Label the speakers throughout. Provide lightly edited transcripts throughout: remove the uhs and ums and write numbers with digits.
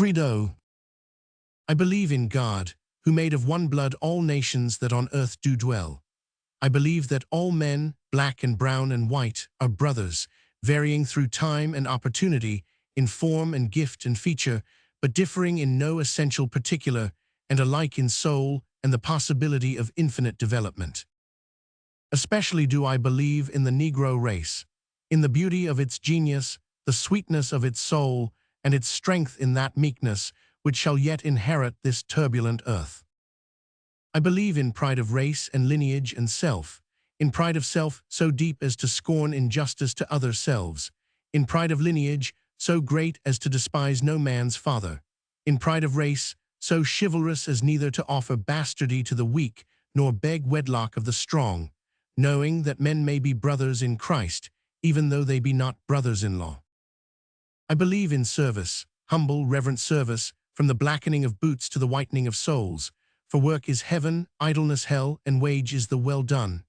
Speaker 1: Credo. I believe in God, who made of one blood all nations that on earth do dwell. I believe that all men, black and brown and white, are brothers, varying through time and opportunity, in form and gift and feature, but differing in no essential particular, and alike in soul and the possibility of infinite development. Especially do I believe in the Negro race, in the beauty of its genius, the sweetness of its soul, and its strength in that meekness which shall yet inherit this turbulent earth. I believe in pride of race and lineage and self, in pride of self so deep as to scorn injustice to other selves, in pride of lineage so great as to despise no man's father, in pride of race so chivalrous as neither to offer bastardy to the weak nor beg wedlock of the strong, knowing that men may be brothers in Christ, even though they be not brothers-in-law. I believe in service, humble, reverent service, from the blackening of boots to the whitening of souls, for work is heaven, idleness hell, and wage is the well done,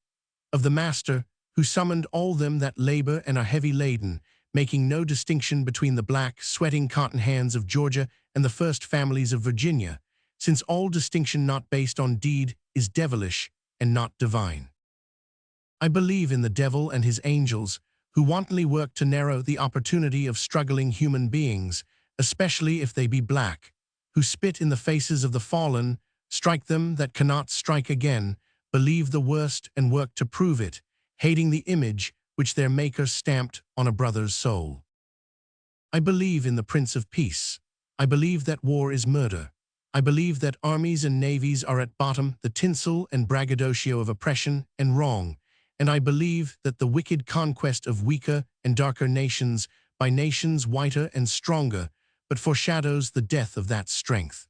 Speaker 1: of the Master, who summoned all them that labor and are heavy laden, making no distinction between the black, sweating cotton hands of Georgia and the first families of Virginia, since all distinction not based on deed is devilish and not divine. I believe in the devil and his angels, who wantonly work to narrow the opportunity of struggling human beings, especially if they be black, who spit in the faces of the fallen, strike them that cannot strike again, believe the worst and work to prove it, hating the image which their Maker stamped on a brother's soul. I believe in the Prince of Peace. I believe that war is murder. I believe that armies and navies are at bottom the tinsel and braggadocio of oppression and wrong, and I believe that the wicked conquest of weaker and darker nations by nations whiter and stronger, but foreshadows the death of that strength.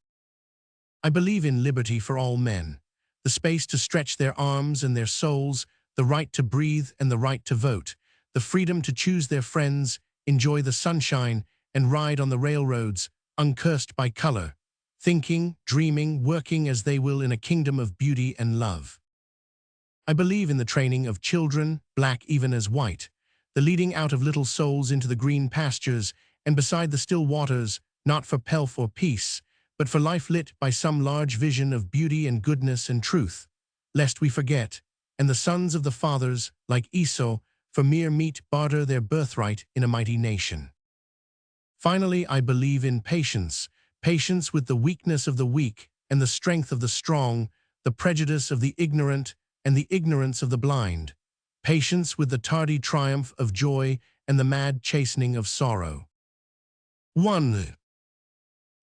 Speaker 1: I believe in liberty for all men, the space to stretch their arms and their souls, the right to breathe and the right to vote, the freedom to choose their friends, enjoy the sunshine, and ride on the railroads, uncursed by color, thinking, dreaming, working as they will in a kingdom of beauty and love. I believe in the training of children, black even as white, the leading out of little souls into the green pastures and beside the still waters, not for pelf or peace, but for life lit by some large vision of beauty and goodness and truth, lest we forget, and the sons of the fathers, like Esau, for mere meat barter their birthright in a mighty nation. Finally, I believe in patience, patience with the weakness of the weak and the strength of the strong, the prejudice of the ignorant and the ignorance of the blind, patience with the tardy triumph of joy and the mad chastening of sorrow. 1.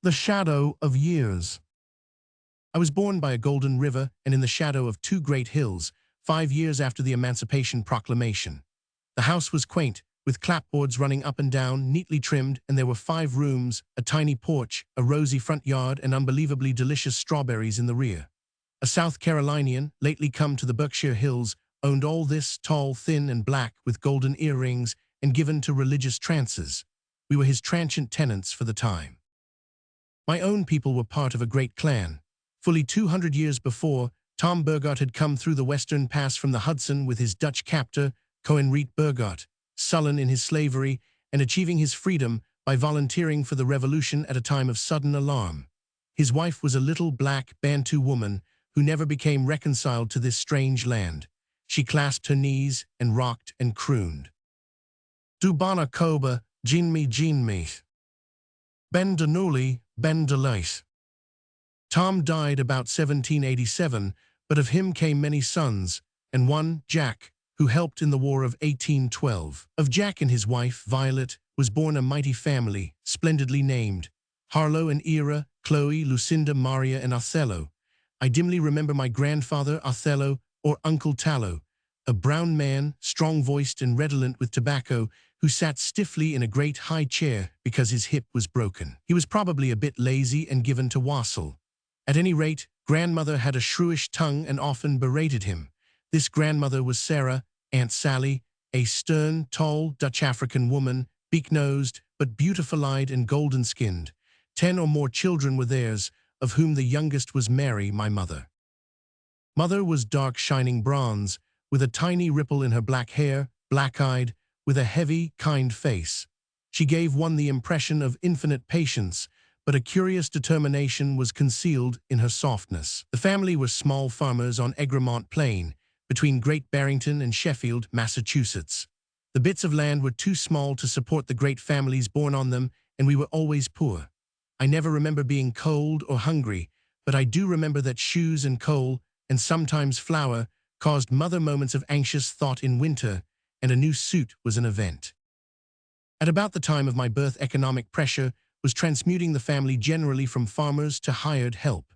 Speaker 1: The shadow of years. I was born by a golden river and in the shadow of two great hills, 5 years after the Emancipation Proclamation. The house was quaint, with clapboards running up and down, neatly trimmed, and there were 5 rooms, a tiny porch, a rosy front yard, and unbelievably delicious strawberries in the rear. A South Carolinian, lately come to the Berkshire Hills, owned all this, tall, thin, and black, with golden earrings, and given to religious trances. We were his transient tenants for the time. My own people were part of a great clan. Fully 200 years before, Tom Burgart had come through the western pass from the Hudson with his Dutch captor, Coenriet Burgart, sullen in his slavery and achieving his freedom by volunteering for the revolution at a time of sudden alarm. His wife was a little black Bantu woman who never became reconciled to this strange land. She clasped her knees and rocked and crooned. Dubana Koba, Jinmi. Ben Danuli, Ben Delite. Tom died about 1787, but of him came many sons, and one, Jack, who helped in the War of 1812. Of Jack and his wife, Violet, was born a mighty family, splendidly named, Harlow and Ira, Chloe, Lucinda, Maria, and Othello. I dimly remember my grandfather, Othello, or Uncle Tallow, a brown man, strong-voiced and redolent with tobacco, who sat stiffly in a great high chair because his hip was broken. He was probably a bit lazy and given to wassail. At any rate, grandmother had a shrewish tongue and often berated him. This grandmother was Sarah, Aunt Sally, a stern, tall Dutch-African woman, beak-nosed, but beautiful-eyed and golden-skinned. 10 or more children were theirs, of whom the youngest was Mary, my mother. Mother was dark, shining bronze, with a tiny ripple in her black hair, black-eyed, with a heavy, kind face. She gave one the impression of infinite patience, but a curious determination was concealed in her softness. The family were small farmers on Egremont Plain, between Great Barrington and Sheffield, Massachusetts. The bits of land were too small to support the great families born on them, and we were always poor. I never remember being cold or hungry, but I do remember that shoes and coal, and sometimes flour, caused mother moments of anxious thought in winter, and a new suit was an event. At about the time of my birth, economic pressure was transmuting the family generally from farmers to hired help.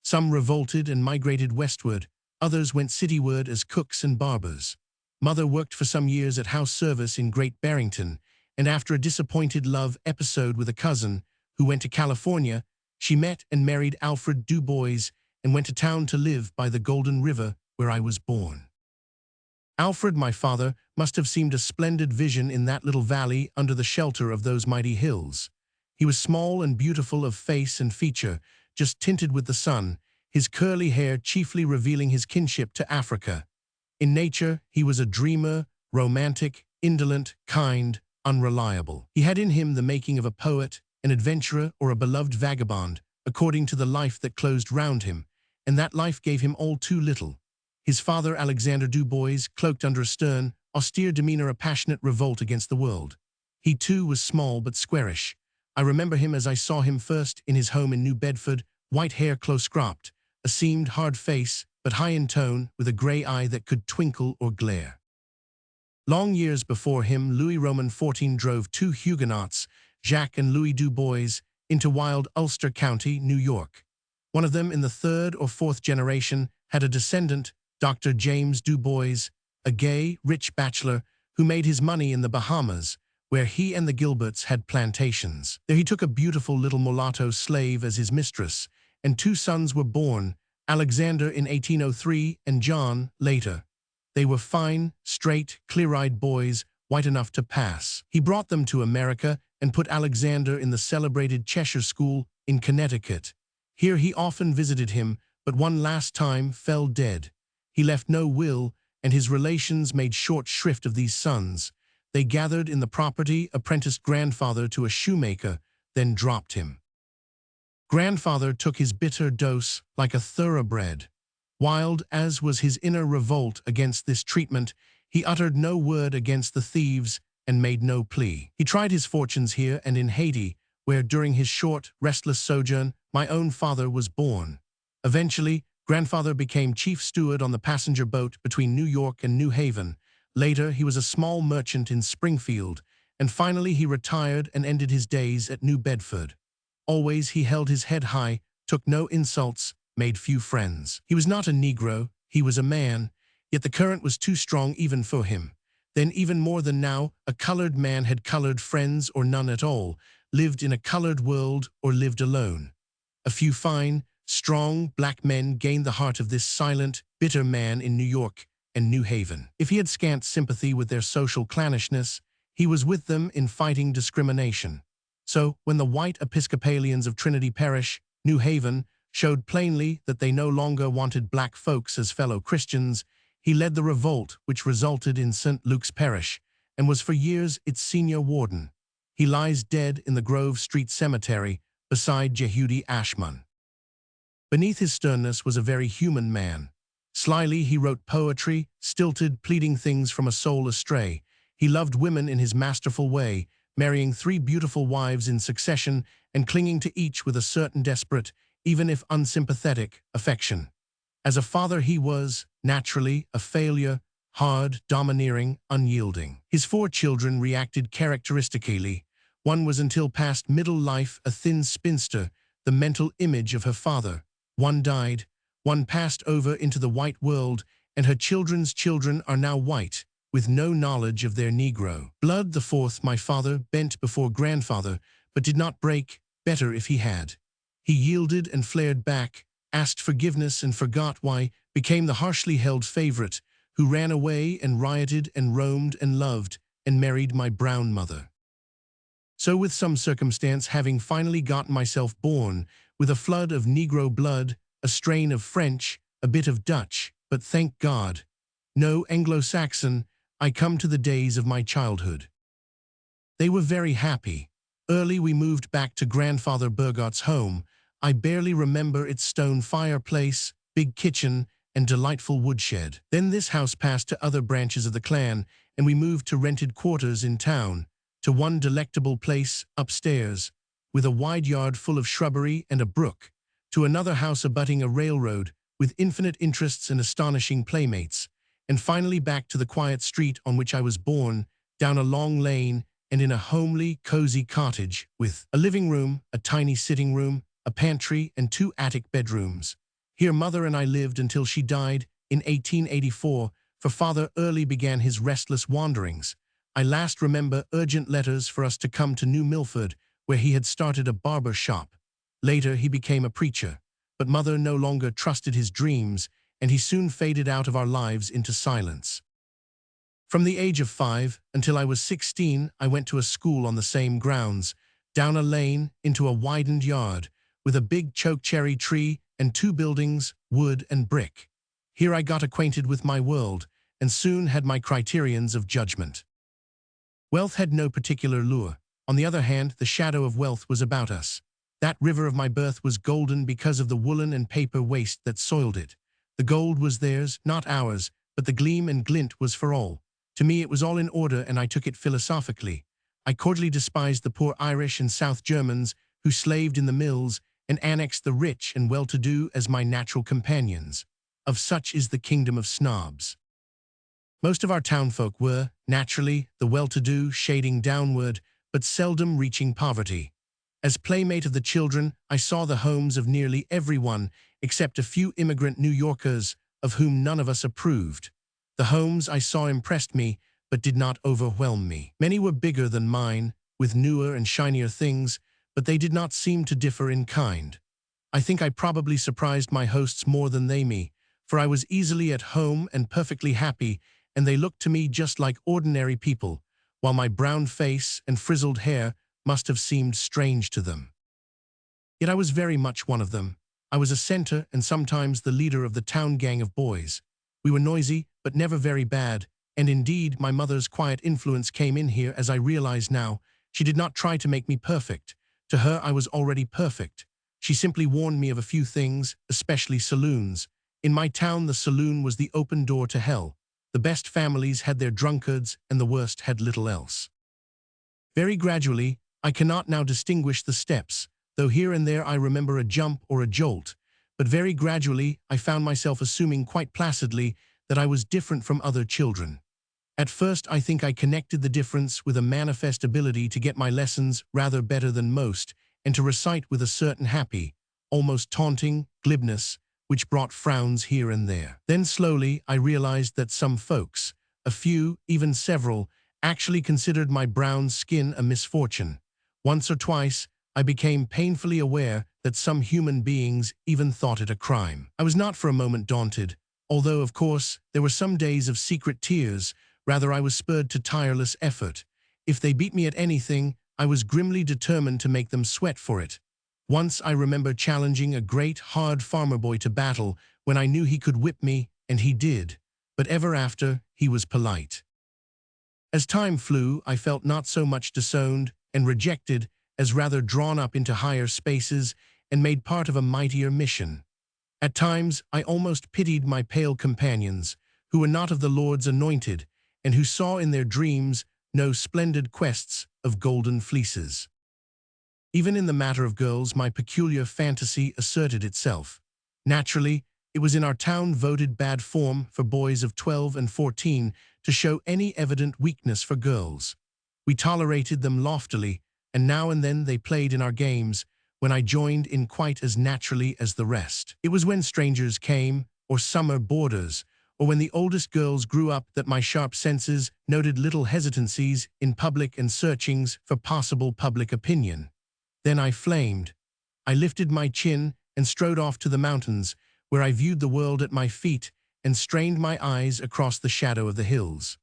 Speaker 1: Some revolted and migrated westward, others went cityward as cooks and barbers. Mother worked for some years at house service in Great Barrington, and after a disappointed love episode with a cousin who went to California, she met and married Alfred Du Bois and went to town to live by the Golden River where I was born. Alfred, my father, must have seemed a splendid vision in that little valley under the shelter of those mighty hills. He was small and beautiful of face and feature, just tinted with the sun, his curly hair chiefly revealing his kinship to Africa. In nature, he was a dreamer, romantic, indolent, kind, unreliable. He had in him the making of a poet, an adventurer, or a beloved vagabond, according to the life that closed round him, and that life gave him all too little. His father, Alexander Du Bois, cloaked under a stern, austere demeanor a passionate revolt against the world. He too was small but squarish. I remember him as I saw him first in his home in New Bedford, white hair close cropped, a seamed, hard face, but high in tone, with a grey eye that could twinkle or glare. Long years before him, Louis Roman XIV drove two Huguenots, Jacques and Louis Du Bois, into wild Ulster County, New York. One of them, in the third or fourth generation, had a descendant, Dr. James Du Bois, a gay, rich bachelor who made his money in the Bahamas, where he and the Gilberts had plantations. There he took a beautiful little mulatto slave as his mistress, and two sons were born, Alexander in 1803 and John later. They were fine, straight, clear-eyed boys, white enough to pass. He brought them to America and put Alexander in the celebrated Cheshire School in Connecticut. Here he often visited him, but one last time fell dead. He left no will, and his relations made short shrift of these sons. They gathered in the property, apprenticed grandfather to a shoemaker, then dropped him. Grandfather took his bitter dose like a thoroughbred. Wild as was his inner revolt against this treatment, he uttered no word against the thieves and made no plea. He tried his fortunes here and in Haiti, where during his short, restless sojourn, my own father was born. Eventually, grandfather became chief steward on the passenger boat between New York and New Haven. Later, he was a small merchant in Springfield, and finally he retired and ended his days at New Bedford. Always he held his head high, took no insults, made few friends. He was not a Negro, he was a man, yet the current was too strong even for him. Then, even more than now, a colored man had colored friends or none at all, lived in a colored world or lived alone. A few fine, strong black men gained the heart of this silent, bitter man in New York and New Haven. If he had scant sympathy with their social clannishness, he was with them in fighting discrimination. So, when the white Episcopalians of Trinity Parish, New Haven, showed plainly that they no longer wanted black folks as fellow Christians, he led the revolt which resulted in St. Luke's Parish and was for years its senior warden. He lies dead in the Grove Street Cemetery beside Jehudi Ashman. Beneath his sternness was a very human man. Slyly he wrote poetry, stilted, pleading things from a soul astray. He loved women in his masterful way, marrying 3 beautiful wives in succession and clinging to each with a certain desperate, even if unsympathetic, affection. As a father he was, naturally, a failure, hard, domineering, unyielding. His 4 children reacted characteristically. One was until past middle life a thin spinster, the mental image of her father. One died, one passed over into the white world, and her children's children are now white, with no knowledge of their Negro blood. The 4th, my father, bent before grandfather, but did not break, better if he had. He yielded and flared back, asked forgiveness and forgot why, became the harshly held favorite, who ran away and rioted and roamed and loved, and married my brown mother. So with some circumstance, having finally gotten myself born, with a flood of Negro blood, a strain of French, a bit of Dutch, but thank God, no Anglo-Saxon, I come to the days of my childhood. They were very happy. Early we moved back to Grandfather Burgott's home. I barely remember its stone fireplace, big kitchen, and delightful woodshed. Then this house passed to other branches of the clan, and we moved to rented quarters in town, to one delectable place upstairs, with a wide yard full of shrubbery and a brook, to another house abutting a railroad, with infinite interests and astonishing playmates, and finally back to the quiet street on which I was born, down a long lane, and in a homely, cozy cottage, with a living room, a tiny sitting room, a pantry, and 2 attic bedrooms. Here Mother and I lived until she died in 1884, for Father early began his restless wanderings. I last remember urgent letters for us to come to New Milford, where he had started a barber shop. Later he became a preacher, but Mother no longer trusted his dreams, and he soon faded out of our lives into silence. From the age of 5 until I was 16, I went to a school on the same grounds, down a lane into a widened yard, with a big chokecherry tree and 2 buildings, wood and brick. Here I got acquainted with my world, and soon had my criterions of judgment. Wealth had no particular lure. On the other hand, the shadow of wealth was about us. That river of my birth was golden because of the woolen and paper waste that soiled it. The gold was theirs, not ours, but the gleam and glint was for all. To me it was all in order, and I took it philosophically. I cordially despised the poor Irish and South Germans who slaved in the mills and annexed the rich and well-to-do as my natural companions. Of such is the kingdom of snobs. Most of our townfolk were, naturally, the well-to-do, shading downward, but seldom reaching poverty. As playmate of the children, I saw the homes of nearly everyone except a few immigrant New Yorkers, of whom none of us approved. The homes I saw impressed me, but did not overwhelm me. Many were bigger than mine, with newer and shinier things, but they did not seem to differ in kind. I think I probably surprised my hosts more than they me, for I was easily at home and perfectly happy, and they looked to me just like ordinary people, while my brown face and frizzled hair must have seemed strange to them. Yet I was very much one of them. I was a center and sometimes the leader of the town gang of boys. We were noisy, but never very bad, and indeed my mother's quiet influence came in here as I realize now. She did not try to make me perfect. To her I was already perfect. She simply warned me of a few things, especially saloons. In my town the saloon was the open door to hell. The best families had their drunkards, and the worst had little else. Very gradually, I cannot now distinguish the steps, though here and there I remember a jump or a jolt, but very gradually I found myself assuming quite placidly that I was different from other children. At first I think I connected the difference with a manifest ability to get my lessons rather better than most, and to recite with a certain happy, almost taunting, glibness, which brought frowns here and there. Then slowly I realized that some folks, a few, even several, actually considered my brown skin a misfortune. Once or twice, I became painfully aware that some human beings even thought it a crime. I was not for a moment daunted, although, of course, there were some days of secret tears. Rather, I was spurred to tireless effort. If they beat me at anything, I was grimly determined to make them sweat for it. Once I remember challenging a great, hard farmer boy to battle when I knew he could whip me, and he did. But ever after, he was polite. As time flew, I felt not so much disowned and rejected as rather drawn up into higher spaces and made part of a mightier mission. At times, I almost pitied my pale companions, who were not of the Lord's anointed, and who saw in their dreams no splendid quests of golden fleeces. Even in the matter of girls, my peculiar fantasy asserted itself. Naturally, it was in our town voted bad form for boys of 12 and 14 to show any evident weakness for girls. We tolerated them loftily, and now and then they played in our games, when I joined in quite as naturally as the rest. It was when strangers came, or summer boarders, or when the oldest girls grew up that my sharp senses noted little hesitancies in public and searchings for possible public opinion. Then I flamed. I lifted my chin and strode off to the mountains, where I viewed the world at my feet and strained my eyes across the shadow of the hills.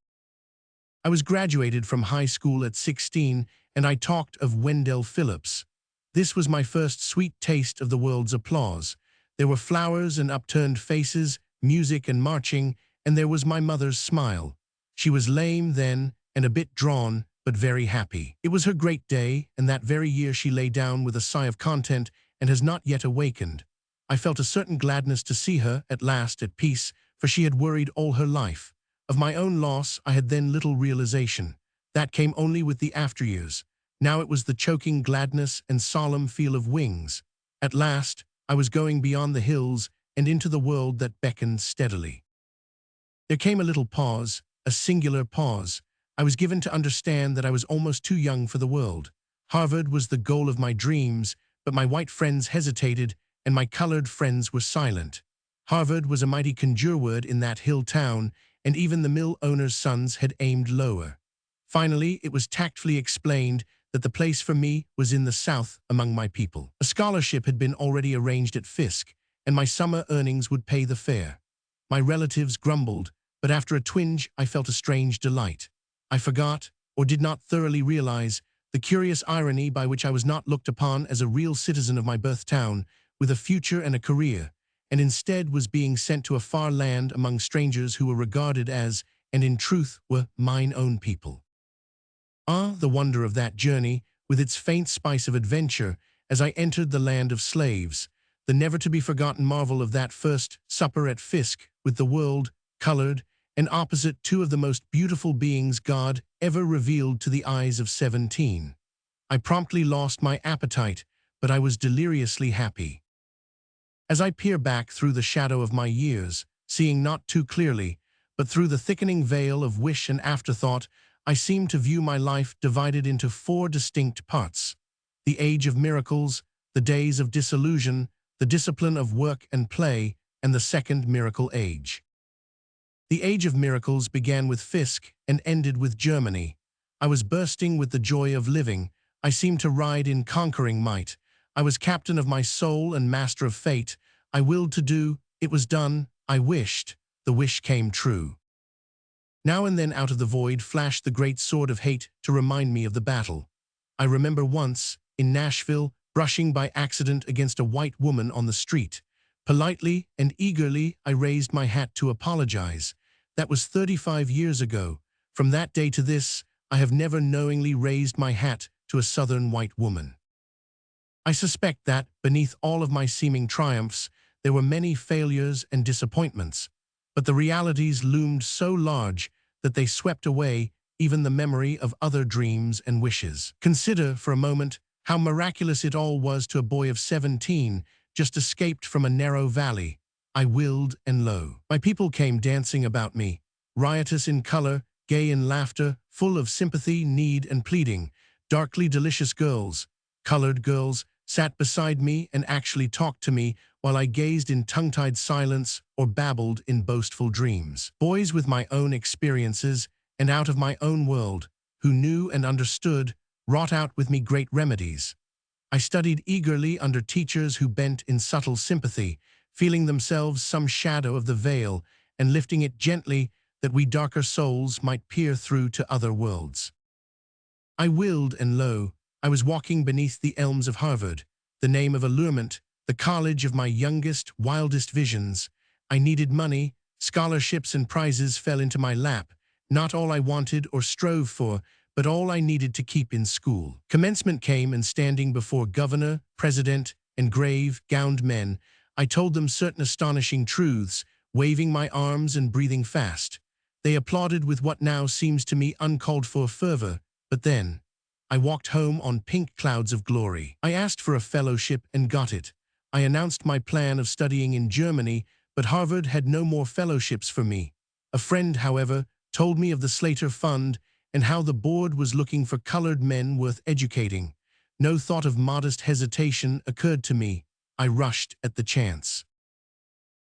Speaker 1: I was graduated from high school at 16, and I talked of Wendell Phillips. This was my first sweet taste of the world's applause. There were flowers and upturned faces, music and marching, and there was my mother's smile. She was lame then and a bit drawn, but very happy. It was her great day, and that very year she lay down with a sigh of content and has not yet awakened. I felt a certain gladness to see her, at last, at peace, for she had worried all her life. Of my own loss I had then little realization. That came only with the after-years. Now it was the choking gladness and solemn feel of wings. At last, I was going beyond the hills and into the world that beckoned steadily. There came a little pause, a singular pause. I was given to understand that I was almost too young for the world. Harvard was the goal of my dreams, but my white friends hesitated, and my colored friends were silent. Harvard was a mighty conjure word in that hill town, and even the mill owners' sons had aimed lower. Finally, it was tactfully explained that the place for me was in the South among my people. A scholarship had been already arranged at Fisk, and my summer earnings would pay the fare. My relatives grumbled, but after a twinge I felt a strange delight. I forgot, or did not thoroughly realize, the curious irony by which I was not looked upon as a real citizen of my birth town, with a future and a career, and instead was being sent to a far land among strangers who were regarded as, and in truth were, mine own people. Ah, the wonder of that journey, with its faint spice of adventure, as I entered the land of slaves, the never-to-be-forgotten marvel of that first supper at Fisk, with the world, colored, and opposite two of the most beautiful beings God ever revealed to the eyes of 17. I promptly lost my appetite, but I was deliriously happy. As I peer back through the shadow of my years, seeing not too clearly, but through the thickening veil of wish and afterthought, I seem to view my life divided into 4 distinct parts: the age of miracles, the days of disillusion, the discipline of work and play, and the second miracle age. The age of miracles began with Fisk and ended with Germany. I was bursting with the joy of living. I seemed to ride in conquering might. I was captain of my soul and master of fate. I willed to do, it was done. I wished, the wish came true. Now and then out of the void flashed the great sword of hate to remind me of the battle. I remember once, in Nashville, brushing by accident against a white woman on the street. Politely and eagerly I raised my hat to apologize. That was 35 years ago. From that day to this, I have never knowingly raised my hat to a southern white woman. I suspect that, beneath all of my seeming triumphs, there were many failures and disappointments, but the realities loomed so large that they swept away even the memory of other dreams and wishes. Consider, for a moment, how miraculous it all was to a boy of 17, just escaped from a narrow valley. I willed, and lo, my people came dancing about me, riotous in color, gay in laughter, full of sympathy, need, and pleading. Darkly delicious girls, colored girls, sat beside me and actually talked to me while I gazed in tongue-tied silence or babbled in boastful dreams. Boys with my own experiences and out of my own world, who knew and understood, wrought out with me great remedies. I studied eagerly under teachers who bent in subtle sympathy, feeling themselves some shadow of the veil and lifting it gently that we darker souls might peer through to other worlds. I willed, and lo, I was walking beneath the elms of Harvard, the name of allurement, the college of my youngest, wildest visions. I needed money, scholarships and prizes fell into my lap, not all I wanted or strove for, but all I needed to keep in school. Commencement came, and standing before governor, president, and grave, gowned men, I told them certain astonishing truths, waving my arms and breathing fast. They applauded with what now seems to me uncalled for fervor, but then I walked home on pink clouds of glory. I asked for a fellowship and got it. I announced my plan of studying in Germany, but Harvard had no more fellowships for me. A friend, however, told me of the Slater Fund and how the board was looking for colored men worth educating. No thought of modest hesitation occurred to me. I rushed at the chance.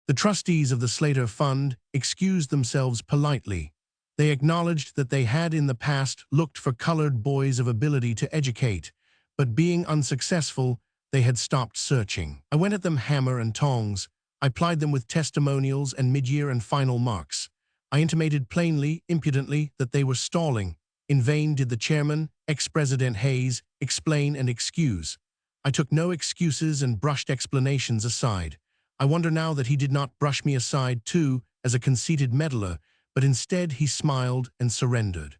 Speaker 1: The trustees of the Slater Fund excused themselves politely. They acknowledged that they had in the past looked for colored boys of ability to educate, but being unsuccessful, they had stopped searching. I went at them hammer and tongs. I plied them with testimonials and mid-year and final marks. I intimated plainly, impudently, that they were stalling. In vain did the chairman, ex-president Hayes, explain and excuse. I took no excuses and brushed explanations aside. I wonder now that he did not brush me aside too, as a conceited meddler, but instead he smiled and surrendered.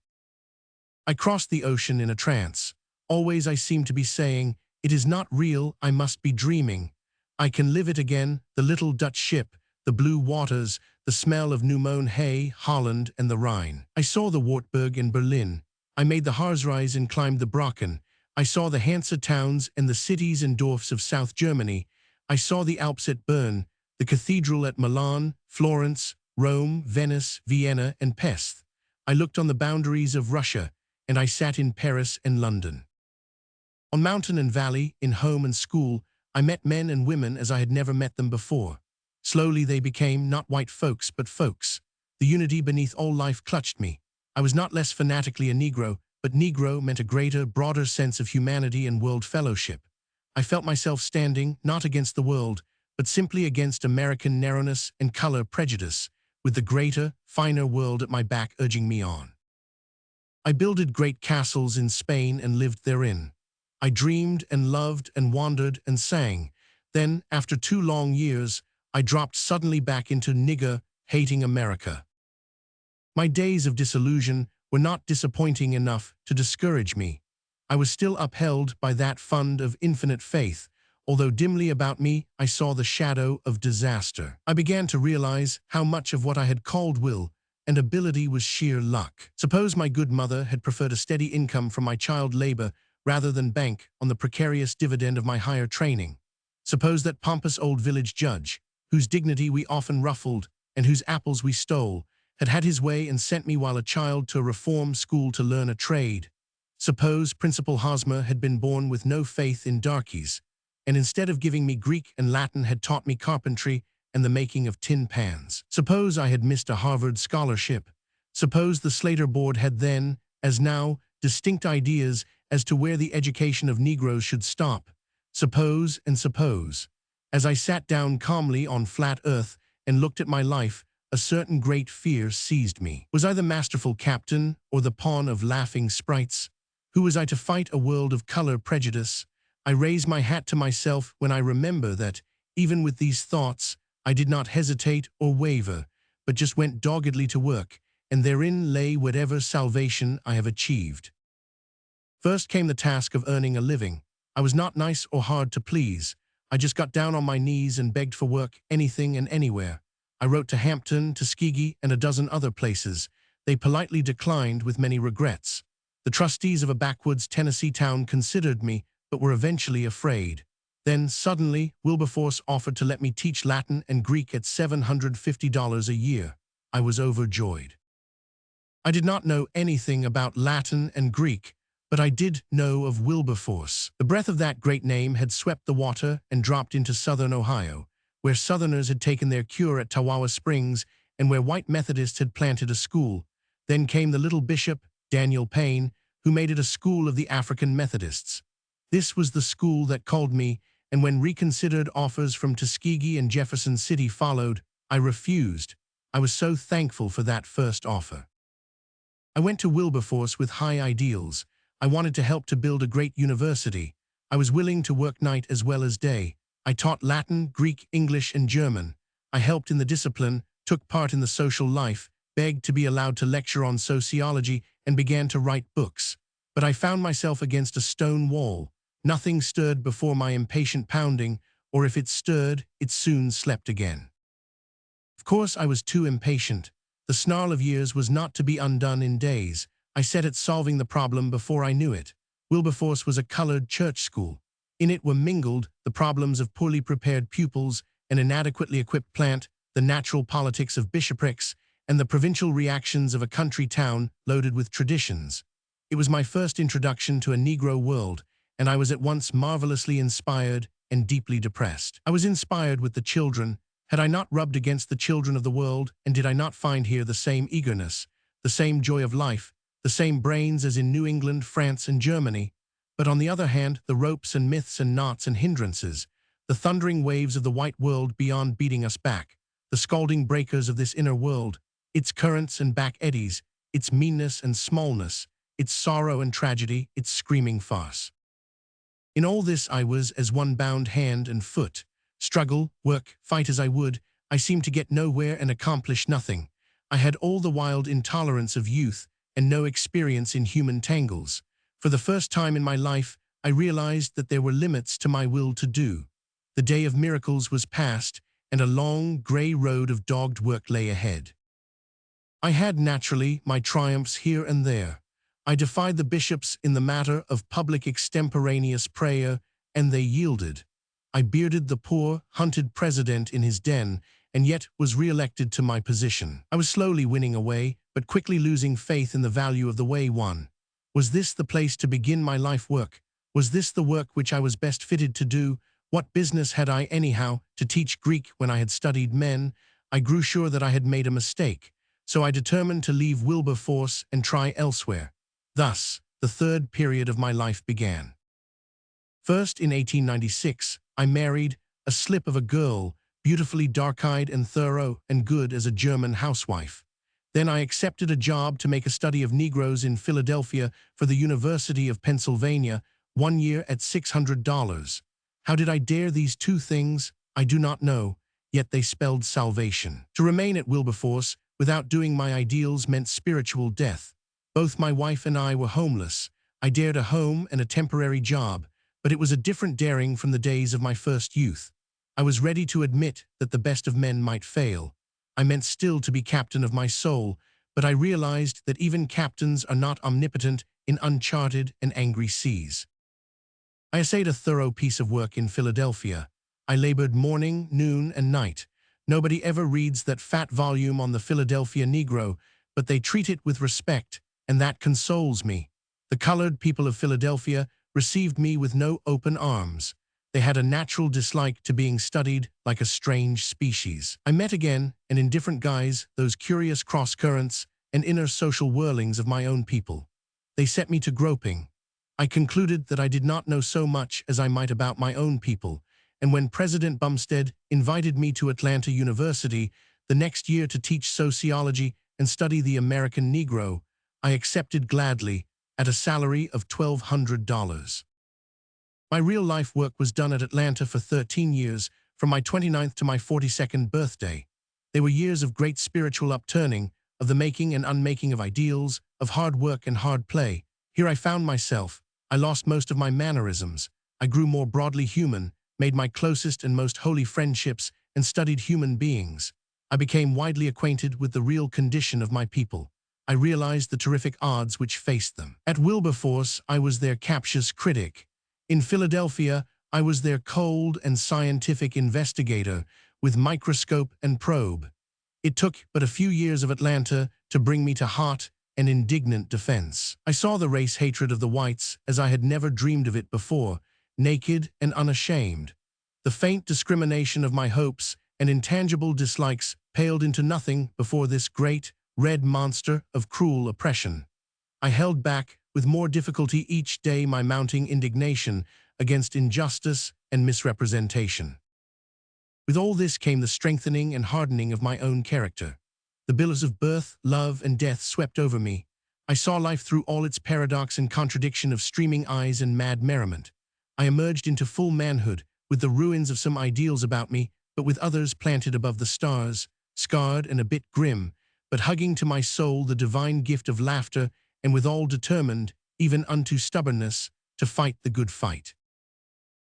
Speaker 1: I crossed the ocean in a trance. Always I seemed to be saying, "It is not real, I must be dreaming. I can live it again, the little Dutch ship, the blue waters, the smell of new-mown hay, Holland and the Rhine." I saw the Wartburg in Berlin. I made the Harzreise and climbed the Brocken. I saw the Hansa towns and the cities and dwarfs of South Germany. I saw the Alps at Bern, the cathedral at Milan, Florence, Rome, Venice, Vienna, and Pest. I looked on the boundaries of Russia, and I sat in Paris and London. On mountain and valley, in home and school, I met men and women as I had never met them before. Slowly they became not white folks, but folks. The unity beneath all life clutched me. I was not less fanatically a Negro, but Negro meant a greater, broader sense of humanity and world fellowship. I felt myself standing, not against the world, but simply against American narrowness and color prejudice, with the greater, finer world at my back urging me on. I builded great castles in Spain and lived therein. I dreamed and loved and wandered and sang. Then, after 2 long years, I dropped suddenly back into nigger-hating America. My days of disillusion were not disappointing enough to discourage me. I was still upheld by that fund of infinite faith, although dimly about me I saw the shadow of disaster. I began to realize how much of what I had called will and ability was sheer luck. Suppose my good mother had preferred a steady income from my child labor rather than bank on the precarious dividend of my higher training. Suppose that pompous old village judge, whose dignity we often ruffled and whose apples we stole, had had his way and sent me while a child to a reform school to learn a trade. Suppose Principal Hosmer had been born with no faith in darkies, and instead of giving me Greek and Latin had taught me carpentry and the making of tin pans. Suppose I had missed a Harvard scholarship. Suppose the Slater Board had then, as now, distinct ideas as to where the education of Negroes should stop. Suppose and suppose. As I sat down calmly on flat earth and looked at my life, a certain great fear seized me. Was I the masterful captain or the pawn of laughing sprites? Who was I to fight a world of color prejudice? I raise my hat to myself when I remember that, even with these thoughts, I did not hesitate or waver, but just went doggedly to work, and therein lay whatever salvation I have achieved. First came the task of earning a living. I was not nice or hard to please. I just got down on my knees and begged for work, anything and anywhere. I wrote to Hampton, Tuskegee, and a dozen other places. They politely declined with many regrets. The trustees of a backwoods Tennessee town considered me, but were eventually afraid. Then, suddenly, Wilberforce offered to let me teach Latin and Greek at $750 a year. I was overjoyed. I did not know anything about Latin and Greek, but I did know of Wilberforce. The breath of that great name had swept the water and dropped into southern Ohio, where Southerners had taken their cure at Tawawa Springs and where white Methodists had planted a school. Then came the little bishop, Daniel Payne, who made it a school of the African Methodists. This was the school that called me, and when reconsidered offers from Tuskegee and Jefferson City followed, I refused. I was so thankful for that first offer. I went to Wilberforce with high ideals. I wanted to help to build a great university. I was willing to work night as well as day. I taught Latin, Greek, English, and German. I helped in the discipline, took part in the social life, begged to be allowed to lecture on sociology, and began to write books. But I found myself against a stone wall. Nothing stirred before my impatient pounding, or if it stirred, it soon slept again. Of course I was too impatient. The snarl of years was not to be undone in days. I set at solving the problem before I knew it. Wilberforce was a colored church school. In it were mingled the problems of poorly prepared pupils, an inadequately equipped plant, the natural politics of bishoprics, and the provincial reactions of a country town loaded with traditions. It was my first introduction to a Negro world, and I was at once marvelously inspired and deeply depressed. I was inspired with the children. Had I not rubbed against the children of the world, and did I not find here the same eagerness, the same joy of life, the same brains as in New England, France, and Germany? But on the other hand, the ropes and myths and knots and hindrances, the thundering waves of the white world beyond beating us back, the scalding breakers of this inner world, its currents and back eddies, its meanness and smallness, its sorrow and tragedy, its screaming farce. In all this I was as one bound hand and foot. Struggle, work, fight as I would, I seemed to get nowhere and accomplish nothing. I had all the wild intolerance of youth and no experience in human tangles. For the first time in my life, I realized that there were limits to my will to do. The day of miracles was past, and a long, grey road of dogged work lay ahead. I had, naturally, my triumphs here and there. I defied the bishops in the matter of public extemporaneous prayer, and they yielded. I bearded the poor, hunted president in his den, and yet was re-elected to my position. I was slowly winning away, but quickly losing faith in the value of the way won. Was this the place to begin my life work? Was this the work which I was best fitted to do? What business had I, anyhow, to teach Greek when I had studied men? I grew sure that I had made a mistake, so I determined to leave Wilberforce and try elsewhere. Thus, the third period of my life began. First, in 1896, I married a slip of a girl, beautifully dark-eyed and thorough and good as a German housewife. Then I accepted a job to make a study of Negroes in Philadelphia for the University of Pennsylvania, 1 year at $600. How did I dare these two things? I do not know, yet they spelled salvation. To remain at Wilberforce without doing my ideals meant spiritual death. Both my wife and I were homeless. I dared a home and a temporary job, but it was a different daring from the days of my first youth. I was ready to admit that the best of men might fail. I meant still to be captain of my soul, but I realized that even captains are not omnipotent in uncharted and angry seas. I essayed a thorough piece of work in Philadelphia. I labored morning, noon, and night. Nobody ever reads that fat volume on the Philadelphia Negro, but they treat it with respect, and that consoles me. The colored people of Philadelphia received me with no open arms. They had a natural dislike to being studied like a strange species. I met again, and in different guise, those curious cross-currents and inner social whirlings of my own people. They set me to groping. I concluded that I did not know so much as I might about my own people, and when President Bumstead invited me to Atlanta University the next year to teach sociology and study the American Negro, I accepted gladly at a salary of $1,200. My real-life work was done at Atlanta for 13 years, from my 29th to my 42nd birthday. They were years of great spiritual upturning, of the making and unmaking of ideals, of hard work and hard play. Here I found myself. I lost most of my mannerisms. I grew more broadly human, made my closest and most holy friendships, and studied human beings. I became widely acquainted with the real condition of my people. I realized the terrific odds which faced them. At Wilberforce, I was their captious critic. In Philadelphia, I was their cold and scientific investigator with microscope and probe. It took but a few years of Atlanta to bring me to hot and indignant defense. I saw the race hatred of the whites as I had never dreamed of it before, naked and unashamed. The faint discrimination of my hopes and intangible dislikes paled into nothing before this great, red monster of cruel oppression. I held back with more difficulty each day my mounting indignation against injustice and misrepresentation. With all this came the strengthening and hardening of my own character. The billows of birth, love, and death swept over me. I saw life through all its paradox and contradiction of streaming eyes and mad merriment. I emerged into full manhood, with the ruins of some ideals about me, but with others planted above the stars, scarred and a bit grim, but hugging to my soul the divine gift of laughter, and withal determined, even unto stubbornness, to fight the good fight.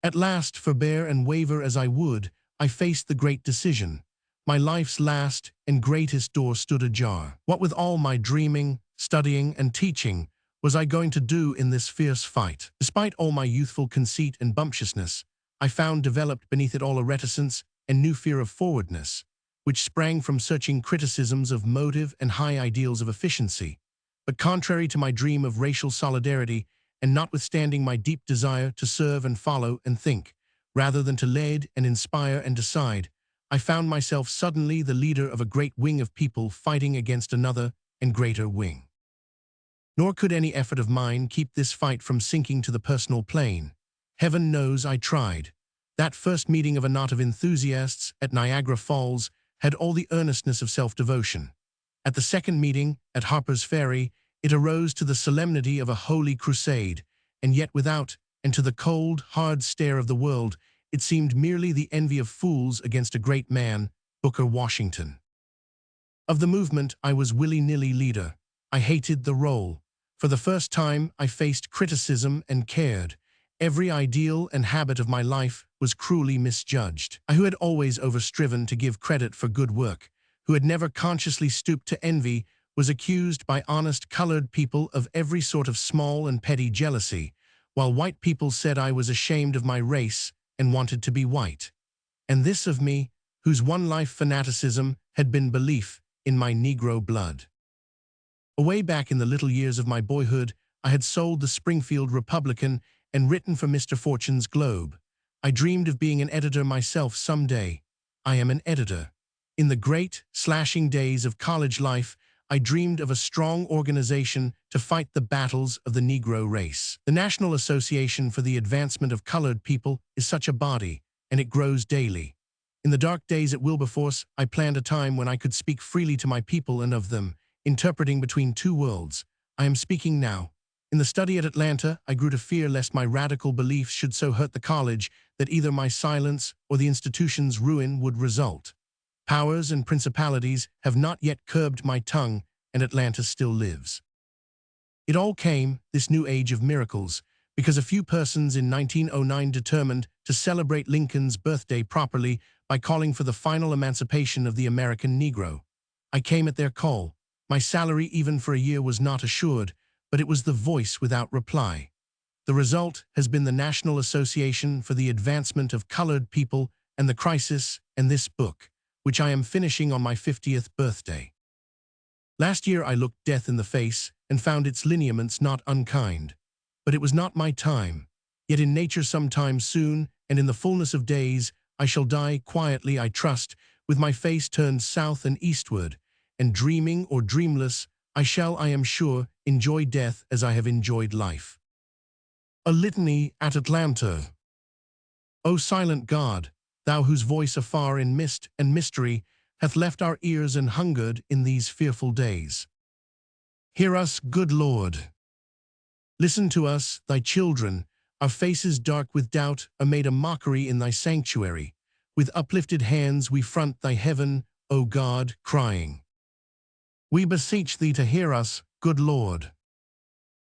Speaker 1: At last, forbear and waver as I would, I faced the great decision. My life's last and greatest door stood ajar. What with all my dreaming, studying, and teaching was I going to do in this fierce fight? Despite all my youthful conceit and bumptiousness, I found developed beneath it all a reticence and new fear of forwardness, which sprang from searching criticisms of motive and high ideals of efficiency. But contrary to my dream of racial solidarity, and notwithstanding my deep desire to serve and follow and think, rather than to lead and inspire and decide, I found myself suddenly the leader of a great wing of people fighting against another and greater wing. Nor could any effort of mine keep this fight from sinking to the personal plane. Heaven knows I tried. That first meeting of a knot of enthusiasts at Niagara Falls had all the earnestness of self-devotion. At the second meeting, at Harper's Ferry, it arose to the solemnity of a holy crusade, and yet without, and to the cold, hard stare of the world, it seemed merely the envy of fools against a great man, Booker Washington. Of the movement, I was willy-nilly leader. I hated the role. For the first time, I faced criticism and cared. Every ideal and habit of my life was cruelly misjudged. I, who had always overstriven to give credit for good work, who had never consciously stooped to envy, was accused by honest colored people of every sort of small and petty jealousy, while white people said I was ashamed of my race and wanted to be white. And this of me, whose one life fanaticism had been belief in my Negro blood. Away back in the little years of my boyhood, I had sold the Springfield Republican and written for Mr. Fortune's Globe. I dreamed of being an editor myself someday. I am an editor. In the great, slashing days of college life, I dreamed of a strong organization to fight the battles of the Negro race. The National Association for the Advancement of Colored People is such a body, and it grows daily. In the dark days at Wilberforce, I planned a time when I could speak freely to my people and of them, interpreting between two worlds. I am speaking now. In the study at Atlanta, I grew to fear lest my radical beliefs should so hurt the college that either my silence or the institution's ruin would result. Powers and principalities have not yet curbed my tongue, and Atlanta still lives. It all came, this new age of miracles, because a few persons in 1909 determined to celebrate Lincoln's birthday properly by calling for the final emancipation of the American Negro. I came at their call. My salary even for a year was not assured, but it was the voice without reply. The result has been the National Association for the Advancement of Colored People and the Crisis and this book, which I am finishing on my 50th birthday. Last year I looked death in the face and found its lineaments not unkind. But it was not my time. Yet in nature sometime soon, and in the fullness of days, I shall die quietly, I trust, with my face turned south and eastward, and dreaming or dreamless, I shall, I am sure, enjoy death as I have enjoyed life. A litany at Atlanta. O silent God, thou whose voice afar in mist and mystery hath left our ears and hungered in these fearful days. Hear us, good Lord. Listen to us, thy children, our faces dark with doubt are made a mockery in thy sanctuary. With uplifted hands we front thy heaven, O God, crying. We beseech thee to hear us, good Lord.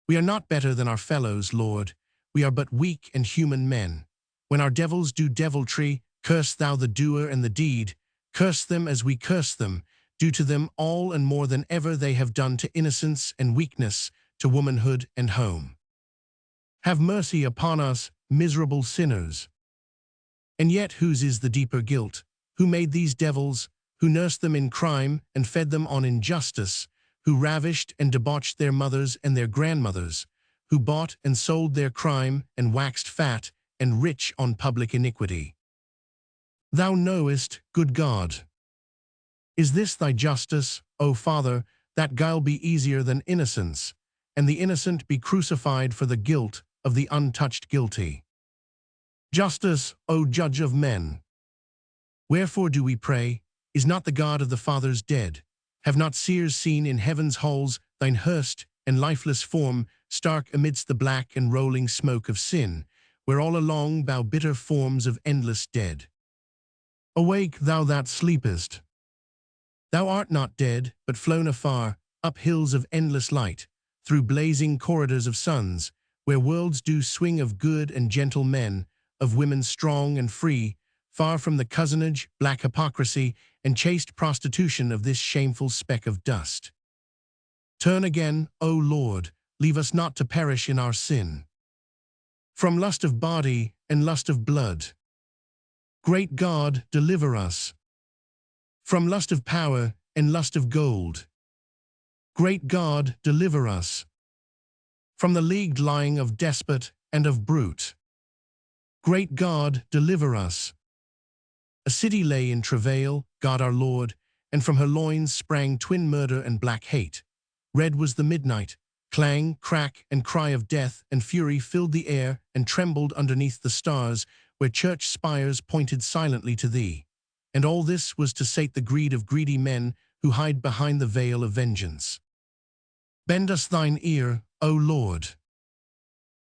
Speaker 1: We are not better than our fellows, Lord. We are but weak and human men. When our devils do deviltry, curse thou the doer and the deed. Curse them as we curse them. Do to them all and more than ever they have done to innocence and weakness, to womanhood and home. Have mercy upon us, miserable sinners. And yet whose is the deeper guilt? Who made these devils? Who nursed them in crime and fed them on injustice? Who ravished and debauched their mothers and their grandmothers? Who bought and sold their crime and waxed fat and rich on public iniquity? Thou knowest, good God. Is this thy justice, O Father, that guile be easier than innocence, and the innocent be crucified for the guilt of the untouched guilty? Justice, O Judge of men. Wherefore do we pray? Is not the God of the fathers dead? Have not seers seen in heaven's halls thine hearse and lifeless form, stark amidst the black and rolling smoke of sin, where all along bow bitter forms of endless dead? Awake, thou that sleepest. Thou art not dead, but flown afar, up hills of endless light, through blazing corridors of suns, where worlds do swing of good and gentle men, of women strong and free, far from the cozenage, black hypocrisy, and chaste prostitution of this shameful speck of dust. Turn again, O Lord, leave us not to perish in our sin. From lust of body and lust of blood. Great God, deliver us. From lust of power and lust of gold. Great God, deliver us. From the leagued lying of despot and of brute. Great God, deliver us. A city lay in travail, God our Lord, and from her loins sprang twin murder and black hate. Red was the midnight, clang, crack, and cry of death and fury filled the air and trembled underneath the stars, where church spires pointed silently to thee. And all this was to sate the greed of greedy men who hide behind the veil of vengeance. Bend us thine ear, O Lord.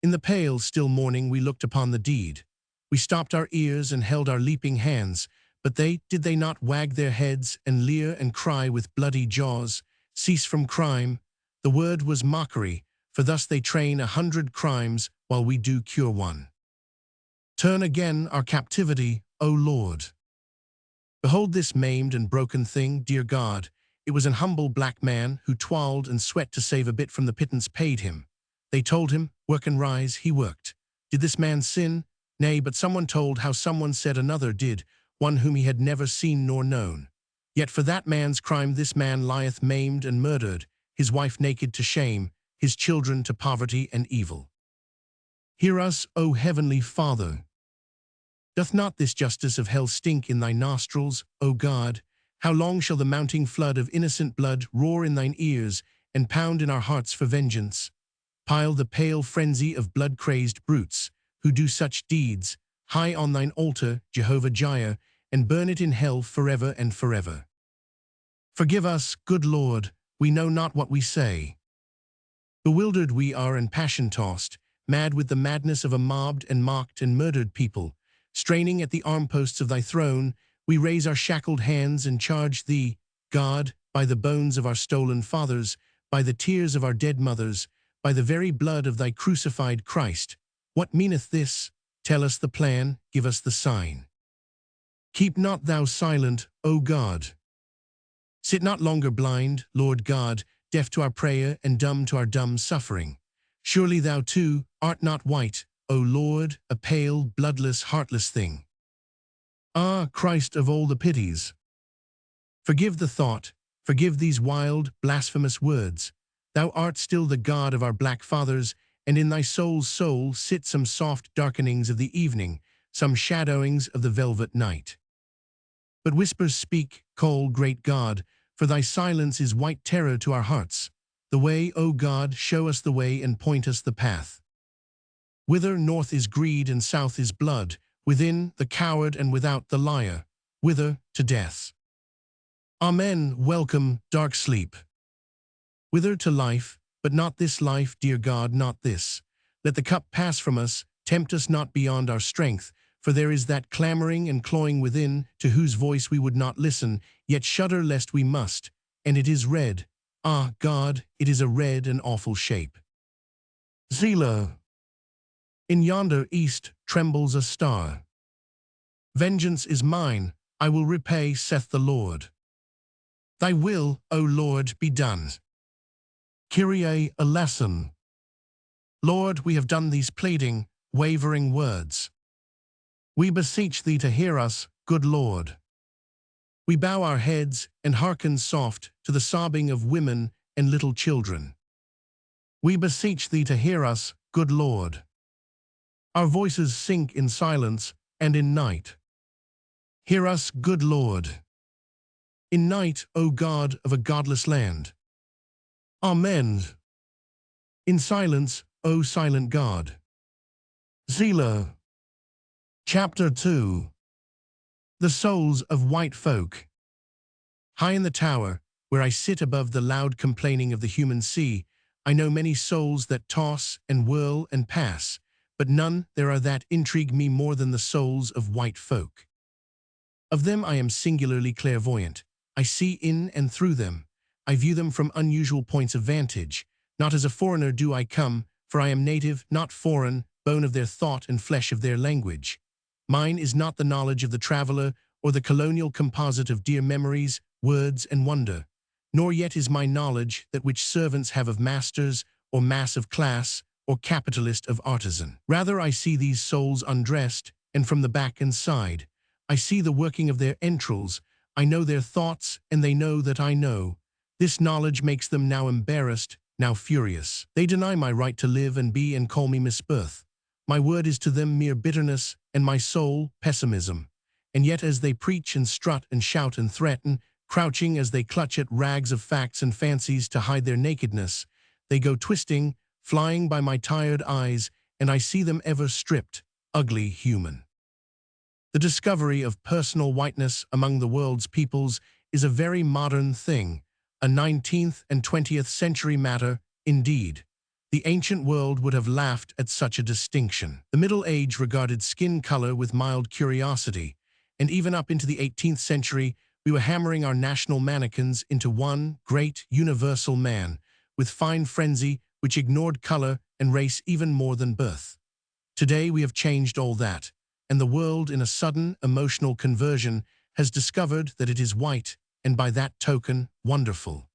Speaker 1: In the pale, still morning we looked upon the deed. We stopped our ears and held our leaping hands, but did they not wag their heads and leer and cry with bloody jaws, cease from crime, The word was mockery, for thus they train 100 crimes while we do cure one. Turn again our captivity, O Lord. Behold this maimed and broken thing, dear God. It was an humble black man who toiled and sweat to save a bit from the pittance paid him. They told him, work and rise, he worked. Did this man sin? Nay, but someone told how someone said another did, one whom he had never seen nor known. Yet for that man's crime this man lieth maimed and murdered, his wife naked to shame, his children to poverty and evil. Hear us, O heavenly Father. Doth not this justice of hell stink in thy nostrils, O God? How long shall the mounting flood of innocent blood roar in thine ears and pound in our hearts for vengeance? Pile the pale frenzy of blood-crazed brutes who do such deeds high on thine altar, Jehovah Jireh, and burn it in hell forever and forever. Forgive us, good Lord, we know not what we say. Bewildered we are and passion-tossed, mad with the madness of a mobbed and mocked and murdered people. Straining at the armposts of thy throne, we raise our shackled hands and charge thee, God, by the bones of our stolen fathers, by the tears of our dead mothers, by the very blood of thy crucified Christ. What meaneth this? Tell us the plan, give us the sign. Keep not thou silent, O God. Sit not longer blind, Lord God, deaf to our prayer and dumb to our dumb suffering. Surely thou too art not white, O Lord, a pale, bloodless, heartless thing. Ah, Christ of all the pities! Forgive the thought, forgive these wild, blasphemous words. Thou art still the God of our black fathers, and in thy soul's soul sit some soft darkenings of the evening, some shadowings of the velvet night. But whispers speak, call, great God, for thy silence is white terror to our hearts. The way, O God, show us the way and point us the path. Whither north is greed and south is blood, within the coward and without the liar, whither to death. Amen, welcome, dark sleep. Whither to life, but not this life, dear God, not this. Let the cup pass from us, tempt us not beyond our strength, for there is that clamoring and clawing within, to whose voice we would not listen, yet shudder lest we must, and it is red. Ah, God, it is a red and awful shape. Selah. In yonder east trembles a star. Vengeance is mine, I will repay, saith the Lord. Thy will, O Lord, be done. Kyrie eleison. Lord, we have done these pleading, wavering words. We beseech thee to hear us, good Lord. We bow our heads and hearken soft to the sobbing of women and little children. We beseech thee to hear us, good Lord. Our voices sink in silence and in night. Hear us, good Lord. In night, O God of a godless land. Amen. In silence, O silent God. Selah. Chapter 2. The Souls of White Folk. High in the tower, where I sit above the loud complaining of the human sea, I know many souls that toss and whirl and pass, but none there are that intrigue me more than the souls of white folk. Of them I am singularly clairvoyant. I see in and through them. I view them from unusual points of vantage. Not as a foreigner do I come, for I am native, not foreign, bone of their thought and flesh of their language. Mine is not the knowledge of the traveler or the colonial composite of dear memories, words, and wonder, nor yet is my knowledge that which servants have of masters, or mass of class, or capitalist of artisan. Rather I see these souls undressed, and from the back and side. I see the working of their entrails. I know their thoughts, and they know that I know. This knowledge makes them now embarrassed, now furious. They deny my right to live and be and call me misbirth. My word is to them mere bitterness, and my soul, pessimism. And yet as they preach and strut and shout and threaten, crouching as they clutch at rags of facts and fancies to hide their nakedness, they go twisting, flying by my tired eyes, and I see them ever stripped, ugly human. The discovery of personal whiteness among the world's peoples is a very modern thing, a 19th and 20th century matter, indeed. The ancient world would have laughed at such a distinction. The Middle Age regarded skin color with mild curiosity, and even up into the 18th century, we were hammering our national mannequins into one great, universal man, with fine frenzy which ignored color and race even more than birth. Today we have changed all that, and the world, in a sudden emotional conversion, has discovered that it is white, and by that token, wonderful.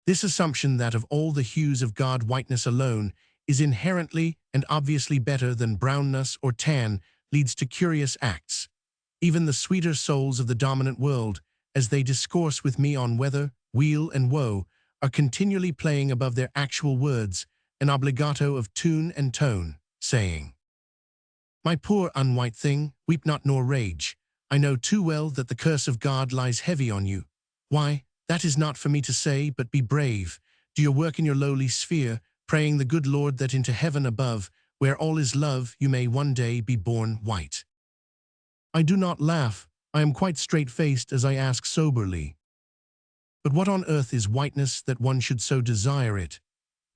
Speaker 1: This assumption that of all the hues of God whiteness alone is inherently and obviously better than brownness or tan leads to curious acts. Even the sweeter souls of the dominant world, as they discourse with me on weather, weal, and woe, are continually playing above their actual words an obligato of tune and tone, saying, "My poor unwhite thing, weep not nor rage. I know too well that the curse of God lies heavy on you. Why, that is not for me to say, but be brave. Do your work in your lowly sphere, praying the good Lord that into heaven above, where all is love, you may one day be born white." I do not laugh. I am quite straight-faced as I ask soberly, "But what on earth is whiteness that one should so desire it?"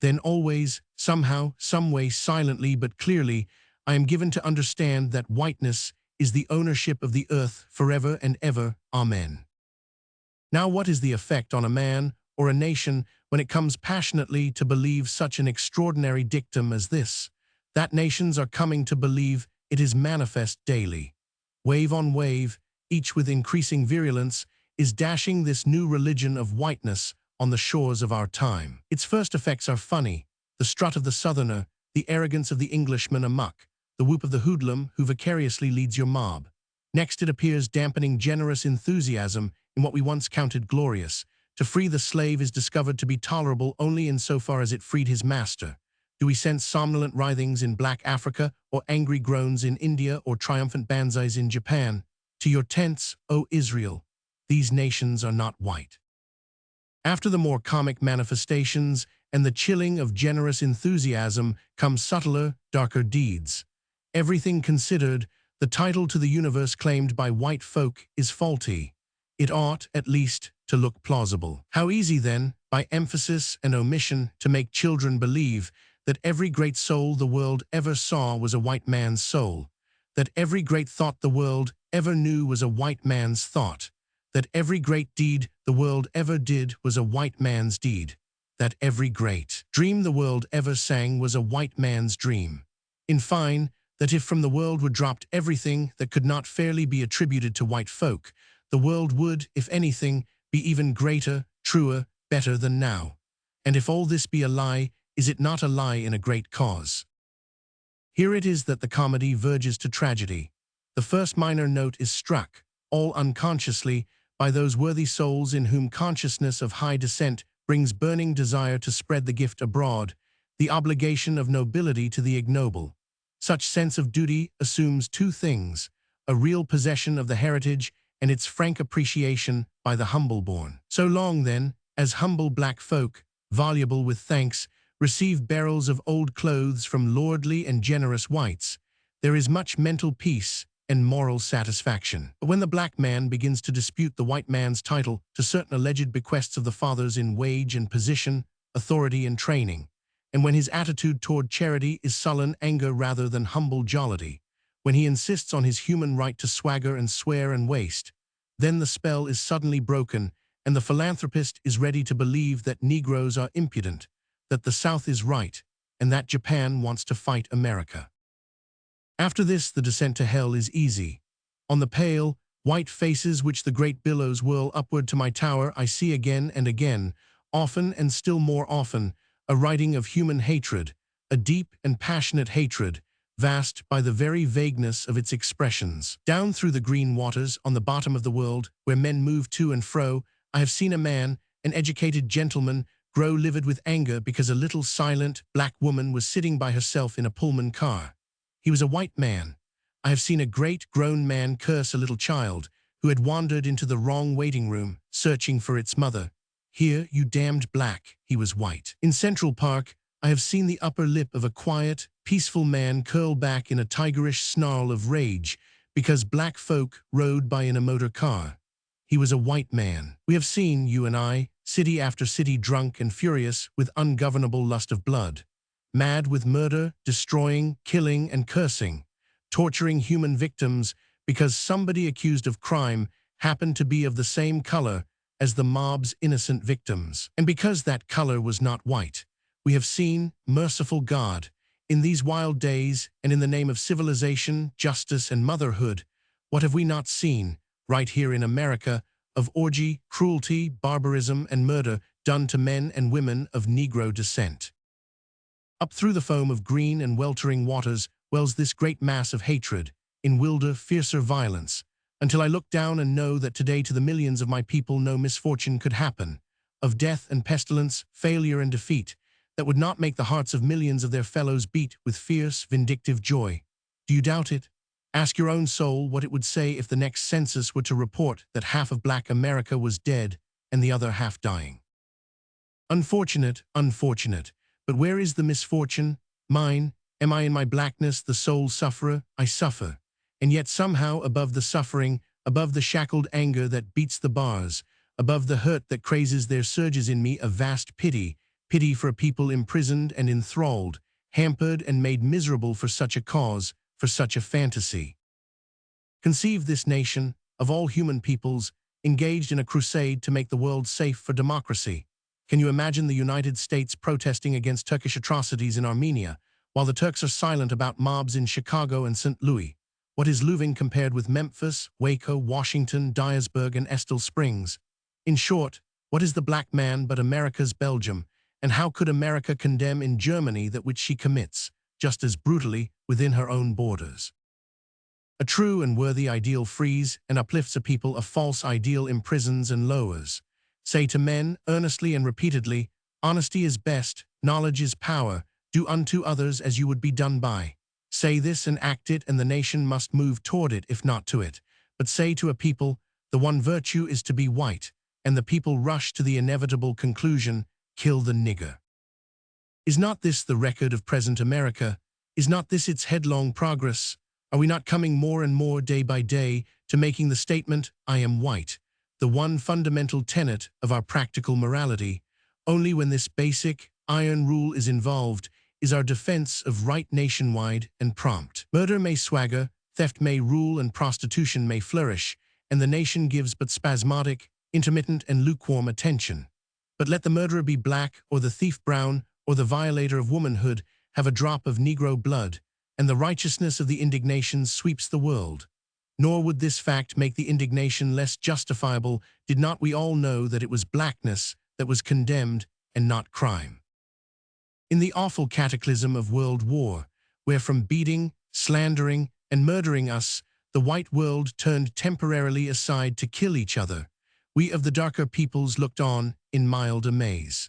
Speaker 1: Then always, somehow, someway, silently but clearly, I am given to understand that whiteness is the ownership of the earth forever and ever. Amen. Now what is the effect on a man or a nation when it comes passionately to believe such an extraordinary dictum as this? That nations are coming to believe it is manifest daily. Wave on wave, each with increasing virulence, is dashing this new religion of whiteness on the shores of our time. Its first effects are funny: the strut of the southerner, the arrogance of the Englishman amuck, the whoop of the hoodlum who vicariously leads your mob. Next it appears dampening generous enthusiasm in what we once counted glorious. To free the slave is discovered to be tolerable only insofar as it freed his master. Do we sense somnolent writhings in black Africa, or angry groans in India, or triumphant banzais in Japan? To your tents, O Israel! These nations are not white. After the more comic manifestations and the chilling of generous enthusiasm come subtler, darker deeds. Everything considered, the title to the universe claimed by white folk is faulty. It ought, at least, to look plausible. How easy, then, by emphasis and omission, to make children believe that every great soul the world ever saw was a white man's soul, that every great thought the world ever knew was a white man's thought, that every great deed the world ever did was a white man's deed, that every great dream the world ever sang was a white man's dream. In fine, that if from the world were dropped everything that could not fairly be attributed to white folk, the world would, if anything, be even greater, truer, better than now. And if all this be a lie, is it not a lie in a great cause? Here it is that the comedy verges to tragedy. The first minor note is struck, all unconsciously, by those worthy souls in whom consciousness of high descent brings burning desire to spread the gift abroad, the obligation of nobility to the ignoble. Such sense of duty assumes two things: a real possession of the heritage and its frank appreciation by the humble-born. So long, then, as humble black folk, voluble with thanks, receive barrels of old clothes from lordly and generous whites, there is much mental peace and moral satisfaction. But when the black man begins to dispute the white man's title to certain alleged bequests of the fathers in wage and position, authority and training, and when his attitude toward charity is sullen anger rather than humble jollity, when he insists on his human right to swagger and swear and waste, then the spell is suddenly broken, and the philanthropist is ready to believe that Negroes are impudent, that the South is right, and that Japan wants to fight America. After this, the descent to hell is easy. On the pale, white faces which the great billows whirl upward to my tower, I see again and again, often and still more often, a writing of human hatred, a deep and passionate hatred, vast by the very vagueness of its expressions. Down through the green waters, on the bottom of the world, where men move to and fro, I have seen a man, an educated gentleman, grow livid with anger because a little silent black woman was sitting by herself in a Pullman car. He was a white man. I have seen a great grown man curse a little child who had wandered into the wrong waiting room, searching for its mother. "Here, you damned black," he was white. In Central Park, I have seen the upper lip of a quiet, peaceful man curl back in a tigerish snarl of rage because black folk rode by in a motor car. He was a white man. We have seen, you and I, city after city drunk and furious with ungovernable lust of blood, mad with murder, destroying, killing, and cursing, torturing human victims because somebody accused of crime happened to be of the same color as the mob's innocent victims. And because that color was not white, we have seen, merciful God, in these wild days and in the name of civilization, justice, and motherhood, what have we not seen, right here in America, of orgy, cruelty, barbarism, and murder done to men and women of Negro descent? Up through the foam of green and weltering waters wells this great mass of hatred, in wilder, fiercer violence, until I look down and know that today to the millions of my people no misfortune could happen, of death and pestilence, failure and defeat, that would not make the hearts of millions of their fellows beat with fierce, vindictive joy. Do you doubt it? Ask your own soul what it would say if the next census were to report that half of Black America was dead and the other half dying. Unfortunate, unfortunate, but where is the misfortune? Mine. Am I in my blackness the sole sufferer? I suffer. And yet somehow above the suffering, above the shackled anger that beats the bars, above the hurt that crazes there surges in me a vast pity, pity for a people imprisoned and enthralled, hampered and made miserable for such a cause, for such a fantasy. Conceive this nation, of all human peoples, engaged in a crusade to make the world safe for democracy. Can you imagine the United States protesting against Turkish atrocities in Armenia, while the Turks are silent about mobs in Chicago and St. Louis? What is Louisville compared with Memphis, Waco, Washington, Dyersburg, and Estill Springs? In short, what is the black man but America's Belgium, and how could America condemn in Germany that which she commits, just as brutally, within her own borders? A true and worthy ideal frees and uplifts a people, a false ideal imprisons and lowers. Say to men, earnestly and repeatedly, honesty is best, knowledge is power, do unto others as you would be done by. Say this and act it, and the nation must move toward it, if not to it. But say to a people, the one virtue is to be white, and the people rush to the inevitable conclusion, kill the nigger. Is not this the record of present America? Is not this its headlong progress? Are we not coming more and more day by day to making the statement, I am white, the one fundamental tenet of our practical morality? Only when this basic, iron rule is involved is our defense of right nationwide and prompt. Murder may swagger, theft may rule, and prostitution may flourish, and the nation gives but spasmodic, intermittent, and lukewarm attention. But let the murderer be black, or the thief brown, or the violator of womanhood have a drop of Negro blood, and the righteousness of the indignation sweeps the world. Nor would this fact make the indignation less justifiable did not we all know that it was blackness that was condemned and not crime. In the awful cataclysm of world war, where from beating, slandering, and murdering us, the white world turned temporarily aside to kill each other, we of the darker peoples looked on in mild amaze.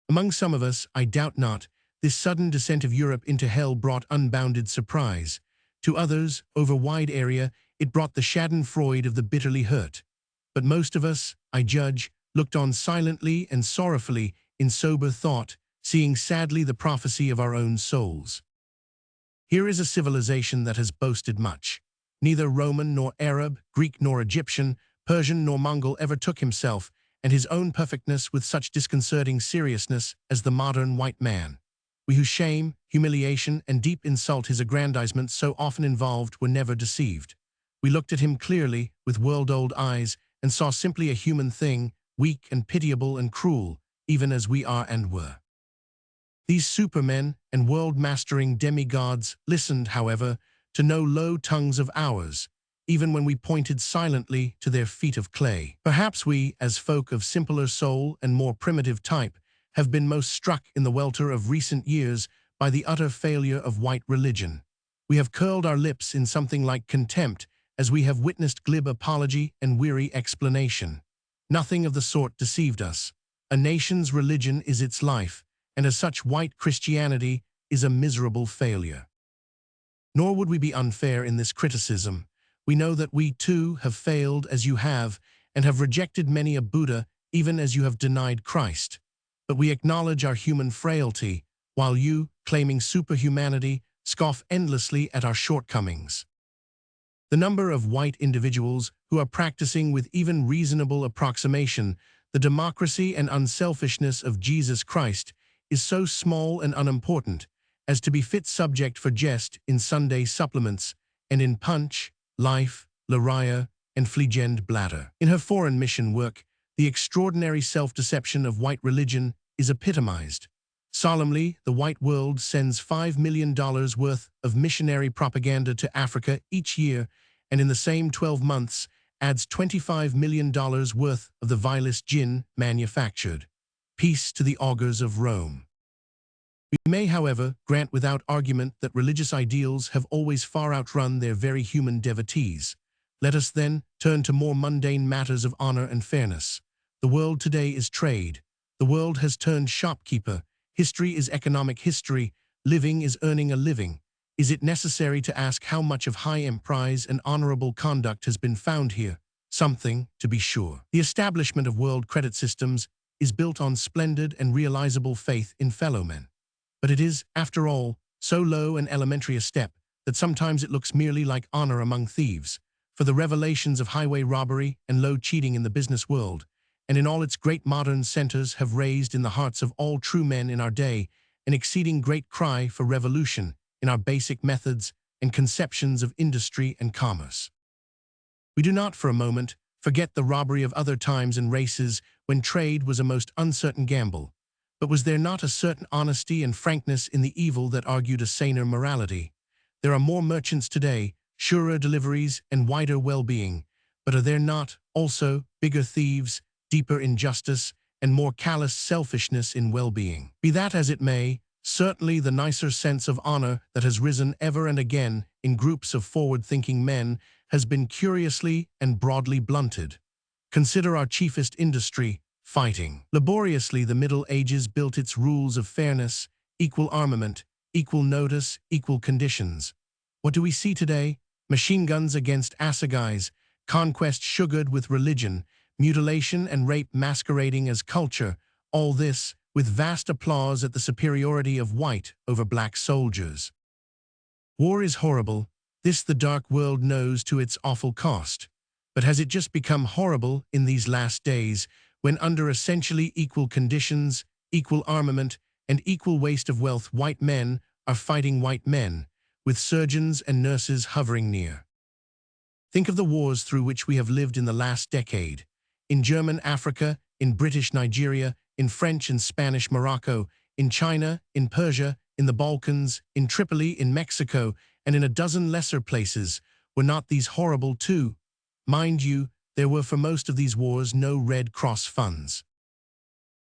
Speaker 1: Among some of us, I doubt not, this sudden descent of Europe into hell brought unbounded surprise. To others, over wide area, it brought the schadenfreude of the bitterly hurt. But most of us, I judge, looked on silently and sorrowfully in sober thought, seeing sadly the prophecy of our own souls. Here is a civilization that has boasted much. Neither Roman nor Arab, Greek nor Egyptian, Persian nor Mongol ever took himself and his own perfectness with such disconcerting seriousness as the modern white man. We whose shame, humiliation, and deep insult his aggrandizement so often involved were never deceived. We looked at him clearly, with world-old eyes, and saw simply a human thing, weak and pitiable and cruel, even as we are and were. These supermen and world-mastering demigods listened, however, to no low tongues of ours, even when we pointed silently to their feet of clay. Perhaps we, as folk of simpler soul and more primitive type, have been most struck in the welter of recent years by the utter failure of white religion. We have curled our lips in something like contempt as we have witnessed glib apology and weary explanation. Nothing of the sort deceived us. A nation's religion is its life, and as such white Christianity is a miserable failure. Nor would we be unfair in this criticism. We know that we too have failed as you have, and have rejected many a Buddha even as you have denied Christ. But we acknowledge our human frailty, while you, claiming superhumanity, scoff endlessly at our shortcomings. The number of white individuals who are practicing with even reasonable approximation the democracy and unselfishness of Jesus Christ is so small and unimportant as to be fit subject for jest in Sunday supplements and in Punch, Life, Laria, and Flegend Bladder. In her foreign mission work, the extraordinary self-deception of white religion is epitomized. Solemnly, the white world sends $5 million worth of missionary propaganda to Africa each year, and in the same 12 months adds $25 million worth of the vilest gin manufactured. Peace to the augurs of Rome. We may, however, grant without argument that religious ideals have always far outrun their very human devotees. Let us then turn to more mundane matters of honor and fairness. The world today is trade. The world has turned shopkeeper. History is economic history. Living is earning a living. Is it necessary to ask how much of high emprise and honorable conduct has been found here? Something, to be sure. The establishment of world credit systems is built on splendid and realizable faith in fellow men. But it is, after all, so low and elementary a step that sometimes it looks merely like honor among thieves. For the revelations of highway robbery and low cheating in the business world, and in all its great modern centers, have raised in the hearts of all true men in our day an exceeding great cry for revolution in our basic methods and conceptions of industry and commerce. We do not for a moment forget the robbery of other times and races when trade was a most uncertain gamble. But was there not a certain honesty and frankness in the evil that argued a saner morality? There are more merchants today, surer deliveries and wider well-being, but are there not, also, bigger thieves, deeper injustice, and more callous selfishness in well-being? Be that as it may, certainly the nicer sense of honor that has risen ever and again in groups of forward-thinking men has been curiously and broadly blunted. Consider our chiefest industry, fighting. Laboriously the Middle Ages built its rules of fairness, equal armament, equal notice, equal conditions. What do we see today? Machine guns against assegais, conquest sugared with religion, mutilation and rape masquerading as culture, all this with vast applause at the superiority of white over black soldiers. War is horrible, this the dark world knows to its awful cost. But has it just become horrible in these last days, when under essentially equal conditions, equal armament, and equal waste of wealth white men are fighting white men, with surgeons and nurses hovering near? Think of the wars through which we have lived in the last decade. In German Africa, in British Nigeria, in French and Spanish Morocco, in China, in Persia, in the Balkans, in Tripoli, in Mexico, and in a dozen lesser places. Were not these horrible too? Mind you, there were for most of these wars no Red Cross funds.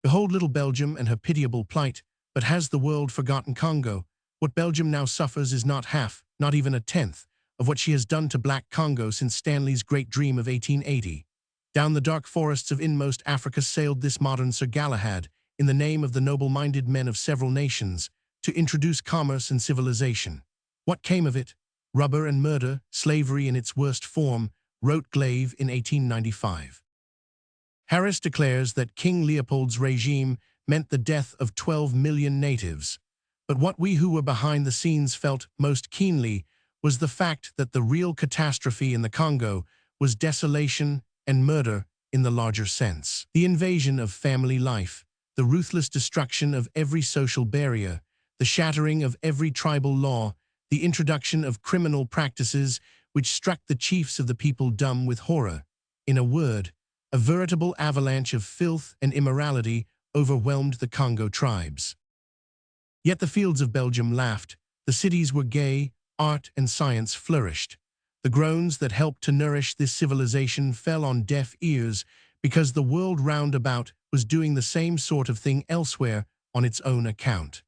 Speaker 1: Behold little Belgium and her pitiable plight, but has the world forgotten Congo? What Belgium now suffers is not half, not even a tenth, of what she has done to Black Congo since Stanley's great dream of 1880. Down the dark forests of inmost Africa sailed this modern Sir Galahad, in the name of the noble-minded men of several nations, to introduce commerce and civilization. What came of it? Rubber and murder, slavery in its worst form, wrote Glaive in 1895. Harris declares that King Leopold's regime meant the death of 12 million natives. But what we who were behind the scenes felt most keenly was the fact that the real catastrophe in the Congo was desolation and murder in the larger sense. The invasion of family life, the ruthless destruction of every social barrier, the shattering of every tribal law, the introduction of criminal practices which struck the chiefs of the people dumb with horror. In a word, a veritable avalanche of filth and immorality overwhelmed the Congo tribes. Yet the fields of Belgium laughed, the cities were gay, art and science flourished. The groans that helped to nourish this civilization fell on deaf ears because the world round about was doing the same sort of thing elsewhere on its own account.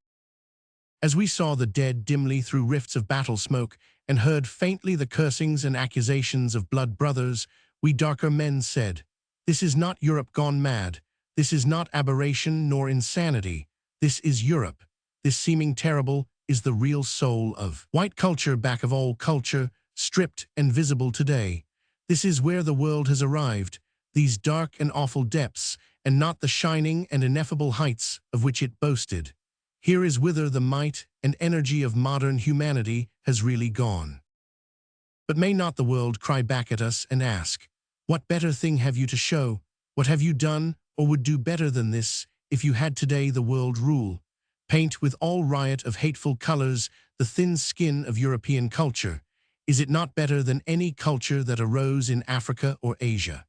Speaker 1: As we saw the dead dimly through rifts of battle smoke and heard faintly the cursings and accusations of blood brothers, we darker men said, "This is not Europe gone mad. This is not aberration nor insanity. This is Europe. This seeming terrible is the real soul of white culture back of all culture, stripped and visible today. This is where the world has arrived, these dark and awful depths, and not the shining and ineffable heights of which it boasted. Here is whither the might and energy of modern humanity has really gone." But may not the world cry back at us and ask, what better thing have you to show? What have you done or would do better than this if you had today the world rule? Paint with all riot of hateful colors the thin skin of European culture. Is it not better than any culture that arose in Africa or Asia?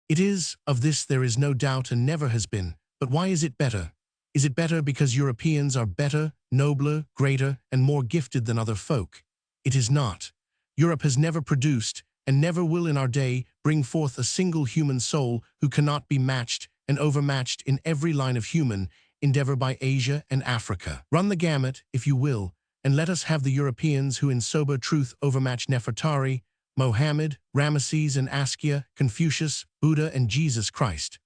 Speaker 1: It is, of this there is no doubt and never has been, but why is it better? Is it better because Europeans are better, nobler, greater, and more gifted than other folk? It is not. Europe has never produced, and never will in our day, bring forth a single human soul who cannot be matched and overmatched in every line of human endeavor by Asia and Africa. Run the gamut, if you will, and let us have the Europeans who in sober truth overmatch Nefertari, Mohammed, Ramesses and Askia, Confucius, Buddha and Jesus Christ.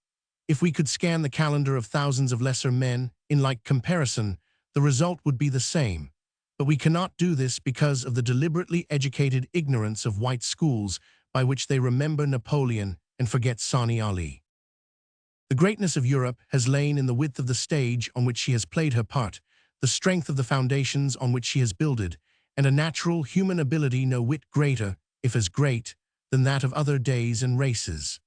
Speaker 1: If we could scan the calendar of thousands of lesser men, in like comparison, the result would be the same. But we cannot do this because of the deliberately educated ignorance of white schools by which they remember Napoleon and forget Sani Ali. The greatness of Europe has lain in the width of the stage on which she has played her part, the strength of the foundations on which she has builded, and a natural human ability no whit greater, if as great, than that of other days and races.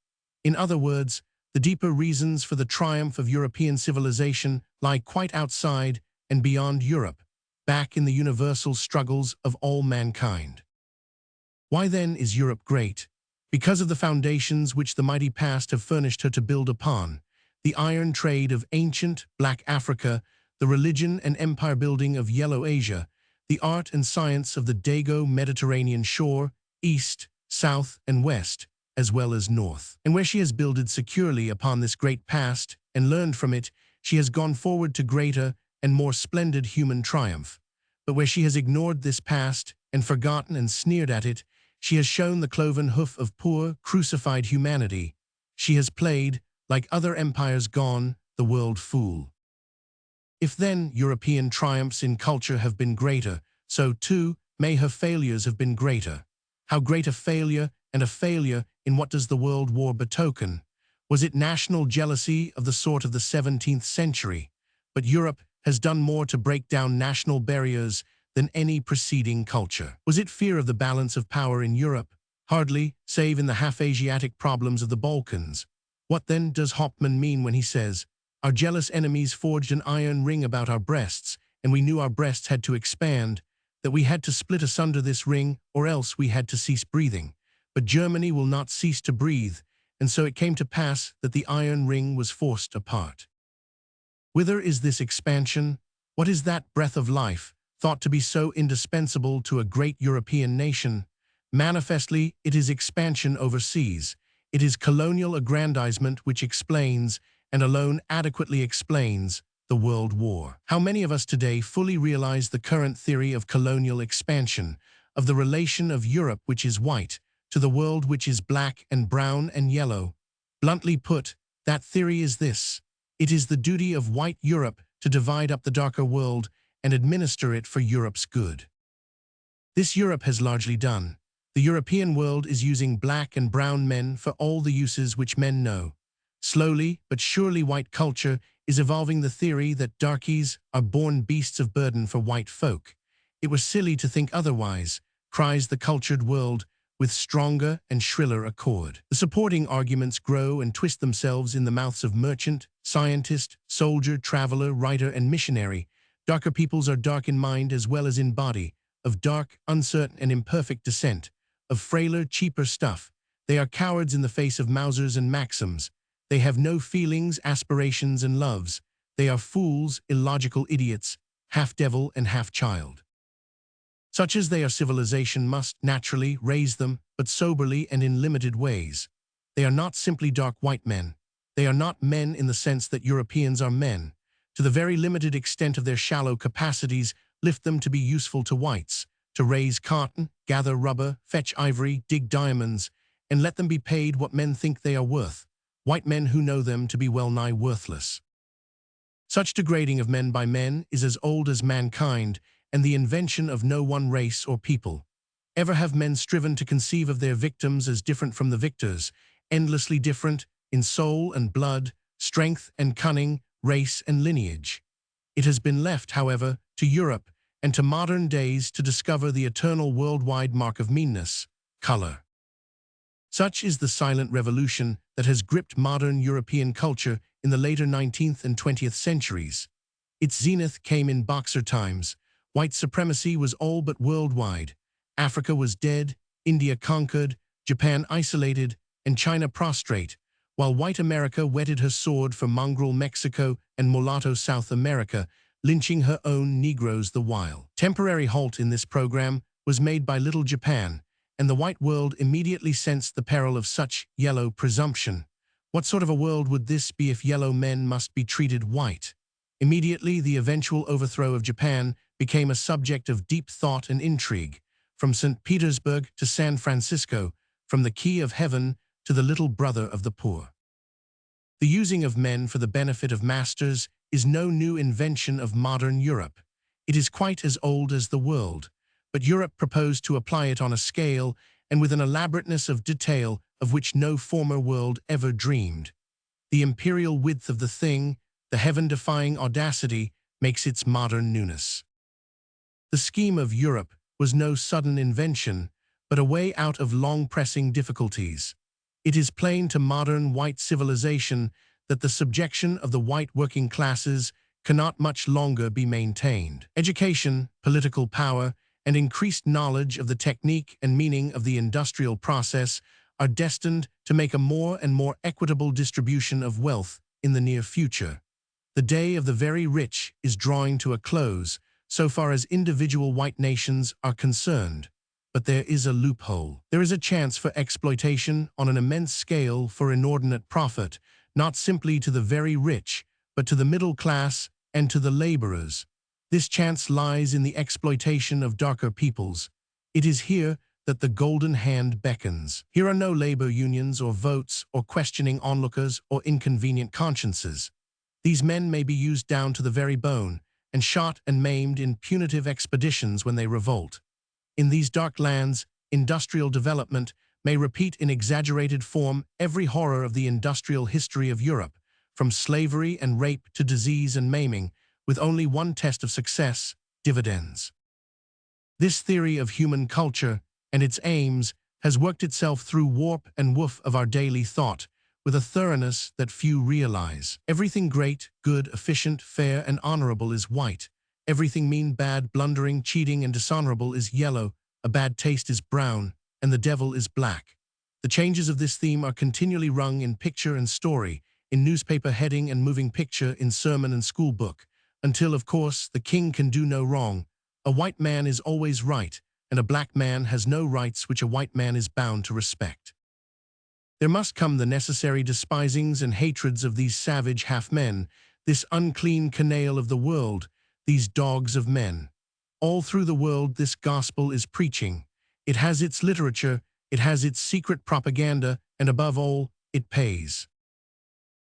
Speaker 1: In other words, the deeper reasons for the triumph of European civilization lie quite outside and beyond Europe, back in the universal struggles of all mankind. Why then is Europe great? Because of the foundations which the mighty past have furnished her to build upon, the iron trade of ancient black Africa, the religion and empire building of Yellow Asia, the art and science of the Dago Mediterranean shore, east, south, and west, as well as north. And where she has builded securely upon this great past and learned from it, she has gone forward to greater and more splendid human triumph. But where she has ignored this past and forgotten and sneered at it, she has shown the cloven hoof of poor, crucified humanity. She has played, like other empires gone, the world fool. If then European triumphs in culture have been greater, so too may her failures have been greater. How great a failure, and a failure in what does the World War betoken? Was it national jealousy of the sort of the 17th century? But Europe has done more to break down national barriers than any preceding culture. Was it fear of the balance of power in Europe? Hardly, save in the half-Asiatic problems of the Balkans. What then does Hauptmann mean when he says, "Our jealous enemies forged an iron ring about our breasts, and we knew our breasts had to expand, that we had to split asunder this ring, or else we had to cease breathing. But Germany will not cease to breathe, and so it came to pass that the iron ring was forced apart." Whither is this expansion? What is that breath of life, thought to be so indispensable to a great European nation? Manifestly, it is expansion overseas. It is colonial aggrandizement which explains, and alone adequately explains, the World War. How many of us today fully realize the current theory of colonial expansion, of the relation of Europe which is white, to the world which is black and brown and yellow? Bluntly put, that theory is this: it is the duty of white Europe to divide up the darker world and administer it for Europe's good. This Europe has largely done. The European world is using black and brown men for all the uses which men know. Slowly but surely white culture is evolving the theory that darkies are born beasts of burden for white folk. It was silly to think otherwise, cries the cultured world, with stronger and shriller accord. The supporting arguments grow and twist themselves in the mouths of merchant, scientist, soldier, traveler, writer, and missionary. Darker peoples are dark in mind as well as in body, of dark, uncertain, and imperfect descent, of frailer, cheaper stuff. They are cowards in the face of Mausers and Maxims. They have no feelings, aspirations, and loves. They are fools, illogical idiots, half devil and half child. Such as they are, civilization must, naturally, raise them, but soberly and in limited ways. They are not simply dark white men. They are not men in the sense that Europeans are men. To the very limited extent of their shallow capacities, lift them to be useful to whites, to raise cotton, gather rubber, fetch ivory, dig diamonds, and let them be paid what men think they are worth, white men who know them to be well-nigh worthless. Such degrading of men by men is as old as mankind, and the invention of no one race or people. Ever have men striven to conceive of their victims as different from the victors, endlessly different, in soul and blood, strength and cunning, race and lineage? It has been left, however, to Europe and to modern days to discover the eternal worldwide mark of meanness, color. Such is the silent revolution that has gripped modern European culture in the later 19th and 20th centuries. Its zenith came in Boxer times. White supremacy was all but worldwide. Africa was dead, India conquered, Japan isolated, and China prostrate, while white America whetted her sword for mongrel Mexico and mulatto South America, lynching her own Negroes the while. Temporary halt in this program was made by Little Japan, and the white world immediately sensed the peril of such yellow presumption. What sort of a world would this be if yellow men must be treated white? Immediately, the eventual overthrow of Japan became a subject of deep thought and intrigue. From St. Petersburg to San Francisco, from the key of heaven to the little brother of the poor. The using of men for the benefit of masters is no new invention of modern Europe. It is quite as old as the world, but Europe proposed to apply it on a scale and with an elaborateness of detail of which no former world ever dreamed. The imperial width of the thing, the heaven-defying audacity, makes its modern newness. The scheme of Europe was no sudden invention, but a way out of long-pressing difficulties. It is plain to modern white civilization that the subjection of the white working classes cannot much longer be maintained. Education, political power, and increased knowledge of the technique and meaning of the industrial process are destined to make a more and more equitable distribution of wealth in the near future. The day of the very rich is drawing to a close, so far as individual white nations are concerned. But there is a loophole. There is a chance for exploitation on an immense scale for inordinate profit, not simply to the very rich, but to the middle class and to the laborers. This chance lies in the exploitation of darker peoples. It is here that the golden hand beckons. Here are no labor unions or votes or questioning onlookers or inconvenient consciences. These men may be used down to the very bone and shot and maimed in punitive expeditions when they revolt. In these dark lands, industrial development may repeat in exaggerated form every horror of the industrial history of Europe, from slavery and rape to disease and maiming, with only one test of success: dividends. This theory of human culture and its aims has worked itself through warp and woof of our daily thought, with a thoroughness that few realize. Everything great, good, efficient, fair, and honorable is white. Everything mean, bad, blundering, cheating, and dishonorable is yellow. A bad taste is brown, and the devil is black. The changes of this theme are continually rung in picture and story, in newspaper heading and moving picture, in sermon and school book, until, of course, the king can do no wrong. A white man is always right, and a black man has no rights which a white man is bound to respect. There must come the necessary despisings and hatreds of these savage half-men, this unclean canaille of the world, these dogs of men. All through the world this gospel is preaching. It has its literature, it has its secret propaganda, and above all, it pays.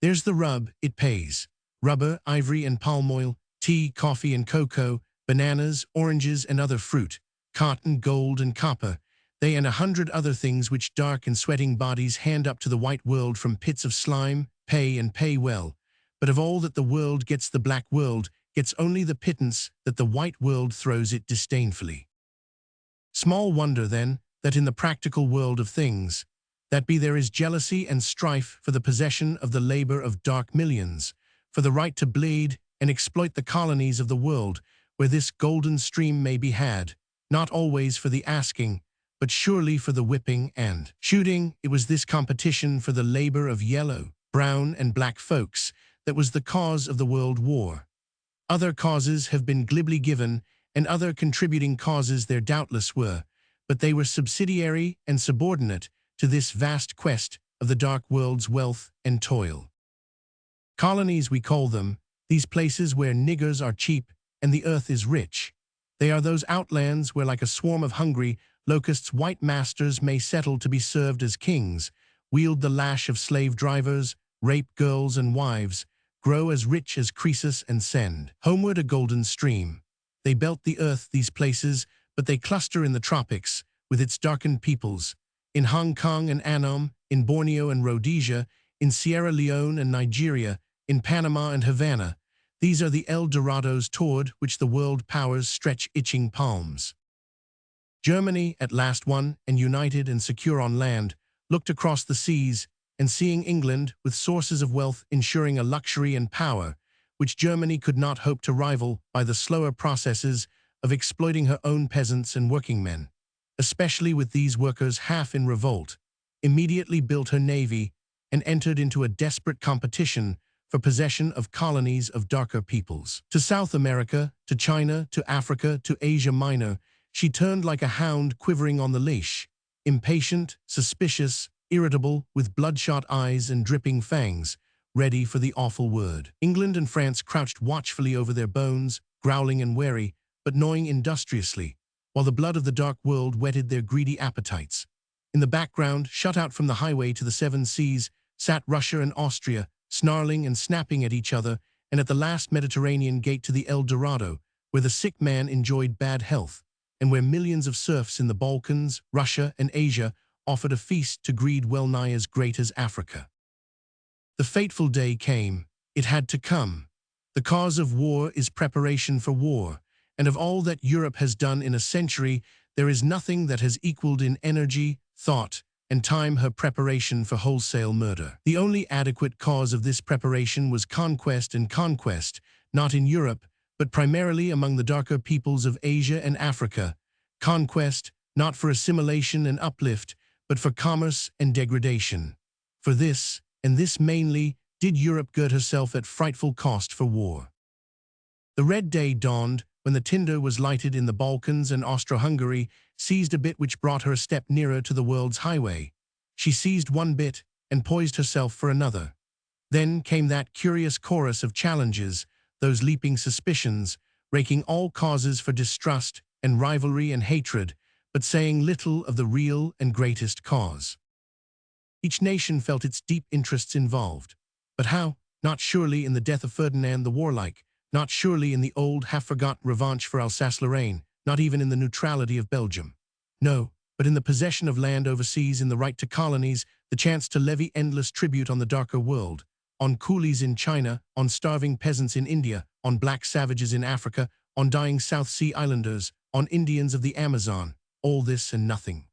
Speaker 1: There's the rub, it pays. Rubber, ivory and palm oil, tea, coffee and cocoa, bananas, oranges and other fruit, cotton, gold and copper, they and 100 other things which dark and sweating bodies hand up to the white world from pits of slime, pay and pay well. But of all that the world gets, the black world gets only the pittance that the white world throws it disdainfully. Small wonder, then, that in the practical world of things, that be there is jealousy and strife for the possession of the labor of dark millions, for the right to bleed and exploit the colonies of the world, where this golden stream may be had, not always for the asking, but surely for the whipping and shooting. It was this competition for the labor of yellow, brown, and black folks that was the cause of the World War. Other causes have been glibly given, and other contributing causes there doubtless were, but they were subsidiary and subordinate to this vast quest of the dark world's wealth and toil. Colonies we call them, these places where niggers are cheap and the earth is rich. They are those outlands where, like a swarm of hungry locusts, white masters may settle to be served as kings, wield the lash of slave drivers, rape girls and wives, grow as rich as Croesus, and send homeward a golden stream. They belt the earth, these places, but they cluster in the tropics, with its darkened peoples, in Hong Kong and Annam, in Borneo and Rhodesia, in Sierra Leone and Nigeria, in Panama and Havana. These are the El Dorados toward which the world powers stretch itching palms. Germany, at last won and united and secure on land, looked across the seas, and seeing England, with sources of wealth ensuring a luxury and power, which Germany could not hope to rival by the slower processes of exploiting her own peasants and working men, especially with these workers half in revolt, immediately built her navy, and entered into a desperate competition for possession of colonies of darker peoples. To South America, to China, to Africa, to Asia Minor, she turned like a hound quivering on the leash, impatient, suspicious, irritable, with bloodshot eyes and dripping fangs, ready for the awful word. England and France crouched watchfully over their bones, growling and wary, but gnawing industriously, while the blood of the dark world whetted their greedy appetites. In the background, shut out from the highway to the seven seas, sat Russia and Austria, snarling and snapping at each other, and at the last Mediterranean gate to the El Dorado, where the sick man enjoyed bad health, and where millions of serfs in the Balkans, Russia, and Asia offered a feast to greed well nigh as great as Africa. The fateful day came. It had to come. The cause of war is preparation for war, and of all that Europe has done in a century, there is nothing that has equaled in energy, thought, and time her preparation for wholesale murder. The only adequate cause of this preparation was conquest, and conquest, not in Europe, but primarily among the darker peoples of Asia and Africa. Conquest, not for assimilation and uplift, but for commerce and degradation. For this, and this mainly, did Europe gird herself at frightful cost for war. The red day dawned, when the tinder was lighted in the Balkans, and Austro-Hungary seized a bit which brought her a step nearer to the world's highway. She seized one bit and poised herself for another. Then came that curious chorus of challenges, those leaping suspicions, raking all causes for distrust and rivalry and hatred, but saying little of the real and greatest cause. Each nation felt its deep interests involved. But how? Not surely in the death of Ferdinand the Warlike, not surely in the old half-forgotten revanche for Alsace-Lorraine, not even in the neutrality of Belgium. No, but in the possession of land overseas, in the right to colonies, the chance to levy endless tribute on the darker world, on coolies in China, on starving peasants in India, on black savages in Africa, on dying South Sea Islanders, on Indians of the Amazon, all this and nothing.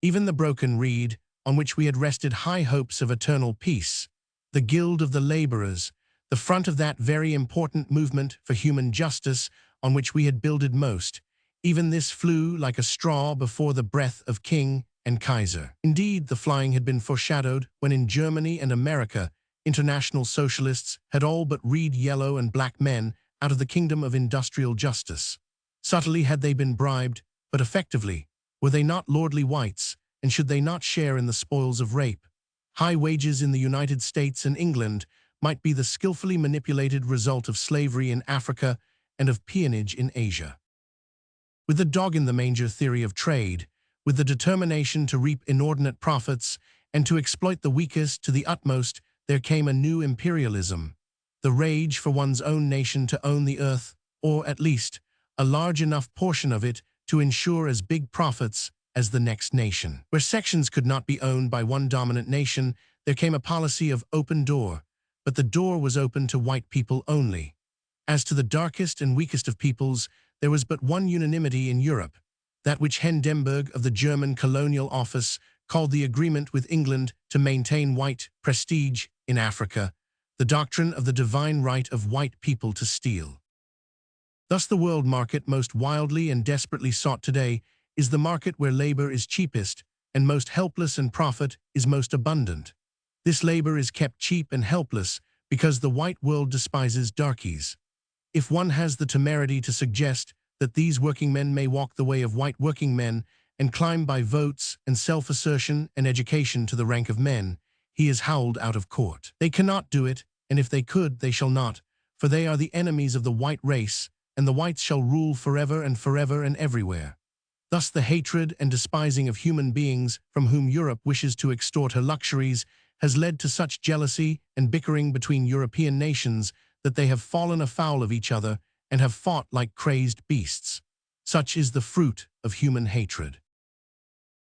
Speaker 1: Even the broken reed, on which we had rested high hopes of eternal peace, the Guild of the Laborers, the front of that very important movement for human justice on which we had builded most, even this flew like a straw before the breath of king and Kaiser. Indeed, the flying had been foreshadowed when in Germany and America, international socialists had all but read yellow and black men out of the kingdom of industrial justice. Subtly had they been bribed, but effectively, were they not lordly whites, and should they not share in the spoils of rape? High wages in the United States and England might be the skillfully manipulated result of slavery in Africa and of peonage in Asia. With the dog-in-the-manger theory of trade, with the determination to reap inordinate profits and to exploit the weakest to the utmost, there came a new imperialism, the rage for one's own nation to own the earth, or at least a large enough portion of it to ensure as big profits as the next nation. Where sections could not be owned by one dominant nation, there came a policy of open door, but the door was open to white people only. As to the darkest and weakest of peoples, there was but one unanimity in Europe, that which Hindenburg of the German Colonial Office called the agreement with England to maintain white prestige in Africa, the doctrine of the divine right of white people to steal. Thus the world market most wildly and desperately sought today is the market where labor is cheapest and most helpless and profit is most abundant. This labor is kept cheap and helpless because the white world despises darkies. If one has the temerity to suggest that these working men may walk the way of white working men and climb by votes and self-assertion and education to the rank of men, he is howled out of court. They cannot do it, and if they could, they shall not, for they are the enemies of the white race, and the whites shall rule forever and everywhere. Thus the hatred and despising of human beings from whom Europe wishes to extort her luxuries has led to such jealousy and bickering between European nations that they have fallen afoul of each other and have fought like crazed beasts. Such is the fruit of human hatred.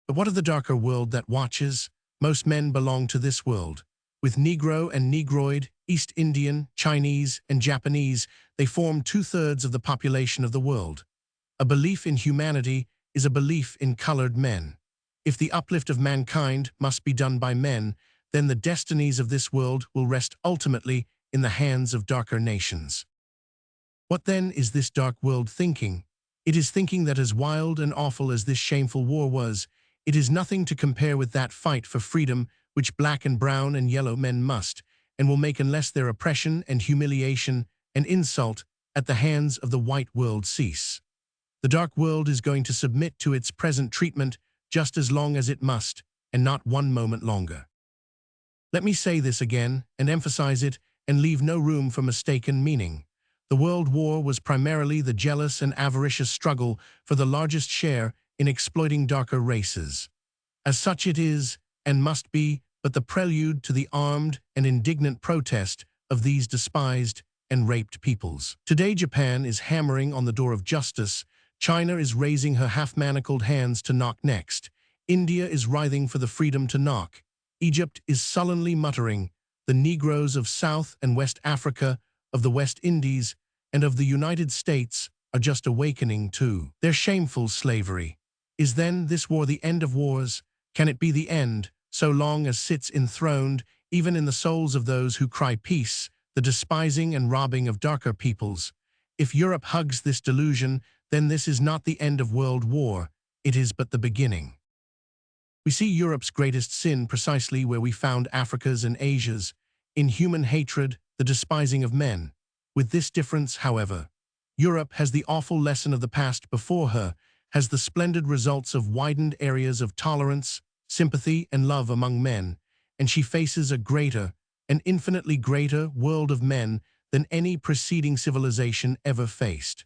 Speaker 1: But what of the darker world that watches? Most men belong to this world. With Negro and Negroid, East Indian, Chinese, and Japanese, they form 2/3 of the population of the world. A belief in humanity is a belief in colored men. If the uplift of mankind must be done by men, then the destinies of this world will rest ultimately in the hands of darker nations. What then is this dark world thinking? It is thinking that as wild and awful as this shameful war was, it is nothing to compare with that fight for freedom which black and brown and yellow men must, and will make unless their oppression and humiliation and insult at the hands of the white world cease. The dark world is going to submit to its present treatment just as long as it must, and not one moment longer. Let me say this again and emphasize it and leave no room for mistaken meaning. The World War was primarily the jealous and avaricious struggle for the largest share in exploiting darker races. As such it is, and must be, but the prelude to the armed and indignant protest of these despised and raped peoples. Today Japan is hammering on the door of justice, China is raising her half-manacled hands to knock next, India is writhing for the freedom to knock, Egypt is sullenly muttering, the Negroes of South and West Africa, of the West Indies, and of the United States are just awakening to their shameful slavery. Is then this war the end of wars? Can it be the end, so long as sits enthroned, even in the souls of those who cry peace, the despising and robbing of darker peoples? If Europe hugs this delusion, then this is not the end of world war, it is but the beginning. We see Europe's greatest sin precisely where we found Africa's and Asia's, in human hatred, the despising of men. With this difference, however, Europe has the awful lesson of the past before her, has the splendid results of widened areas of tolerance, sympathy, and love among men, and she faces a greater, an infinitely greater world of men than any preceding civilization ever faced.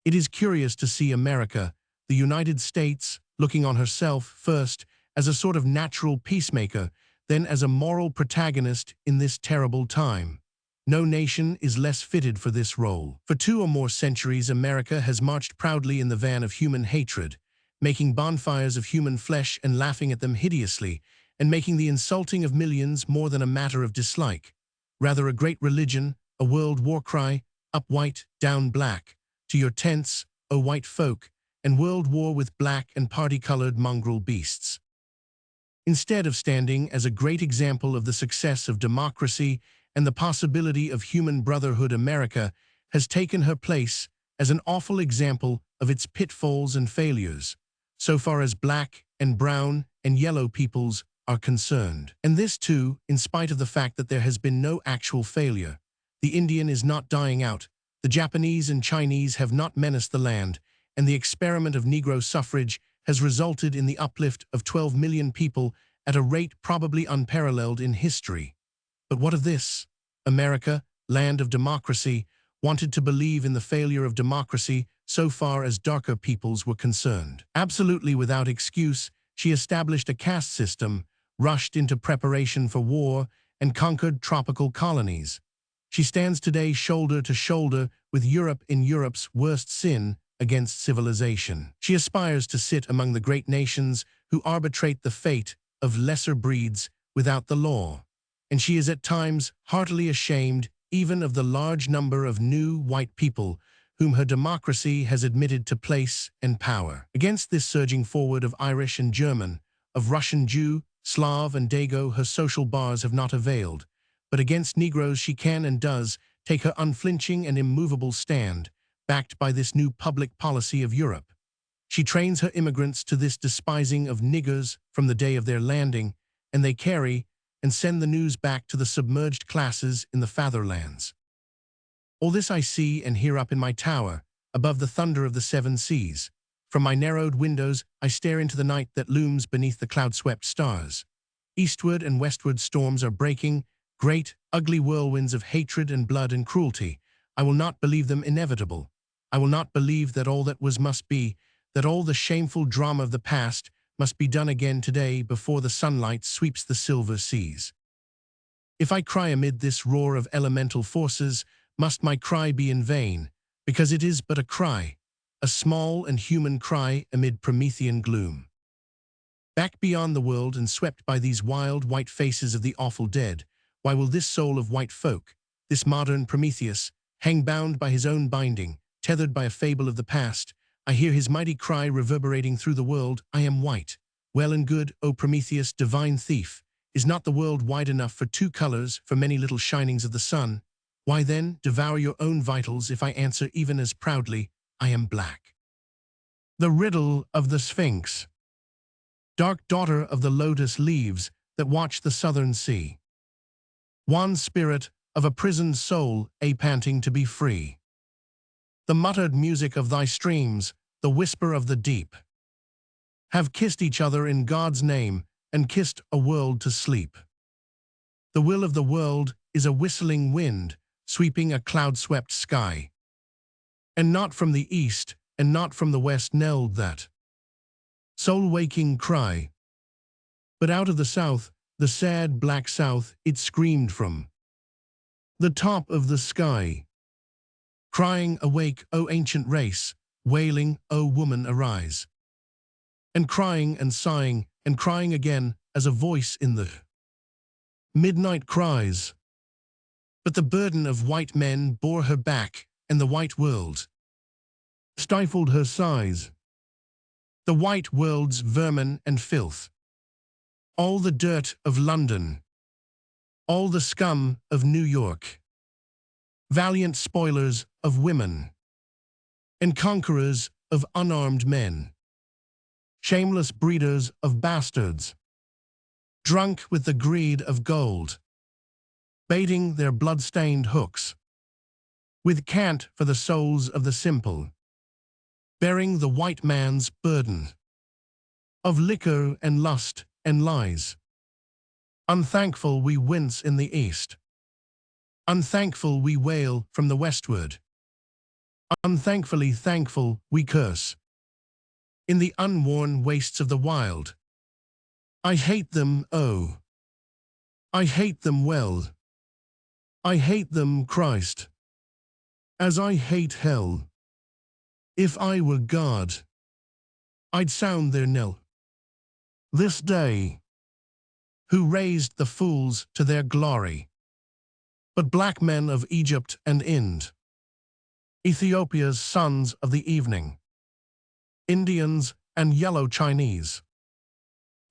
Speaker 1: It is curious to see America, the United States, looking on herself first as a sort of natural peacemaker, then as a moral protagonist in this terrible time. No nation is less fitted for this role. For 2 or more centuries, America has marched proudly in the van of human hatred, making bonfires of human flesh and laughing at them hideously, and making the insulting of millions more than a matter of dislike. Rather a great religion, a world war cry, up white, down black, to your tents, O white folk, and world war with black and party-colored mongrel beasts. Instead of standing as a great example of the success of democracy and the possibility of human brotherhood, America has taken her place as an awful example of its pitfalls and failures, so far as black and brown and yellow peoples are concerned. And this too, in spite of the fact that there has been no actual failure. The Indian is not dying out, the Japanese and Chinese have not menaced the land, and the experiment of Negro suffrage has resulted in the uplift of 12 million people at a rate probably unparalleled in history. But what of this? America, land of democracy, wanted to believe in the failure of democracy so far as darker peoples were concerned. Absolutely without excuse, she established a caste system, rushed into preparation for war, and conquered tropical colonies. She stands today shoulder to shoulder with Europe in Europe's worst sin against civilization. She aspires to sit among the great nations who arbitrate the fate of lesser breeds without the law. And she is at times heartily ashamed even of the large number of new white people whom her democracy has admitted to place and power. Against this surging forward of Irish and German, of Russian Jew, Slav and Dago, her social bars have not availed. But against Negroes she can and does take her unflinching and immovable stand, backed by this new public policy of Europe. She trains her immigrants to this despising of niggers from the day of their landing, and they carry and send the news back to the submerged classes in the fatherlands. All this I see and hear up in my tower, above the thunder of the 7 seas. From my narrowed windows I stare into the night that looms beneath the cloud-swept stars. Eastward and westward storms are breaking, great, ugly whirlwinds of hatred and blood and cruelty. I will not believe them inevitable. I will not believe that all that was must be, that all the shameful drama of the past must be done again today before the sunlight sweeps the silver seas. If I cry amid this roar of elemental forces, must my cry be in vain, because it is but a cry, a small and human cry amid Promethean gloom. Back beyond the world and swept by these wild white faces of the awful dead, why will this soul of white folk, this modern Prometheus, hang bound by his own binding, tethered by a fable of the past? I hear his mighty cry reverberating through the world, I am white. Well and good, O Prometheus, divine thief. Is not the world wide enough for 2 colors, for many little shinings of the sun? Why then, devour your own vitals if I answer even as proudly, I am black. The riddle of the Sphinx. Dark daughter of the lotus leaves, that watch the southern sea. One spirit of a prisoned soul, a panting to be free. The muttered music of thy streams, the whisper of the deep, have kissed each other in God's name and kissed a world to sleep. The will of the world is a whistling wind, sweeping a cloud-swept sky. And not from the east, and not from the west knelled that soul-waking cry. But out of the south, the sad black south, it screamed from the top of the sky, crying, awake, O ancient race, wailing, O woman, arise. And crying and sighing, and crying again, as a voice in the midnight cries. But the burden of white men bore her back, and the white world stifled her sighs. The white world's vermin and filth, all the dirt of London, all the scum of New York, valiant spoilers of women, and conquerors of unarmed men, shameless breeders of bastards, drunk with the greed of gold, baiting their blood-stained hooks, with cant for the souls of the simple, bearing the white man's burden of liquor and lust and lies. Unthankful we wince in the east, unthankful we wail from the westward, unthankfully thankful we curse in the unworn wastes of the wild. I hate them, oh, I hate them well, I hate them, Christ, as I hate hell. If I were God, I'd sound their knell. This day, who raised the fools to their glory, but black men of Egypt and Ind, Ethiopia's sons of the evening, Indians and yellow Chinese,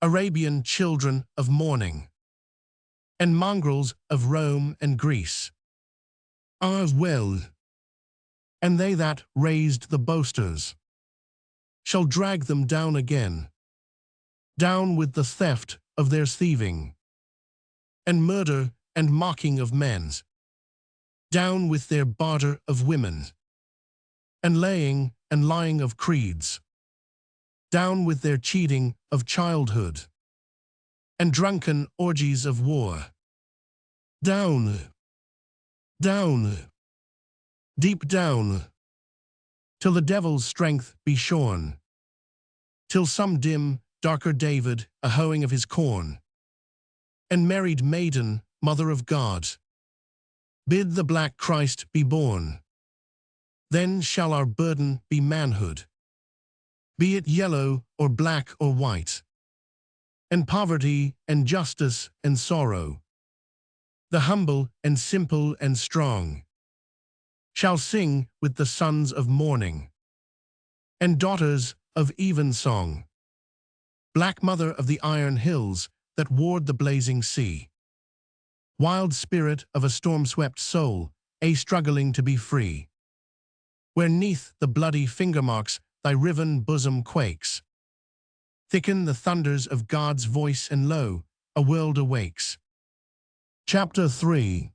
Speaker 1: Arabian children of morning, and mongrels of Rome and Greece, are well. And they that raised the boasters shall drag them down again, down with the theft of their thieving, and murder and mocking of men, down with their barter of women, and laying and lying of creeds, down with their cheating of childhood, and drunken orgies of war. Down, down, deep down, till the devil's strength be shorn, till some dim, darker David, a hoeing of his corn, and married maiden, mother of God, bid the black Christ be born. Then shall our burden be manhood, be it yellow or black or white, and poverty and justice and sorrow, the humble and simple and strong, shall sing with the sons of morning, and daughters of evensong, black mother of the iron hills that ward the blazing sea, wild spirit of a storm-swept soul, a struggling to be free, where neath the bloody finger marks thy riven bosom quakes, thicken the thunders of God's voice and lo, a world awakes. Chapter 3.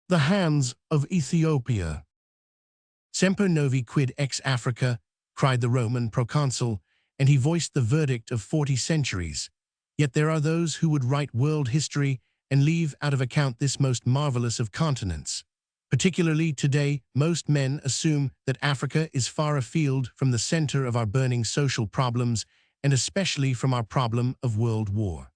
Speaker 1: The hands of Ethiopia. Semper novi quid ex Africa, cried the Roman proconsul, and he voiced the verdict of 40 centuries. Yet there are those who would write world history and leave out of account this most marvelous of continents. Particularly today, most men assume that Africa is far afield from the center of our burning social problems, and especially from our problem of world war.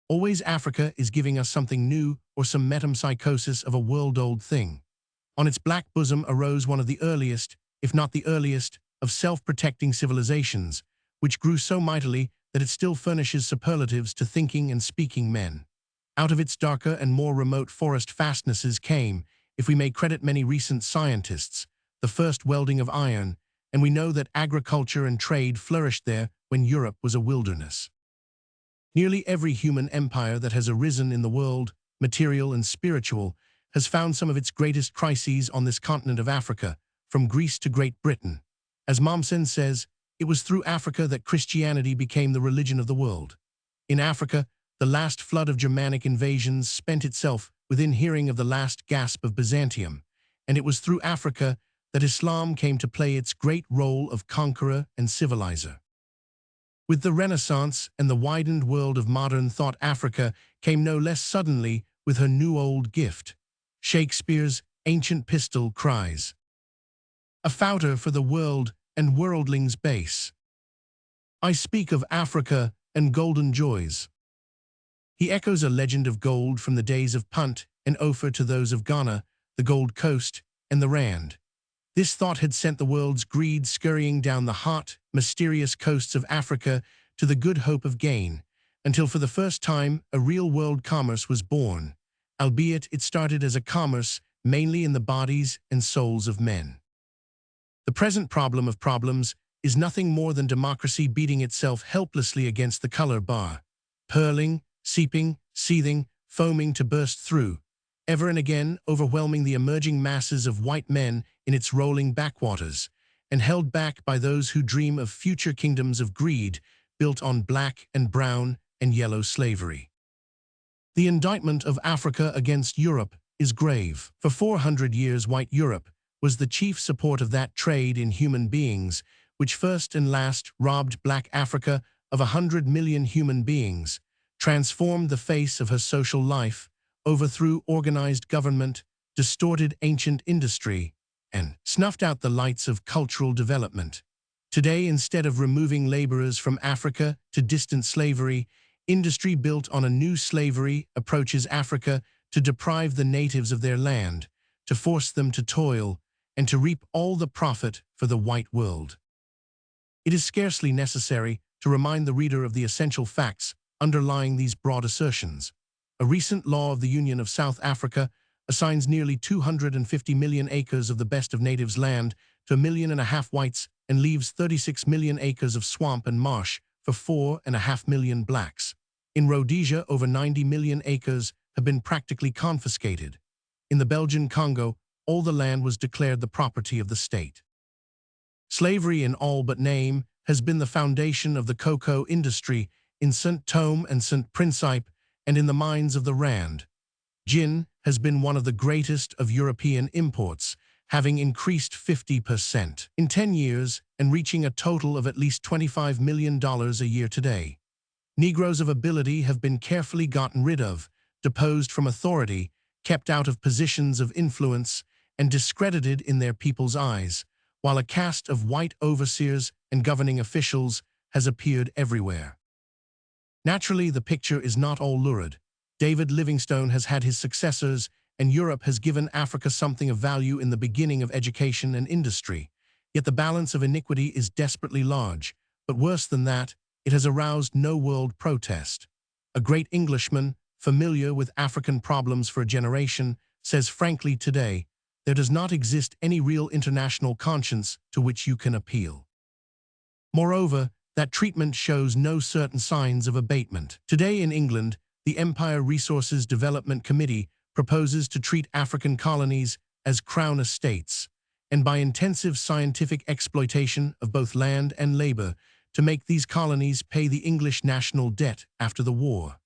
Speaker 1: Always Africa is giving us something new or some metempsychosis of a world-old thing. On its black bosom arose one of the earliest, if not the earliest, of self-protecting civilizations, which grew so mightily that it still furnishes superlatives to thinking and speaking men. Out of its darker and more remote forest fastnesses came, if we may credit many recent scientists, the first welding of iron, and we know that agriculture and trade flourished there when Europe was a wilderness. Nearly every human empire that has arisen in the world, material and spiritual, has found some of its greatest crises on this continent of Africa, from Greece to Great Britain. As Mommsen says, it was through Africa that Christianity became the religion of the world. In Africa, the last flood of Germanic invasions spent itself within hearing of the last gasp of Byzantium, and it was through Africa that Islam came to play its great role of conqueror and civilizer. With the Renaissance and the widened world of modern thought, Africa came no less suddenly with her new old gift, Shakespeare's ancient pistol cries. A fouter for the world and worldlings base. I speak of Africa and golden joys. He echoes a legend of gold from the days of Punt and Ophir to those of Ghana, the Gold Coast, and the Rand. This thought had sent the world's greed scurrying down the hot, mysterious coasts of Africa to the good hope of gain, until for the first time a real world commerce was born, albeit it started as a commerce mainly in the bodies and souls of men. The present problem of problems is nothing more than democracy beating itself helplessly against the color bar, purling, seeping, seething, foaming to burst through, ever and again overwhelming the emerging masses of white men in its rolling backwaters, and held back by those who dream of future kingdoms of greed built on black and brown and yellow slavery. The indictment of Africa against Europe is grave. For 400 years, white Europe was the chief support of that trade in human beings, which first and last robbed black Africa of 100 million human beings, transformed the face of her social life, overthrew organized government, distorted ancient industry, and snuffed out the lights of cultural development. Today, instead of removing laborers from Africa to distant slavery, industry built on a new slavery approaches Africa to deprive the natives of their land, to force them to toil, and to reap all the profit for the white world. It is scarcely necessary to remind the reader of the essential facts underlying these broad assertions. A recent law of the Union of South Africa assigns nearly 250 million acres of the best of natives' land to 1.5 million whites and leaves 36 million acres of swamp and marsh for 4.5 million blacks. In Rhodesia, over 90 million acres have been practically confiscated. In the Belgian Congo, all the land was declared the property of the state. Slavery in all but name has been the foundation of the cocoa industry in St. Thome and St. Principe and in the mines of the Rand. Gin has been one of the greatest of European imports, having increased 50% in 10 years and reaching a total of at least $25 million a year today. Negroes of ability have been carefully gotten rid of, deposed from authority, kept out of positions of influence, and discredited in their people's eyes, while a caste of white overseers and governing officials has appeared everywhere. Naturally, the picture is not all lurid. David Livingstone has had his successors, and Europe has given Africa something of value in the beginning of education and industry. Yet the balance of iniquity is desperately large, but worse than that, it has aroused no world protest. A great Englishman, familiar with African problems for a generation, says frankly today, there does not exist any real international conscience to which you can appeal. Moreover, that treatment shows no certain signs of abatement. Today in England, the Empire Resources Development Committee proposes to treat African colonies as crown estates, and by intensive scientific exploitation of both land and labor, to make these colonies pay the English national debt after the war.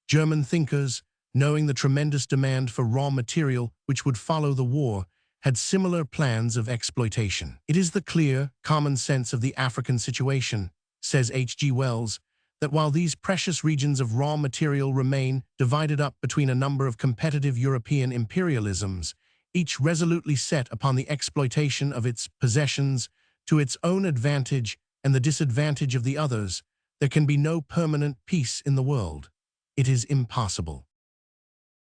Speaker 1: German thinkers, knowing the tremendous demand for raw material which would follow the war, had similar plans of exploitation. It is the clear, common sense of the African situation, says H.G. Wells, that while these precious regions of raw material remain divided up between a number of competitive European imperialisms, each resolutely set upon the exploitation of its possessions to its own advantage and the disadvantage of the others, there can be no permanent peace in the world. It is impossible.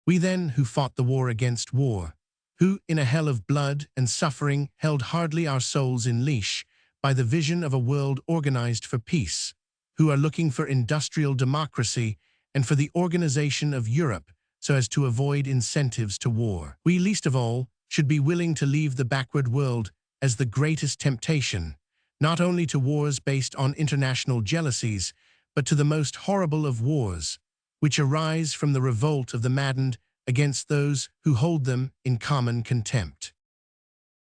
Speaker 1: We then, who fought the war against war, who, in a hell of blood and suffering, held hardly our souls in leash by the vision of a world organized for peace, who are looking for industrial democracy and for the organization of Europe so as to avoid incentives to war. We, least of all, should be willing to leave the backward world as the greatest temptation, not only to wars based on international jealousies, but to the most horrible of wars, which arise from the revolt of the maddened against those who hold them in common contempt.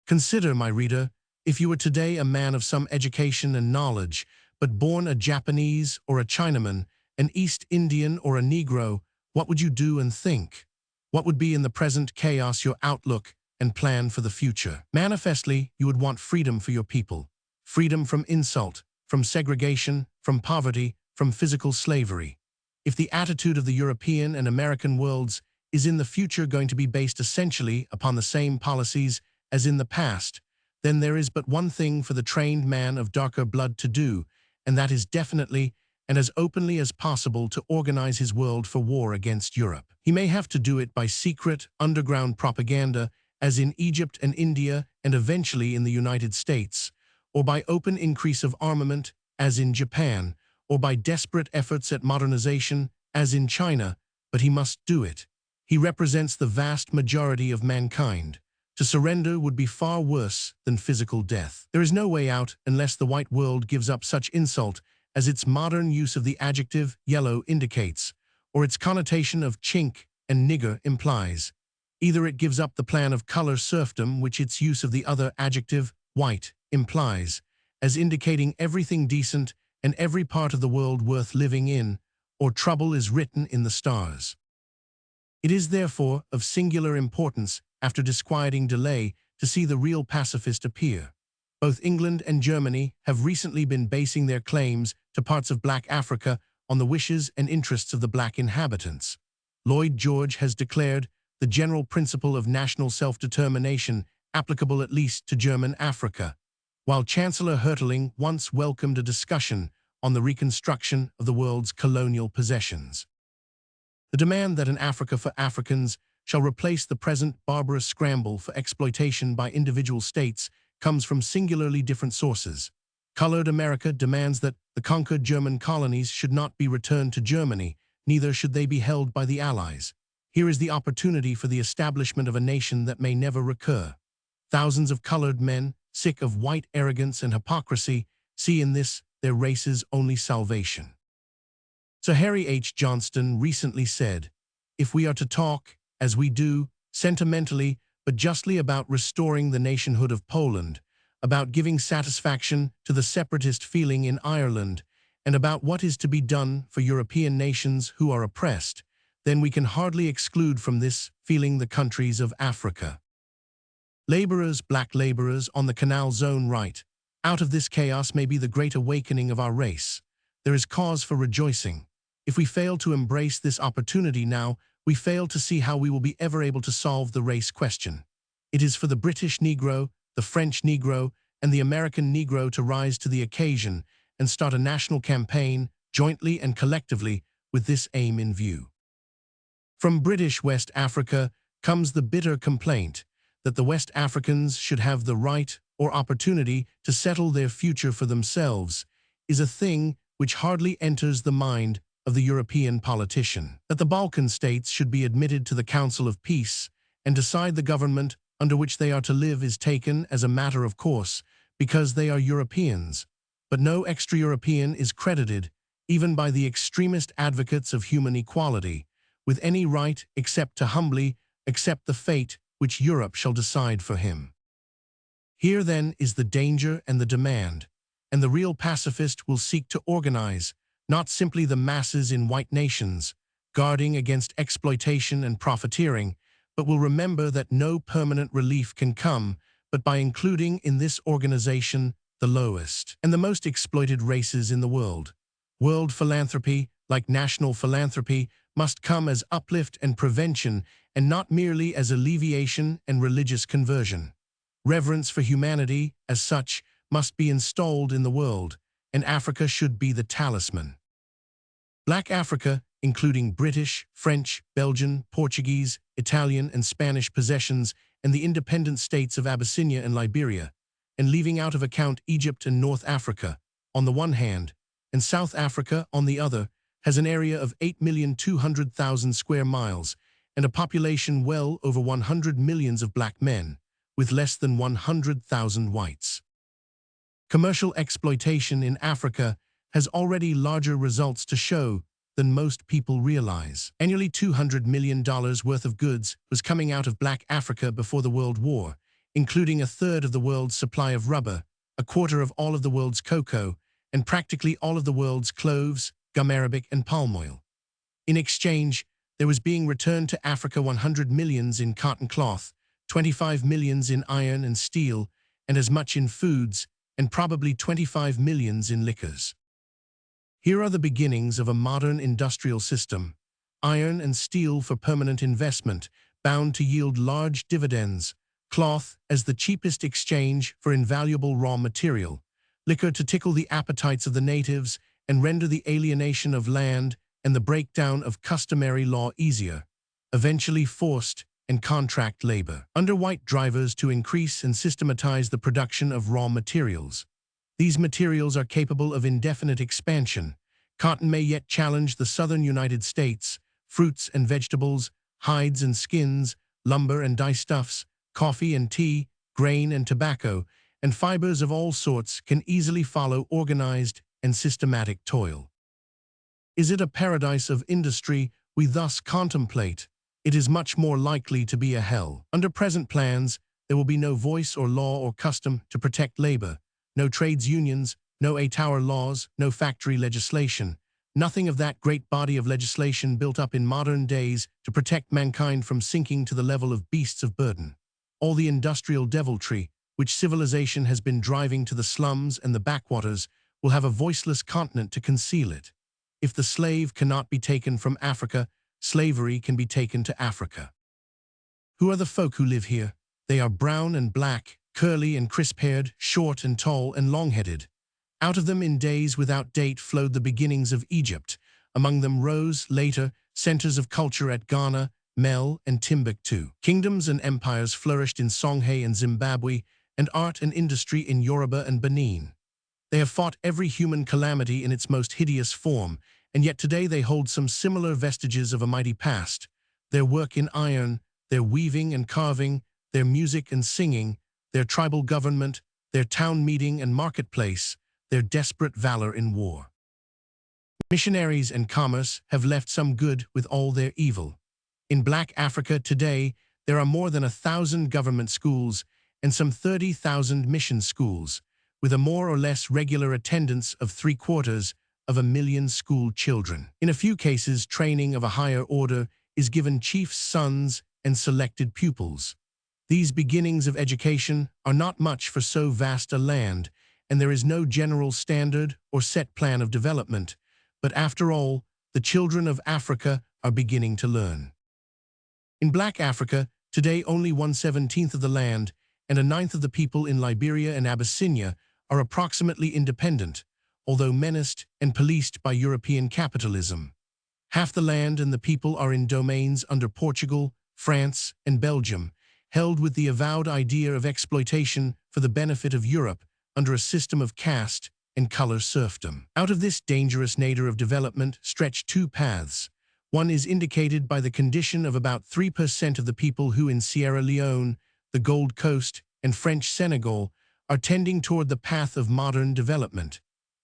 Speaker 1: Consider, my reader, if you were today a man of some education and knowledge, but born a Japanese or a Chinaman, an East Indian or a Negro, what would you do and think? What would be in the present chaos your outlook and plan for the future? Manifestly, you would want freedom for your people. Freedom from insult, from segregation, from poverty, from physical slavery. If the attitude of the European and American worlds is in the future going to be based essentially upon the same policies as in the past, then there is but one thing for the trained man of darker blood to do, and that is definitely and as openly as possible to organize his world for war against Europe. He may have to do it by secret, underground propaganda, as in Egypt and India and eventually in the United States, or by open increase of armament, as in Japan, or by desperate efforts at modernization, as in China, but he must do it. He represents the vast majority of mankind. To surrender would be far worse than physical death. There is no way out unless the white world gives up such insult as its modern use of the adjective yellow indicates, or its connotation of chink and nigger implies. Either it gives up the plan of color serfdom, which its use of the other adjective, white, implies, as indicating everything decent and every part of the world worth living in, or trouble is written in the stars. It is therefore of singular importance, after disquieting delay, to see the real pacifist appear. Both England and Germany have recently been basing their claims to parts of Black Africa on the wishes and interests of the black inhabitants. Lloyd George has declared the general principle of national self-determination applicable at least to German Africa, while Chancellor Hertling once welcomed a discussion on the reconstruction of the world's colonial possessions. The demand that an Africa for Africans shall replace the present barbarous scramble for exploitation by individual states comes from singularly different sources. Colored America demands that the conquered German colonies should not be returned to Germany, neither should they be held by the Allies. Here is the opportunity for the establishment of a nation that may never recur. Thousands of colored men, sick of white arrogance and hypocrisy, see in this their race's only salvation. Sir Harry H. Johnston recently said, "If we are to talk, as we do, sentimentally but justly about restoring the nationhood of Poland, about giving satisfaction to the separatist feeling in Ireland, and about what is to be done for European nations who are oppressed, then we can hardly exclude from this feeling the countries of Africa. Laborers, black laborers on the Canal Zone right, out of this chaos may be the great awakening of our race. There is cause for rejoicing. If we fail to embrace this opportunity now, we fail to see how we will be ever able to solve the race question. It is for the British Negro, the French Negro, and the American Negro to rise to the occasion and start a national campaign, jointly and collectively, with this aim in view. From British West Africa comes the bitter complaint that the West Africans should have the right or opportunity to settle their future for themselves, is a thing which hardly enters the mind of the European politician. That the Balkan states should be admitted to the Council of Peace and decide the government under which they are to live is taken as a matter of course because they are Europeans, but no extra-European is credited, even by the extremist advocates of human equality, with any right except to humbly accept the fate which Europe shall decide for him. Here then is the danger and the demand, and the real pacifist will seek to organize, not simply the masses in white nations, guarding against exploitation and profiteering, but will remember that no permanent relief can come but by including in this organization the lowest and the most exploited races in the world. World philanthropy, like national philanthropy, must come as uplift and prevention and not merely as alleviation and religious conversion. Reverence for humanity, as such, must be installed in the world, and Africa should be the talisman. Black Africa, including British, French, Belgian, Portuguese, Italian, and Spanish possessions, and the independent states of Abyssinia and Liberia, and leaving out of account Egypt and North Africa, on the one hand, and South Africa, on the other, has an area of 8,200,000 square miles and a population well over 100 millions of black men, with less than 100,000 whites. Commercial exploitation in Africa has already larger results to show than most people realize. Annually $200 million worth of goods was coming out of Black Africa before the World War, including a third of the world's supply of rubber, a quarter of all of the world's cocoa, and practically all of the world's cloves, gum arabic, and palm oil. In exchange, there was being returned to Africa 100 millions in cotton cloth, 25 millions in iron and steel, and as much in foods, and probably 25 millions in liquors. Here are the beginnings of a modern industrial system: iron and steel for permanent investment, bound to yield large dividends; cloth as the cheapest exchange for invaluable raw material; liquor to tickle the appetites of the natives and render the alienation of land and the breakdown of customary law easier; eventually forced and contract labor under white drivers to increase and systematize the production of raw materials. These materials are capable of indefinite expansion. Cotton may yet challenge the southern United States. Fruits and vegetables, hides and skins, lumber and dyestuffs, coffee and tea, grain and tobacco, and fibers of all sorts can easily follow organized and systematic toil. Is it a paradise of industry we thus contemplate? It is much more likely to be a hell. Under present plans, there will be no voice or law or custom to protect labor, no trades unions, no eight-hour laws, no factory legislation, nothing of that great body of legislation built up in modern days to protect mankind from sinking to the level of beasts of burden. All the industrial deviltry, which civilization has been driving to the slums and the backwaters, will have a voiceless continent to conceal it. If the slave cannot be taken from Africa, slavery can be taken to Africa. Who are the folk who live here? They are brown and black, curly and crisp-haired, short and tall and long-headed. Out of them in days without date flowed the beginnings of Egypt. Among them rose, later, centers of culture at Ghana, Mel, and Timbuktu. Kingdoms and empires flourished in Songhai and Zimbabwe, and art and industry in Yoruba and Benin. They have fought every human calamity in its most hideous form, and yet today they hold some similar vestiges of a mighty past. Their work in iron, their weaving and carving, their music and singing, their tribal government, their town meeting and marketplace, their desperate valor in war. Missionaries and commerce have left some good with all their evil. In Black Africa today, there are more than 1,000 government schools and some 30,000 mission schools, with a more or less regular attendance of 750,000 school children. In a few cases, training of a higher order is given chiefs' sons and selected pupils. These beginnings of education are not much for so vast a land, and there is no general standard or set plan of development. But after all, the children of Africa are beginning to learn. In Black Africa, today only 1/17 of the land and 1/9 of the people in Liberia and Abyssinia are approximately independent, although menaced and policed by European capitalism. Half the land and the people are in domains under Portugal, France, and Belgium, held with the avowed idea of exploitation for the benefit of Europe under a system of caste and color serfdom. Out of this dangerous nadir of development stretch two paths. One is indicated by the condition of about 3% of the people who in Sierra Leone, the Gold Coast, and French Senegal are tending toward the path of modern development.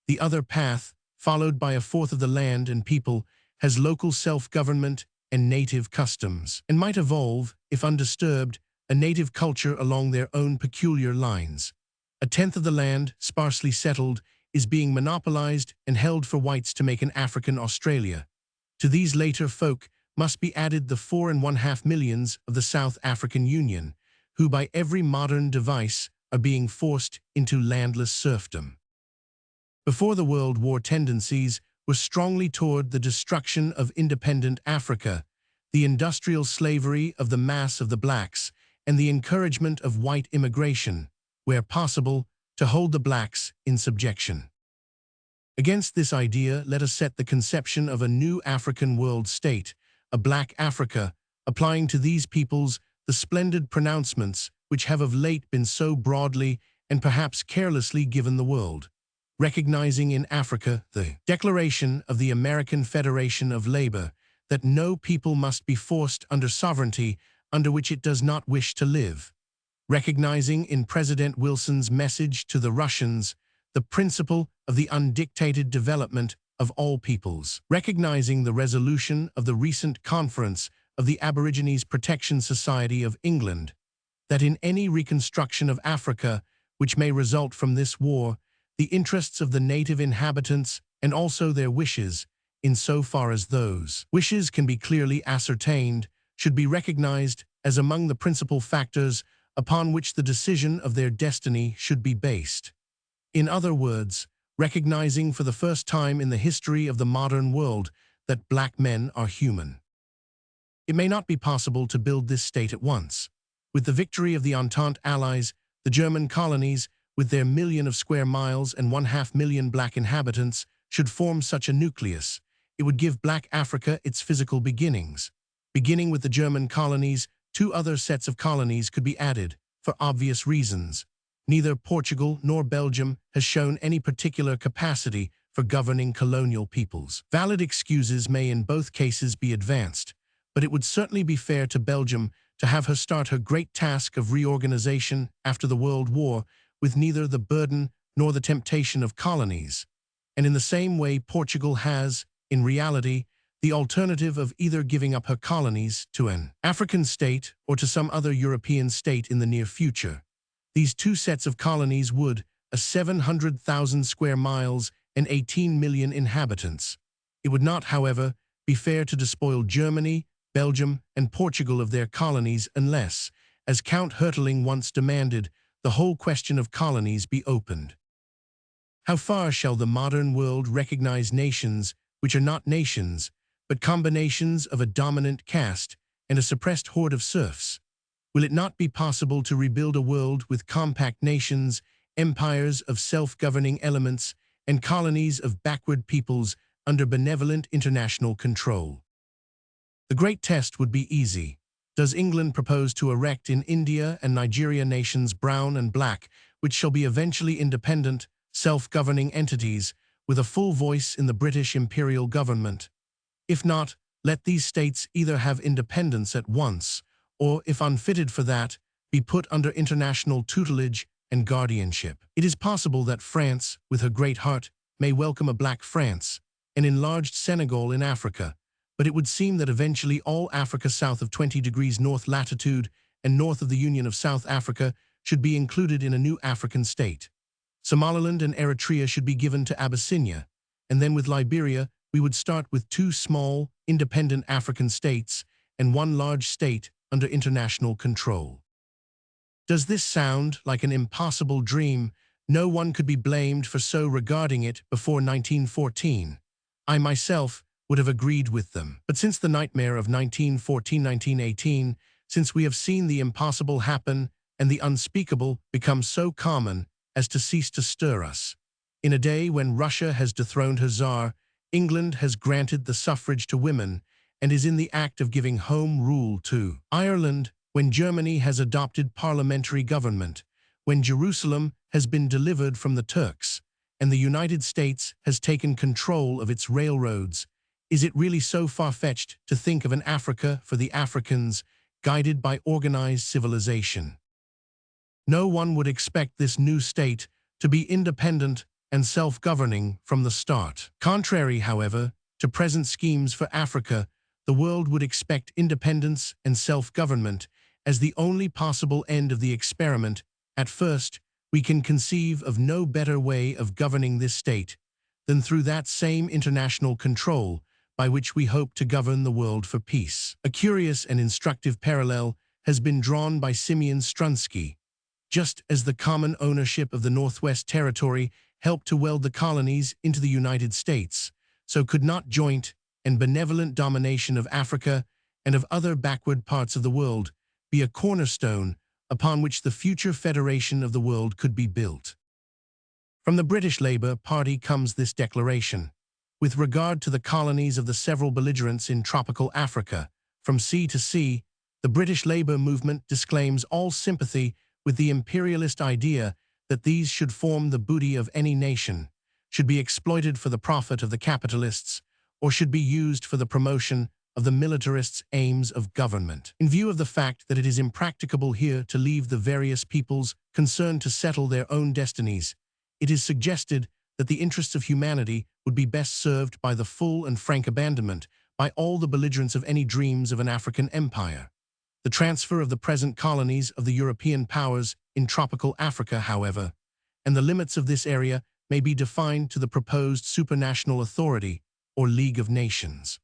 Speaker 1: The other path, followed by 1/4 of the land and people, has local self-government and native customs, and might evolve, if undisturbed, a native culture along their own peculiar lines. 1/10 of the land, sparsely settled, is being monopolized and held for whites to make an African Australia. To these later folk must be added the 4.5 millions of the South African Union, who by every modern device are being forced into landless serfdom. Before the World War, tendencies were strongly toward the destruction of independent Africa, the industrial slavery of the mass of the blacks, and the encouragement of white immigration, where possible, to hold the blacks in subjection. Against this idea, let us set the conception of a new African world state, a Black Africa, applying to these peoples the splendid pronouncements which have of late been so broadly and perhaps carelessly given the world. Recognizing in Africa the Declaration of the American Federation of Labor that no people must be forced under sovereignty under which it does not wish to live. Recognizing in President Wilson's message to the Russians the principle of the undictated development of all peoples. Recognizing the resolution of the recent conference of the Aborigines Protection Society of England, that in any reconstruction of Africa which may result from this war, the interests of the native inhabitants and also their wishes insofar as those wishes can be clearly ascertained, should be recognized as among the principal factors upon which the decision of their destiny should be based. In other words, recognizing for the first time in the history of the modern world that black men are human. It may not be possible to build this state at once. With the victory of the Entente allies, the German colonies, with their million of square miles and 1/2 million black inhabitants, should form such a nucleus. It would give black Africa its physical beginnings. Beginning with the German colonies, 2 other sets of colonies could be added, for obvious reasons. Neither Portugal nor Belgium has shown any particular capacity for governing colonial peoples. Valid excuses may in both cases be advanced, but it would certainly be fair to Belgium to have her start her great task of reorganization after the World War with neither the burden nor the temptation of colonies. And in the same way Portugal has, in reality, the alternative of either giving up her colonies to an African state or to some other European state in the near future. These 2 sets of colonies would, 700,000 square miles and 18 million inhabitants. It would not, however, be fair to despoil Germany, Belgium, and Portugal of their colonies unless, as Count Hertling once demanded, the whole question of colonies be opened. How far shall the modern world recognize nations which are not nations, but combinations of a dominant caste and a suppressed horde of serfs? Will it not be possible to rebuild a world with compact nations, empires of self-governing elements, and colonies of backward peoples under benevolent international control? The great test would be easy. Does England propose to erect in India and Nigeria nations brown and black, which shall be eventually independent, self-governing entities with a full voice in the British imperial government? If not, let these states either have independence at once, or, if unfitted for that, be put under international tutelage and guardianship. It is possible that France, with her great heart, may welcome a black France, an enlarged Senegal in Africa, but it would seem that eventually all Africa south of 20 degrees north latitude and north of the Union of South Africa should be included in a new African state. Somaliland and Eritrea should be given to Abyssinia, and then with Liberia, we would start with 2 small, independent African states and 1 large state under international control. Does this sound like an impossible dream? No one could be blamed for so regarding it before 1914. I myself would have agreed with them. But since the nightmare of 1914-1918, since we have seen the impossible happen and the unspeakable become so common as to cease to stir us. In a day when Russia has dethroned her Tsar, England has granted the suffrage to women and is in the act of giving home rule to Ireland, when Germany has adopted parliamentary government, when Jerusalem has been delivered from the Turks, and the United States has taken control of its railroads. Is it really so far-fetched to think of an Africa for the Africans, guided by organized civilization? No one would expect this new state to be independent and self-governing from the start. Contrary, however, to present schemes for Africa, the world would expect independence and self-government as the only possible end of the experiment. At first, we can conceive of no better way of governing this state than through that same international control by which we hope to govern the world for peace. A curious and instructive parallel has been drawn by Simeon Strunsky. Just as the common ownership of the Northwest Territory helped to weld the colonies into the United States, so could not joint and benevolent domination of Africa and of other backward parts of the world be a cornerstone upon which the future federation of the world could be built. From the British Labour Party comes this declaration. With regard to the colonies of the several belligerents in tropical Africa, from sea to sea, the British Labour movement disclaims all sympathy with the imperialist idea that these should form the booty of any nation, should be exploited for the profit of the capitalists, or should be used for the promotion of the militarists' aims of government. In view of the fact that it is impracticable here to leave the various peoples concerned to settle their own destinies, it is suggested that the interests of humanity would be best served by the full and frank abandonment by all the belligerents of any dreams of an African empire. The transfer of the present colonies of the European powers in tropical Africa, however, and the limits of this area may be defined to the proposed supranational authority, or League of Nations.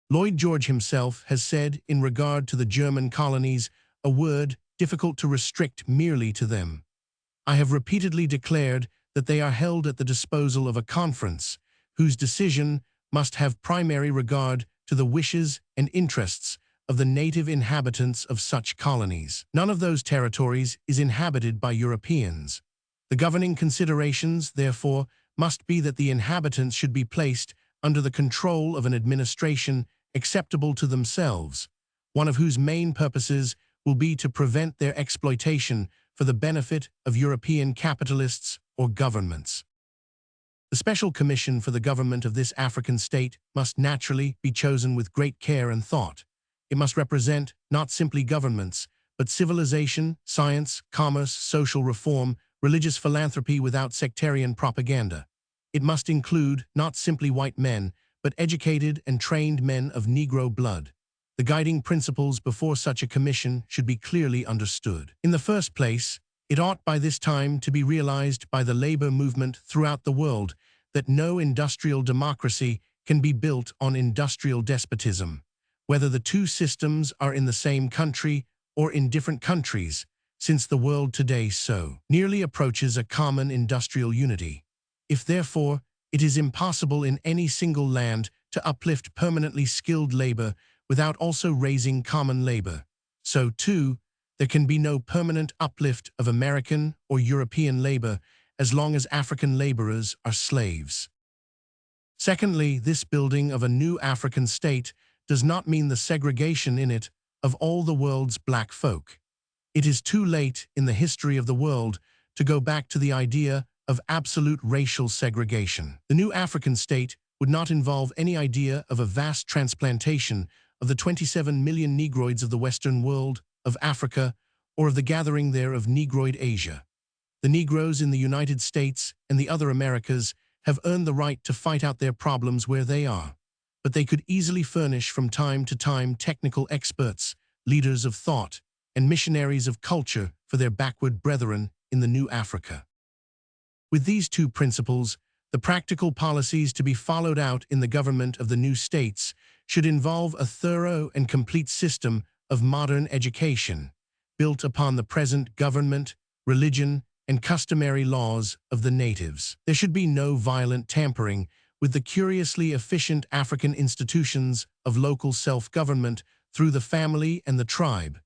Speaker 1: Lloyd George himself has said in regard to the German colonies, a word difficult to restrict merely to them. I have repeatedly declared that they are held at the disposal of a conference, whose decision must have primary regard to the wishes and interests of the native inhabitants of such colonies. None of those territories is inhabited by Europeans. The governing considerations, therefore, must be that the inhabitants should be placed under the control of an administration acceptable to themselves, one of whose main purposes will be to prevent their exploitation for the benefit of European capitalists or governments. The Special Commission for the government of this African state must naturally be chosen with great care and thought. It must represent not simply governments, but civilization, science, commerce, social reform, religious philanthropy without sectarian propaganda. It must include not simply white men, but educated and trained men of Negro blood. The guiding principles before such a commission should be clearly understood. In the first place, it ought by this time to be realized by the labor movement throughout the world that no industrial democracy can be built on industrial despotism, whether the two systems are in the same country or in different countries, since the world today so nearly approaches a common industrial unity. If therefore it is impossible in any single land to uplift permanently skilled labor without also raising common labor, so too there can be no permanent uplift of American or European labor as long as African laborers are slaves. Secondly, this building of a new African state does not mean the segregation in it of all the world's black folk. It is too late in the history of the world to go back to the idea of absolute racial segregation. The new African state would not involve any idea of a vast transplantation of the 27 million Negroids of the Western world, of Africa, or of the gathering there of Negroid Asia. The Negroes in the United States and the other Americas have earned the right to fight out their problems where they are, but they could easily furnish from time to time technical experts, leaders of thought, and missionaries of culture for their backward brethren in the new Africa. With these two principles, the practical policies to be followed out in the government of the new states should involve a thorough and complete system of modern education, built upon the present government, religion, and customary laws of the natives. There should be no violent tampering with the curiously efficient African institutions of local self-government through the family and the tribe.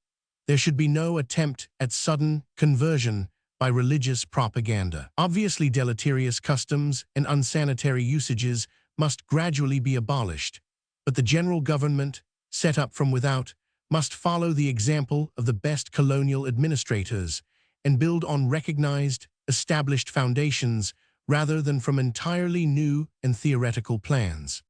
Speaker 1: There should be no attempt at sudden conversion by religious propaganda. Obviously deleterious customs and unsanitary usages must gradually be abolished, but the general government, set up from without, must follow the example of the best colonial administrators and build on recognized, established foundations rather than from entirely new and theoretical plans.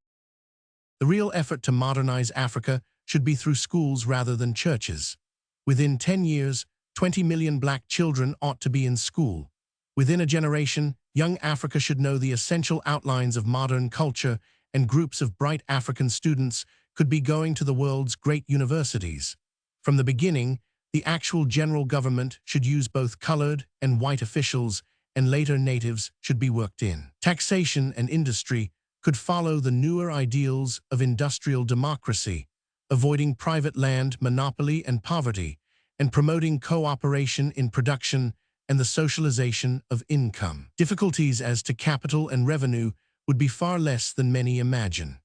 Speaker 1: The real effort to modernize Africa should be through schools rather than churches. Within 10 years, 20 million black children ought to be in school. Within a generation, young Africa should know the essential outlines of modern culture, and groups of bright African students could be going to the world's great universities. From the beginning, the actual general government should use both colored and white officials, and later natives should be worked in. Taxation and industry could follow the newer ideals of industrial democracy, avoiding private land monopoly and poverty, and promoting cooperation in production and the socialization of income. Difficulties as to capital and revenue would be far less than many imagine.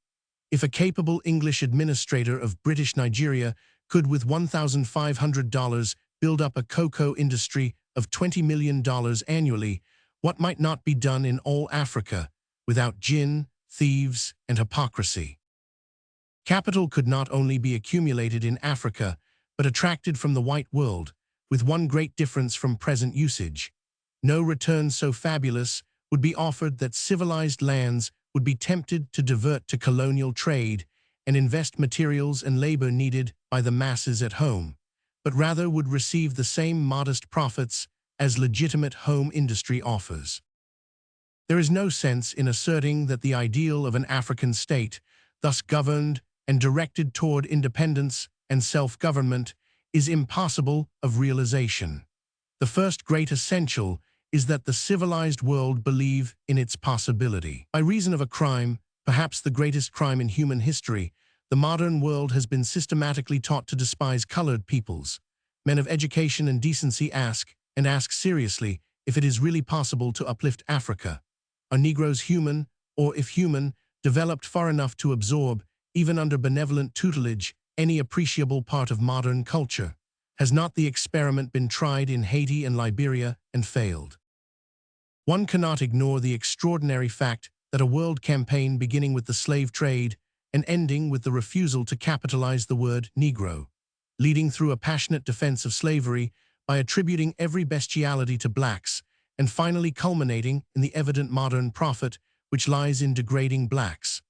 Speaker 1: If a capable English administrator of British Nigeria could with $1,500 build up a cocoa industry of $20 million annually, what might not be done in all Africa without gin, thieves, and hypocrisy? Capital could not only be accumulated in Africa, but attracted from the white world, with one great difference from present usage. No return so fabulous would be offered that civilized lands would be tempted to divert to colonial trade and invest materials and labor needed by the masses at home, but rather would receive the same modest profits as legitimate home industry offers. There is no sense in asserting that the ideal of an African state, thus governed and directed toward independence and self-government, is impossible of realization. The first great essential is that the civilized world believe in its possibility. By reason of a crime, perhaps the greatest crime in human history, the modern world has been systematically taught to despise colored peoples. Men of education and decency ask seriously, if it is really possible to uplift Africa. Are Negroes human, or if human, developed far enough to absorb, even under benevolent tutelage, any appreciable part of modern culture? Has not the experiment been tried in Haiti and Liberia and failed? One cannot ignore the extraordinary fact that a world campaign beginning with the slave trade and ending with the refusal to capitalize the word Negro, leading through a passionate defense of slavery by attributing every bestiality to blacks, and finally culminating in the evident modern profit which lies in degrading blacks.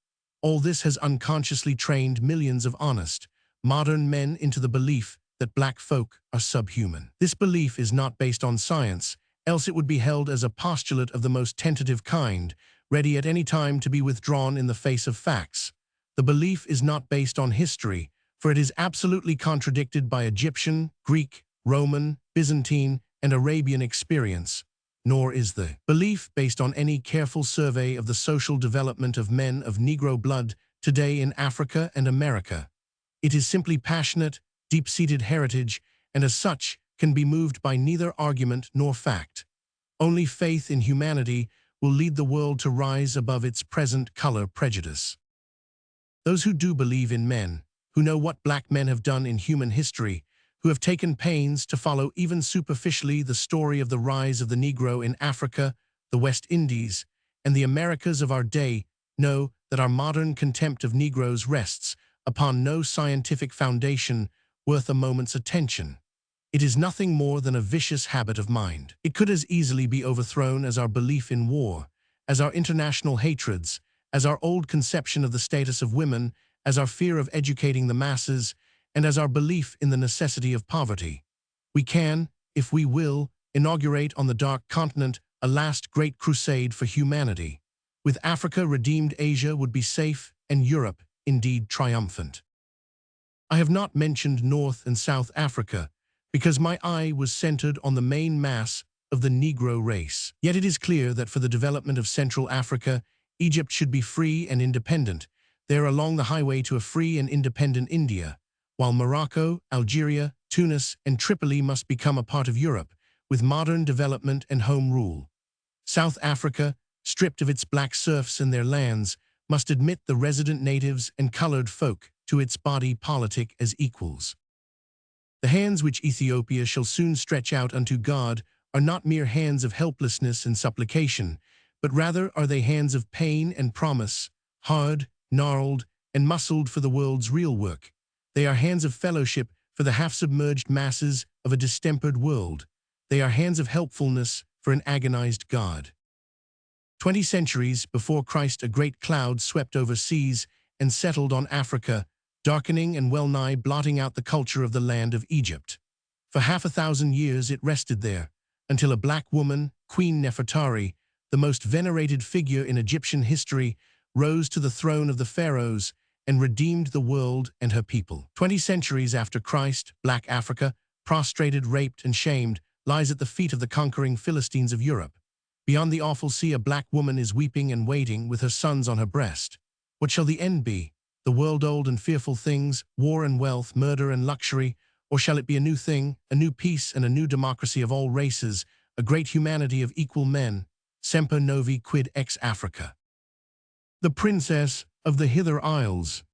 Speaker 1: All this has unconsciously trained millions of honest, modern men into the belief that black folk are subhuman. This belief is not based on science, else it would be held as a postulate of the most tentative kind, ready at any time to be withdrawn in the face of facts. The belief is not based on history, for it is absolutely contradicted by Egyptian, Greek, Roman, Byzantine, and Arabian experience. Nor is the belief based on any careful survey of the social development of men of Negro blood today in Africa and America. It is simply passionate, deep-seated heritage, and as such can be moved by neither argument nor fact. Only faith in humanity will lead the world to rise above its present color prejudice. Those who do believe in men, who know what black men have done in human history, who have taken pains to follow even superficially the story of the rise of the Negro in Africa, the West Indies, and the Americas of our day, know that our modern contempt of Negroes rests upon no scientific foundation worth a moment's attention. It is nothing more than a vicious habit of mind. It could as easily be overthrown as our belief in war, as our international hatreds, as our old conception of the status of women, as our fear of educating the masses, and as our belief in the necessity of poverty. We can, if we will, inaugurate on the Dark Continent a last great crusade for humanity. With Africa redeemed, Asia would be safe, and Europe, indeed, triumphant. I have not mentioned North and South Africa, because my eye was centered on the main mass of the Negro race. Yet it is clear that for the development of Central Africa, Egypt should be free and independent, there along the highway to a free and independent India, while Morocco, Algeria, Tunis, and Tripoli must become a part of Europe, with modern development and home rule. South Africa, stripped of its black serfs and their lands, must admit the resident natives and colored folk to its body politic as equals. The hands which Ethiopia shall soon stretch out unto God are not mere hands of helplessness and supplication, but rather are they hands of pain and promise, hard, gnarled, and muscled for the world's real work. They are hands of fellowship for the half-submerged masses of a distempered world. They are hands of helpfulness for an agonized God. 20 centuries before Christ, a great cloud swept over seas and settled on Africa, darkening and well-nigh blotting out the culture of the land of Egypt. For half 1,000 years it rested there, until a black woman, Queen Nefertari, the most venerated figure in Egyptian history, rose to the throne of the pharaohs and redeemed the world and her people. 20 centuries after Christ, black Africa, prostrated, raped, and shamed, lies at the feet of the conquering Philistines of Europe. Beyond the awful sea, a black woman is weeping and waiting with her sons on her breast. What shall the end be? The world-old and fearful things, war and wealth, murder and luxury, or shall it be a new thing, a new peace and a new democracy of all races, a great humanity of equal men? Semper novi quid ex Africa. The princess of the Hither Isles.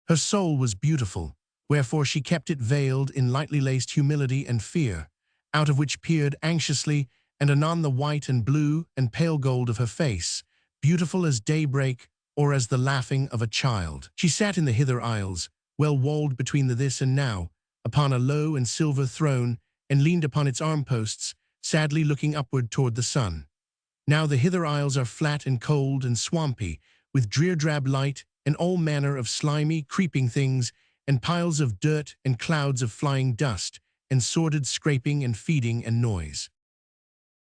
Speaker 1: Her soul was beautiful, wherefore she kept it veiled in lightly laced humility and fear, out of which peered anxiously and anon the white and blue and pale gold of her face, beautiful as daybreak or as the laughing of a child. She sat in the Hither Isles, well walled between the this and now, upon a low and silver throne, and leaned upon its armposts, sadly looking upward toward the sun. Now the Hither Isles are flat and cold and swampy, with drear drab light and all manner of slimy, creeping things, and piles of dirt and clouds of flying dust, and sordid scraping and feeding and noise.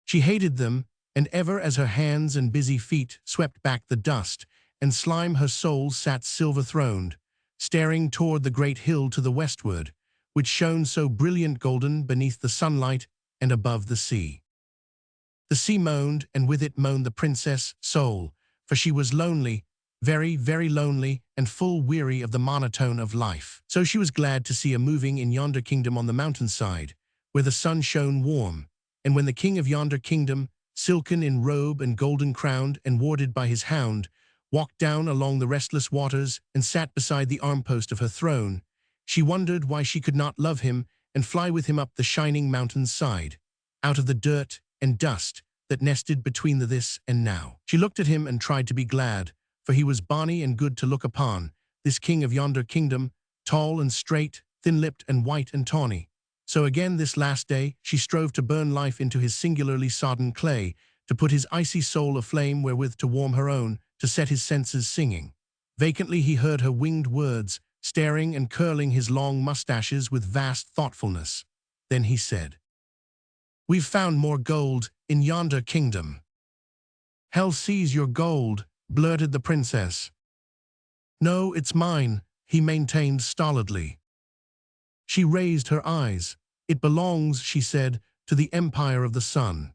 Speaker 1: She hated them, and ever as her hands and busy feet swept back the dust and slime, her soul sat silver-throned, staring toward the great hill to the westward, which shone so brilliant golden beneath the sunlight and above the sea. The sea moaned, and with it moaned the princess soul, for she was lonely, very, very lonely and full weary of the monotone of life. So she was glad to see a moving in yonder kingdom on the mountainside, where the sun shone warm, and when the king of yonder kingdom, silken in robe and golden crowned and warded by his hound, walked down along the restless waters and sat beside the armpost of her throne, she wondered why she could not love him and fly with him up the shining mountain's side, out of the dirt and dust that nested between the this and now. She looked at him and tried to be glad, for he was bonny and good to look upon, this king of yonder kingdom, tall and straight, thin-lipped and white and tawny. So again this last day she strove to burn life into his singularly sodden clay, to put his icy soul aflame wherewith to warm her own, to set his senses singing. Vacantly he heard her winged words, staring and curling his long mustaches with vast thoughtfulness. Then he said, "We've found more gold in yonder kingdom." "Hell seize your gold," blurted the princess. "No, it's mine," he maintained stolidly. She raised her eyes. "It belongs," she said, "to the empire of the sun."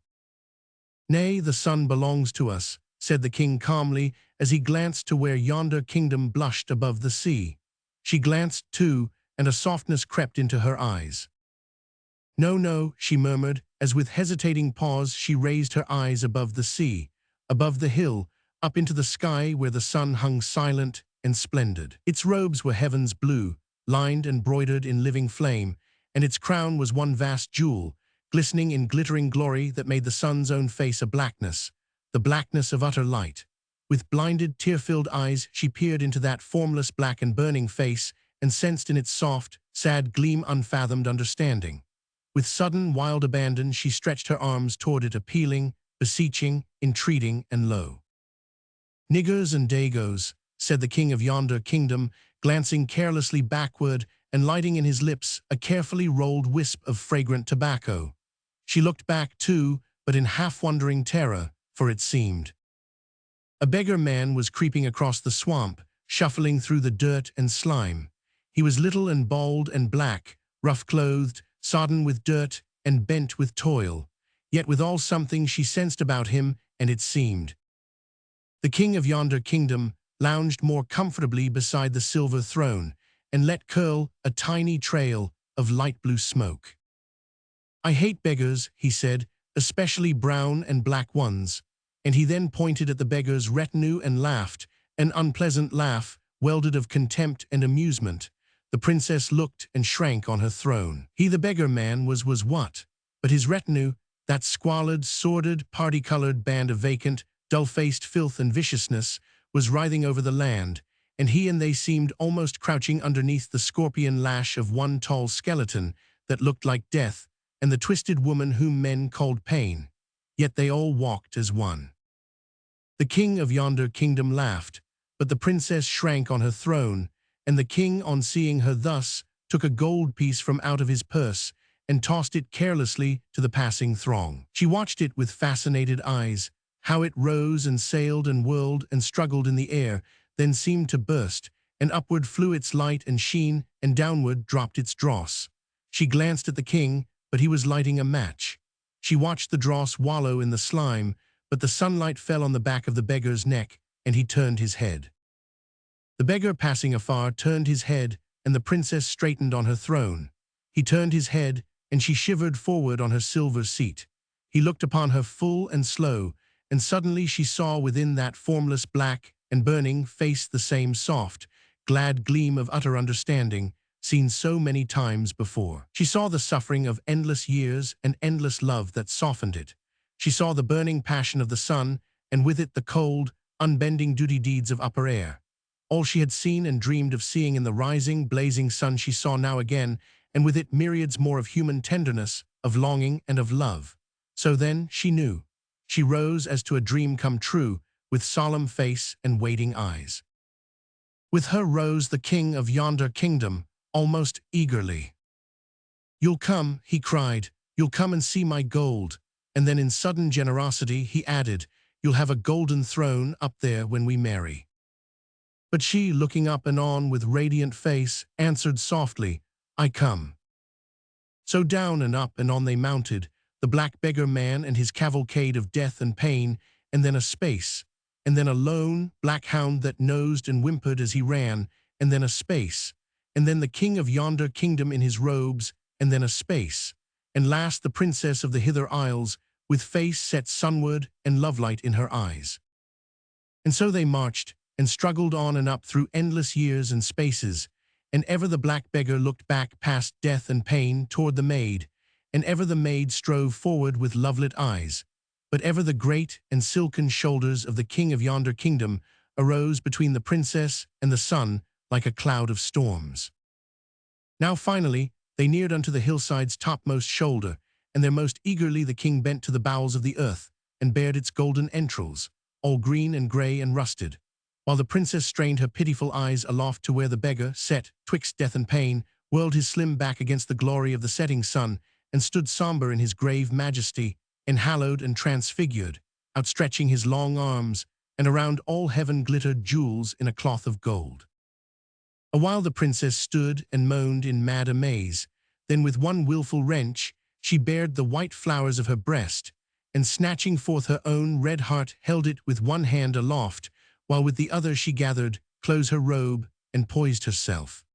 Speaker 1: "Nay, the sun belongs to us," said the king calmly, as he glanced to where yonder kingdom blushed above the sea. She glanced too, and a softness crept into her eyes. "No, no," she murmured, as with hesitating pause she raised her eyes above the sea, above the hill, up into the sky where the sun hung silent and splendid. Its robes were heaven's blue, lined and broidered in living flame, and its crown was one vast jewel, glistening in glittering glory that made the sun's own face a blackness, the blackness of utter light. With blinded, tear-filled eyes she peered into that formless black and burning face and sensed in its soft, sad gleam unfathomed understanding. With sudden, wild abandon she stretched her arms toward it, appealing, beseeching, entreating, and low. "Niggers and Dagos," said the king of yonder kingdom, glancing carelessly backward and lighting in his lips a carefully rolled wisp of fragrant tobacco. She looked back too, but in half-wondering terror, for it seemed a beggar man was creeping across the swamp, shuffling through the dirt and slime. He was little and bald and black, rough-clothed, sodden with dirt and bent with toil, yet withal something she sensed about him, and it seemed. The king of yonder kingdom lounged more comfortably beside the silver throne, and let curl a tiny trail of light blue smoke. "I hate beggars," he said, "especially brown and black ones." And he then pointed at the beggar's retinue and laughed, an unpleasant laugh, welded of contempt and amusement. The princess looked and shrank on her throne. He, the beggar man, was what? But his retinue, that squalid, sordid, party-colored band of vacant, dull-faced filth and viciousness, was writhing over the land, and he and they seemed almost crouching underneath the scorpion lash of one tall skeleton that looked like death, and the twisted woman whom men called pain. Yet they all walked as one. The king of yonder kingdom laughed, but the princess shrank on her throne, and the king, on seeing her thus, took a gold piece from out of his purse and tossed it carelessly to the passing throng. She watched it with fascinated eyes, how it rose and sailed and whirled and struggled in the air, then seemed to burst, and upward flew its light and sheen, and downward dropped its dross. She glanced at the king, but he was lighting a match. She watched the dross wallow in the slime, but the sunlight fell on the back of the beggar's neck, and he turned his head. The beggar, passing afar, turned his head, and the princess straightened on her throne. He turned his head, and she shivered forward on her silver seat. He looked upon her full and slow, and suddenly she saw within that formless black and burning face the same soft, glad gleam of utter understanding, seen so many times before. She saw the suffering of endless years and endless love that softened it. She saw the burning passion of the sun, and with it the cold, unbending duty deeds of upper air. All she had seen and dreamed of seeing in the rising, blazing sun she saw now again, and with it myriads more of human tenderness, of longing and of love. So then she knew. She rose as to a dream come true, with solemn face and waiting eyes. With her rose the king of yonder kingdom, almost eagerly. "You'll come," he cried, "you'll come and see my gold." And then in sudden generosity he added, "You'll have a golden throne up there when we marry." But she, looking up and on with radiant face, answered softly, "I come." So down and up and on they mounted, the black beggar man and his cavalcade of death and pain, and then a space, and then a lone, black hound that nosed and whimpered as he ran, and then a space, and then the king of yonder kingdom in his robes, and then a space, and last the princess of the hither isles, with face set sunward and lovelight in her eyes. And so they marched, and struggled on and up through endless years and spaces, and ever the black beggar looked back past death and pain toward the maid, and ever the maid strove forward with lovelit eyes, but ever the great and silken shoulders of the king of yonder kingdom arose between the princess and the sun like a cloud of storms. Now finally they neared unto the hillside's topmost shoulder, and there most eagerly the king bent to the bowels of the earth, and bared its golden entrails, all green and grey and rusted, while the princess strained her pitiful eyes aloft to where the beggar, set twixt death and pain, whirled his slim back against the glory of the setting sun, and stood sombre in his grave majesty, enhallowed and transfigured, outstretching his long arms, and around all heaven glittered jewels in a cloth of gold. Awhile the princess stood and moaned in mad amaze, then with one wilful wrench she bared the white flowers of her breast, and snatching forth her own red heart held it with one hand aloft, while with the other she gathered close her robe and poised herself.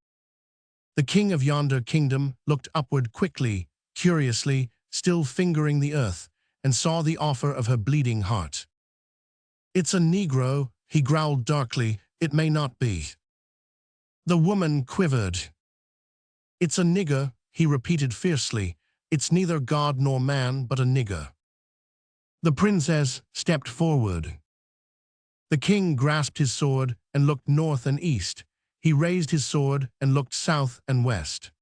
Speaker 1: The king of yonder kingdom looked upward quickly, curiously, still fingering the earth, and saw the offer of her bleeding heart. "It's a Negro," he growled darkly. "It may not be." The woman quivered. "It's a nigger," he repeated fiercely. "It's neither God nor man, but a nigger." The princess stepped forward. The king grasped his sword and looked north and east. He raised his sword and looked south and west.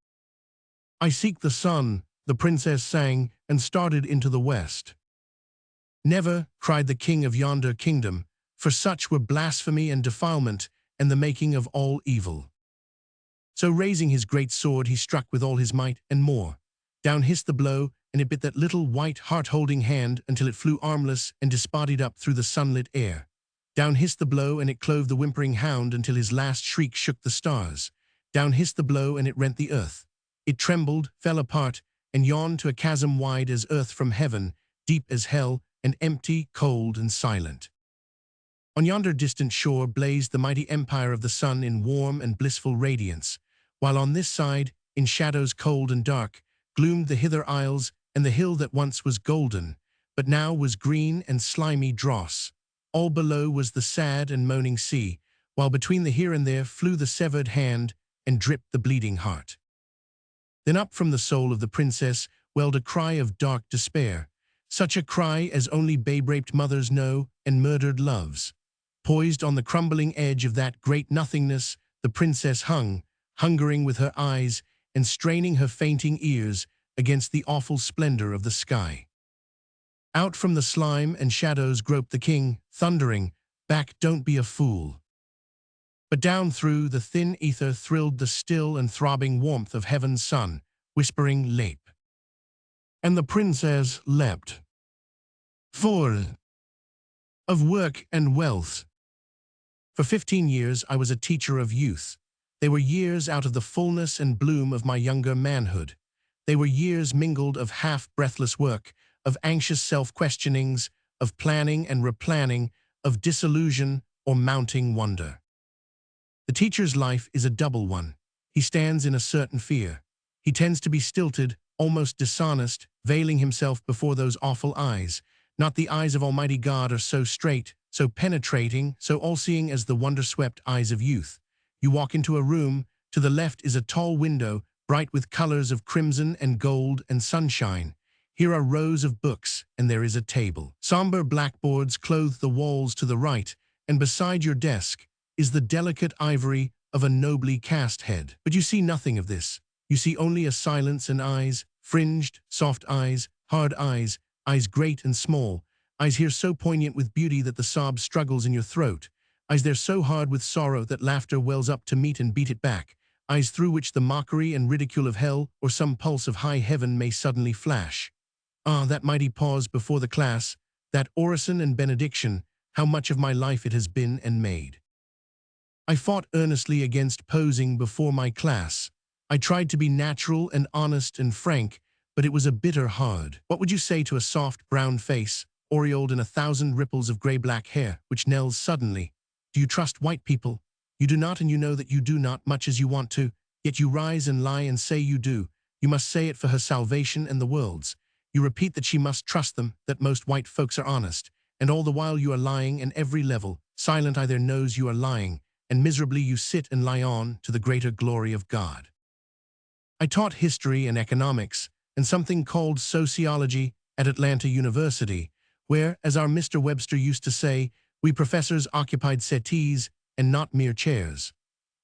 Speaker 1: "I seek the sun," the princess sang, and started into the west. "Never," cried the king of yonder kingdom, "for such were blasphemy and defilement, and the making of all evil." So raising his great sword he struck with all his might and more. Down hissed the blow, and it bit that little white heart-holding hand until it flew armless and disbodied up through the sunlit air. Down hissed the blow, and it clove the whimpering hound until his last shriek shook the stars. Down hissed the blow, and it rent the earth. It trembled, fell apart, and yawned to a chasm wide as earth from heaven, deep as hell, and empty, cold, and silent. On yonder distant shore blazed the mighty empire of the sun in warm and blissful radiance, while on this side, in shadows cold and dark, gloomed the hither isles and the hill that once was golden, but now was green and slimy dross. All below was the sad and moaning sea, while between the here and there flew the severed hand and dripped the bleeding heart. Then up from the soul of the princess welled a cry of dark despair, such a cry as only babe-raped mothers know and murdered loves. Poised on the crumbling edge of that great nothingness, the princess hung, hungering with her eyes and straining her fainting ears against the awful splendor of the sky. Out from the slime and shadows groped the king, thundering, "Back, don't be a fool." But down through the thin ether thrilled the still and throbbing warmth of heaven's sun, whispering, "Leap." And the princess leapt. Full of work and wealth. For 15 years I was a teacher of youth. They were years out of the fullness and bloom of my younger manhood. They were years mingled of half-breathless work, of anxious self-questionings, of planning and replanning, of disillusion or mounting wonder. The teacher's life is a double one. He stands in a certain fear. He tends to be stilted, almost dishonest, veiling himself before those awful eyes. Not the eyes of Almighty God are so straight, so penetrating, so all-seeing as the wonder-swept eyes of youth. You walk into a room, to the left is a tall window, bright with colors of crimson and gold and sunshine. Here are rows of books, and there is a table. Somber blackboards clothe the walls to the right, and beside your desk is the delicate ivory of a nobly cast head. But you see nothing of this. You see only a silence and eyes, fringed, soft eyes, hard eyes, eyes great and small, eyes here so poignant with beauty that the sob struggles in your throat, eyes there so hard with sorrow that laughter wells up to meet and beat it back, eyes through which the mockery and ridicule of hell or some pulse of high heaven may suddenly flash. Ah, that mighty pause before the class, that orison and benediction, how much of my life it has been and made. I fought earnestly against posing before my class. I tried to be natural and honest and frank, but it was a bitter hard. What would you say to a soft brown face, aureoled in 1,000 ripples of gray-black hair, which knells suddenly. Do you trust white people? You do not, and you know that you do not, much as you want to, yet you rise and lie and say you do. You must say it for her salvation and the world's. You repeat that she must trust them, that most white folks are honest, and all the while you are lying in every level. Silent either knows you are lying, and miserably you sit and lie on to the greater glory of God. I taught history and economics, and something called sociology at Atlanta University, where, as our Mr. Webster used to say, we professors occupied settees and not mere chairs.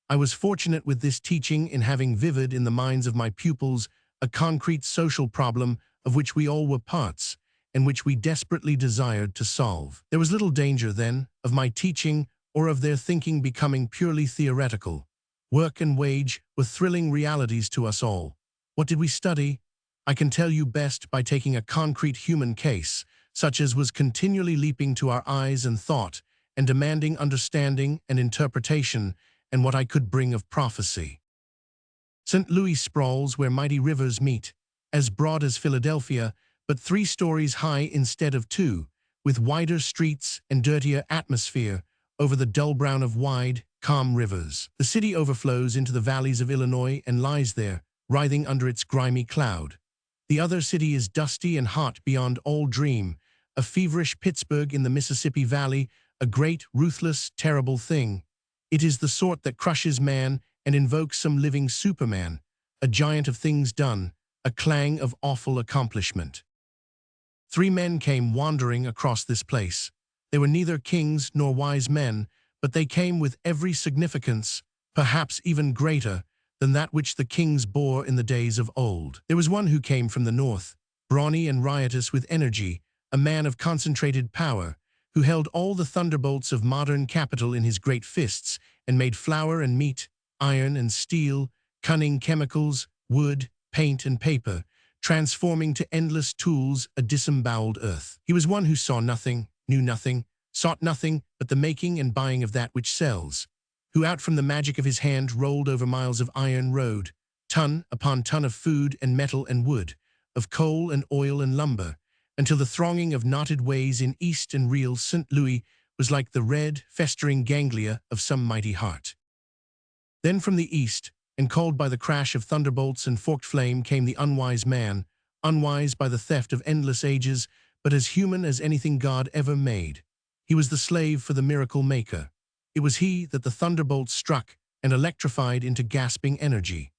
Speaker 1: I was fortunate with this teaching in having vivid in the minds of my pupils a concrete social problem of which we all were parts, and which we desperately desired to solve. There was little danger, then, of my teaching or of their thinking becoming purely theoretical. Work and wage were thrilling realities to us all. What did we study? I can tell you best by taking a concrete human case, such as was continually leaping to our eyes and thought, and demanding understanding and interpretation, and what I could bring of prophecy. St. Louis sprawls where mighty rivers meet, as broad as Philadelphia, but 3 stories high instead of 2, with wider streets and dirtier atmosphere over the dull brown of wide, calm rivers. The city overflows into the valleys of Illinois and lies there, writhing under its grimy cloud. The other city is dusty and hot beyond all dream, a feverish Pittsburgh in the Mississippi Valley, a great, ruthless, terrible thing. It is the sort that crushes man and invokes some living Superman, a giant of things done, a clang of awful accomplishment. 3 men came wandering across this place. They were neither kings nor wise men, but they came with every significance, perhaps even greater, than that which the kings bore in the days of old. There was one who came from the north, brawny and riotous with energy, a man of concentrated power, who held all the thunderbolts of modern capital in his great fists, and made flour and meat, iron and steel, cunning chemicals, wood, paint and paper, transforming to endless tools a disemboweled earth. He was one who saw nothing, knew nothing, sought nothing but the making and buying of that which sells, who out from the magic of his hand rolled over miles of iron road, ton upon ton of food and metal and wood, of coal and oil and lumber, until the thronging of knotted ways in East and real St. Louis was like the red, festering ganglia of some mighty heart. Then from the east, and called by the crash of thunderbolts and forked flame, came the unwise man, unwise by the theft of endless ages, but as human as anything God ever made. He was the slave for the miracle maker. It was he that the thunderbolts struck and electrified into gasping energy.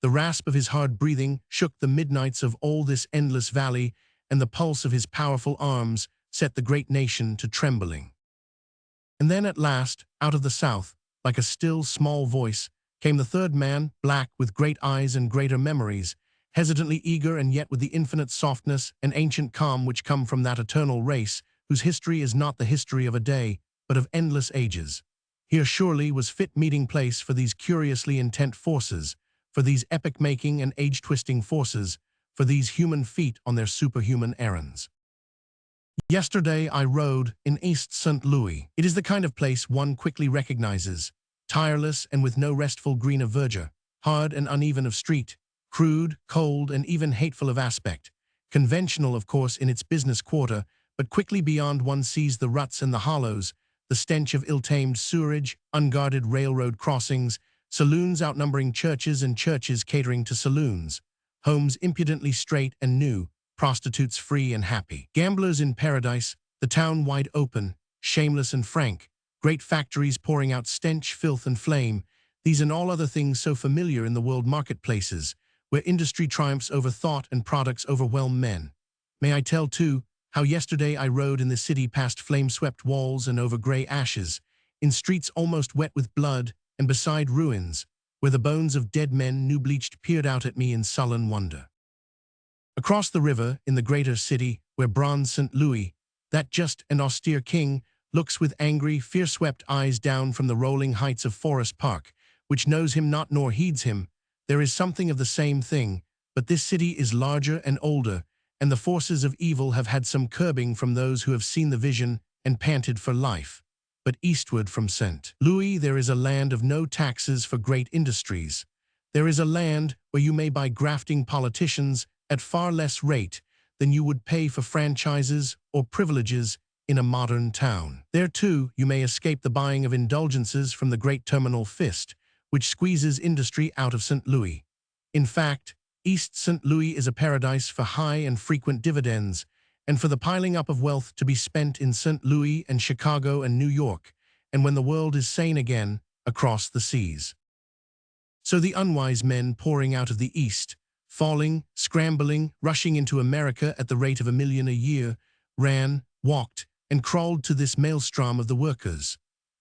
Speaker 1: The rasp of his hard breathing shook the midnights of all this endless valley, and the pulse of his powerful arms set the great nation to trembling. And then at last, out of the south, like a still, small voice, came the 3rd man, black, with great eyes and greater memories, hesitantly eager and yet with the infinite softness and ancient calm which come from that eternal race, whose history is not the history of a day, but of endless ages. Here surely was fit meeting place for these curiously intent forces, for these epic-making and age-twisting forces, for these human feet on their superhuman errands. Yesterday I rode in East St. Louis. It is the kind of place one quickly recognizes, tireless and with no restful green of verdure, hard and uneven of street, crude, cold, and even hateful of aspect, conventional, of course, in its business quarter, but quickly beyond one sees the ruts and the hollows, the stench of ill-tamed sewerage, unguarded railroad crossings, saloons outnumbering churches and churches catering to saloons, homes impudently straight and new, prostitutes free and happy, gamblers in paradise, the town wide open, shameless and frank, great factories pouring out stench, filth, and flame, these and all other things so familiar in the world marketplaces, where industry triumphs over thought and products overwhelm men. May I tell, too, how yesterday I rode in the city past flame-swept walls and over gray ashes, in streets almost wet with blood, and beside ruins, where the bones of dead men new-bleached peered out at me in sullen wonder. Across the river, in the greater city, where bronze St. Louis, that just and austere king, looks with angry, fear-swept eyes down from the rolling heights of Forest Park, which knows him not nor heeds him, there is something of the same thing, but this city is larger and older, and the forces of evil have had some curbing from those who have seen the vision and panted for life. But eastward from St. Louis there is a land of no taxes for great industries. There is a land where you may buy grafting politicians at far less rate than you would pay for franchises or privileges in a modern town. There too, you may escape the buying of indulgences from the great terminal fist, which squeezes industry out of St. Louis. In fact, East St. Louis is a paradise for high and frequent dividends, and for the piling up of wealth to be spent in St. Louis and Chicago and New York, and when the world is sane again, across the seas. So the unwise men pouring out of the East, falling, scrambling, rushing into America at the rate of 1 million a year, ran, walked, and crawled to this maelstrom of the workers.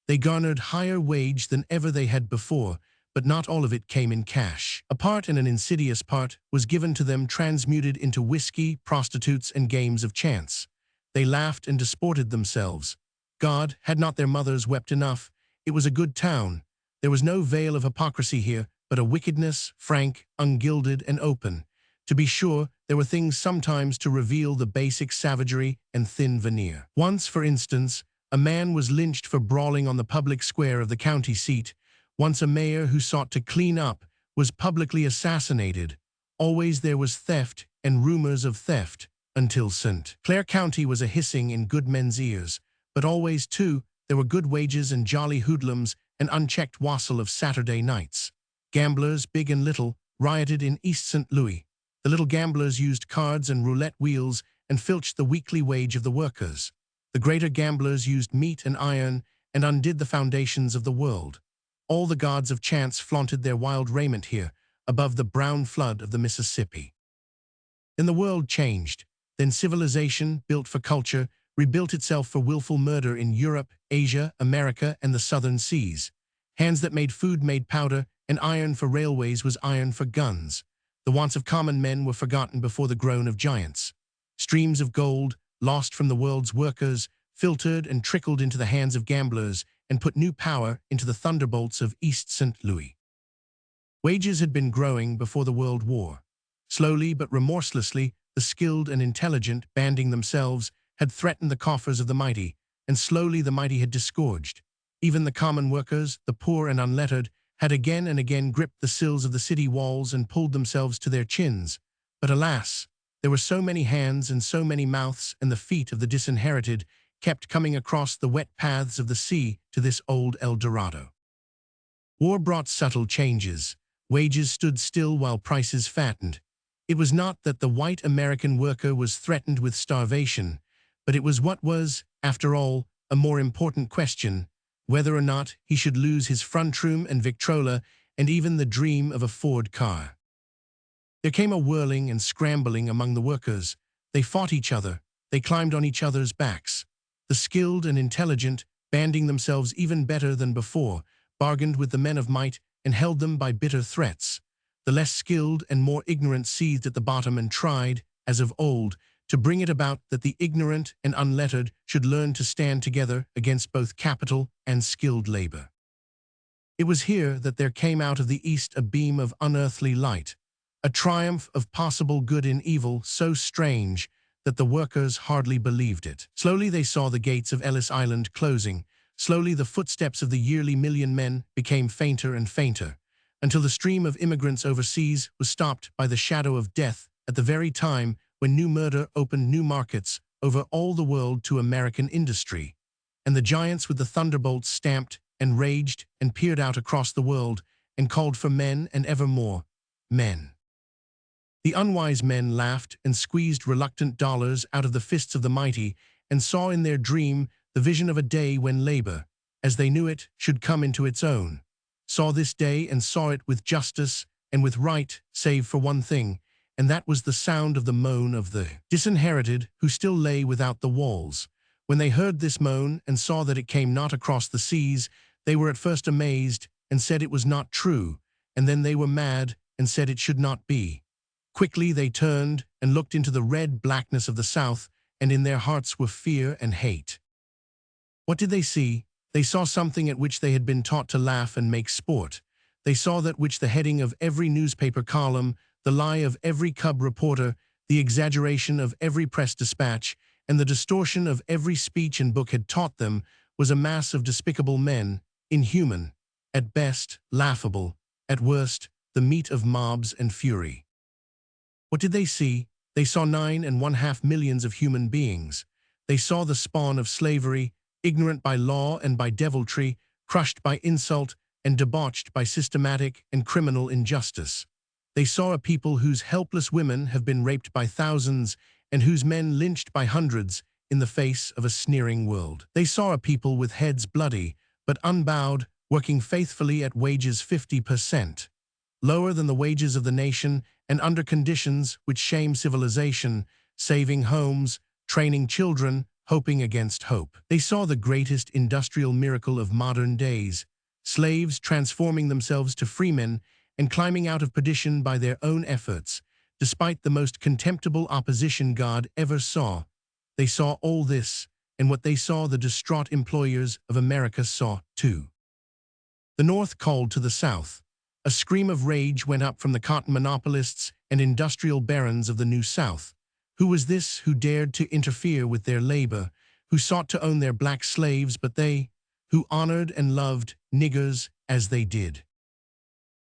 Speaker 1: They garnered higher wage than ever they had before, but not all of it came in cash. A part, and an insidious part, was given to them transmuted into whiskey, prostitutes, and games of chance. They laughed and disported themselves. God, had not their mothers wept enough? It was a good town. There was no veil of hypocrisy here, but a wickedness, frank, ungilded, and open. To be sure, there were things sometimes to reveal the basic savagery and thin veneer. Once, for instance, a man was lynched for brawling on the public square of the county seat. Once a mayor who sought to clean up was publicly assassinated. Always there was theft and rumors of theft, until St. Clair County was a hissing in good men's ears. But always, too, there were good wages and jolly hoodlums and unchecked wassail of Saturday nights. Gamblers, big and little, rioted in East St. Louis. The little gamblers used cards and roulette wheels and filched the weekly wage of the workers. The greater gamblers used meat and iron and undid the foundations of the world. All the gods of chance flaunted their wild raiment here, above the brown flood of the Mississippi. Then the world changed. Then civilization, built for culture, rebuilt itself for willful murder in Europe, Asia, America, and the southern seas. Hands that made food made powder, and iron for railways was iron for guns. The wants of common men were forgotten before the groan of giants. Streams of gold, lost from the world's workers, filtered and trickled into the hands of gamblers and put new power into the thunderbolts of East St. Louis. Wages had been growing before the World War. Slowly but remorselessly, the skilled and intelligent, banding themselves, had threatened the coffers of the mighty, and slowly the mighty had disgorged. Even the common workers, the poor and unlettered, had again and again gripped the sills of the city walls and pulled themselves to their chins. But alas, there were so many hands and so many mouths, and the feet of the disinherited kept coming across the wet paths of the sea to this old El Dorado. War brought subtle changes. Wages stood still while prices fattened. It was not that the white American worker was threatened with starvation, but it was what was, after all, a more important question: whether or not he should lose his front room and Victrola and even the dream of a Ford car. There came a whirling and scrambling among the workers. They fought each other. They climbed on each other's backs. The skilled and intelligent, banding themselves even better than before, bargained with the men of might and held them by bitter threats. The less skilled and more ignorant seethed at the bottom and tried, as of old, to bring it about that the ignorant and unlettered should learn to stand together against both capital and skilled labor. It was here that there came out of the East a beam of unearthly light, a triumph of possible good in evil so strange that the workers hardly believed it. Slowly they saw the gates of Ellis Island closing. Slowly the footsteps of the yearly million men became fainter and fainter, until the stream of immigrants overseas was stopped by the shadow of death at the very time when new murder opened new markets over all the world to American industry. And the giants with the thunderbolts stamped and raged and peered out across the world and called for men and ever more men. The unwise men laughed and squeezed reluctant dollars out of the fists of the mighty and saw in their dream the vision of a day when labor, as they knew it, should come into its own. Saw this day and saw it with justice and with right, save for one thing, and that was the sound of the moan of the disinherited who still lay without the walls. When they heard this moan and saw that it came not across the seas, they were at first amazed and said it was not true, and then they were mad and said it should not be. Quickly they turned and looked into the red blackness of the South, and in their hearts were fear and hate. What did they see? They saw something at which they had been taught to laugh and make sport. They saw that which the heading of every newspaper column, the lie of every cub reporter, the exaggeration of every press dispatch, and the distortion of every speech and book had taught them was a mass of despicable men, inhuman, at best, laughable, at worst, the meat of mobs and fury. What did they see? They saw 9.5 millions of human beings. They saw the spawn of slavery, ignorant by law and by deviltry, crushed by insult and debauched by systematic and criminal injustice. They saw a people whose helpless women have been raped by thousands and whose men lynched by hundreds in the face of a sneering world. They saw a people with heads bloody but unbowed, working faithfully at wages 50% lower than the wages of the nation and under conditions which shame civilization, saving homes, training children, hoping against hope. They saw the greatest industrial miracle of modern days, slaves transforming themselves to freemen and climbing out of perdition by their own efforts, despite the most contemptible opposition God ever saw. They saw all this, and what they saw the distraught employers of America saw too. The North called to the South. A scream of rage went up from the cotton monopolists and industrial barons of the New South. Who was this who dared to interfere with their labor, who sought to own their black slaves, but they, who honored and loved niggers as they did?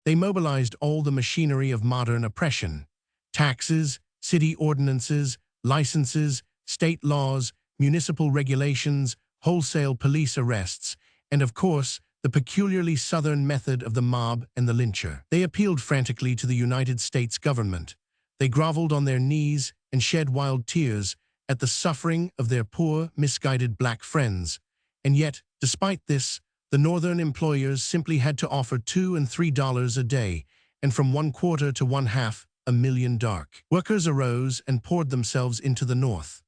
Speaker 1: They mobilized all the machinery of modern oppression: taxes, city ordinances, licenses, state laws, municipal regulations, wholesale police arrests, and of course, the peculiarly Southern method of the mob and the lyncher. They appealed frantically to the United States government. They groveled on their knees and shed wild tears at the suffering of their poor, misguided black friends. And yet, despite this, the Northern employers simply had to offer $2 and $3 a day, and from 1/4 to 1/2 a million dark workers arose and poured themselves into the North.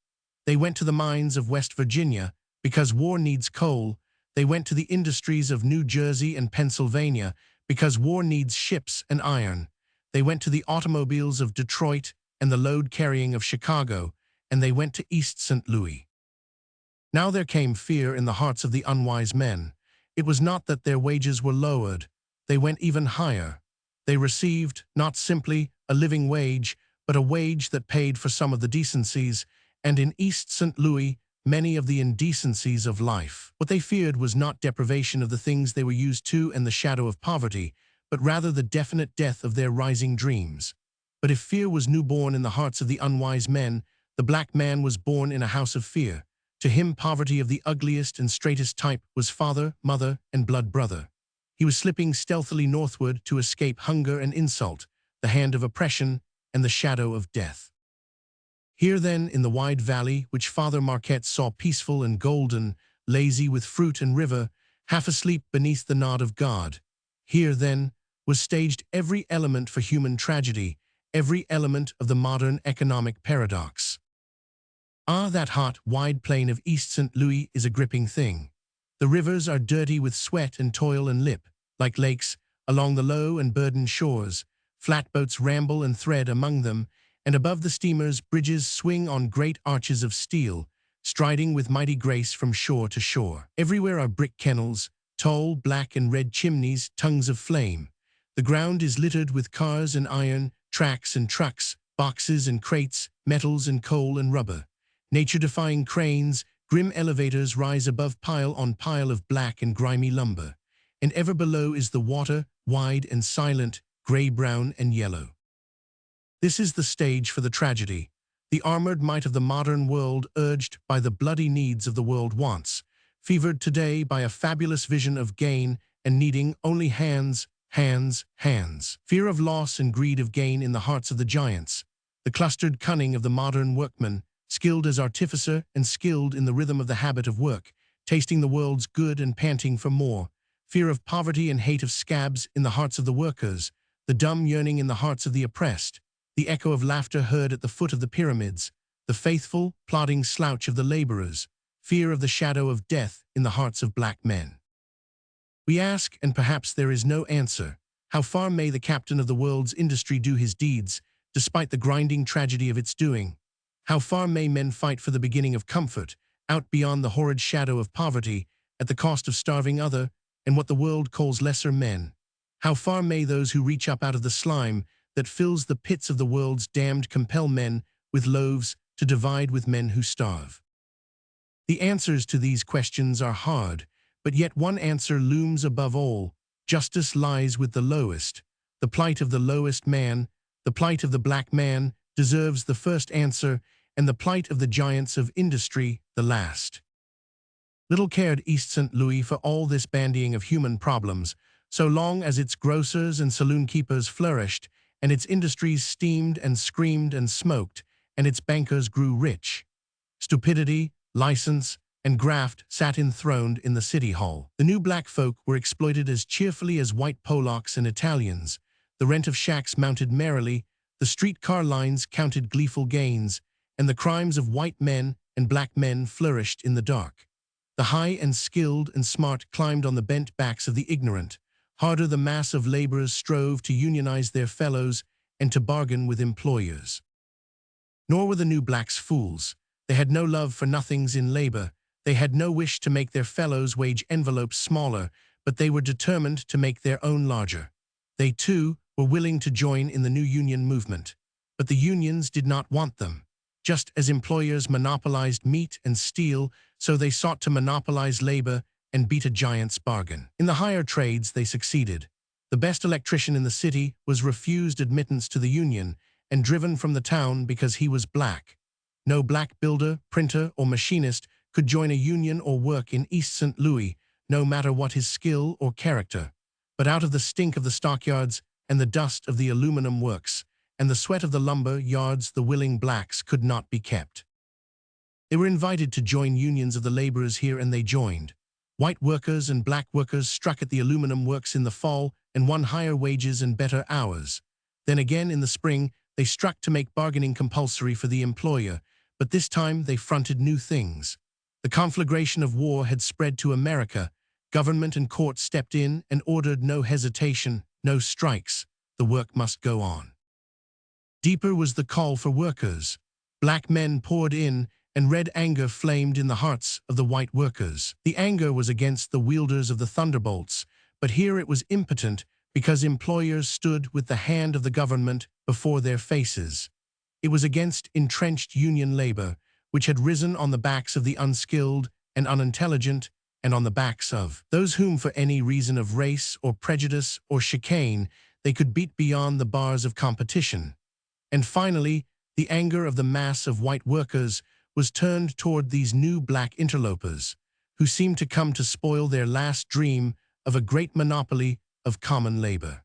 Speaker 1: They went to the mines of West Virginia because war needs coal. They went to the industries of New Jersey and Pennsylvania because war needs ships and iron. They went to the automobiles of Detroit and the load carrying of Chicago, and they went to East St. Louis. Now there came fear in the hearts of the unwise men. It was not that their wages were lowered. They went even higher. They received, not simply a living wage, but a wage that paid for some of the decencies, and in East St. Louis, many of the indecencies of life. What they feared was not deprivation of the things they were used to and the shadow of poverty, but rather the definite death of their rising dreams. But if fear was newborn in the hearts of the unwise men, the black man was born in a house of fear. To him, poverty of the ugliest and straightest type was father, mother, and blood brother. He was slipping stealthily northward to escape hunger and insult, the hand of oppression, and the shadow of death. Here then, in the wide valley, which Father Marquette saw peaceful and golden, lazy with fruit and river, half asleep beneath the nod of God, here then was staged every element for human tragedy, every element of the modern economic paradox. Ah, that hot, wide plain of East St. Louis is a gripping thing. The rivers are dirty with sweat and toil and lip, like lakes, along the low and burdened shores. Flatboats ramble and thread among them, and above the steamers bridges swing on great arches of steel, striding with mighty grace from shore to shore. Everywhere are brick kennels, tall black and red chimneys, tongues of flame. The ground is littered with cars and iron, tracks and trucks, boxes and crates, metals and coal and rubber. Nature-defying cranes, grim elevators rise above pile on pile of black and grimy lumber. And ever below is the water, wide and silent, gray-brown and yellow. This is the stage for the tragedy, the armored might of the modern world urged by the bloody needs of the world wants, fevered today by a fabulous vision of gain and needing only hands, hands, hands. Fear of loss and greed of gain in the hearts of the giants, the clustered cunning of the modern workman, skilled as artificer and skilled in the rhythm of the habit of work, tasting the world's good and panting for more. Fear of poverty and hate of scabs in the hearts of the workers, the dumb yearning in the hearts of the oppressed, the echo of laughter heard at the foot of the pyramids, the faithful, plodding slouch of the laborers, fear of the shadow of death in the hearts of black men. We ask, and perhaps there is no answer, how far may the captain of the world's industry do his deeds, despite the grinding tragedy of its doing? How far may men fight for the beginning of comfort, out beyond the horrid shadow of poverty, at the cost of starving other, and what the world calls lesser men? How far may those who reach up out of the slime that fills the pits of the world's damned compel men with loaves to divide with men who starve? The answers to these questions are hard, but yet one answer looms above all. Justice lies with the lowest. The plight of the lowest man, the plight of the black man, deserves the first answer, and the plight of the giants of industry the last. Little cared East St. Louis for all this bandying of human problems, so long as its grocers and saloon-keepers flourished, and its industries steamed and screamed and smoked, and its bankers grew rich. Stupidity, license, and graft sat enthroned in the city hall. The new black folk were exploited as cheerfully as white Polacks and Italians. The rent of shacks mounted merrily, the streetcar lines counted gleeful gains, and the crimes of white men and black men flourished in the dark. The high and skilled and smart climbed on the bent backs of the ignorant. Harder the mass of laborers strove to unionize their fellows and to bargain with employers. Nor were the new blacks fools. They had no love for nothings in labor. They had no wish to make their fellows' wage envelopes smaller, but they were determined to make their own larger. They, too, were willing to join in the new union movement. But the unions did not want them. Just as employers monopolized meat and steel, so they sought to monopolize labor and beat a giant's bargain. In the higher trades they succeeded. The best electrician in the city was refused admittance to the union and driven from the town because he was black. No black builder, printer, or machinist could join a union or work in East St. Louis, no matter what his skill or character. But out of the stink of the stockyards and the dust of the aluminum works and the sweat of the lumber yards, the willing blacks could not be kept. They were invited to join unions of the laborers here, and they joined. White workers and black workers struck at the aluminum works in the fall and won higher wages and better hours. Then again in the spring, they struck to make bargaining compulsory for the employer, but this time they fronted new things. The conflagration of war had spread to America. Government and court stepped in and ordered no hesitation, no strikes. The work must go on. Deeper was the call for workers. Black men poured in, and red anger flamed in the hearts of the white workers. The anger was against the wielders of the thunderbolts, but here it was impotent because employers stood with the hand of the government before their faces. It was against entrenched union labor, which had risen on the backs of the unskilled and unintelligent, and on the backs of those whom for any reason of race or prejudice or chicane they could beat beyond the bars of competition. And finally, the anger of the mass of white workers was turned toward these new black interlopers, who seemed to come to spoil their last dream of a great monopoly of common labor.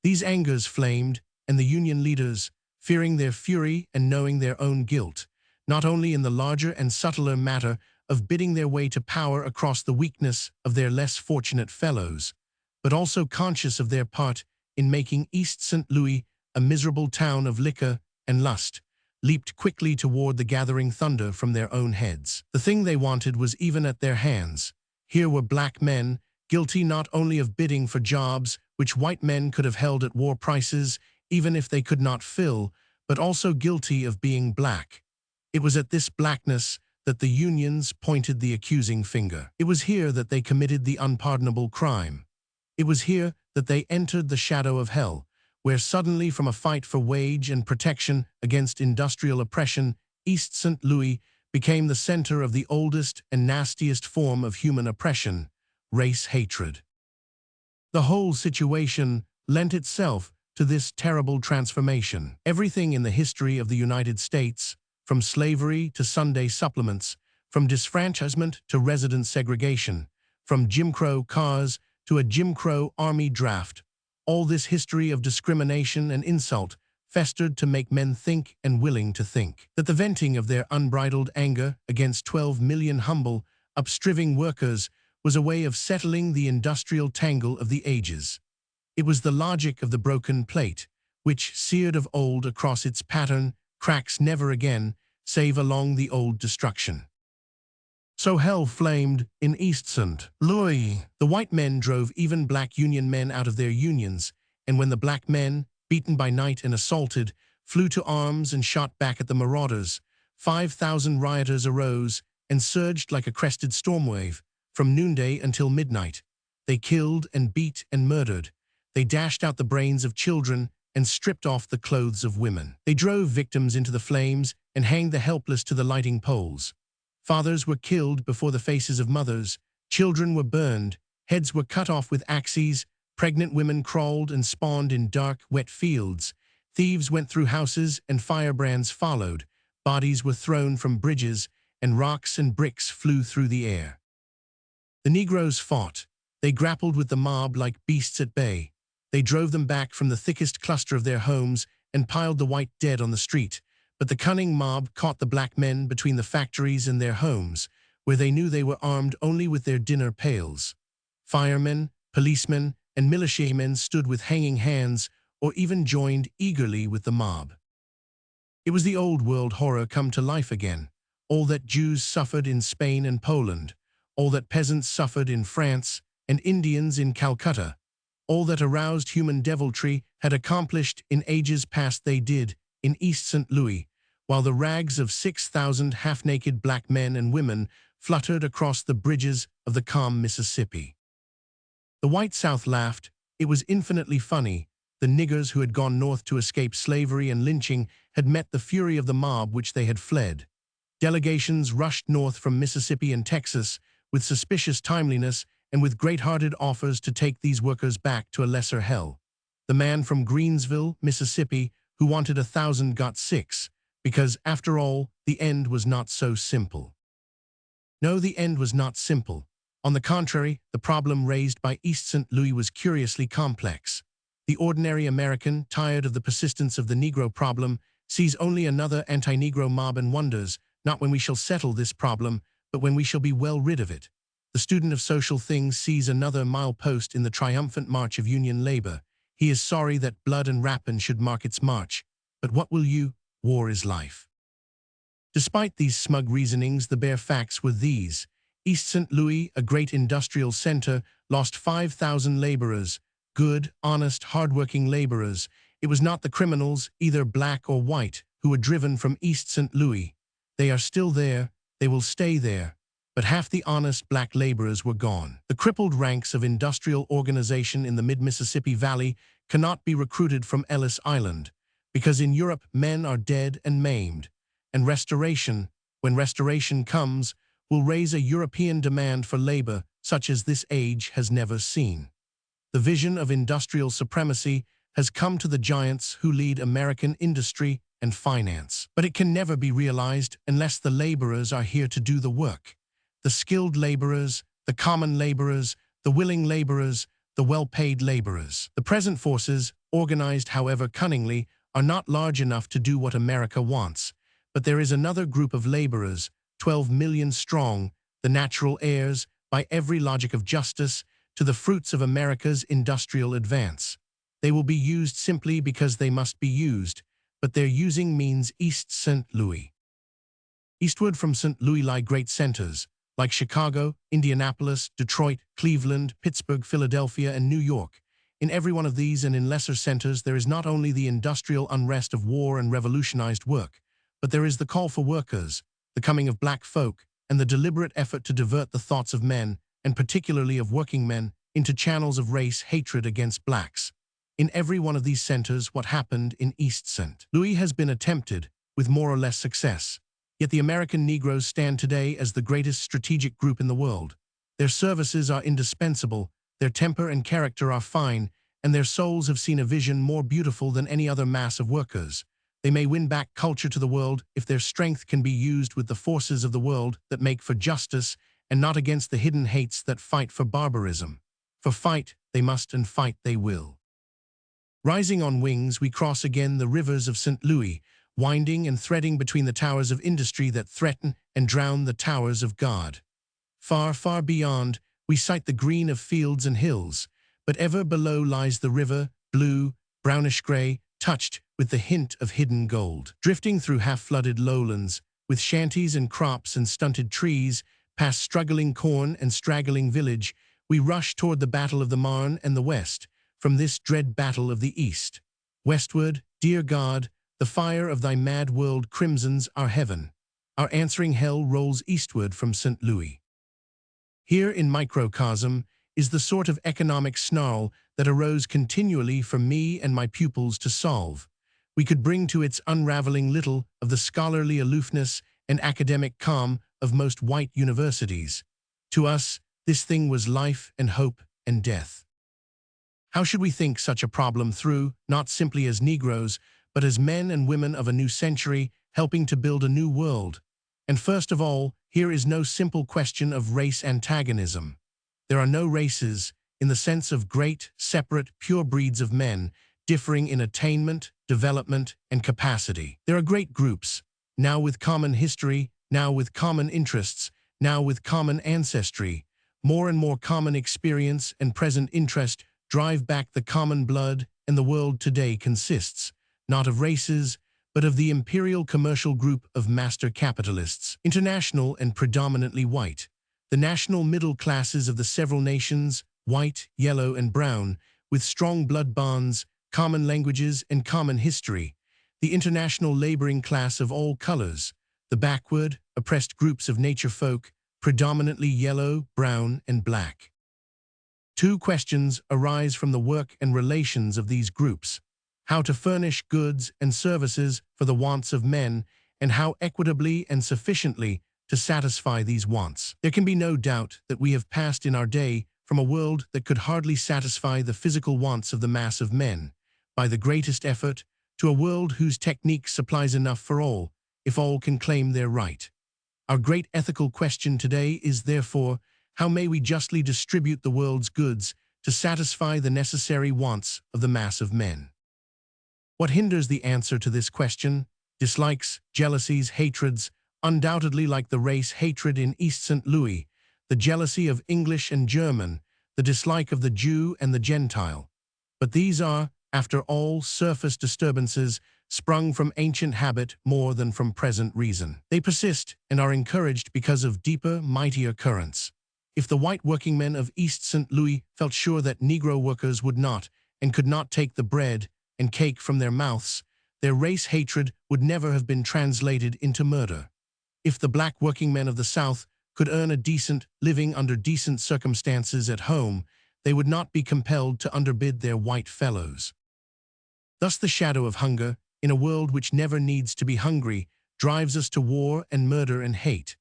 Speaker 1: These angers flamed, and the union leaders, fearing their fury and knowing their own guilt, not only in the larger and subtler matter of bidding their way to power across the weakness of their less fortunate fellows, but also conscious of their part in making East St. Louis a miserable town of liquor and lust, leaped quickly toward the gathering thunder from their own heads. The thing they wanted was even at their hands. Here were black men, guilty not only of bidding for jobs which white men could have held at war prices, even if they could not fill, but also guilty of being black. It was at this blackness that the unions pointed the accusing finger. It was here that they committed the unpardonable crime. It was here that they entered the shadow of hell, where suddenly from a fight for wage and protection against industrial oppression, East St. Louis became the center of the oldest and nastiest form of human oppression, race hatred. The whole situation lent itself to this terrible transformation. Everything in the history of the United States, from slavery to Sunday supplements, from disfranchisement to resident segregation, from Jim Crow cars to a Jim Crow army draft, all this history of discrimination and insult festered to make men think and willing to think. That the venting of their unbridled anger against 12 million humble, upstriving workers was a way of settling the industrial tangle of the ages. It was the logic of the broken plate, which, seared of old across its pattern, cracks never again, save along the old destruction. So hell flamed in East St. Louis. The white men drove even black union men out of their unions, and when the black men, beaten by night and assaulted, flew to arms and shot back at the marauders, 5,000 rioters arose and surged like a crested storm wave, from noonday until midnight. They killed and beat and murdered. They dashed out the brains of children and stripped off the clothes of women. They drove victims into the flames and hanged the helpless to the lighting poles. Fathers were killed before the faces of mothers, children were burned, heads were cut off with axes, pregnant women crawled and spawned in dark, wet fields, Thieves went through houses and firebrands followed. Bodies were thrown from bridges, and rocks and bricks flew through the air. The Negroes fought. They grappled with the mob like beasts at bay. They drove them back from the thickest cluster of their homes and piled the white dead on the street. But the cunning mob caught the black men between the factories and their homes, where they knew they were armed only with their dinner pails. Firemen, policemen, and militiamen stood with hanging hands or even joined eagerly with the mob. It was the old world horror come to life again. All that Jews suffered in Spain and Poland, all that peasants suffered in France and Indians in Calcutta, all that aroused human deviltry had accomplished in ages past they did in East St. Louis, while the rags of 6,000 half-naked black men and women fluttered across the bridges of the calm Mississippi. The white South laughed. It was infinitely funny. The niggers who had gone north to escape slavery and lynching had met the fury of the mob which they had fled. Delegations rushed north from Mississippi and Texas with suspicious timeliness and with great-hearted offers to take these workers back to a lesser hell. The man from Greensville, Mississippi, who wanted 1,000 got 6, because, after all, the end was not so simple. No, the end was not simple. On the contrary, the problem raised by East St. Louis was curiously complex. The ordinary American, tired of the persistence of the Negro problem, sees only another anti-Negro mob and wonders, not when we shall settle this problem, but when we shall be well rid of it. The student of social things sees another milepost in the triumphant march of Union labor. He is sorry that blood and rapine should mark its march. But what will you? War is life. Despite these smug reasonings, the bare facts were these. East St. Louis, a great industrial center, lost 5,000 laborers, good, honest, hard-working laborers. It was not the criminals, either black or white, who were driven from East St. Louis. They are still there, they will stay there. But half the honest black laborers were gone. The crippled ranks of industrial organization in the mid-Mississippi Valley cannot be recruited from Ellis Island, because in Europe men are dead and maimed. And restoration, when restoration comes, will raise a European demand for labor such as this age has never seen. The vision of industrial supremacy has come to the giants who lead American industry and finance. But it can never be realized unless the laborers are here to do the work. The skilled laborers, the common laborers, the willing laborers, the well-paid laborers. The present forces, organized however cunningly, are not large enough to do what America wants. But there is another group of laborers, 12 million strong, the natural heirs, by every logic of justice, to the fruits of America's industrial advance. They will be used simply because they must be used, but their using means East St. Louis. Eastward from St. Louis lie great centers, like Chicago, Indianapolis, Detroit, Cleveland, Pittsburgh, Philadelphia, and New York. In every one of these and in lesser centers there is not only the industrial unrest of war and revolutionized work, but there is the call for workers, the coming of black folk, and the deliberate effort to divert the thoughts of men, and particularly of working men, into channels of race hatred against blacks. In every one of these centers, what happened in East St. Louis has been attempted, with more or less success. Yet the American Negroes stand today as the greatest strategic group in the world. Their services are indispensable, their temper and character are fine, and their souls have seen a vision more beautiful than any other mass of workers. They may win back culture to the world if their strength can be used with the forces of the world that make for justice and not against the hidden hates that fight for barbarism. For fight they must and fight they will. Rising on wings, we cross again the rivers of St. Louis, winding and threading between the towers of industry that threaten and drown the towers of God. Far, far beyond, we sight the green of fields and hills, but ever below lies the river, blue, brownish-gray, touched with the hint of hidden gold. Drifting through half-flooded lowlands, with shanties and crops and stunted trees, past struggling corn and straggling village, we rush toward the battle of the Marne and the West, from this dread battle of the East. Westward, dear God, the fire of thy mad world crimsons our heaven. Our answering hell rolls eastward from St. Louis. Here in microcosm is the sort of economic snarl that arose continually for me and my pupils to solve. We could bring to its unraveling little of the scholarly aloofness and academic calm of most white universities. To us, this thing was life and hope and death. How should we think such a problem through, not simply as Negroes, but as men and women of a new century helping to build a new world. And first of all, here is no simple question of race antagonism. There are no races, in the sense of great, separate, pure breeds of men, differing in attainment, development, and capacity. There are great groups, now with common history, now with common interests, now with common ancestry. More and more common experience and present interest drive back the common blood, and the world today consists, not of races, but of the imperial commercial group of master capitalists, international and predominantly white. The national middle classes of the several nations, white, yellow, and brown, with strong blood bonds, common languages, and common history. The international laboring class of all colors, the backward, oppressed groups of nature folk, predominantly yellow, brown, and black. Two questions arise from the work and relations of these groups: how to furnish goods and services for the wants of men, and how equitably and sufficiently to satisfy these wants. There can be no doubt that we have passed in our day from a world that could hardly satisfy the physical wants of the mass of men, by the greatest effort, to a world whose technique supplies enough for all, if all can claim their right. Our great ethical question today is, therefore, how may we justly distribute the world's goods to satisfy the necessary wants of the mass of men? What hinders the answer to this question? Dislikes, jealousies, hatreds, undoubtedly like the race hatred in East St. Louis, the jealousy of English and German, the dislike of the Jew and the Gentile. But these are, after all, surface disturbances sprung from ancient habit more than from present reason. They persist and are encouraged because of deeper, mightier currents. If the white workingmen of East St. Louis felt sure that Negro workers would not and could not take the bread and cake from their mouths, their race hatred would never have been translated into murder. If the black workingmen of the South could earn a decent living under decent circumstances at home, they would not be compelled to underbid their white fellows. Thus the shadow of hunger, in a world which never needs to be hungry, drives us to war and murder and hate.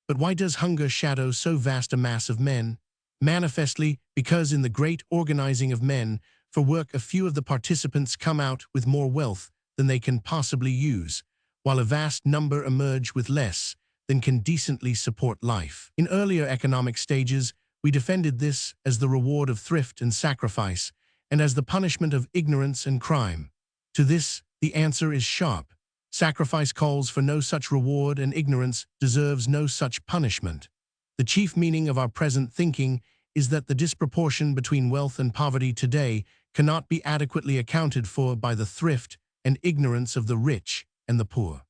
Speaker 1: But why does hunger shadow so vast a mass of men? Manifestly, because in the great organizing of men for work, a few of the participants come out with more wealth than they can possibly use, while a vast number emerge with less than can decently support life. In earlier economic stages, we defended this as the reward of thrift and sacrifice, and as the punishment of ignorance and crime. To this, the answer is sharp. Sacrifice calls for no such reward, and ignorance deserves no such punishment. The chief meaning of our present thinking is that the disproportion between wealth and poverty today cannot be adequately accounted for by the thrift and ignorance of the rich and the poor.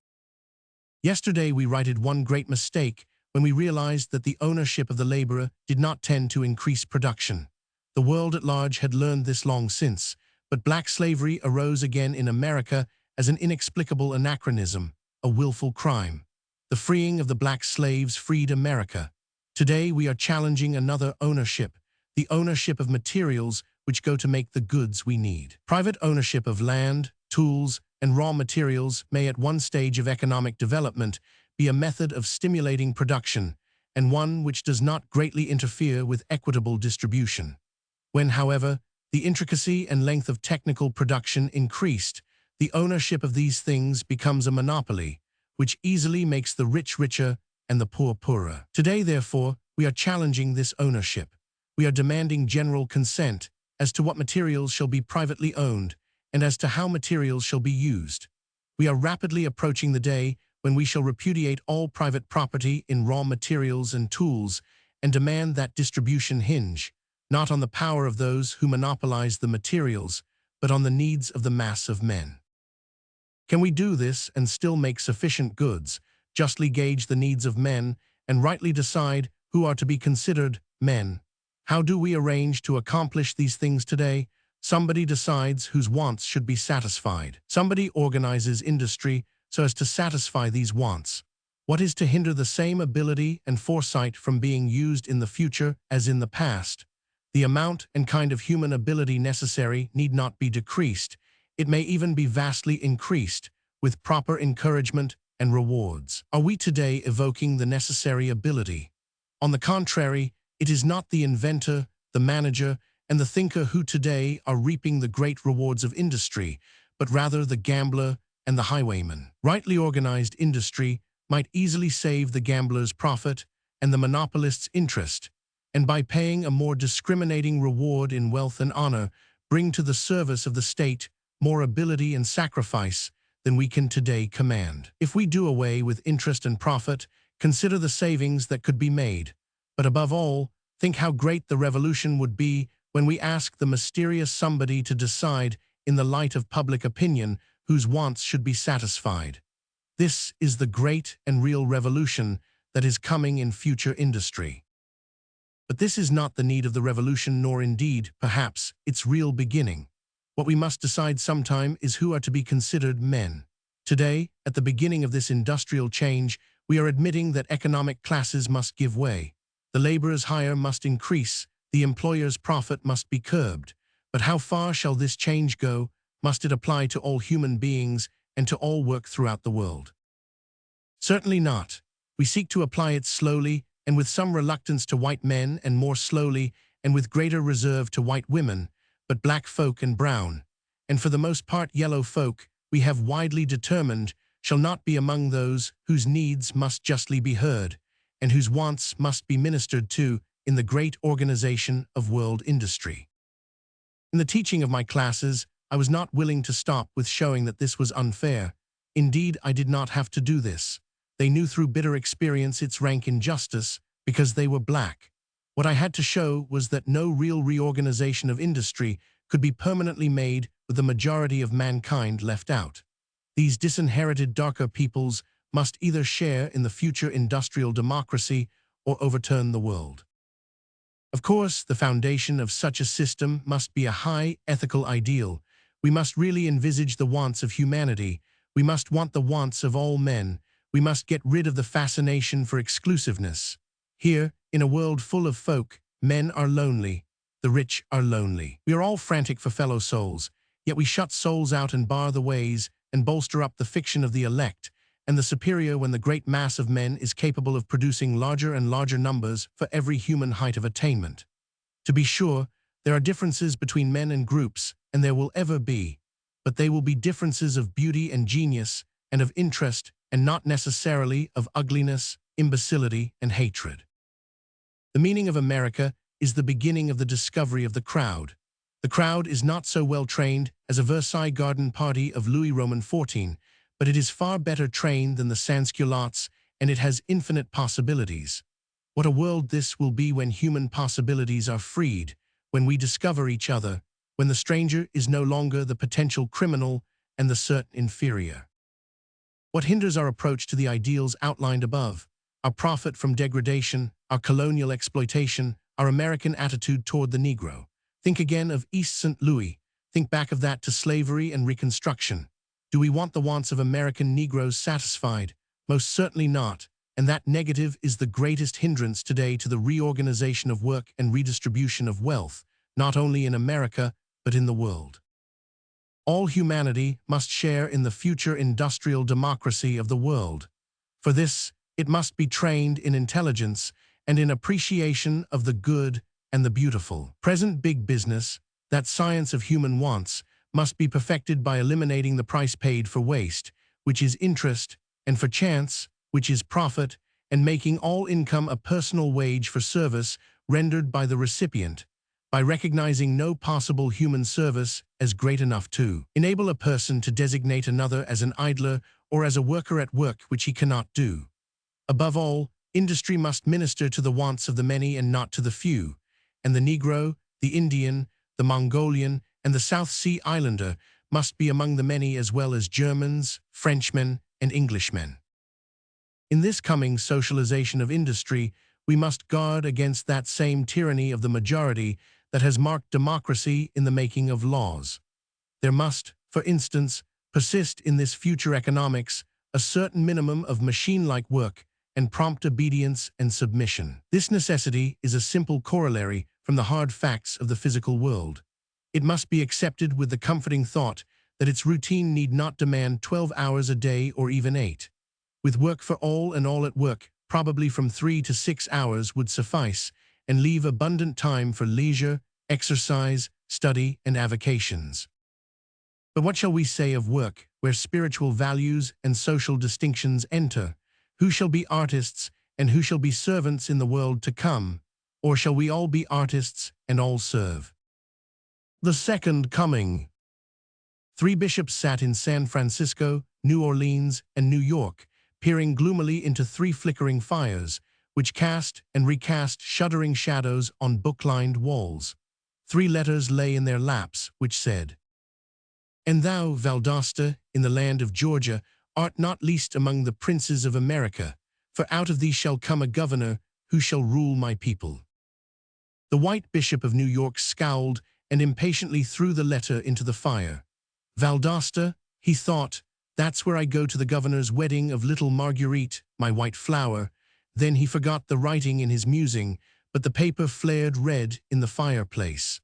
Speaker 1: Yesterday we righted one great mistake when we realized that the ownership of the laborer did not tend to increase production. The world at large had learned this long since, but black slavery arose again in America as an inexplicable anachronism, a willful crime. The freeing of the black slaves freed America. Today we are challenging another ownership, the ownership of materials which go to make the goods we need. Private ownership of land, tools, and raw materials may at one stage of economic development be a method of stimulating production, and one which does not greatly interfere with equitable distribution. When, however, the intricacy and length of technical production increased, the ownership of these things becomes a monopoly, which easily makes the rich richer and the poor poorer. Today, therefore, we are challenging this ownership. We are demanding general consent as to what materials shall be privately owned and as to how materials shall be used. We are rapidly approaching the day when we shall repudiate all private property in raw materials and tools and demand that distribution hinge, not on the power of those who monopolize the materials, but on the needs of the mass of men. Can we do this and still make sufficient goods, justly gauge the needs of men, and rightly decide who are to be considered men? How do we arrange to accomplish these things today? Somebody decides whose wants should be satisfied. Somebody organizes industry so as to satisfy these wants. What is to hinder the same ability and foresight from being used in the future as in the past? The amount and kind of human ability necessary need not be decreased. It may even be vastly increased, with proper encouragement and rewards. Are we today evoking the necessary ability? On the contrary, it is not the inventor, the manager, and the thinker who today are reaping the great rewards of industry, but rather the gambler and the highwayman. Rightly organized industry might easily save the gambler's profit and the monopolist's interest, and by paying a more discriminating reward in wealth and honor, bring to the service of the state more ability and sacrifice than we can today command. If we do away with interest and profit, consider the savings that could be made. But above all, think how great the revolution would be when we ask the mysterious somebody to decide, in the light of public opinion, whose wants should be satisfied. This is the great and real revolution that is coming in future industry. But this is not the need of the revolution, nor indeed, perhaps, its real beginning. What we must decide sometime is who are to be considered men. Today, at the beginning of this industrial change, we are admitting that economic classes must give way. The laborer's hire must increase, the employer's profit must be curbed. But how far shall this change go? Must it apply to all human beings and to all work throughout the world? Certainly not. We seek to apply it slowly and with some reluctance to white men, and more slowly and with greater reserve to white women, but black folk and brown, and for the most part yellow folk, we have widely determined, shall not be among those whose needs must justly be heard, and whose wants must be ministered to in the great organization of world industry. In the teaching of my classes, I was not willing to stop with showing that this was unfair. Indeed, I did not have to do this. They knew through bitter experience its rank injustice because they were black. What I had to show was that no real reorganization of industry could be permanently made with the majority of mankind left out. These disinherited darker peoples must either share in the future industrial democracy or overturn the world. Of course, the foundation of such a system must be a high ethical ideal. We must really envisage the wants of humanity. We must want the wants of all men. We must get rid of the fascination for exclusiveness. Here, in a world full of folk, men are lonely. The rich are lonely. We are all frantic for fellow souls, yet we shut souls out and bar the ways and bolster up the fiction of the elect and the superior when the great mass of men is capable of producing larger and larger numbers for every human height of attainment. To be sure, there are differences between men and groups, and there will ever be, but they will be differences of beauty and genius and of interest, and not necessarily of ugliness, imbecility, and hatred. The meaning of America is the beginning of the discovery of the crowd. The crowd is not so well trained as a Versailles Garden Party of Louis Roman XIV, but it is far better trained than the sans-culottes, and it has infinite possibilities. What a world this will be when human possibilities are freed, when we discover each other, when the stranger is no longer the potential criminal and the certain inferior. What hinders our approach to the ideals outlined above? Our profit from degradation, our colonial exploitation, our American attitude toward the Negro. Think again of East St. Louis. Think back of that to slavery and Reconstruction. Do we want the wants of American Negroes satisfied? Most certainly not, and that negative is the greatest hindrance today to the reorganization of work and redistribution of wealth, not only in America, but in the world. All humanity must share in the future industrial democracy of the world. For this, it must be trained in intelligence and in appreciation of the good and the beautiful. Present big business, that science of human wants, must be perfected by eliminating the price paid for waste, which is interest, and for chance, which is profit, and making all income a personal wage for service rendered by the recipient, by recognizing no possible human service as great enough to enable a person to designate another as an idler or as a worker at work which he cannot do. Above all, industry must minister to the wants of the many and not to the few, and the Negro, the Indian, the Mongolian, and the South Sea Islander must be among the many as well as Germans, Frenchmen, and Englishmen. In this coming socialization of industry, we must guard against that same tyranny of the majority that has marked democracy in the making of laws. There must, for instance, persist in this future economics a certain minimum of machine-like work and prompt obedience and submission. This necessity is a simple corollary from the hard facts of the physical world. It must be accepted with the comforting thought that its routine need not demand 12 hours a day or even 8. With work for all and all at work, probably from 3 to 6 hours would suffice, and leave abundant time for leisure, exercise, study, and avocations. But what shall we say of work, where spiritual values and social distinctions enter? Who shall be artists, and who shall be servants in the world to come? Or shall we all be artists and all serve? The Second Coming. 3 bishops sat in San Francisco, New Orleans, and New York, peering gloomily into 3 flickering fires, which cast and recast shuddering shadows on book-lined walls. 3 letters lay in their laps, which said, "And thou, Valdosta, in the land of Georgia, art not least among the princes of America, for out of thee shall come a governor who shall rule my people." The white bishop of New York scowled and impatiently threw the letter into the fire. Valdosta, he thought, that's where I go to the governor's wedding of little Marguerite, my white flower. Then he forgot the writing in his musing, but the paper flared red in the fireplace.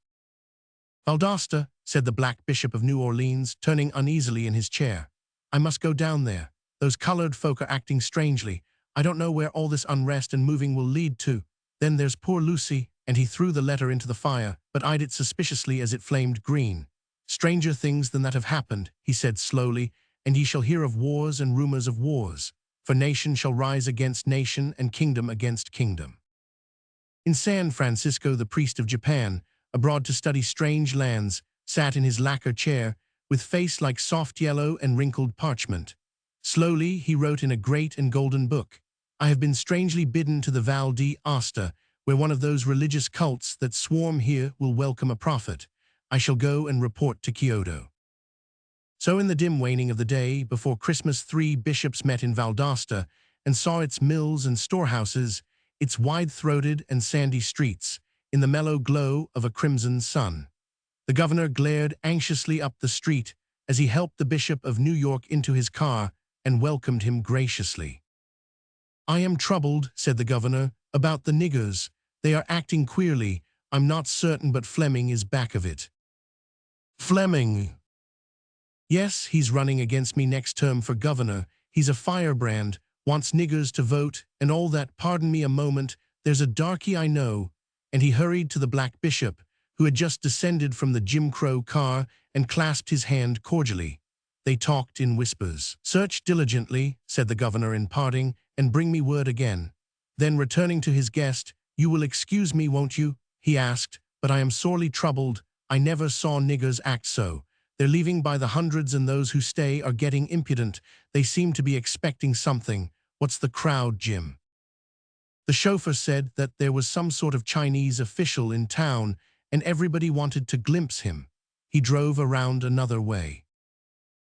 Speaker 1: Valdosta, said the black bishop of New Orleans, turning uneasily in his chair, I must go down there. Those colored folk are acting strangely. I don't know where all this unrest and moving will lead to. Then there's poor Lucy, and he threw the letter into the fire, but eyed it suspiciously as it flamed green. Stranger things than that have happened, he said slowly, and ye shall hear of wars and rumors of wars, for nation shall rise against nation and kingdom against kingdom. In San Francisco, the priest of Japan, abroad to study strange lands, sat in his lacquer chair, with face like soft yellow and wrinkled parchment. Slowly he wrote in a great and golden book, I have been strangely bidden to the Val d'Aosta, where one of those religious cults that swarm here will welcome a prophet. I shall go and report to Kyoto. So in the dim waning of the day before Christmas, 3 bishops met in Valdosta and saw its mills and storehouses, its wide-throated and sandy streets, in the mellow glow of a crimson sun. The governor glared anxiously up the street as he helped the Bishop of New York into his car and welcomed him graciously. I am troubled, said the governor, about the niggers. They are acting queerly. I'm not certain, but Fleming is back of it. Fleming? Yes, he's running against me next term for governor. He's a firebrand, wants niggers to vote, and all that. Pardon me a moment, there's a darky I know. And he hurried to the black bishop, who had just descended from the Jim Crow car and clasped his hand cordially. They talked in whispers. Search diligently, said the governor in parting, and bring me word again. Then returning to his guest, you will excuse me, won't you? He asked, but I am sorely troubled. I never saw niggers act so. They're leaving by the hundreds, and those who stay are getting impudent. They seem to be expecting something. What's the crowd, Jim? The chauffeur said that there was some sort of Chinese official in town, and everybody wanted to glimpse him. He drove around another way.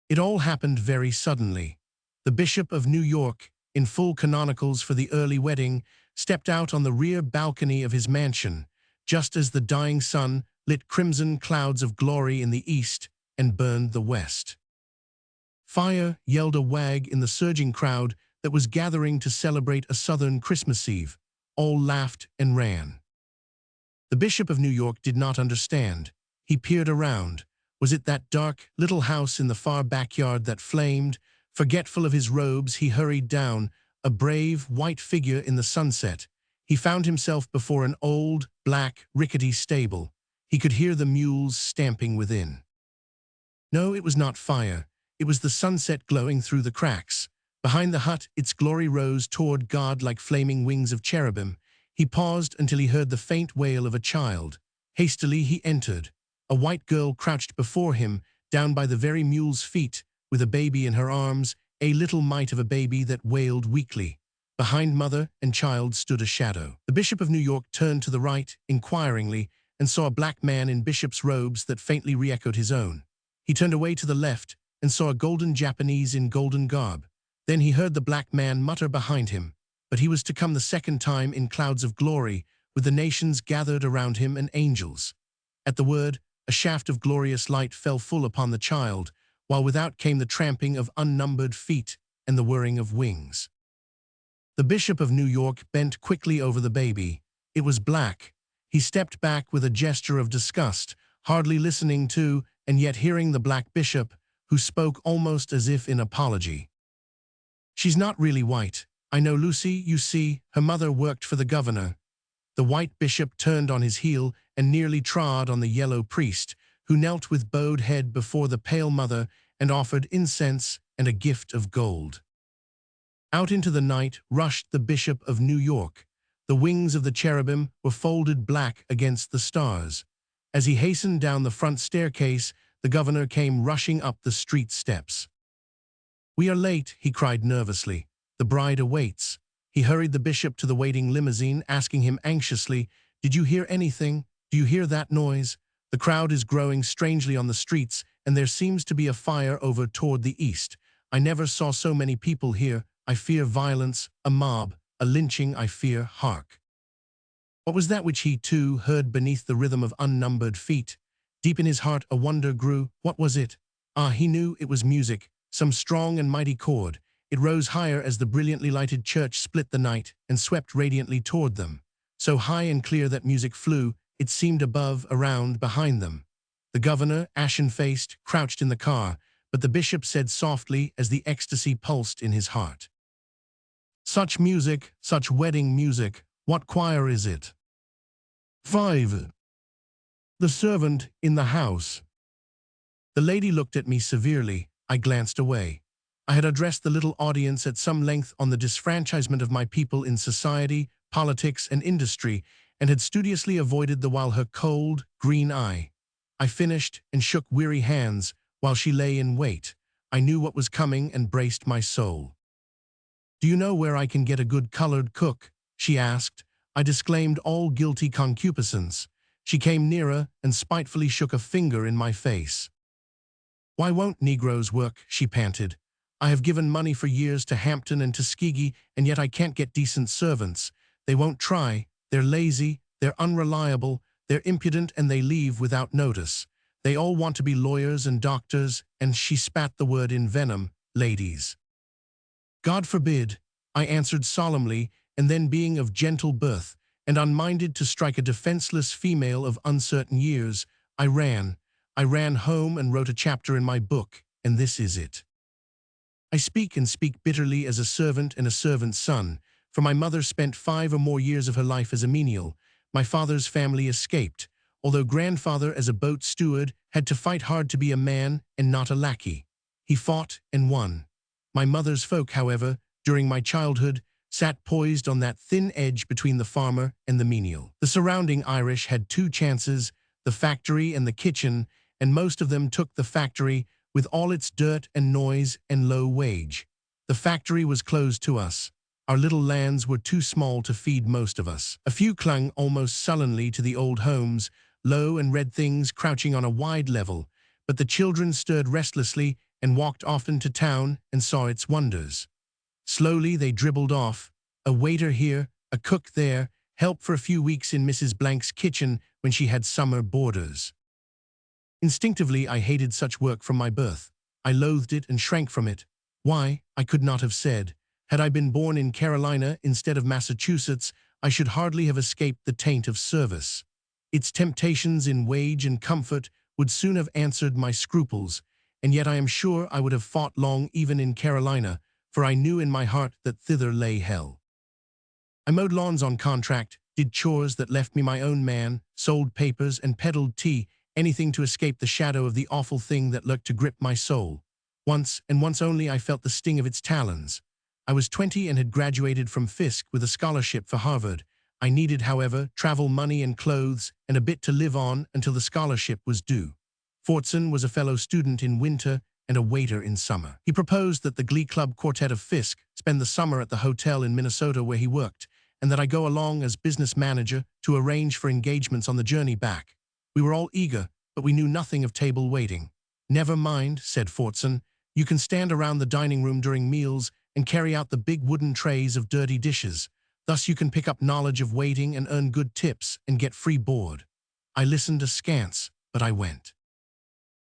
Speaker 1: It all happened very suddenly. The Bishop of New York, in full canonicals for the early wedding, stepped out on the rear balcony of his mansion, just as the dying sun lit crimson clouds of glory in the east and burned the west. Fire, yelled a wag in the surging crowd that was gathering to celebrate a southern Christmas Eve. All laughed and ran. The Bishop of New York did not understand. He peered around. Was it that dark little house in the far backyard that flamed? Forgetful of his robes, he hurried down, a brave, white figure in the sunset. He found himself before an old, black, rickety stable. He could hear the mules stamping within. No, it was not fire. It was the sunset glowing through the cracks. Behind the hut, its glory rose toward God like flaming wings of cherubim. He paused until he heard the faint wail of a child. Hastily he entered. A white girl crouched before him, down by the very mule's feet, with a baby in her arms, a little mite of a baby that wailed weakly. Behind mother and child stood a shadow. The Bishop of New York turned to the right, inquiringly, and saw a black man in bishop's robes that faintly re-echoed his own. He turned away to the left and saw a golden Japanese in golden garb. Then he heard the black man mutter behind him, but he was to come the second time in clouds of glory, with the nations gathered around him and angels. At the word, a shaft of glorious light fell full upon the child, while without came the tramping of unnumbered feet and the whirring of wings. The Bishop of New York bent quickly over the baby. It was black. He stepped back with a gesture of disgust, hardly listening to and yet hearing the black bishop, who spoke almost as if in apology. She's not really white. I know Lucy, you see, her mother worked for the governor. The white bishop turned on his heel and nearly trod on the yellow priest, who knelt with bowed head before the pale mother and offered incense and a gift of gold. Out into the night rushed the Bishop of New York. The wings of the cherubim were folded black against the stars. As he hastened down the front staircase, the governor came rushing up the street steps. "We are late," he cried nervously. "The bride awaits." He hurried the bishop to the waiting limousine, asking him anxiously, "Did you hear anything? Do you hear that noise? The crowd is growing strangely on the streets, and there seems to be a fire over toward the east. I never saw so many people here. I fear violence, a mob, a lynching, I fear. Hark!" What was that which he, too, heard beneath the rhythm of unnumbered feet? Deep in his heart a wonder grew. What was it? Ah, he knew it was music, some strong and mighty chord. It rose higher as the brilliantly lighted church split the night and swept radiantly toward them. So high and clear that music flew, it seemed above, around, behind them. The governor, ashen-faced, crouched in the car, but the bishop said softly as the ecstasy pulsed in his heart, "Such music, such wedding music, what choir is it?" 5. The servant in the house. The lady looked at me severely. I glanced away. I had addressed the little audience at some length on the disfranchisement of my people in society, politics, and industry, and had studiously avoided the while her cold, green eye. I finished and shook weary hands while she lay in wait. I knew what was coming and braced my soul. "Do you know where I can get a good colored cook?" she asked. I disclaimed all guilty concupiscence. She came nearer and spitefully shook a finger in my face. "Why won't Negroes work?" she panted. "I have given money for years to Hampton and Tuskegee, and yet I can't get decent servants. They won't try. They're lazy, they're unreliable, they're impudent, and they leave without notice. They all want to be lawyers and doctors," and she spat the word in venom, "ladies." "God forbid," I answered solemnly, and then, being of gentle birth and unminded to strike a defenseless female of uncertain years, I ran home and wrote a chapter in my book, and this is it. I speak and speak bitterly as a servant and a servant's son, for my mother spent 5 or more years of her life as a menial. My father's family escaped, although grandfather as a boat steward had to fight hard to be a man and not a lackey. He fought and won. My mother's folk, however, during my childhood, sat poised on that thin edge between the farmer and the menial. The surrounding Irish had 2 chances, the factory and the kitchen, and most of them took the factory with all its dirt and noise and low wage. The factory was closed to us. Our little lands were too small to feed most of us. A few clung almost sullenly to the old homes, low and red things crouching on a wide level, but the children stirred restlessly and walked often to town and saw its wonders. Slowly they dribbled off, a waiter here, a cook there, help for a few weeks in Mrs. Blank's kitchen when she had summer boarders. Instinctively I hated such work from my birth. I loathed it and shrank from it. Why, I could not have said. Had I been born in Carolina instead of Massachusetts, I should hardly have escaped the taint of service. Its temptations in wage and comfort would soon have answered my scruples, and yet I am sure I would have fought long even in Carolina, for I knew in my heart that thither lay hell. I mowed lawns on contract, did chores that left me my own man, sold papers and peddled tea, anything to escape the shadow of the awful thing that lurked to grip my soul. Once, and once only, I felt the sting of its talons. I was 20 and had graduated from Fisk with a scholarship for Harvard. I needed, however, travel money and clothes and a bit to live on until the scholarship was due. Fortson was a fellow student in winter and a waiter in summer. He proposed that the Glee Club quartet of Fisk spend the summer at the hotel in Minnesota where he worked, and that I go along as business manager to arrange for engagements on the journey back. We were all eager, but we knew nothing of table waiting. "Never mind," said Fortson. "You can stand around the dining room during meals and carry out the big wooden trays of dirty dishes. Thus you can pick up knowledge of waiting and earn good tips and get free board." I listened askance, but I went.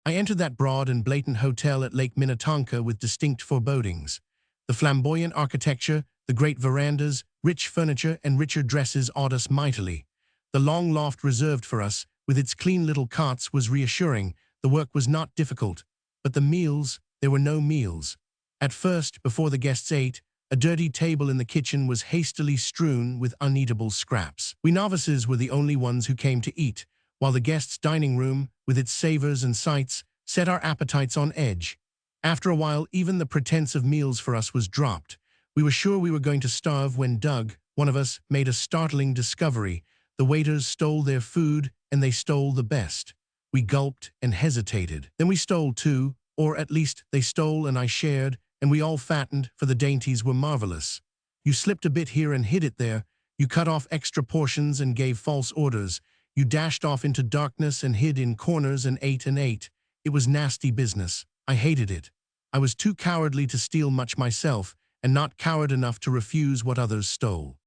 Speaker 1: I entered that broad and blatant hotel at Lake Minnetonka with distinct forebodings. The flamboyant architecture, the great verandas, rich furniture, and richer dresses awed us mightily. The long loft reserved for us, with its clean little cots, was reassuring. The work was not difficult, but the meals, there were no meals. At first, before the guests ate, a dirty table in the kitchen was hastily strewn with uneatable scraps. We novices were the only ones who came to eat, while the guests' dining room with its savors and sights, set our appetites on edge. After a while, even the pretense of meals for us was dropped. We were sure we were going to starve when Doug, one of us, made a startling discovery. The waiters stole their food, and they stole the best. We gulped and hesitated. Then we stole too, or at least they stole and I shared, and we all fattened, for the dainties were marvelous. You slipped a bit here and hid it there. You cut off extra portions and gave false orders. You dashed off into darkness and hid in corners and ate and ate. It was nasty business. I hated it. I was too cowardly to steal much myself, and not coward enough to refuse what others stole.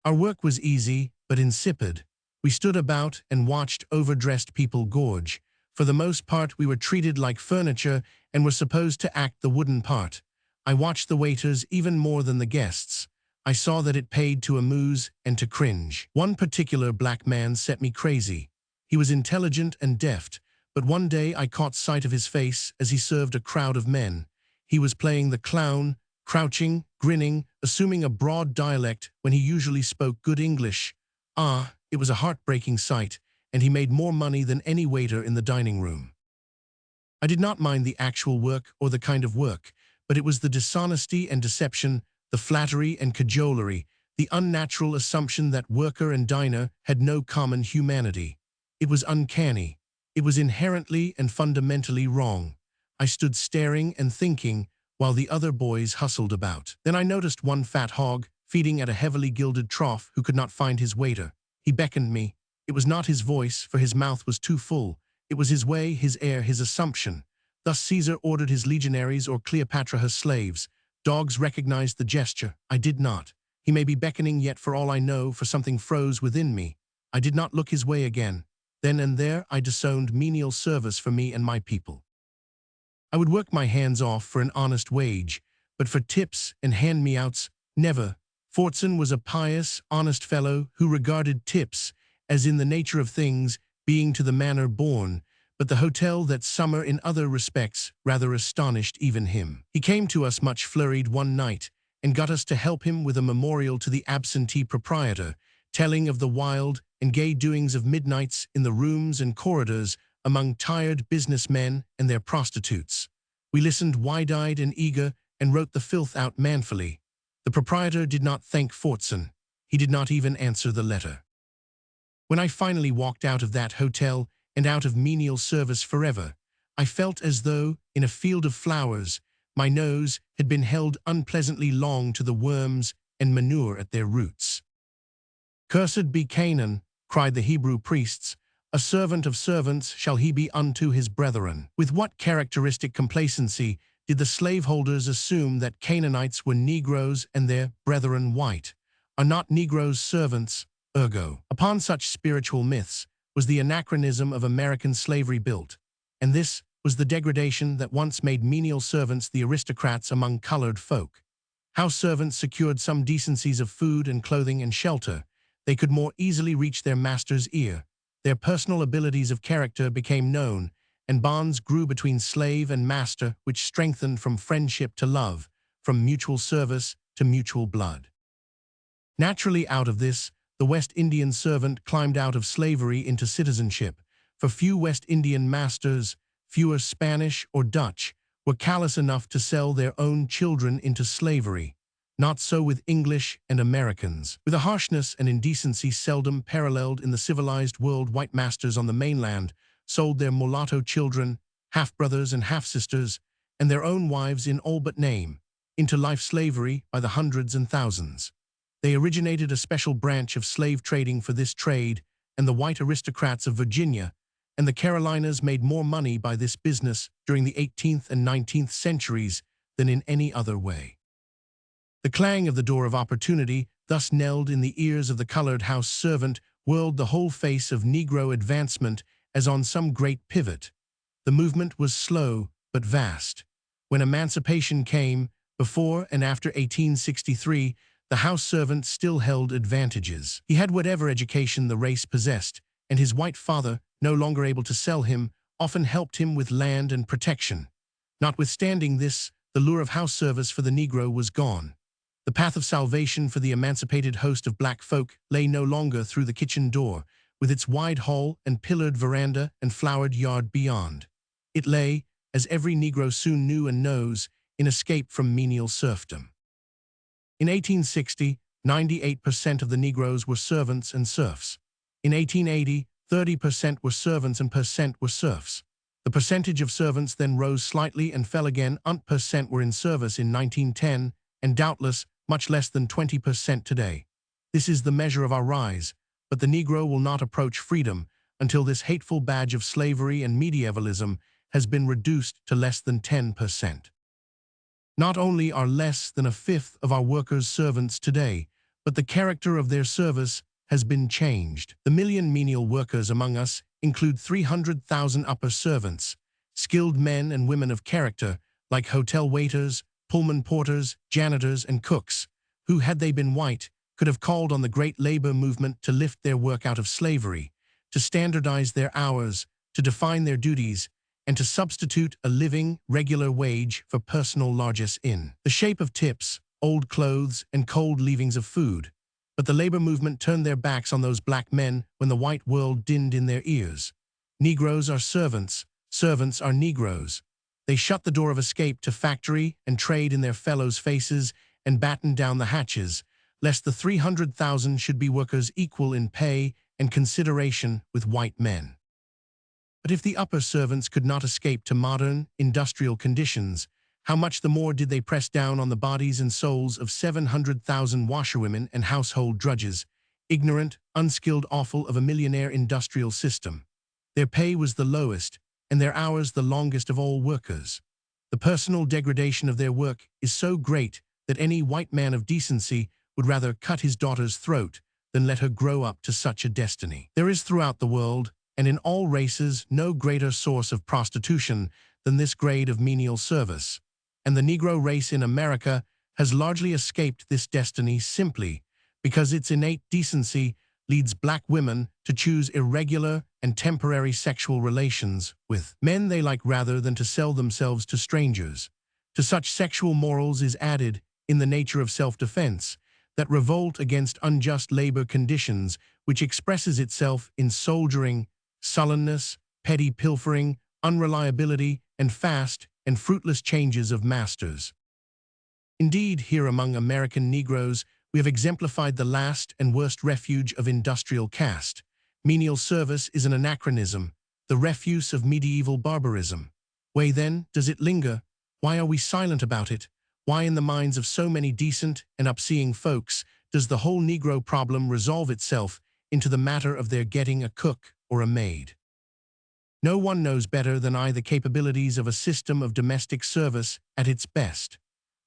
Speaker 1: Our work was easy, but insipid. We stood about and watched overdressed people gorge. For the most part, we were treated like furniture and were supposed to act the wooden part. I watched the waiters even more than the guests. I saw that it paid to amuse and to cringe. One particular black man set me crazy. He was intelligent and deft, but one day I caught sight of his face as he served a crowd of men. He was playing the clown, crouching, grinning, assuming a broad dialect when he usually spoke good English. It was a heartbreaking sight, and he made more money than any waiter in the dining room. I did not mind the actual work or the kind of work, but it was the dishonesty and deception, the flattery and cajolery, the unnatural assumption that worker and diner had no common humanity. It was uncanny. It was inherently and fundamentally wrong. I stood staring and thinking while the other boys hustled about. Then I noticed one fat hog feeding at a heavily gilded trough who could not find his waiter. He beckoned me. It was not his voice, for his mouth was too full. It was his way, his air, his assumption. Thus Caesar ordered his legionaries or Cleopatra her slaves. Dogs recognized the gesture. I did not. He may be beckoning yet for all I know, for something froze within me. I did not look his way again. Then and there I disowned menial service for me and my people. I would work my hands off for an honest wage, but for tips and hand-me-outs, never. Fortson was a pious, honest fellow who regarded tips as in the nature of things, being to the manner born, but the hotel that summer in other respects rather astonished even him. He came to us much flurried one night and got us to help him with a memorial to the absentee proprietor, telling of the wild and gay doings of midnights in the rooms and corridors among tired businessmen and their prostitutes. We listened wide-eyed and eager and wrote the filth out manfully. The proprietor did not thank Fortson. He did not even answer the letter. When I finally walked out of that hotel and out of menial service forever, I felt as though, in a field of flowers, my nose had been held unpleasantly long to the worms and manure at their roots. "Cursed be Canaan," cried the Hebrew priests, "a servant of servants shall he be unto his brethren." With what characteristic complacency did the slaveholders assume that Canaanites were Negroes and their brethren white? Are not Negroes servants, ergo? Upon such spiritual myths was the anachronism of American slavery built, and this was the degradation that once made menial servants the aristocrats among colored folk. House servants secured some decencies of food and clothing and shelter. They could more easily reach their master's ear. Their personal abilities of character became known, and bonds grew between slave and master which strengthened from friendship to love, from mutual service to mutual blood. Naturally out of this, the West Indian servant climbed out of slavery into citizenship, for few West Indian masters, fewer Spanish or Dutch, were callous enough to sell their own children into slavery. Not so with English and Americans. With a harshness and indecency seldom paralleled in the civilized world, white masters on the mainland sold their mulatto children, half-brothers and half-sisters, and their own wives in all but name, into life slavery by the hundreds and thousands. They originated a special branch of slave trading for this trade, and the white aristocrats of Virginia and the Carolinas made more money by this business during the 18th and 19th centuries than in any other way. The clang of the door of opportunity thus knelled in the ears of the colored house servant whirled the whole face of Negro advancement as on some great pivot. The movement was slow but vast. When emancipation came, before and after 1863, the house servant still held advantages. He had whatever education the race possessed, and his white father, no longer able to sell him, often helped him with land and protection. Notwithstanding this, the lure of house service for the Negro was gone. The path of salvation for the emancipated host of black folk lay no longer through the kitchen door, with its wide hall and pillared veranda and flowered yard beyond. It lay, as every Negro soon knew and knows, in escape from menial serfdom. In 1860, 98% of the Negroes were servants and serfs. In 1880, 30% were servants and percent were serfs. The percentage of servants then rose slightly and fell again. Percent were in service in 1910, and doubtless much less than 20% today. This is the measure of our rise, but the Negro will not approach freedom until this hateful badge of slavery and medievalism has been reduced to less than 10%. Not only are less than a fifth of our workers servants today, but the character of their service has been changed. The million menial workers among us include 300,000 upper servants, skilled men and women of character, like hotel waiters, Pullman porters, janitors, and cooks, who, had they been white, could have called on the great labor movement to lift their work out of slavery, to standardize their hours, to define their duties, and to substitute a living, regular wage for personal largesse in the shape of tips, old clothes, and cold leavings of food. But the labor movement turned their backs on those black men when the white world dinned in their ears. Negroes are servants, servants are Negroes. They shut the door of escape to factory and trade in their fellows' faces and battened down the hatches, lest the 300,000 should be workers equal in pay and consideration with white men. But if the upper servants could not escape to modern, industrial conditions, how much the more did they press down on the bodies and souls of 700,000 washerwomen and household drudges, ignorant, unskilled offal of a millionaire industrial system. Their pay was the lowest, and their hours the longest of all workers. The personal degradation of their work is so great that any white man of decency would rather cut his daughter's throat than let her grow up to such a destiny. There is throughout the world, and in all races, no greater source of prostitution than this grade of menial service, and the Negro race in America has largely escaped this destiny simply because its innate decency leads black women to choose irregular and temporary sexual relations with men they like rather than to sell themselves to strangers. To such sexual morals is added, in the nature of self-defense, that revolt against unjust labor conditions which expresses itself in soldiering, sullenness, petty pilfering, unreliability, and fast and fruitless changes of masters. Indeed, here among American Negroes, we have exemplified the last and worst refuge of industrial caste. Menial service is an anachronism, the refuse of medieval barbarism. Why then does it linger? Why are we silent about it? Why in the minds of so many decent and upseeing folks does the whole Negro problem resolve itself into the matter of their getting a cook or a maid? No one knows better than I the capabilities of a system of domestic service at its best.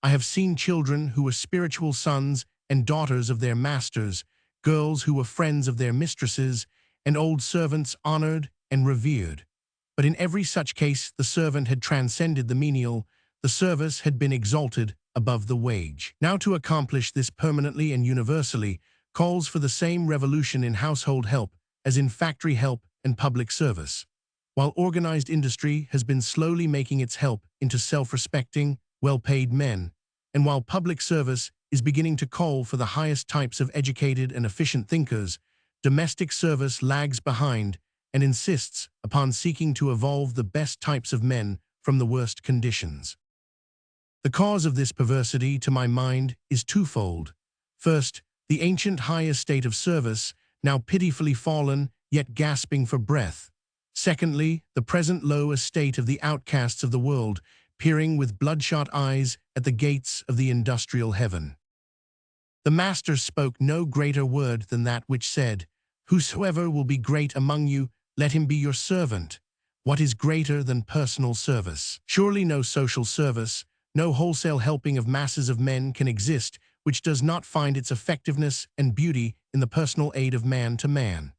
Speaker 1: I have seen children who were spiritual sons and daughters of their masters, girls who were friends of their mistresses, and old servants honored and revered. But in every such case the servant had transcended the menial, the service had been exalted above the wage. Now to accomplish this permanently and universally calls for the same revolution in household help as in factory help and public service. While organized industry has been slowly making its help into self-respecting, well-paid men, and while public service is beginning to call for the highest types of educated and efficient thinkers, domestic service lags behind and insists upon seeking to evolve the best types of men from the worst conditions. The cause of this perversity, to my mind, is twofold. First, the ancient high estate of service, now pitifully fallen, yet gasping for breath. Secondly, the present low estate of the outcasts of the world, peering with bloodshot eyes at the gates of the industrial heaven. The Master spoke no greater word than that which said, "Whosoever will be great among you, let him be your servant." What is greater than personal service? Surely no social service, no wholesale helping of masses of men can exist which does not find its effectiveness and beauty in the personal aid of man to man.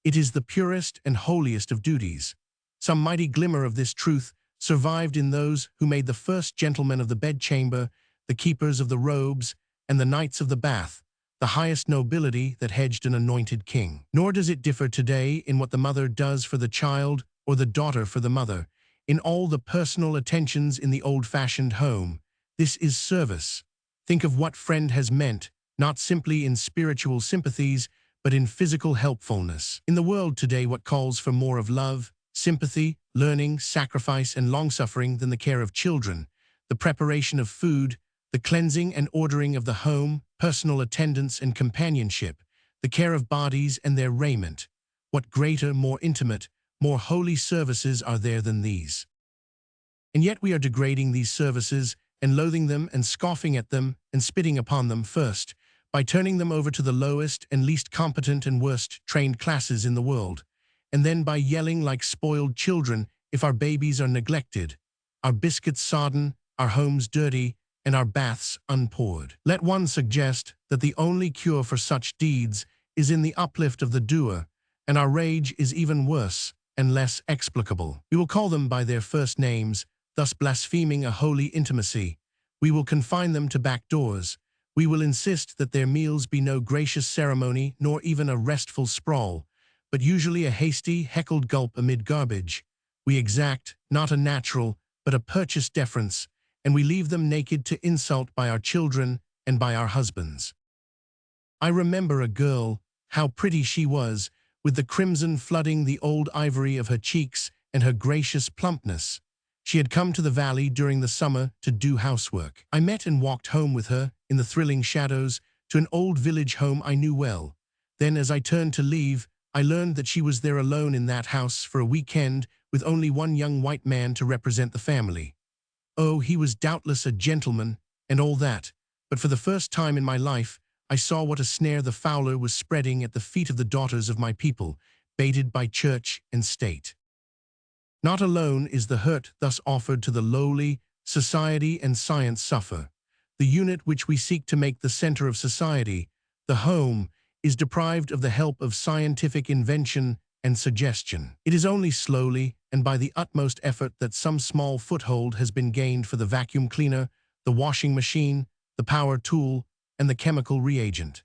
Speaker 1: It is the purest and holiest of duties. Some mighty glimmer of this truth survived in those who made the first gentlemen of the bedchamber, the keepers of the robes, and the knights of the bath, the highest nobility that hedged an anointed king. Nor does it differ today in what the mother does for the child or the daughter for the mother, in all the personal attentions in the old-fashioned home. This is service. Think of what friend has meant, not simply in spiritual sympathies, but in physical helpfulness. In the world today, what calls for more of love, sympathy, learning, sacrifice, and long-suffering than the care of children, the preparation of food, the cleansing and ordering of the home, personal attendance and companionship, the care of bodies and their raiment. What greater, more intimate, more holy services are there than these? And yet we are degrading these services and loathing them and scoffing at them and spitting upon them first, by turning them over to the lowest and least competent and worst trained classes in the world, and then by yelling like spoiled children if our babies are neglected, our biscuits sodden, our homes dirty, and our baths unpoured. Let one suggest that the only cure for such deeds is in the uplift of the doer, and our rage is even worse and less explicable. We will call them by their first names, thus blaspheming a holy intimacy. We will confine them to back doors. We will insist that their meals be no gracious ceremony nor even a restful sprawl, but usually a hasty, heckled gulp amid garbage. We exact, not a natural, but a purchased deference, and we leave them naked to insult by our children and by our husbands. I remember a girl, how pretty she was, with the crimson flooding the old ivory of her cheeks and her gracious plumpness. She had come to the valley during the summer to do housework. I met and walked home with her, in the thrilling shadows, to an old village home I knew well. Then, as I turned to leave, I learned that she was there alone in that house for a weekend with only one young white man to represent the family. Oh, he was doubtless a gentleman, and all that, but for the first time in my life, I saw what a snare the fowler was spreading at the feet of the daughters of my people, baited by church and state. Not alone is the hurt thus offered to the lowly, society and science suffer. The unit which we seek to make the center of society, the home, is deprived of the help of scientific invention and suggestion. It is only slowly and by the utmost effort that some small foothold has been gained for the vacuum cleaner, the washing machine, the power tool, and the chemical reagent.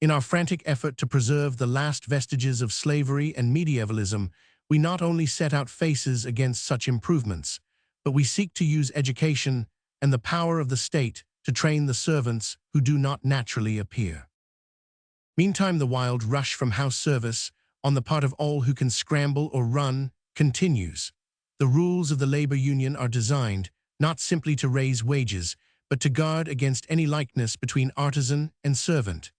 Speaker 1: In our frantic effort to preserve the last vestiges of slavery and medievalism, we not only set out faces against such improvements, but we seek to use education and the power of the state to train the servants who do not naturally appear. Meantime, the wild rush from house service, on the part of all who can scramble or run, continues. The rules of the labor union are designed not simply to raise wages, but to guard against any likeness between artisan and servant.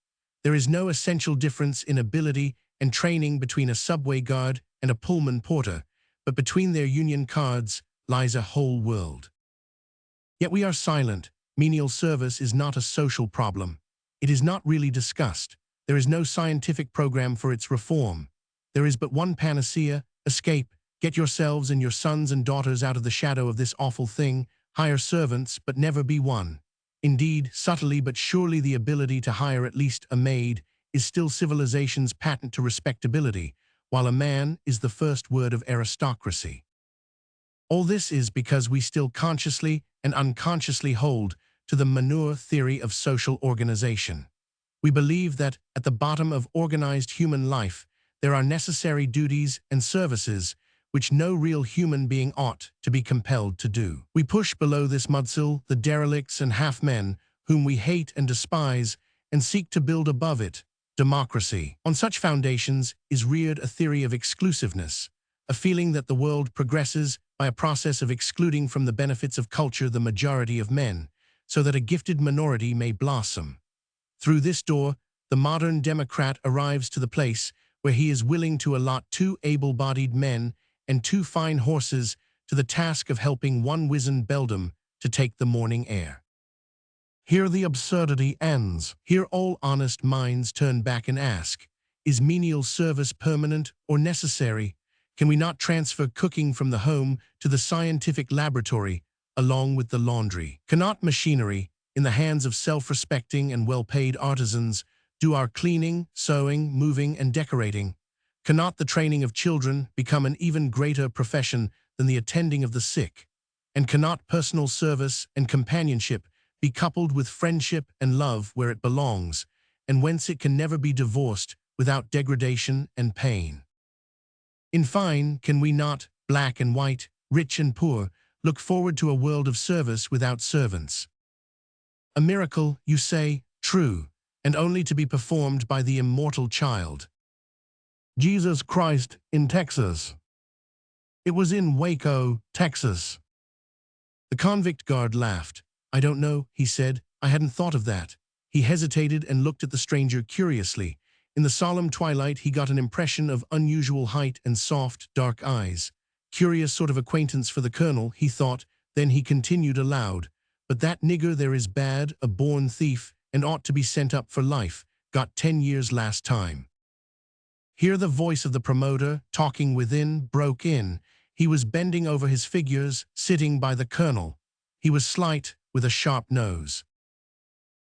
Speaker 1: There is no essential difference in ability and training between a subway guard and a Pullman porter, but between their union cards lies a whole world. Yet we are silent. Menial service is not a social problem. It is not really discussed. There is no scientific program for its reform. There is but one panacea: escape. Get yourselves and your sons and daughters out of the shadow of this awful thing. Hire servants, but never be one. Indeed, subtly but surely the ability to hire at least a maid is still civilization's patent to respectability, while a man is the first word of aristocracy. All this is because we still consciously and unconsciously hold to the manure theory of social organization. We believe that at the bottom of organized human life, there are necessary duties and services which no real human being ought to be compelled to do. We push below this mudsill the derelicts and half-men whom we hate and despise, and seek to build above it democracy. On such foundations is reared a theory of exclusiveness, a feeling that the world progresses by a process of excluding from the benefits of culture the majority of men, so that a gifted minority may blossom. Through this door, the modern democrat arrives to the place where he is willing to allot 2 able-bodied men and 2 fine horses to the task of helping one wizened beldam to take the morning air. Here the absurdity ends. Here all honest minds turn back and ask, is menial service permanent or necessary? Can we not transfer cooking from the home to the scientific laboratory, along with the laundry? Cannot machinery, in the hands of self-respecting and well-paid artisans, do our cleaning, sewing, moving, and decorating? Cannot the training of children become an even greater profession than the attending of the sick? And cannot personal service and companionship be coupled with friendship and love where it belongs, and whence it can never be divorced without degradation and pain? In fine, can we not, black and white, rich and poor, look forward to a world of service without servants? A miracle, you say? True. and only to be performed by the immortal child. Jesus Christ in Texas. It was in Waco, Texas. The convict guard laughed. I don't know, he said. I hadn't thought of that. He hesitated and looked at the stranger curiously. In the solemn twilight, he got an impression of unusual height and soft, dark eyes. Curious sort of acquaintance for the colonel, he thought. Then he continued aloud. But that nigger there is bad, a born thief, and ought to be sent up for life. Got 10 years last time. Here the voice of the promoter, talking within, broke in. He was bending over his figures, sitting by the colonel. He was slight, with a sharp nose.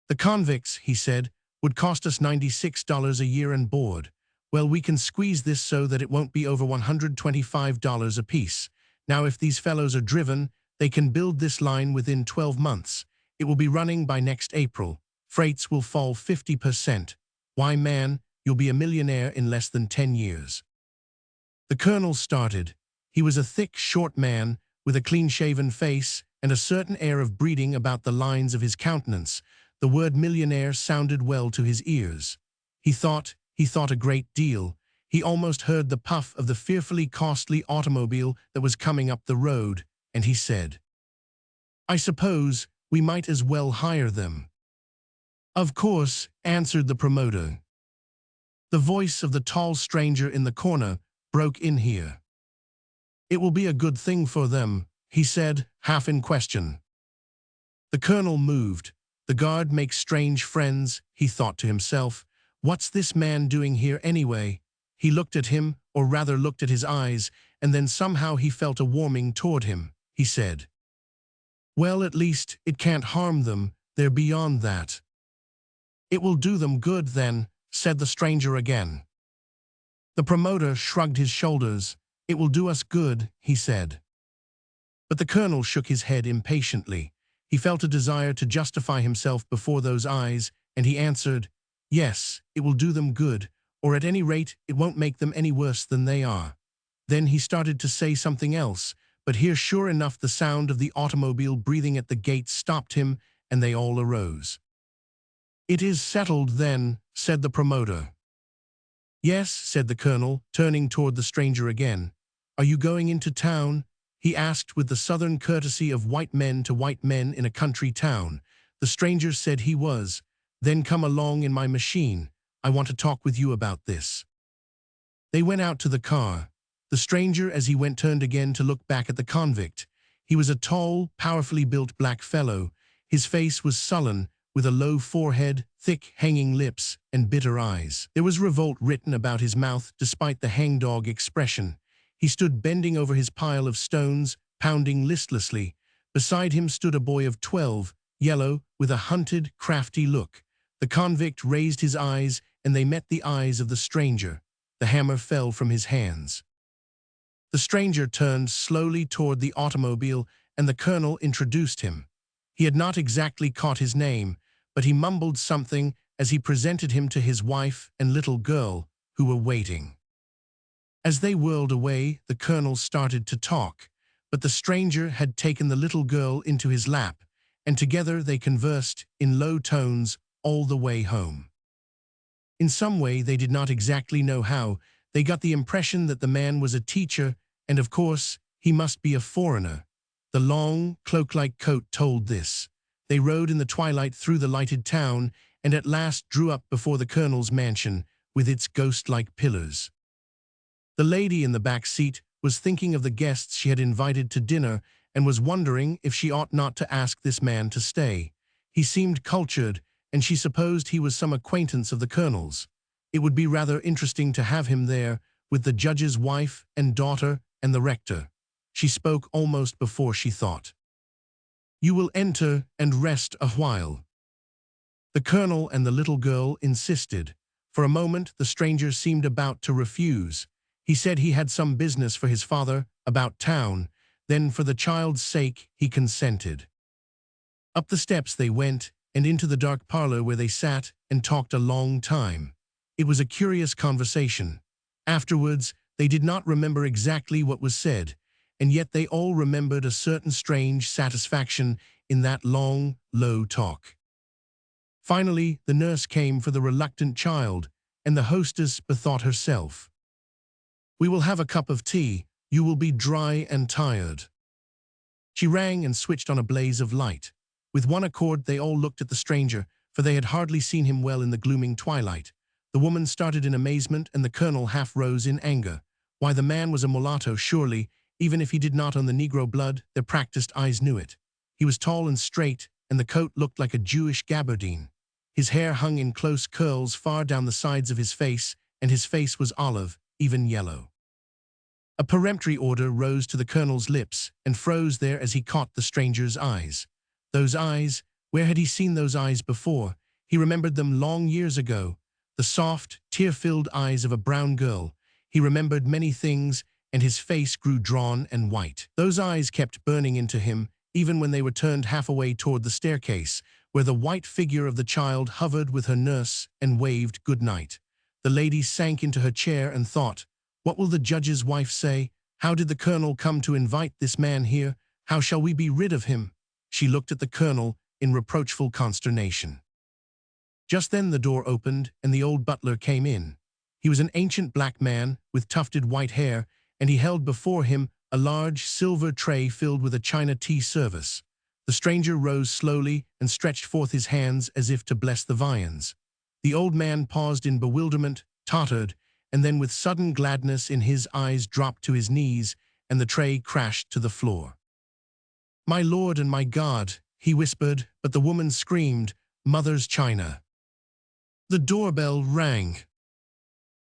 Speaker 1: The convicts, he said, would cost us $96 a year and board. Well, we can squeeze this so that it won't be over $125 apiece. Now, if these fellows are driven, they can build this line within 12 months. It will be running by next April. Freights will fall 50%. Why, man, you'll be a millionaire in less than 10 years. The colonel started. He was a thick, short man with a clean-shaven face and a certain air of breeding about the lines of his countenance. The word millionaire sounded well to his ears. He thought a great deal. He almost heard the puff of the fearfully costly automobile that was coming up the road, and he said, I suppose we might as well hire them. Of course, answered the promoter. The voice of the tall stranger in the corner broke in here. It will be a good thing for them, he said, half in question. The colonel moved. The guard makes strange friends, he thought to himself. What's this man doing here anyway? He looked at him, or rather looked at his eyes, and then somehow he felt a warming toward him. He said, well, at least it can't harm them. They're beyond that. It will do them good then, said the stranger again. The promoter shrugged his shoulders. It will do us good, he said. But the colonel shook his head impatiently. He felt a desire to justify himself before those eyes, and he answered, yes, it will do them good, or at any rate, it won't make them any worse than they are. Then he started to say something else, but here sure enough the sound of the automobile breathing at the gate stopped him, and they all arose. It is settled then, said the promoter. Yes, said the colonel, turning toward the stranger again. Are you going into town? He asked with the southern courtesy of white men to white men in a country town. The stranger said he was. Then come along in my machine. I want to talk with you about this. They went out to the car. The stranger, as he went, turned again to look back at the convict. He was a tall, powerfully built black fellow. His face was sullen, with a low forehead, thick, hanging lips, and bitter eyes. There was revolt written about his mouth despite the hangdog expression. He stood bending over his pile of stones, pounding listlessly. Beside him stood a boy of 12, yellow, with a hunted, crafty look. The convict raised his eyes, and they met the eyes of the stranger. The hammer fell from his hands. The stranger turned slowly toward the automobile, and the colonel introduced him. He had not exactly caught his name, but he mumbled something as he presented him to his wife and little girl, who were waiting. As they whirled away, the colonel started to talk, but the stranger had taken the little girl into his lap, and together they conversed in low tones all the way home. In some way, they did not exactly know how, they got the impression that the man was a teacher, and of course, he must be a foreigner. The long, cloak-like coat told this. They rode in the twilight through the lighted town, and at last drew up before the colonel's mansion, with its ghost-like pillars. The lady in the back seat was thinking of the guests she had invited to dinner and was wondering if she ought not to ask this man to stay. He seemed cultured, and she supposed he was some acquaintance of the colonel's. It would be rather interesting to have him there, with the judge's wife and daughter and the rector. She spoke almost before she thought. You will enter and rest a while. The colonel and the little girl insisted. For a moment, the stranger seemed about to refuse. He said he had some business for his father, about town. Then, for the child's sake, he consented. Up the steps they went, and into the dark parlor where they sat and talked a long time. It was a curious conversation. Afterwards, they did not remember exactly what was said, and yet they all remembered a certain strange satisfaction in that long, low talk. Finally, the nurse came for the reluctant child, and the hostess bethought herself. "We will have a cup of tea. You will be dry and tired." She rang and switched on a blaze of light. With one accord they all looked at the stranger, for they had hardly seen him well in the glooming twilight. The woman started in amazement, and the colonel half rose in anger. Why, the man was a mulatto, surely. Even if he did not own the Negro blood, their practiced eyes knew it. He was tall and straight, and the coat looked like a Jewish gabardine. His hair hung in close curls far down the sides of his face, and his face was olive, even yellow. A peremptory order rose to the colonel's lips and froze there as he caught the stranger's eyes. Those eyes, where had he seen those eyes before? He remembered them long years ago. The soft, tear-filled eyes of a brown girl. He remembered many things, and his face grew drawn and white. Those eyes kept burning into him, even when they were turned half away toward the staircase, where the white figure of the child hovered with her nurse and waved good night. The lady sank into her chair and thought, "What will the judge's wife say? How did the colonel come to invite this man here? How shall we be rid of him?" She looked at the colonel in reproachful consternation. Just then the door opened, and the old butler came in. He was an ancient black man with tufted white hair, and he held before him a large silver tray filled with a China tea service. The stranger rose slowly and stretched forth his hands as if to bless the viands. The old man paused in bewilderment, tottered, and then with sudden gladness in his eyes dropped to his knees, and the tray crashed to the floor. "My Lord and my God," he whispered, but the woman screamed, "Mother's china." The doorbell rang.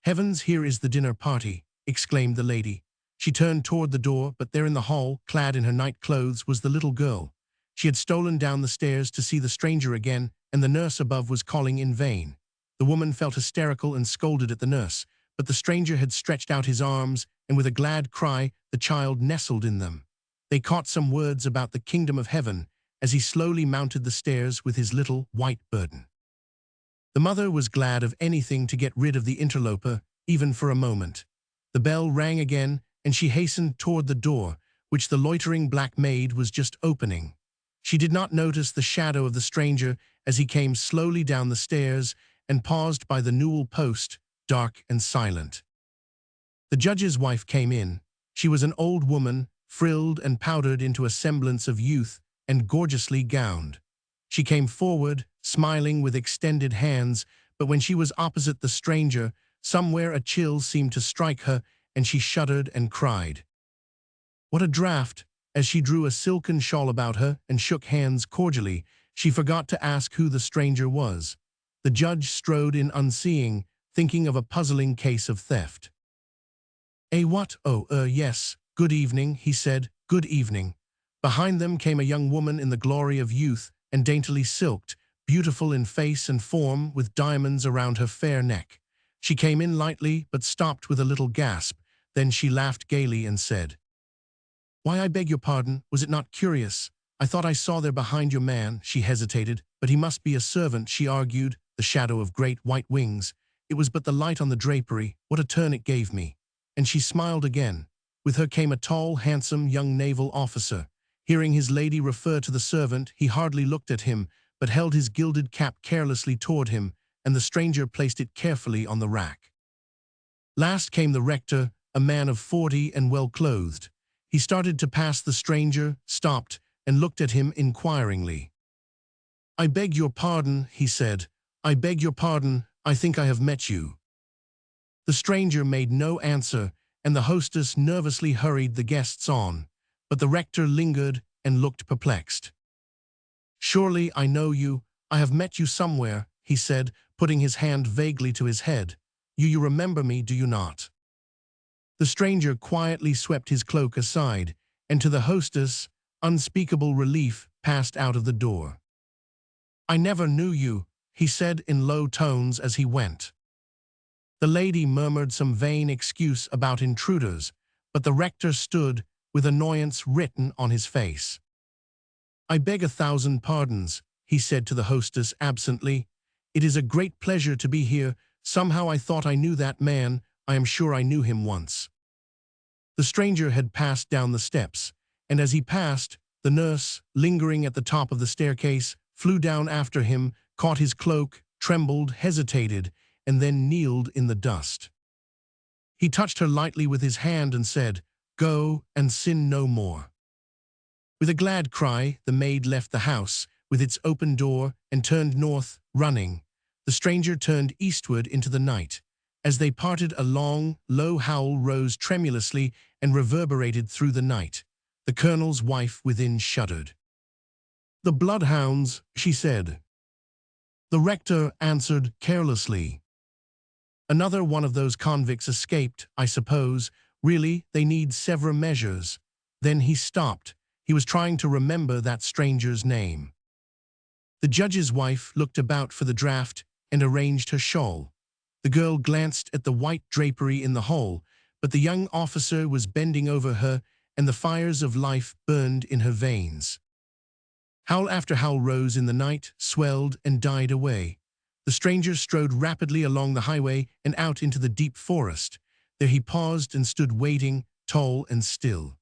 Speaker 1: "Heavens, here is the dinner party," exclaimed the lady. She turned toward the door, but there in the hall, clad in her night clothes, was the little girl. She had stolen down the stairs to see the stranger again, and the nurse above was calling in vain. The woman felt hysterical and scolded at the nurse, but the stranger had stretched out his arms, and with a glad cry, the child nestled in them. They caught some words about the kingdom of heaven as he slowly mounted the stairs with his little white burden. The mother was glad of anything to get rid of the interloper, even for a moment. The bell rang again, and she hastened toward the door, which the loitering black maid was just opening. She did not notice the shadow of the stranger as he came slowly down the stairs and paused by the newel post, dark and silent. The judge's wife came in. She was an old woman, frilled and powdered into a semblance of youth, and gorgeously gowned. She came forward, smiling with extended hands, but when she was opposite the stranger, somewhere a chill seemed to strike her, and she shuddered and cried. "What a draught!" As she drew a silken shawl about her and shook hands cordially, she forgot to ask who the stranger was. The judge strode in unseeing, thinking of a puzzling case of theft. What? Oh, yes. Good evening," he said. "Good evening." Behind them came a young woman in the glory of youth and daintily silked, beautiful in face and form, with diamonds around her fair neck. She came in lightly, but stopped with a little gasp. Then she laughed gaily and said, "Why, I beg your pardon, was it not curious? I thought I saw there behind your man." She hesitated, "But he must be a servant," she argued, the shadow of great white wings. "It was but the light on the drapery. What a turn it gave me." And she smiled again. With her came a tall, handsome young naval officer. Hearing his lady refer to the servant, he hardly looked at him, but held his gilded cap carelessly toward him, and the stranger placed it carefully on the rack. Last came the rector, a man of 40 and well-clothed. He started to pass the stranger, stopped, and looked at him inquiringly. "I beg your pardon," he said. "I beg your pardon, I think I have met you." The stranger made no answer, and the hostess nervously hurried the guests on, but the rector lingered and looked perplexed. "Surely I know you. I have met you somewhere," he said, putting his hand vaguely to his head. You remember me, do you not?" The stranger quietly swept his cloak aside, and to the hostess, unspeakable relief passed out of the door. "I never knew you," he said in low tones as he went. The lady murmured some vain excuse about intruders, but the rector stood with annoyance written on his face. "I beg 1,000 pardons," he said to the hostess absently. "It is a great pleasure to be here. Somehow I thought I knew that man. I am sure I knew him once." The stranger had passed down the steps, and as he passed, the nurse, lingering at the top of the staircase, flew down after him, caught his cloak, trembled, hesitated, and then kneeled in the dust. He touched her lightly with his hand and said, "Go and sin no more." With a glad cry, the maid left the house, with its open door, and turned north, running. The stranger turned eastward into the night. As they parted, a long, low howl rose tremulously and reverberated through the night. The colonel's wife within shuddered. "The bloodhounds," she said. The rector answered carelessly. "Another one of those convicts escaped, I suppose. Really, they need severe measures." Then he stopped. He was trying to remember that stranger's name. The judge's wife looked about for the draft and arranged her shawl. The girl glanced at the white drapery in the hall, but the young officer was bending over her, and the fires of life burned in her veins. Howl after howl rose in the night, swelled, and died away. The stranger strode rapidly along the highway and out into the deep forest. There he paused and stood waiting, tall and still.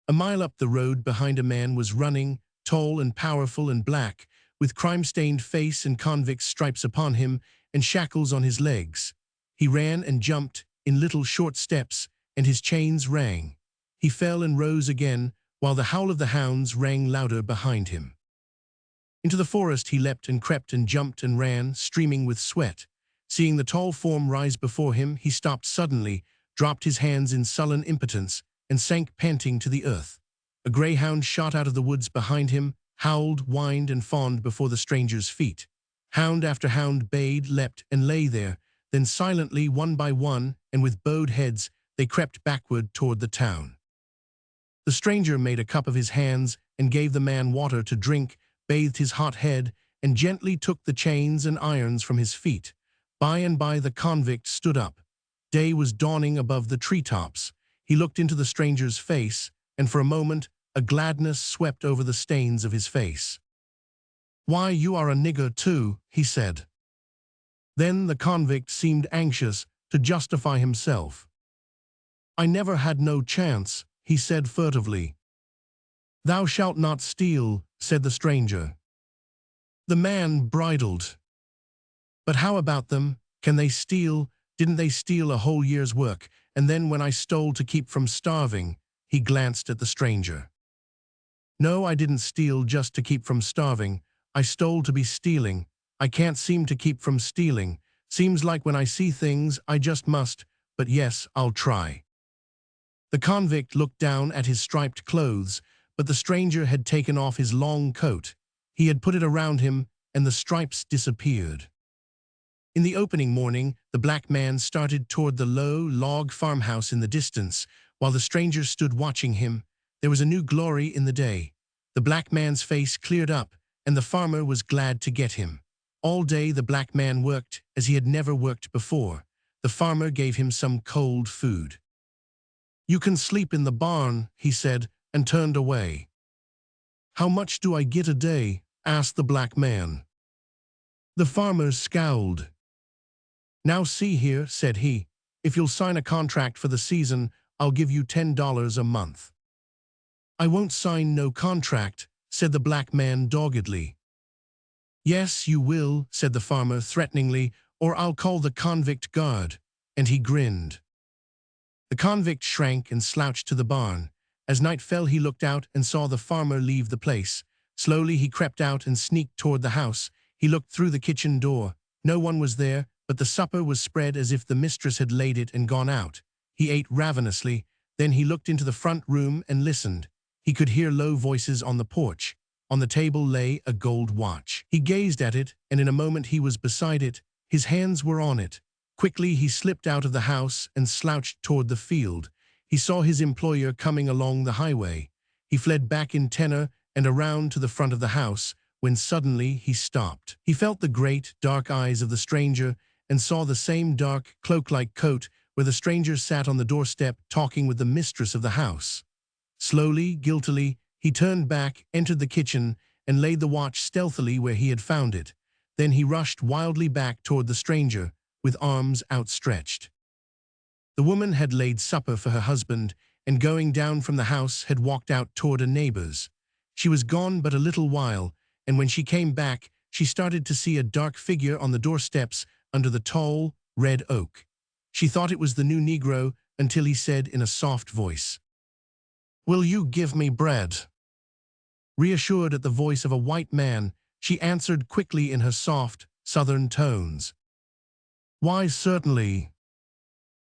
Speaker 1: A mile up the road behind a man was running, tall and powerful and black, with crime-stained face and convict stripes upon him and shackles on his legs. He ran and jumped in little short steps, and his chains rang. He fell and rose again, while the howl of the hounds rang louder behind him. Into the forest he leapt and crept and jumped and ran, streaming with sweat. Seeing the tall form rise before him, he stopped suddenly, dropped his hands in sullen impotence, and sank panting to the earth. A greyhound shot out of the woods behind him, howled, whined, and fawned before the stranger's feet. Hound after hound bayed, leapt, and lay there. Then silently, one by one, and with bowed heads, they crept backward toward the town. The stranger made a cup of his hands and gave the man water to drink, bathed his hot head, and gently took the chains and irons from his feet. By and by the convict stood up. Day was dawning above the treetops. He looked into the stranger's face, and for a moment a gladness swept over the stains of his face. "Why, you are a nigger too," he said. Then the convict seemed anxious to justify himself. "I never had no chance," he said furtively. "Thou shalt not steal," said the stranger. The man bridled. "But how about them? Can they steal? Didn't they steal a whole year's work? And then when I stole to keep from starving," he glanced at the stranger. "No, I didn't steal just to keep from starving. I stole to be stealing. I can't seem to keep from stealing. Seems like when I see things, I just must, but yes, I'll try." The convict looked down at his striped clothes, but the stranger had taken off his long coat. He had put it around him, and the stripes disappeared. In the opening morning, the black man started toward the low log farmhouse in the distance, while the stranger stood watching him. There was a new glory in the day. The black man's face cleared up, and the farmer was glad to get him. All day the black man worked as he had never worked before. The farmer gave him some cold food. "You can sleep in the barn," he said, and turned away. "How much do I get a day?" asked the black man. The farmer scowled. "Now see here," said he, "if you'll sign a contract for the season, I'll give you $10 a month." "I won't sign no contract," said the black man doggedly. "Yes, you will," said the farmer threateningly, "or I'll call the convict guard," and he grinned. The convict shrank and slouched to the barn. As night fell, he looked out and saw the farmer leave the place. Slowly he crept out and sneaked toward the house. He looked through the kitchen door. No one was there, but the supper was spread as if the mistress had laid it and gone out. He ate ravenously. Then he looked into the front room and listened. He could hear low voices on the porch. On the table lay a gold watch. He gazed at it, and in a moment he was beside it. His hands were on it. Quickly he slipped out of the house and slouched toward the field. He saw his employer coming along the highway. He fled back in tenor and around to the front of the house, when suddenly he stopped. He felt the great, dark eyes of the stranger and saw the same dark, cloak-like coat where the stranger sat on the doorstep talking with the mistress of the house. Slowly, guiltily, he turned back, entered the kitchen, and laid the watch stealthily where he had found it. Then he rushed wildly back toward the stranger, with arms outstretched. The woman had laid supper for her husband, and going down from the house had walked out toward a neighbor's. She was gone but a little while, and when she came back, she started to see a dark figure on the doorsteps under the tall, red oak. She thought it was the new Negro until he said in a soft voice, "Will you give me bread?" Reassured at the voice of a white man, she answered quickly in her soft, southern tones, "Why, certainly."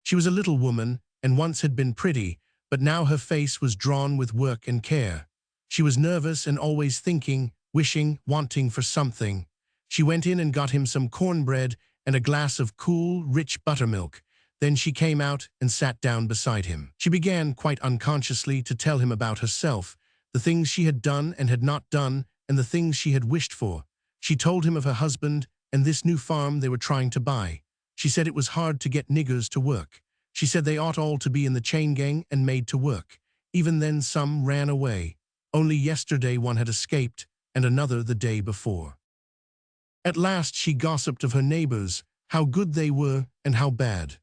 Speaker 1: She was a little woman, and once had been pretty, but now her face was drawn with work and care. She was nervous and always thinking, wishing, wanting for something. She went in and got him some cornbread and a glass of cool, rich buttermilk. Then she came out and sat down beside him. She began, quite unconsciously, to tell him about herself, the things she had done and had not done, and the things she had wished for. She told him of her husband and this new farm they were trying to buy. She said it was hard to get niggers to work. She said they ought all to be in the chain gang and made to work. Even then some ran away. Only yesterday one had escaped, and another the day before. At last she gossiped of her neighbors, how good they were and how bad.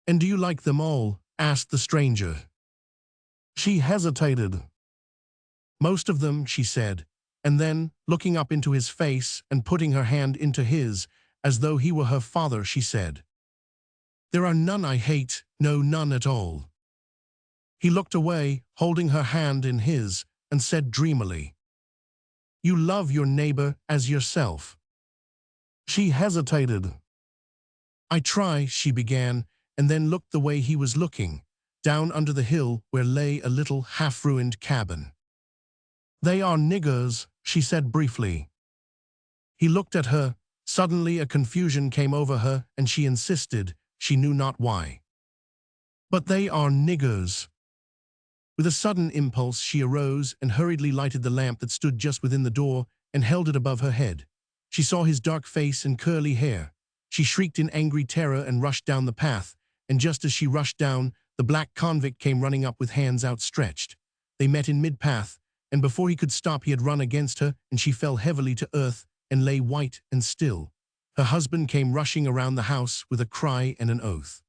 Speaker 1: "And do you like them all?" asked the stranger. She hesitated. "Most of them," she said, and then, looking up into his face and putting her hand into his, as though he were her father, she said, "There are none I hate, no, none at all." He looked away, holding her hand in his, and said dreamily, "You love your neighbor as yourself." She hesitated. "I try," she began, and then looked the way he was looking, down under the hill where lay a little half-ruined cabin. "They are niggers," she said briefly. He looked at her. Suddenly a confusion came over her, and she insisted, she knew not why. "But they are niggers." With a sudden impulse she arose and hurriedly lighted the lamp that stood just within the door and held it above her head. She saw his dark face and curly hair. She shrieked in angry terror and rushed down the path, and just as she rushed down, the black convict came running up with hands outstretched. They met in mid-path, and before he could stop he had run against her, and she fell heavily to earth and lay white and still. Her husband came rushing around the house with a cry and an oath.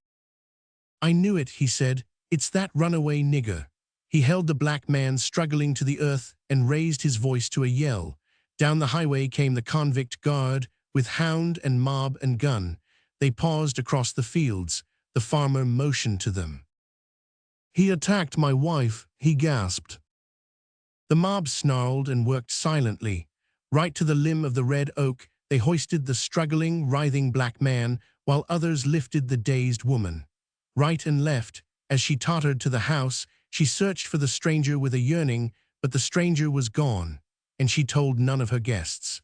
Speaker 1: "I knew it," he said. "It's that runaway nigger." He held the black man struggling to the earth and raised his voice to a yell. Down the highway came the convict guard, with hound and mob and gun. They paused across the fields. The farmer motioned to them. "He attacked my wife," he gasped. The mob snarled and worked silently. Right to the limb of the red oak, they hoisted the struggling, writhing black man, while others lifted the dazed woman. Right and left, as she tottered to the house, she searched for the stranger with a yearning, but the stranger was gone, and she told none of her guests.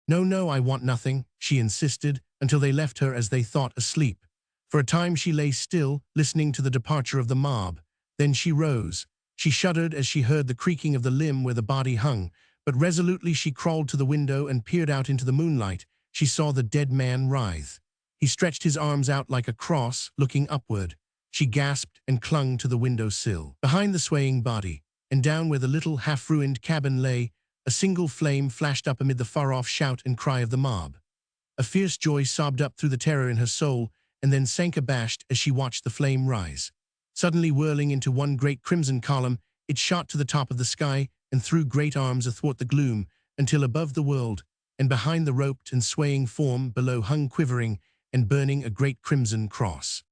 Speaker 1: "No, no, I want nothing," she insisted, until they left her as they thought asleep. For a time she lay still, listening to the departure of the mob. Then she rose. She shuddered as she heard the creaking of the limb where the body hung, but resolutely she crawled to the window and peered out into the moonlight. She saw the dead man writhe. He stretched his arms out like a cross, looking upward. She gasped and clung to the window sill. Behind the swaying body, and down where the little half-ruined cabin lay, a single flame flashed up amid the far-off shout and cry of the mob. A fierce joy sobbed up through the terror in her soul, and then sank abashed as she watched the flame rise. Suddenly whirling into one great crimson column, it shot to the top of the sky and threw great arms athwart the gloom, until above the world, and behind the roped and swaying form below hung quivering and burning a great crimson cross.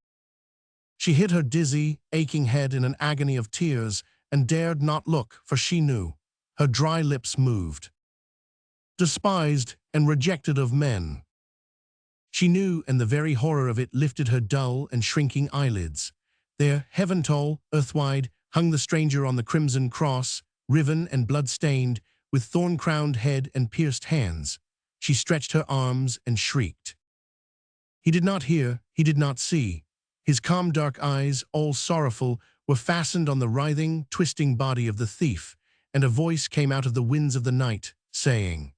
Speaker 1: She hid her dizzy, aching head in an agony of tears, and dared not look, for she knew. Her dry lips moved. Despised and rejected of men. She knew, and the very horror of it lifted her dull and shrinking eyelids. There, heaven-tall, earthwide, hung the stranger on the crimson cross, riven and blood-stained, with thorn-crowned head and pierced hands. She stretched her arms and shrieked. He did not hear, he did not see. His calm dark eyes, all sorrowful, were fastened on the writhing, twisting body of the thief, and a voice came out of the winds of the night, saying,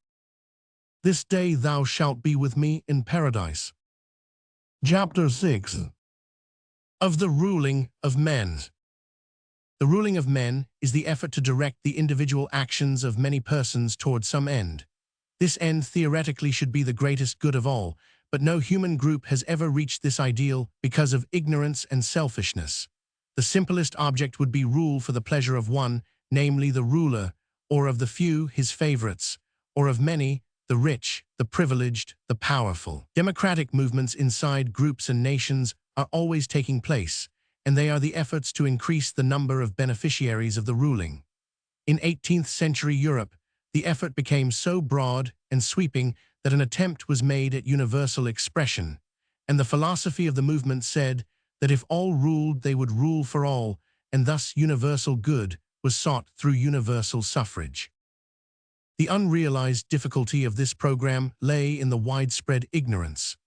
Speaker 1: "This day thou shalt be with me in paradise." Chapter 6. Of the ruling of men. The ruling of men is the effort to direct the individual actions of many persons toward some end. This end theoretically should be the greatest good of all, but no human group has ever reached this ideal because of ignorance and selfishness. The simplest object would be rule for the pleasure of one, namely the ruler, or of the few, his favorites, or of many, the rich, the privileged, the powerful. Democratic movements inside groups and nations are always taking place, and they are the efforts to increase the number of beneficiaries of the ruling. In 18th century Europe, the effort became so broad and sweeping that an attempt was made at universal expression, and the philosophy of the movement said that if all ruled, they would rule for all, and thus universal good was sought through universal suffrage. The unrealized difficulty of this program lay in the widespread ignorance.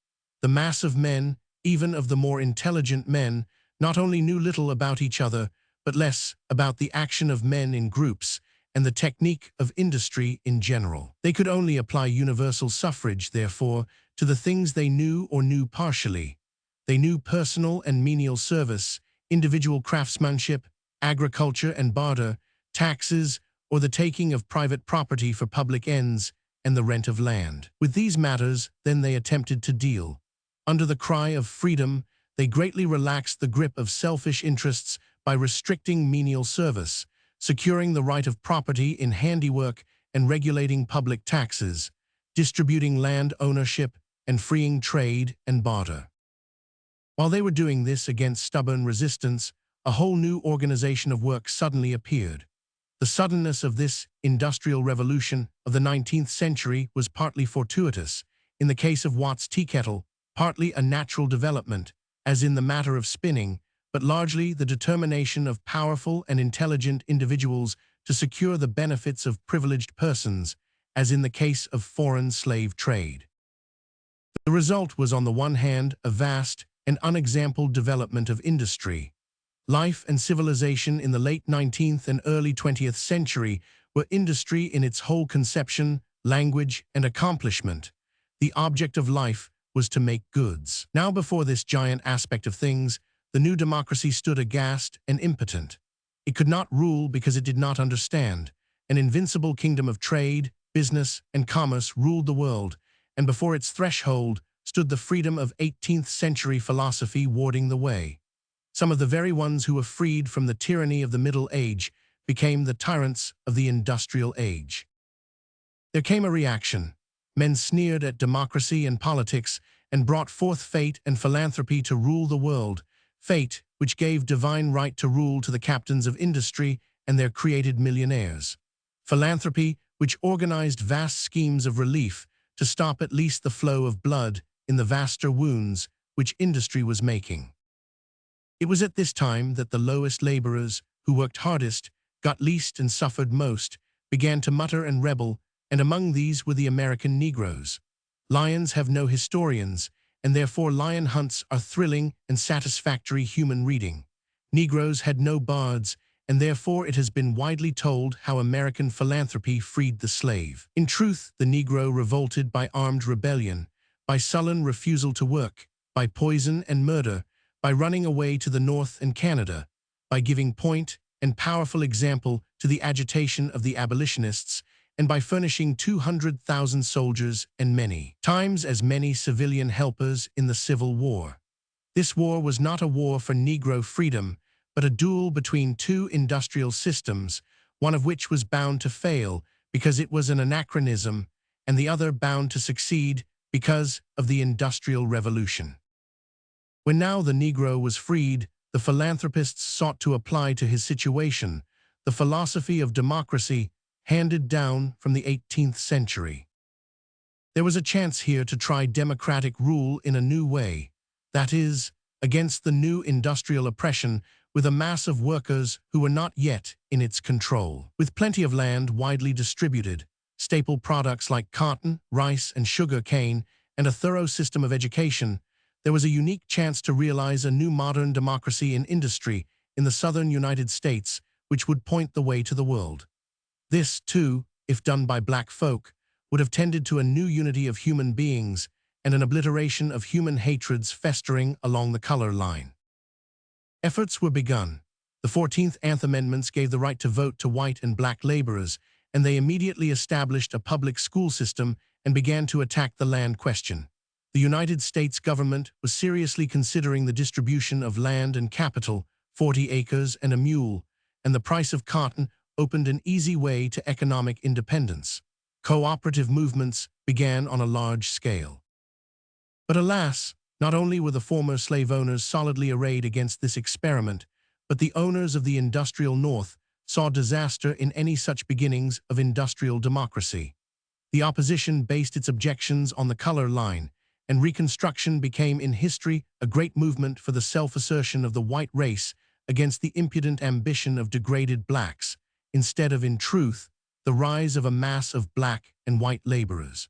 Speaker 1: The mass of men, even of the more intelligent men, not only knew little about each other, but less about the action of men in groups and the technique of industry in general. They could only apply universal suffrage, therefore, to the things they knew or knew partially. They knew personal and menial service, individual craftsmanship, agriculture and barter, taxes, or the taking of private property for public ends, and the rent of land. With these matters, then they attempted to deal. Under the cry of freedom, they greatly relaxed the grip of selfish interests by restricting menial service, securing the right of property in handiwork and regulating public taxes, distributing land ownership, and freeing trade and barter. While they were doing this against stubborn resistance, a whole new organization of work suddenly appeared. The suddenness of this industrial revolution of the 19th century was partly fortuitous, in the case of Watt's tea kettle, partly a natural development, as in the matter of spinning, but largely the determination of powerful and intelligent individuals to secure the benefits of privileged persons, as in the case of foreign slave trade. The result was, on the one hand, a vast and unexampled development of industry. Life and civilization in the late 19th and early 20th century were industry in its whole conception, language, and accomplishment. The object of life was to make goods. Now, before this giant aspect of things, the new democracy stood aghast and impotent. It could not rule because it did not understand. An invincible kingdom of trade, business, and commerce ruled the world, and before its threshold stood the freedom of 18th century philosophy warding the way. Some of the very ones who were freed from the tyranny of the Middle Age became the tyrants of the Industrial Age. There came a reaction. Men sneered at democracy and politics and brought forth fate and philanthropy to rule the world, fate which gave divine right to rule to the captains of industry and their created millionaires, philanthropy which organized vast schemes of relief to stop at least the flow of blood in the vaster wounds which industry was making. It was at this time that the lowest laborers, who worked hardest, got least and suffered most, began to mutter and rebel, and among these were the American Negroes. Lions have no historians, and therefore lion hunts are thrilling and satisfactory human reading. Negroes had no bards, and therefore it has been widely told how American philanthropy freed the slave. In truth, the Negro revolted by armed rebellion, by sullen refusal to work, by poison and murder, by running away to the North and Canada, by giving point and powerful example to the agitation of the abolitionists, and by furnishing 200,000 soldiers and many times as many civilian helpers in the Civil War. This war was not a war for Negro freedom, but a duel between two industrial systems, one of which was bound to fail because it was an anachronism, and the other bound to succeed because of the Industrial Revolution. When now the Negro was freed, the philanthropists sought to apply to his situation the philosophy of democracy handed down from the 18th century. There was a chance here to try democratic rule in a new way, that is, against the new industrial oppression with a mass of workers who were not yet in its control. With plenty of land widely distributed, staple products like cotton, rice, and sugar cane, and a thorough system of education, there was a unique chance to realize a new modern democracy in industry in the southern United States, which would point the way to the world. This, too, if done by black folk, would have tended to a new unity of human beings and an obliteration of human hatreds festering along the color line. Efforts were begun. The 14th Anth Amendments gave the right to vote to white and black laborers, and they immediately established a public school system and began to attack the land question. The United States government was seriously considering the distribution of land and capital, 40 acres and a mule, and the price of cotton opened an easy way to economic independence. Cooperative movements began on a large scale. But alas, not only were the former slave owners solidly arrayed against this experiment, but the owners of the industrial North saw disaster in any such beginnings of industrial democracy. The opposition based its objections on the color line, and Reconstruction became in history a great movement for the self-assertion of the white race against the impudent ambition of degraded blacks, instead of, in truth, the rise of a mass of black and white laborers.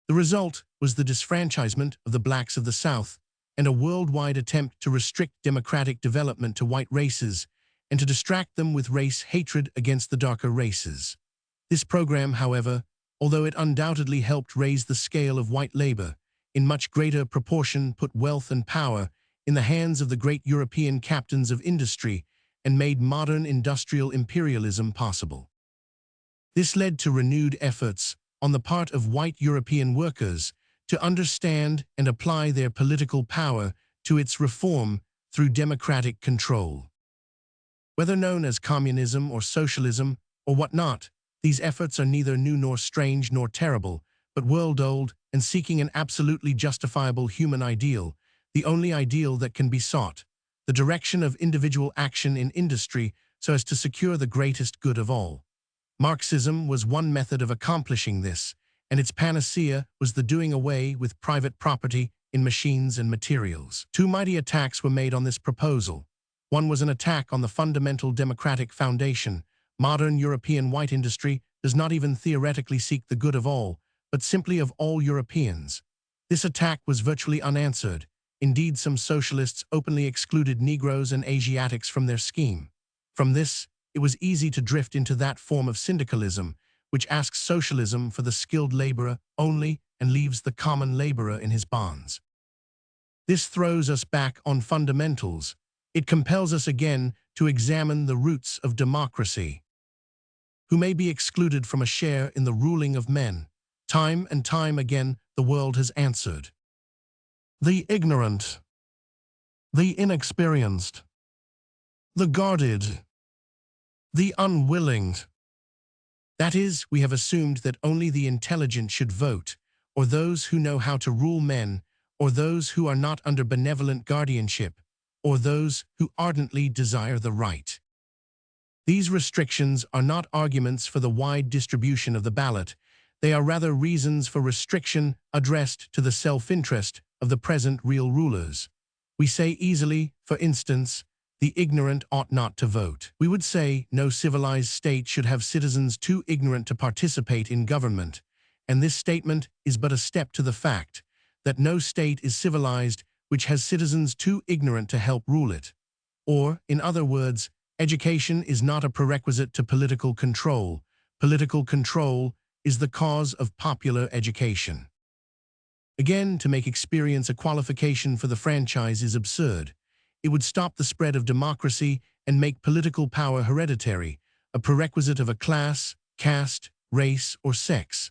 Speaker 1: The result was the disfranchisement of the blacks of the South and a worldwide attempt to restrict democratic development to white races and to distract them with race hatred against the darker races. This program, however, although it undoubtedly helped raise the scale of white labor, in much greater proportion put wealth and power in the hands of the great European captains of industry and made modern industrial imperialism possible. This led to renewed efforts on the part of white European workers to understand and apply their political power to its reform through democratic control. Whether known as communism or socialism or whatnot, these efforts are neither new nor strange nor terrible, but world-old and seeking an absolutely justifiable human ideal, the only ideal that can be sought, the direction of individual action in industry so as to secure the greatest good of all. Marxism was one method of accomplishing this, and its panacea was the doing away with private property in machines and materials. Two mighty attacks were made on this proposal. One was an attack on the fundamental democratic foundation. Modern European white industry does not even theoretically seek the good of all, but simply of all Europeans. This attack was virtually unanswered. Indeed, some socialists openly excluded Negroes and Asiatics from their scheme. From this, it was easy to drift into that form of syndicalism, which asks socialism for the skilled laborer only and leaves the common laborer in his bonds. This throws us back on fundamentals. It compels us again to examine the roots of democracy. Who may be excluded from a share in the ruling of men? Time and time again, the world has answered. The ignorant, the inexperienced, the guarded, the unwilling. That is, we have assumed that only the intelligent should vote, or those who know how to rule men, or those who are not under benevolent guardianship, or those who ardently desire the right. These restrictions are not arguments for the wide distribution of the ballot. They are rather reasons for restriction addressed to the self-interest of the present real rulers. We say easily, for instance, the ignorant ought not to vote. We would say no civilized state should have citizens too ignorant to participate in government, and this statement is but a step to the fact that no state is civilized which has citizens too ignorant to help rule it. Or, in other words, education is not a prerequisite to political control. Political control is the cause of popular education. Again, to make experience a qualification for the franchise is absurd. It would stop the spread of democracy and make political power hereditary, a prerequisite of a class, caste, race, or sex.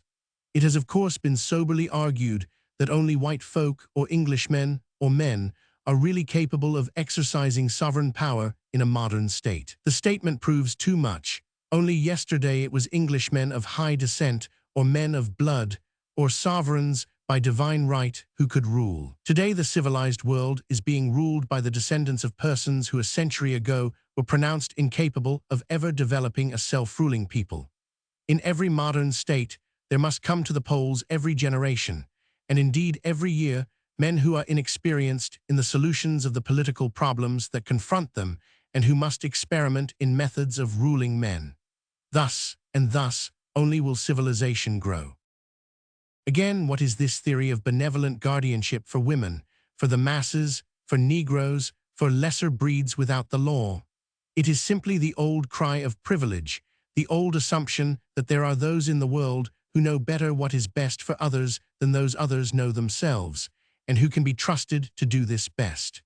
Speaker 1: It has of course been soberly argued that only white folk or Englishmen or men are really capable of exercising sovereign power in a modern state. The statement proves too much. Only yesterday it was Englishmen of high descent or men of blood or sovereigns by divine right who could rule. Today the civilized world is being ruled by the descendants of persons who a century ago were pronounced incapable of ever developing a self-ruling people. In every modern state, there must come to the polls every generation, and indeed every year, men who are inexperienced in the solutions of the political problems that confront them and who must experiment in methods of ruling men. Thus, and thus, only will civilization grow. Again, what is this theory of benevolent guardianship for women, for the masses, for Negroes, for lesser breeds without the law? It is simply the old cry of privilege, the old assumption that there are those in the world who know better what is best for others than those others know themselves, and who can be trusted to do this best.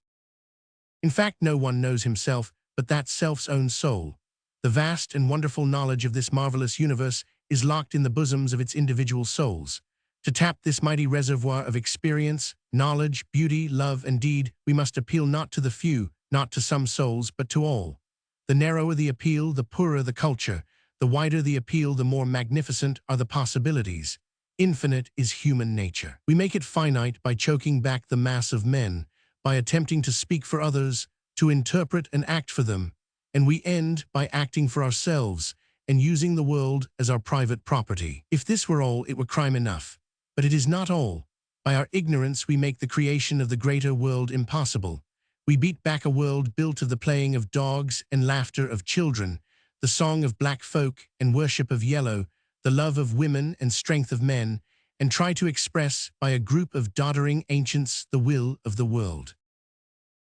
Speaker 1: In fact, no one knows himself but that self's own soul. The vast and wonderful knowledge of this marvelous universe is locked in the bosoms of its individual souls. To tap this mighty reservoir of experience, knowledge, beauty, love, and deed, we must appeal not to the few, not to some souls, but to all. The narrower the appeal, the poorer the culture, The wider the appeal, the more magnificent are the possibilities. Infinite is human nature. We make it finite by choking back the mass of men, by attempting to speak for others, to interpret and act for them, and we end by acting for ourselves and using the world as our private property. If this were all, it were crime enough. But it is not all. By our ignorance, we make the creation of the greater world impossible. We beat back a world built of the playing of dogs and laughter of children, the song of black folk and worship of yellow, the love of women and strength of men, and try to express by a group of doddering ancients the will of the world.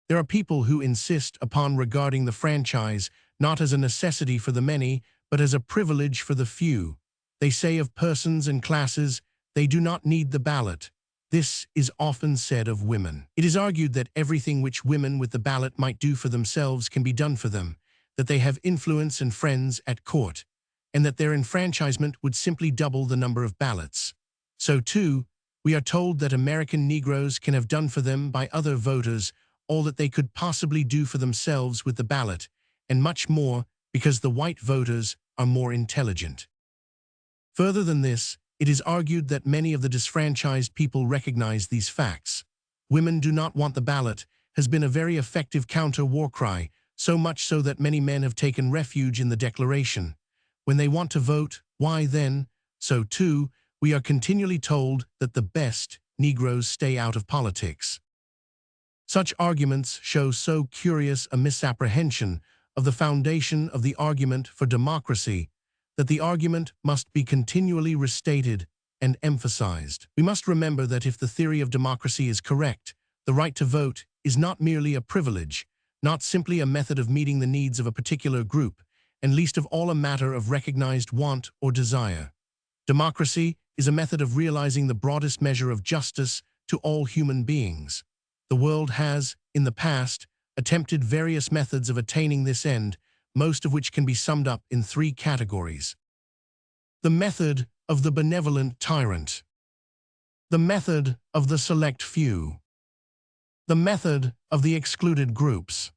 Speaker 1: There are people who insist upon regarding the franchise not as a necessity for the many, but as a privilege for the few. They say of persons and classes, they do not need the ballot. This is often said of women. It is argued that everything which women with the ballot might do for themselves can be done for them, that they have influence and friends at court, and that their enfranchisement would simply double the number of ballots. So too, we are told that American Negroes can have done for them by other voters all that they could possibly do for themselves with the ballot, and much more because the white voters are more intelligent. Further than this, it is argued that many of the disfranchised people recognize these facts. Women do not want the ballot has been a very effective counter-war cry, so much so that many men have taken refuge in the Declaration. When they want to vote, why then? So too, we are continually told that the best Negroes stay out of politics. Such arguments show so curious a misapprehension of the foundation of the argument for democracy that the argument must be continually restated and emphasized. We must remember that if the theory of democracy is correct, the right to vote is not merely a privilege, not simply a method of meeting the needs of a particular group, and least of all a matter of recognized want or desire. Democracy is a method of realizing the broadest measure of justice to all human beings. The world has, in the past, attempted various methods of attaining this end, most of which can be summed up in three categories. The method of the benevolent tyrant. The method of the select few. The method of the excluded groups.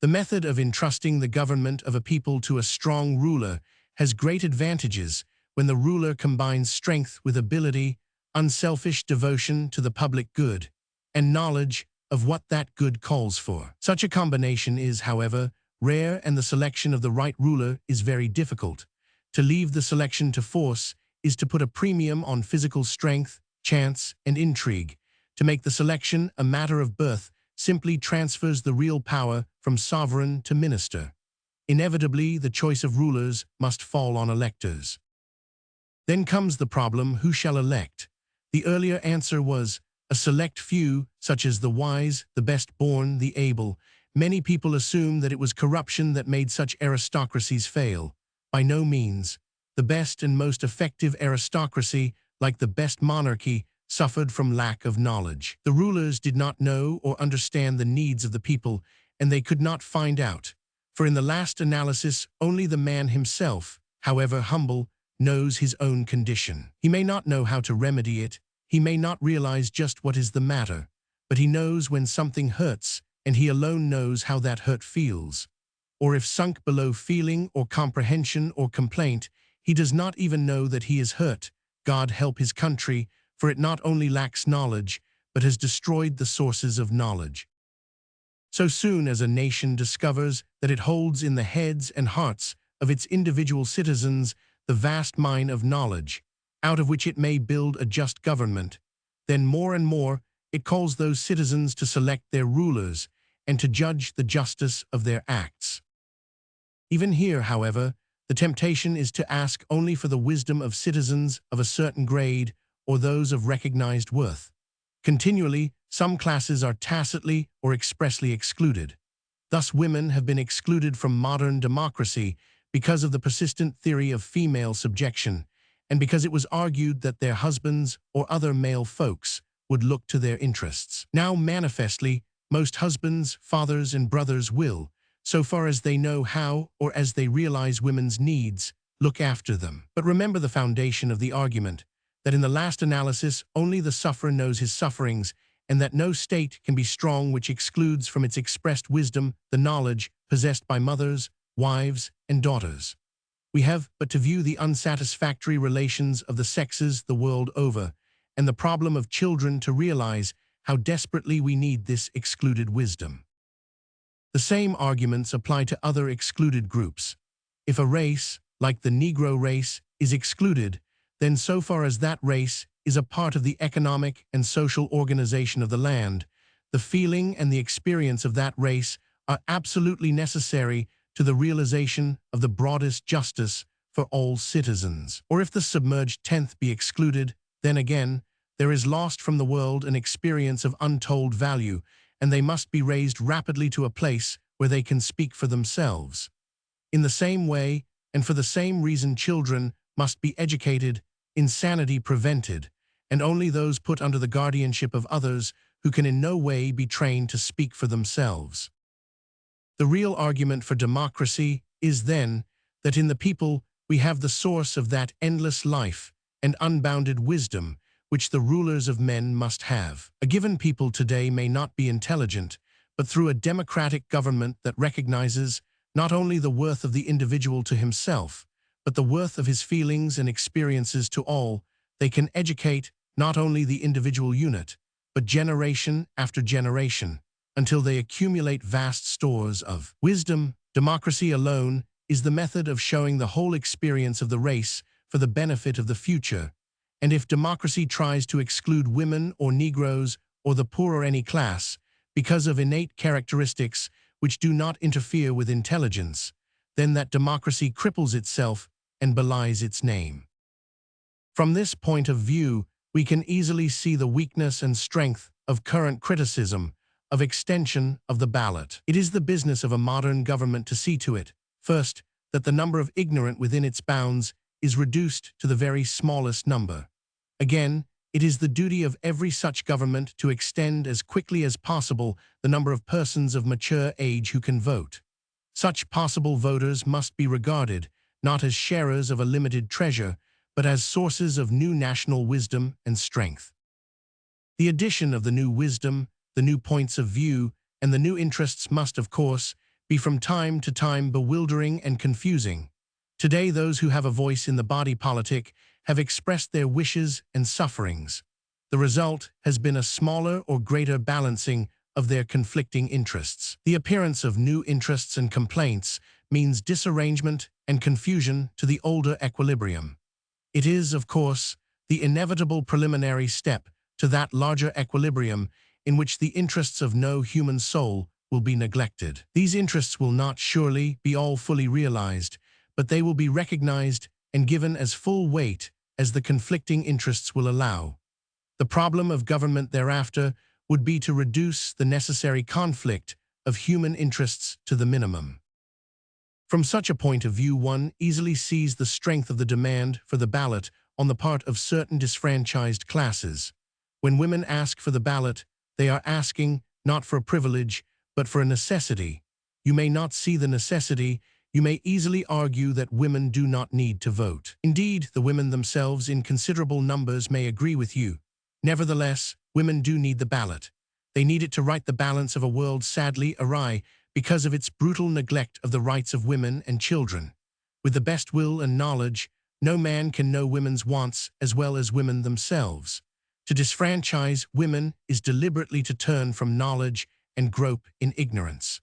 Speaker 1: The method of entrusting the government of a people to a strong ruler has great advantages when the ruler combines strength with ability, unselfish devotion to the public good, and knowledge of what that good calls for. Such a combination is, however, rare, and the selection of the right ruler is very difficult. To leave the selection to force is to put a premium on physical strength, chance, and intrigue. To make the selection a matter of birth simply transfers the real power from sovereign to minister. Inevitably, the choice of rulers must fall on electors. Then comes the problem, who shall elect? The earlier answer was a select few, such as the wise, the best-born, the able. Many people assume that it was corruption that made such aristocracies fail. By no means. The best and most effective aristocracy, like the best monarchy, suffered from lack of knowledge. The rulers did not know or understand the needs of the people, and they could not find out. For in the last analysis, only the man himself, however humble, knows his own condition. He may not know how to remedy it, he may not realize just what is the matter, but he knows when something hurts, and he alone knows how that hurt feels. Or if sunk below feeling or comprehension or complaint, he does not even know that he is hurt. God help his country, for it not only lacks knowledge, but has destroyed the sources of knowledge. So soon as a nation discovers that it holds in the heads and hearts of its individual citizens the vast mine of knowledge, out of which it may build a just government, then more and more it calls those citizens to select their rulers and to judge the justice of their acts. Even here, however, the temptation is to ask only for the wisdom of citizens of a certain grade or those of recognized worth. Continually, some classes are tacitly or expressly excluded. Thus, women have been excluded from modern democracy because of the persistent theory of female subjection, and because it was argued that their husbands or other male folks would look to their interests. Now, manifestly, most husbands, fathers, and brothers will, so far as they know how or as they realize women's needs, look after them. But remember the foundation of the argument, that in the last analysis only the sufferer knows his sufferings, and that no state can be strong which excludes from its expressed wisdom the knowledge possessed by mothers, wives, and daughters. We have but to view the unsatisfactory relations of the sexes the world over, and the problem of children to realize how desperately we need this excluded wisdom. The same arguments apply to other excluded groups. If a race, like the Negro race, is excluded, then so far as that race is a part of the economic and social organization of the land, the feeling and the experience of that race are absolutely necessary to the realization of the broadest justice for all citizens. Or if the submerged tenth be excluded, then again, there is lost from the world an experience of untold value, and they must be raised rapidly to a place where they can speak for themselves. In the same way, and for the same reason, children must be educated, insanity prevented, and only those put under the guardianship of others who can in no way be trained to speak for themselves. The real argument for democracy is, then, that in the people we have the source of that endless life and unbounded wisdom which the rulers of men must have. A given people today may not be intelligent, but through a democratic government that recognizes not only the worth of the individual to himself, but the worth of his feelings and experiences to all, they can educate not only the individual unit, but generation after generation, until they accumulate vast stores of wisdom. Democracy alone is the method of showing the whole experience of the race for the benefit of the future, and if democracy tries to exclude women or Negroes or the poor or any class because of innate characteristics which do not interfere with intelligence, then that democracy cripples itself and belies its name. From this point of view, we can easily see the weakness and strength of current criticism of extension of the ballot. It is the business of a modern government to see to it, first, that the number of ignorant within its bounds is reduced to the very smallest number. Again, it is the duty of every such government to extend as quickly as possible the number of persons of mature age who can vote. Such possible voters must be regarded not as sharers of a limited treasure, but as sources of new national wisdom and strength. The addition of the new wisdom, the new points of view, and the new interests must, of course, be from time to time bewildering and confusing. Today, those who have a voice in the body politic have expressed their wishes and sufferings. The result has been a smaller or greater balancing of their conflicting interests. The appearance of new interests and complaints means disarrangement and confusion to the older equilibrium. It is, of course, the inevitable preliminary step to that larger equilibrium in which the interests of no human soul will be neglected. These interests will not surely be all fully realized, but they will be recognized and given as full weight as the conflicting interests will allow. The problem of government thereafter would be to reduce the necessary conflict of human interests to the minimum. From such a point of view, one easily sees the strength of the demand for the ballot on the part of certain disfranchised classes. When women ask for the ballot, they are asking not for a privilege, but for a necessity. You may not see the necessity. You may easily argue that women do not need to vote. Indeed, the women themselves in considerable numbers may agree with you. Nevertheless, women do need the ballot. They need it to right the balance of a world sadly awry because of its brutal neglect of the rights of women and children. With the best will and knowledge, no man can know women's wants as well as women themselves. To disfranchise women is deliberately to turn from knowledge and grope in ignorance.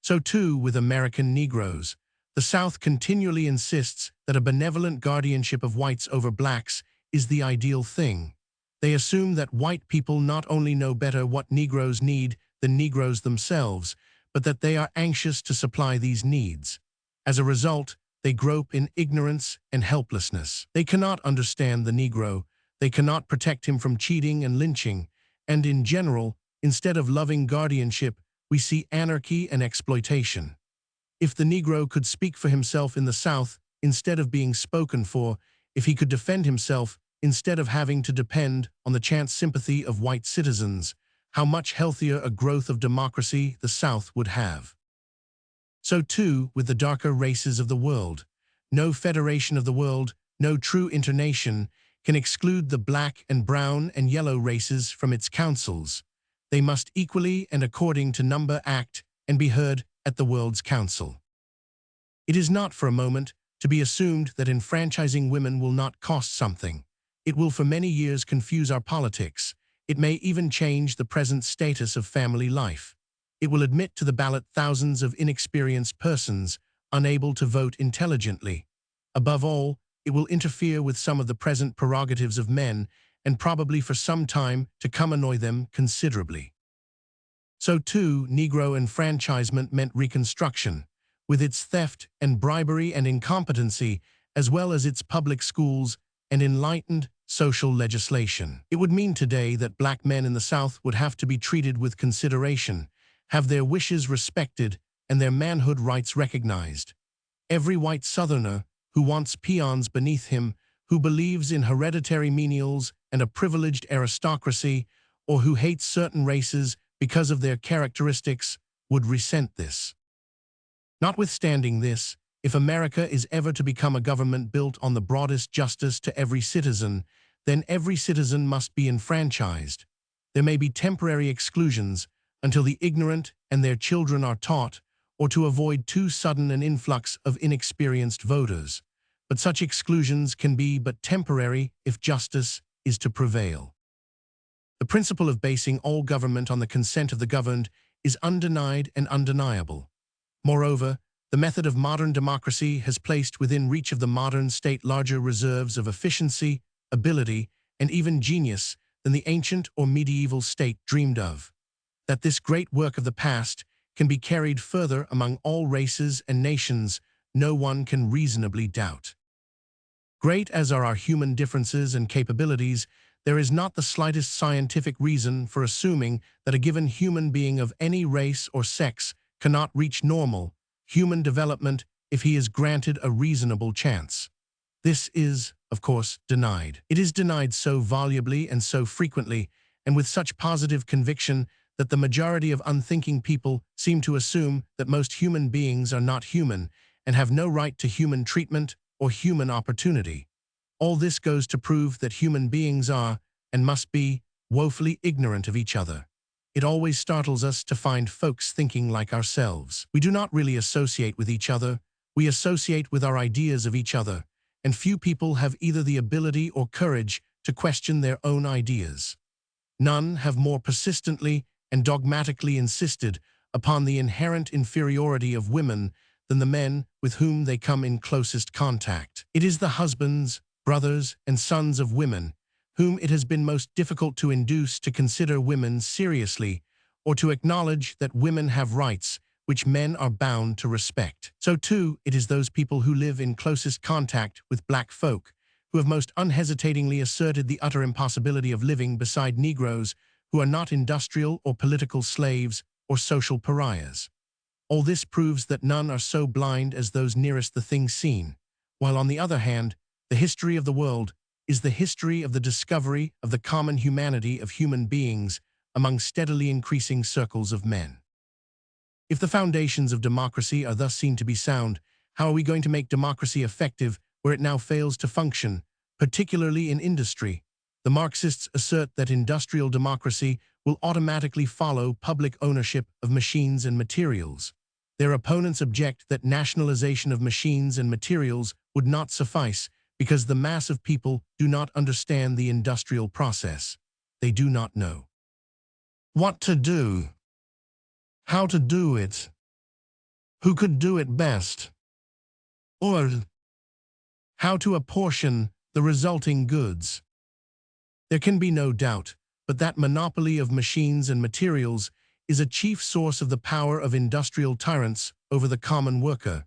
Speaker 1: So too with American Negroes. The South continually insists that a benevolent guardianship of whites over blacks is the ideal thing. They assume that white people not only know better what Negroes need than Negroes themselves, but that they are anxious to supply these needs. As a result, they grope in ignorance and helplessness. They cannot understand the Negro, they cannot protect him from cheating and lynching, and in general, instead of loving guardianship, we see anarchy and exploitation. If the Negro could speak for himself in the South instead of being spoken for, if he could defend himself instead of having to depend on the chance sympathy of white citizens, how much healthier a growth of democracy the South would have. So too with the darker races of the world. No federation of the world, no true internation can exclude the black and brown and yellow races from its councils. They must equally and according to number act and be heard at the World's Council. It is not for a moment to be assumed that enfranchising women will not cost something. It will for many years confuse our politics. It may even change the present status of family life. It will admit to the ballot thousands of inexperienced persons unable to vote intelligently. Above all, it will interfere with some of the present prerogatives of men and probably for some time to come annoy them considerably. So too, Negro enfranchisement meant Reconstruction, with its theft and bribery and incompetency, as well as its public schools and enlightened social legislation. It would mean today that black men in the South would have to be treated with consideration, have their wishes respected, and their manhood rights recognized. Every white Southerner who wants peons beneath him, who believes in hereditary menials and a privileged aristocracy, or who hates certain races because of their characteristics, would resent this. Notwithstanding this, if America is ever to become a government built on the broadest justice to every citizen, then every citizen must be enfranchised. There may be temporary exclusions until the ignorant and their children are taught, or to avoid too sudden an influx of inexperienced voters. But such exclusions can be but temporary if justice is to prevail. The principle of basing all government on the consent of the governed is undenied and undeniable. Moreover, the method of modern democracy has placed within reach of the modern state larger reserves of efficiency, ability, and even genius than the ancient or medieval state dreamed of. That this great work of the past can be carried further among all races and nations, no one can reasonably doubt. Great as are our human differences and capabilities, there is not the slightest scientific reason for assuming that a given human being of any race or sex cannot reach normal human development if he is granted a reasonable chance. This is, of course, denied. It is denied so volubly and so frequently, and with such positive conviction that the majority of unthinking people seem to assume that most human beings are not human and have no right to human treatment or human opportunity. All this goes to prove that human beings are, and must be, woefully ignorant of each other. It always startles us to find folks thinking like ourselves. We do not really associate with each other, we associate with our ideas of each other, and few people have either the ability or courage to question their own ideas. None have more persistently and dogmatically insisted upon the inherent inferiority of women than the men with whom they come in closest contact. It is the husbands, brothers, and sons of women whom it has been most difficult to induce to consider women seriously or to acknowledge that women have rights which men are bound to respect. So too, it is those people who live in closest contact with black folk who have most unhesitatingly asserted the utter impossibility of living beside Negroes who are not industrial or political slaves or social pariahs. All this proves that none are so blind as those nearest the thing seen, while on the other hand, the history of the world is the history of the discovery of the common humanity of human beings among steadily increasing circles of men. If the foundations of democracy are thus seen to be sound, how are we going to make democracy effective where it now fails to function, particularly in industry? The Marxists assert that industrial democracy will automatically follow public ownership of machines and materials. Their opponents object that nationalization of machines and materials would not suffice because the mass of people do not understand the industrial process. They do not know what to do, how to do it, who could do it best, or how to apportion the resulting goods. There can be no doubt but that monopoly of machines and materials is a chief source of the power of industrial tyrants over the common worker,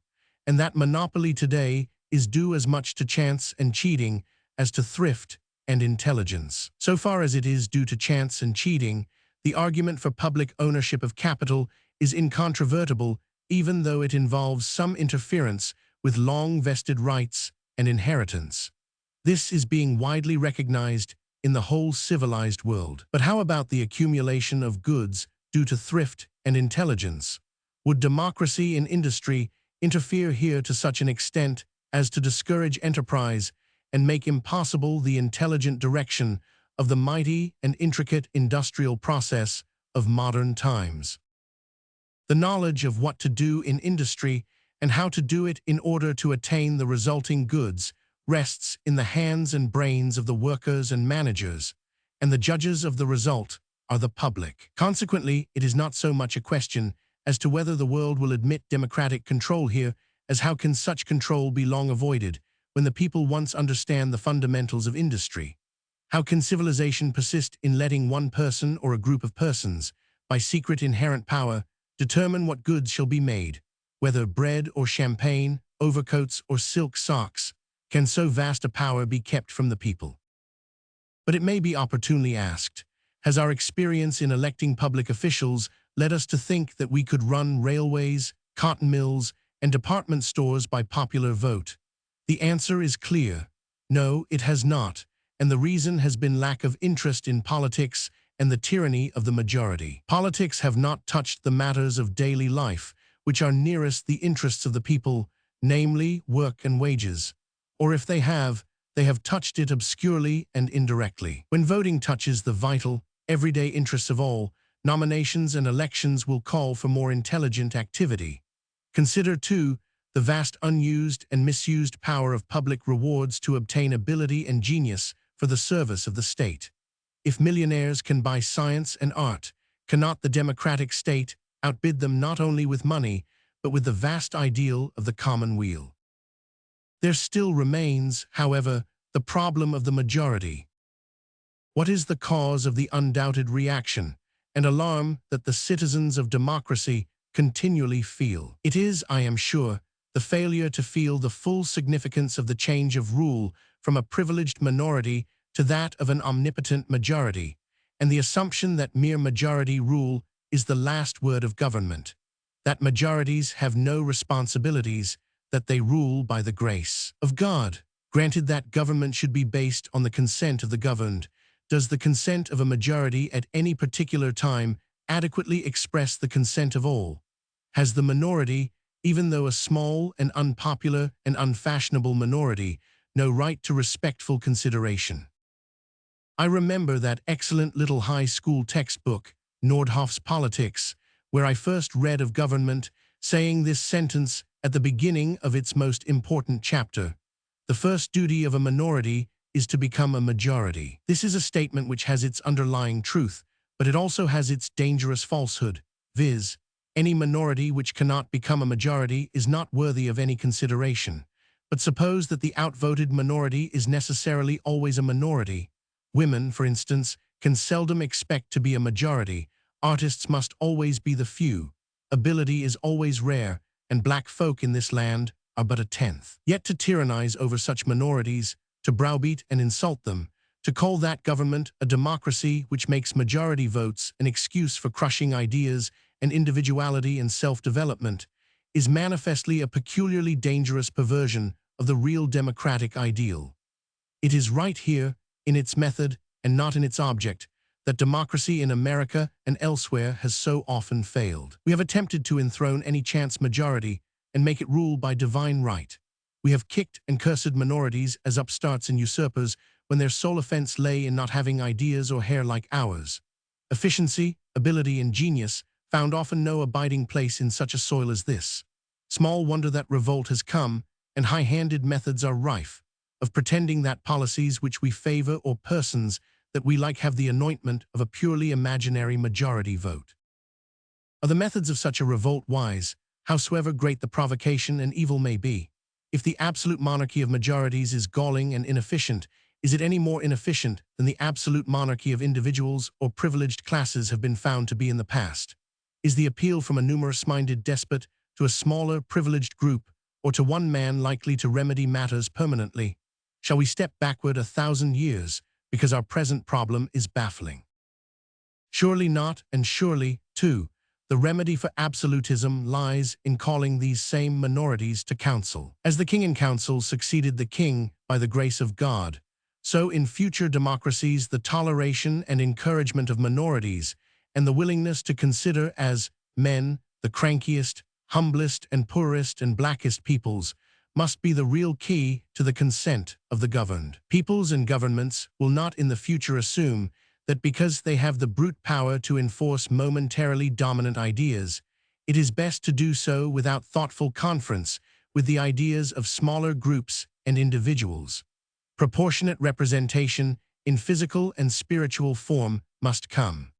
Speaker 1: and that monopoly today is due as much to chance and cheating as to thrift and intelligence. So far as it is due to chance and cheating, the argument for public ownership of capital is incontrovertible, even though it involves some interference with long-vested rights and inheritance. This is being widely recognized in the whole civilized world. But how about the accumulation of goods due to thrift and intelligence? Would democracy in industry interfere here to such an extent as to discourage enterprise and make impossible the intelligent direction of the mighty and intricate industrial process of modern times? The knowledge of what to do in industry and how to do it in order to attain the resulting goods rests in the hands and brains of the workers and managers, and the judges of the result are the public. Consequently, it is not so much a question as to whether the world will admit democratic control here as how can such control be long avoided when the people once understand the fundamentals of industry. How can civilization persist in letting one person or a group of persons, by secret inherent power, determine what goods shall be made, whether bread or champagne, overcoats or silk socks? Can so vast a power be kept from the people? But it may be opportunely asked, has our experience in electing public officials led us to think that we could run railways, cotton mills, and department stores by popular vote? The answer is clear. No, it has not, and the reason has been lack of interest in politics and the tyranny of the majority. Politics have not touched the matters of daily life, which are nearest the interests of the people, namely work and wages. Or if they have touched it obscurely and indirectly. When voting touches the vital, everyday interests of all, nominations and elections will call for more intelligent activity. Consider, too, the vast unused and misused power of public rewards to obtain ability and genius for the service of the state. If millionaires can buy science and art, cannot the democratic state outbid them not only with money, but with the vast ideal of the common weal? There still remains, however, the problem of the majority. What is the cause of the undoubted reaction and alarm that the citizens of democracy continually feel? It is, I am sure, the failure to feel the full significance of the change of rule from a privileged minority to that of an omnipotent majority, and the assumption that mere majority rule is the last word of government, that majorities have no responsibilities, that they rule by the grace of God. Granted that government should be based on the consent of the governed, does the consent of a majority at any particular time adequately express the consent of all? Has the minority, even though a small and unpopular and unfashionable minority, no right to respectful consideration? I remember that excellent little high school textbook, Nordhoff's Politics, where I first read of government, saying this sentence at the beginning of its most important chapter: the first duty of a minority is to become a majority. This is a statement which has its underlying truth, but it also has its dangerous falsehood, viz., any minority which cannot become a majority is not worthy of any consideration. But suppose that the outvoted minority is necessarily always a minority. Women, for instance, can seldom expect to be a majority. Artists must always be the few. Ability is always rare, and black folk in this land are but a tenth. Yet to tyrannize over such minorities, to browbeat and insult them, to call that government a democracy which makes majority votes an excuse for crushing ideas and individuality and self-development, is manifestly a peculiarly dangerous perversion of the real democratic ideal. It is right here, in its method and not in its object, that democracy in America and elsewhere has so often failed. We have attempted to enthrone any chance majority and make it rule by divine right. We have kicked and cursed minorities as upstarts and usurpers when their sole offense lay in not having ideas or hair like ours. Efficiency, ability, and genius found often no abiding place in such a soil as this. Small wonder that revolt has come, and high-handed methods are rife, of pretending that policies which we favor or persons that we like have the anointment of a purely imaginary majority vote. Are the methods of such a revolt wise, howsoever great the provocation and evil may be? If the absolute monarchy of majorities is galling and inefficient, is it any more inefficient than the absolute monarchy of individuals or privileged classes have been found to be in the past? Is the appeal from a numerous-minded despot to a smaller, privileged group, or to one man likely to remedy matters permanently? Shall we step backward 1,000 years because our present problem is baffling? Surely not, and surely, too, the remedy for absolutism lies in calling these same minorities to counsel. As the king in council succeeded the king by the grace of God, so in future democracies the toleration and encouragement of minorities and the willingness to consider as men the crankiest, humblest, and poorest and blackest peoples must be the real key to the consent of the governed. Peoples and governments will not in the future assume that because they have the brute power to enforce momentarily dominant ideas, it is best to do so without thoughtful conference with the ideas of smaller groups and individuals. Proportionate representation in physical and spiritual form must come.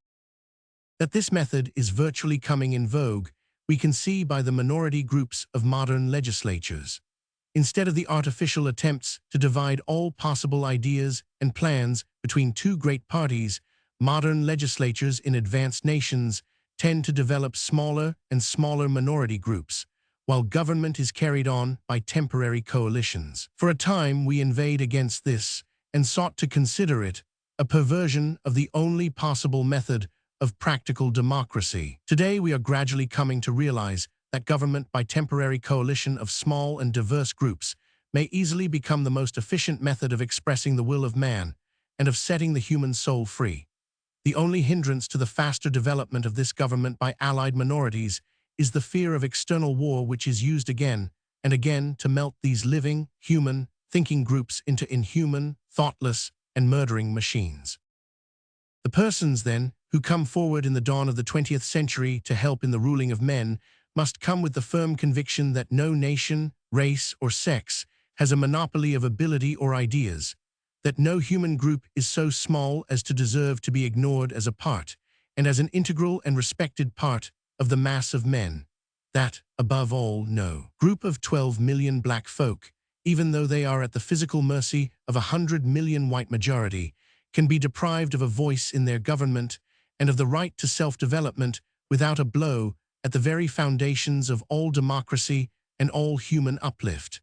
Speaker 1: That this method is virtually coming in vogue, we can see by the minority groups of modern legislatures. Instead of the artificial attempts to divide all possible ideas and plans between two great parties, modern legislatures in advanced nations tend to develop smaller and smaller minority groups, while government is carried on by temporary coalitions. For a time, we inveighed against this and sought to consider it a perversion of the only possible method of practical democracy. Today, we are gradually coming to realize that government by temporary coalition of small and diverse groups may easily become the most efficient method of expressing the will of man and of setting the human soul free. The only hindrance to the faster development of this government by allied minorities is the fear of external war, which is used again and again to melt these living, human, thinking groups into inhuman, thoughtless, and murdering machines. The persons, then, who come forward in the dawn of the 20th century to help in the ruling of men must come with the firm conviction that no nation, race, or sex has a monopoly of ability or ideas, that no human group is so small as to deserve to be ignored as a part, and as an integral and respected part of the mass of men, that, above all, no group of 12 million black folk, even though they are at the physical mercy of 100 million white majority, can be deprived of a voice in their government and of the right to self-development without a blow at the very foundations of all democracy and all human uplift,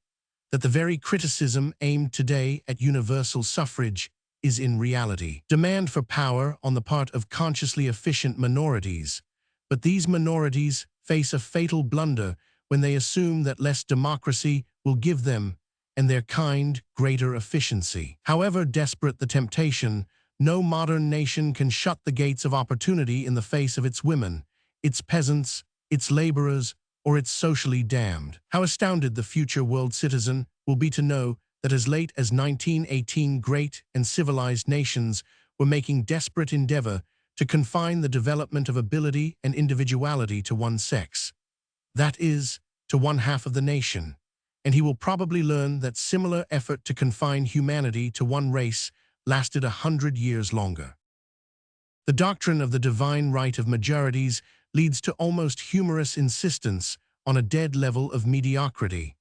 Speaker 1: that the very criticism aimed today at universal suffrage is in reality demand for power on the part of consciously efficient minorities. But these minorities face a fatal blunder when they assume that less democracy will give them and their kind greater efficiency. However desperate the temptation, no modern nation can shut the gates of opportunity in the face of its women, its peasants, its laborers, or its socially damned. How astounded the future world citizen will be to know that as late as 1918 great and civilized nations were making desperate endeavor to confine the development of ability and individuality to one sex, that is, to one half of the nation, and he will probably learn that similar effort to confine humanity to one race lasted 100 years longer. The doctrine of the divine right of majorities leads to almost humorous insistence on a dead level of mediocrity.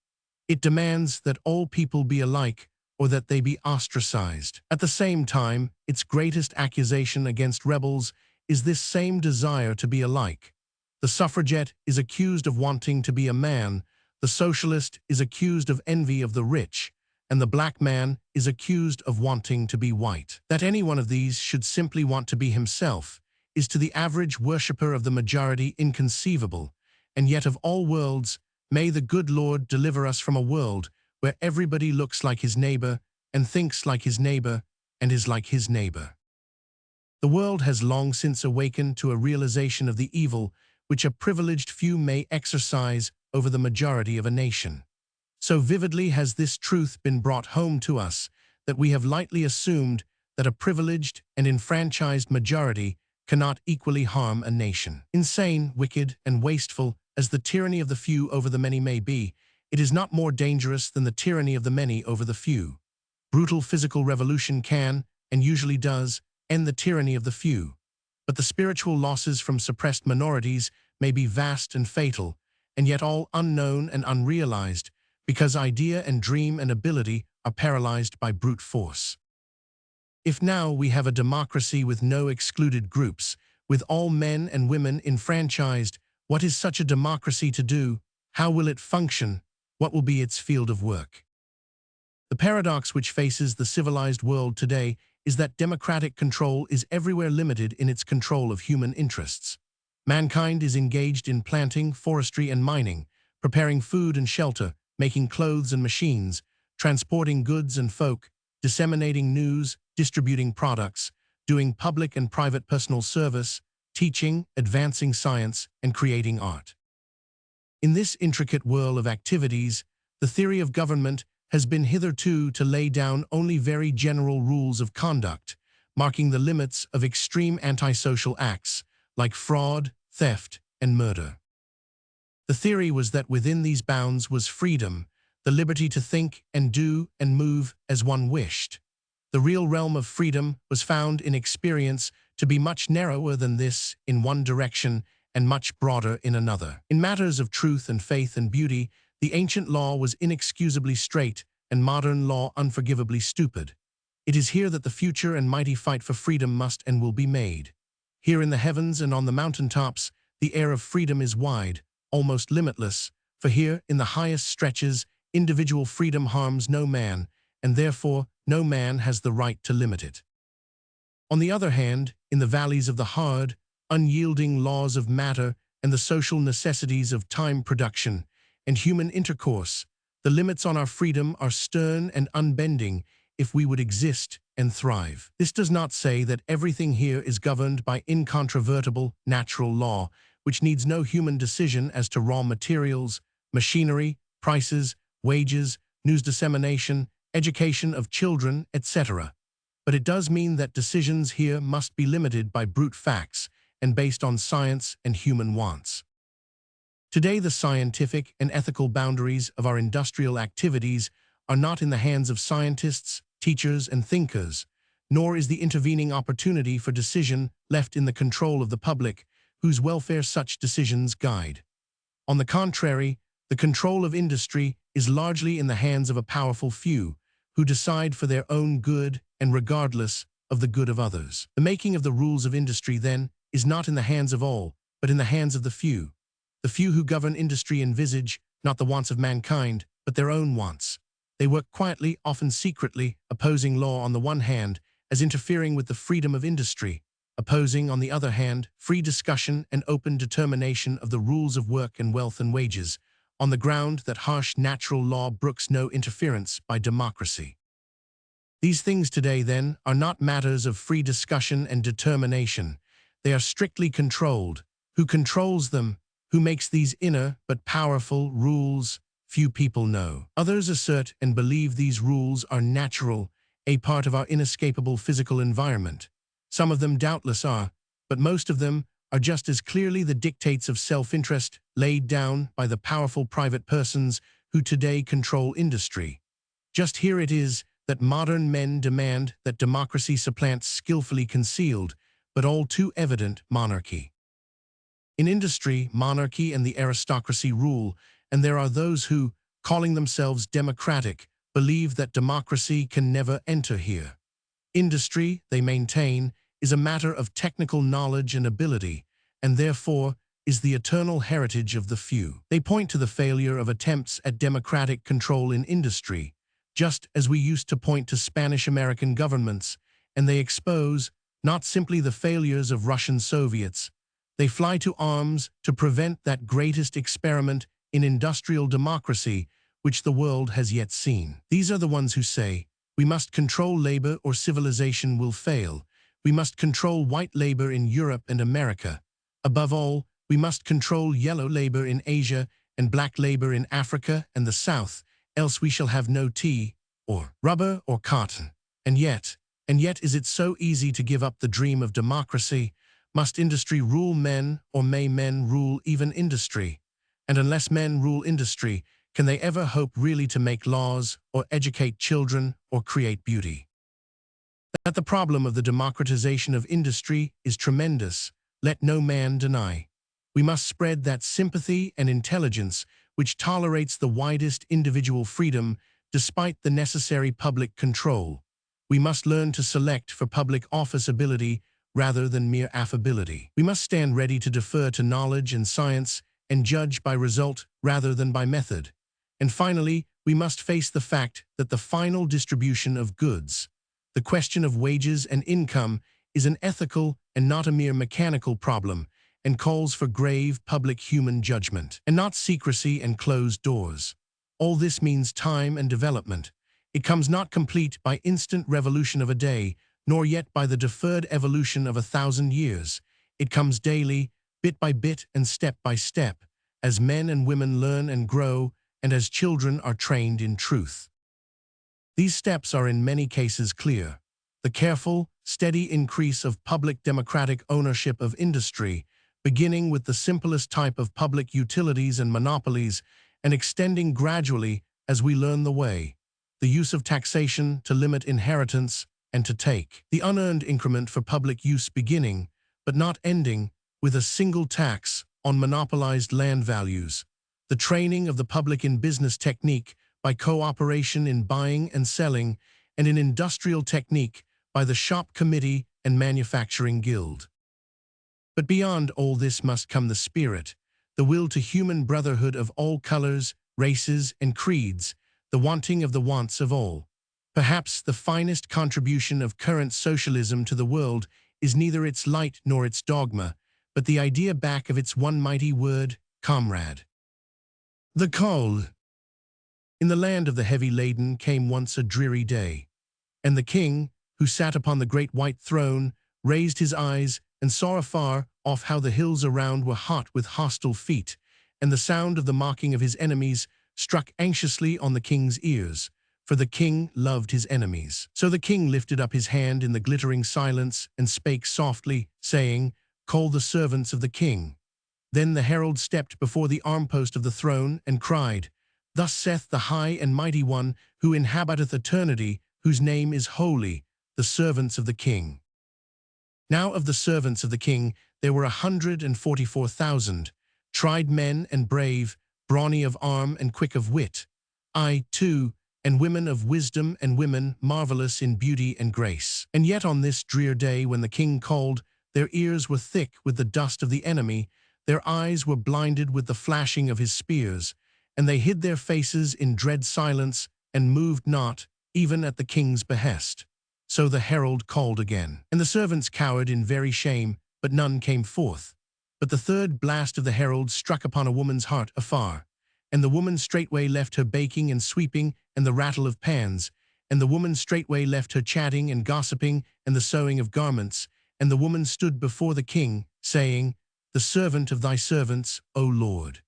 Speaker 1: It demands that all people be alike or that they be ostracized. At the same time, its greatest accusation against rebels is this same desire to be alike. The suffragette is accused of wanting to be a man, the socialist is accused of envy of the rich, and the black man is accused of wanting to be white. That any one of these should simply want to be himself is to the average worshipper of the majority inconceivable, and yet of all worlds, may the good Lord deliver us from a world where everybody looks like his neighbor and thinks like his neighbor and is like his neighbor. The world has long since awakened to a realization of the evil which a privileged few may exercise over the majority of a nation. So vividly has this truth been brought home to us that we have lightly assumed that a privileged and enfranchised majority cannot equally harm a nation. Insane, wicked, and wasteful as the tyranny of the few over the many may be, it is not more dangerous than the tyranny of the many over the few. Brutal physical revolution can, and usually does, end the tyranny of the few. But the spiritual losses from suppressed minorities may be vast and fatal, and yet all unknown and unrealized, because idea and dream and ability are paralyzed by brute force. If now we have a democracy with no excluded groups, with all men and women enfranchised, what is such a democracy to do? How will it function? What will be its field of work? The paradox which faces the civilized world today is that democratic control is everywhere limited in its control of human interests. Mankind is engaged in planting, forestry, and mining, preparing food and shelter, making clothes and machines, transporting goods and folk, disseminating news, distributing products, doing public and private personal service, teaching, advancing science, and creating art. In this intricate whirl of activities, the theory of government has been hitherto to lay down only very general rules of conduct, marking the limits of extreme antisocial acts like fraud, theft, and murder. The theory was that within these bounds was freedom, the liberty to think and do and move as one wished. The real realm of freedom was found in experience to be much narrower than this in one direction and much broader in another. In matters of truth and faith and beauty, the ancient law was inexcusably straight and modern law unforgivably stupid. It is here that the future and mighty fight for freedom must and will be made. Here in the heavens and on the mountaintops, the air of freedom is wide, almost limitless, for here, in the highest stretches, individual freedom harms no man, and therefore no man has the right to limit it. On the other hand, in the valleys of the hard, unyielding laws of matter and the social necessities of time production and human intercourse, the limits on our freedom are stern and unbending if we would exist and thrive. This does not say that everything here is governed by incontrovertible natural law, which needs no human decision as to raw materials, machinery, prices, wages, news dissemination, education of children, etc. But it does mean that decisions here must be limited by brute facts and based on science and human wants. Today, the scientific and ethical boundaries of our industrial activities are not in the hands of scientists, teachers, and thinkers, nor is the intervening opportunity for decision left in the control of the public, whose welfare such decisions guide. On the contrary, the control of industry is largely in the hands of a powerful few, who decide for their own good and regardless of the good of others. The making of the rules of industry, then, is not in the hands of all, but in the hands of the few. The few who govern industry envisage not the wants of mankind, but their own wants. They work quietly, often secretly, opposing law on the one hand, as interfering with the freedom of industry, opposing, on the other hand, free discussion and open determination of the rules of work and wealth and wages, on the ground that harsh natural law brooks no interference by democracy. These things today, then, are not matters of free discussion and determination. They are strictly controlled. Who controls them? Who makes these inner but powerful rules? Few people know. Others assert and believe these rules are natural, a part of our inescapable physical environment. Some of them doubtless are, but most of them are just as clearly the dictates of self-interest laid down by the powerful private persons who today control industry. Just here it is that modern men demand that democracy supplants skillfully concealed, but all too evident monarchy. In industry, monarchy and the aristocracy rule, and there are those who, calling themselves democratic, believe that democracy can never enter here. Industry, they maintain, is a matter of technical knowledge and ability, and therefore is the eternal heritage of the few. They point to the failure of attempts at democratic control in industry, just as we used to point to Spanish-American governments, and they expose not simply the failures of Russian Soviets. They fly to arms to prevent that greatest experiment in industrial democracy which the world has yet seen. These are the ones who say, we must control labor or civilization will fail. We must control white labor in Europe and America. Above all, we must control yellow labor in Asia and black labor in Africa and the South, else we shall have no tea, or rubber, or cotton. And yet is it so easy to give up the dream of democracy? Must industry rule men, or may men rule even industry? And unless men rule industry, can they ever hope really to make laws, or educate children, or create beauty? That the problem of the democratization of industry is tremendous, let no man deny. We must spread that sympathy and intelligence which tolerates the widest individual freedom despite the necessary public control. We must learn to select for public office ability rather than mere affability. We must stand ready to defer to knowledge and science and judge by result rather than by method. And finally, we must face the fact that the final distribution of goods, the question of wages and income, is an ethical and not a mere mechanical problem, and calls for grave public human judgment, and not secrecy and closed doors. All this means time and development. It comes not complete by instant revolution of a day, nor yet by the deferred evolution of 1,000 years. It comes daily, bit by bit and step by step, as men and women learn and grow, and as children are trained in truth. These steps are in many cases clear. The careful, steady increase of public democratic ownership of industry, beginning with the simplest type of public utilities and monopolies and extending gradually as we learn the way. The use of taxation to limit inheritance and to take the unearned increment for public use beginning, but not ending, with a single tax on monopolized land values. The training of the public in business technique by cooperation in buying and selling, and in industrial technique by the shop committee and manufacturing guild. But beyond all this must come the spirit, the will to human brotherhood of all colors, races, and creeds, the wanting of the wants of all. Perhaps the finest contribution of current socialism to the world is neither its light nor its dogma, but the idea back of its one mighty word, comrade. The call. In the land of the heavy laden came once a dreary day, and the king, who sat upon the great white throne, raised his eyes and saw afar off how the hills around were hot with hostile feet, and the sound of the mocking of his enemies struck anxiously on the king's ears, for the king loved his enemies. So the king lifted up his hand in the glittering silence and spake softly, saying, "Call the servants of the king." Then the herald stepped before the armpost of the throne and cried, "Thus saith the high and mighty one, who inhabiteth eternity, whose name is holy, the servants of the king." Now of the servants of the king there were 144,000, tried men and brave, brawny of arm and quick of wit, I, too, and women of wisdom and women marvelous in beauty and grace. And yet on this drear day when the king called, their ears were thick with the dust of the enemy, their eyes were blinded with the flashing of his spears, and they hid their faces in dread silence and moved not, even at the king's behest. So the herald called again, and the servants cowered in very shame, but none came forth. But the third blast of the herald struck upon a woman's heart afar, and the woman straightway left her baking and sweeping and the rattle of pans, and the woman straightway left her chatting and gossiping and the sewing of garments, and the woman stood before the king, saying, "The servant of thy servants, O Lord."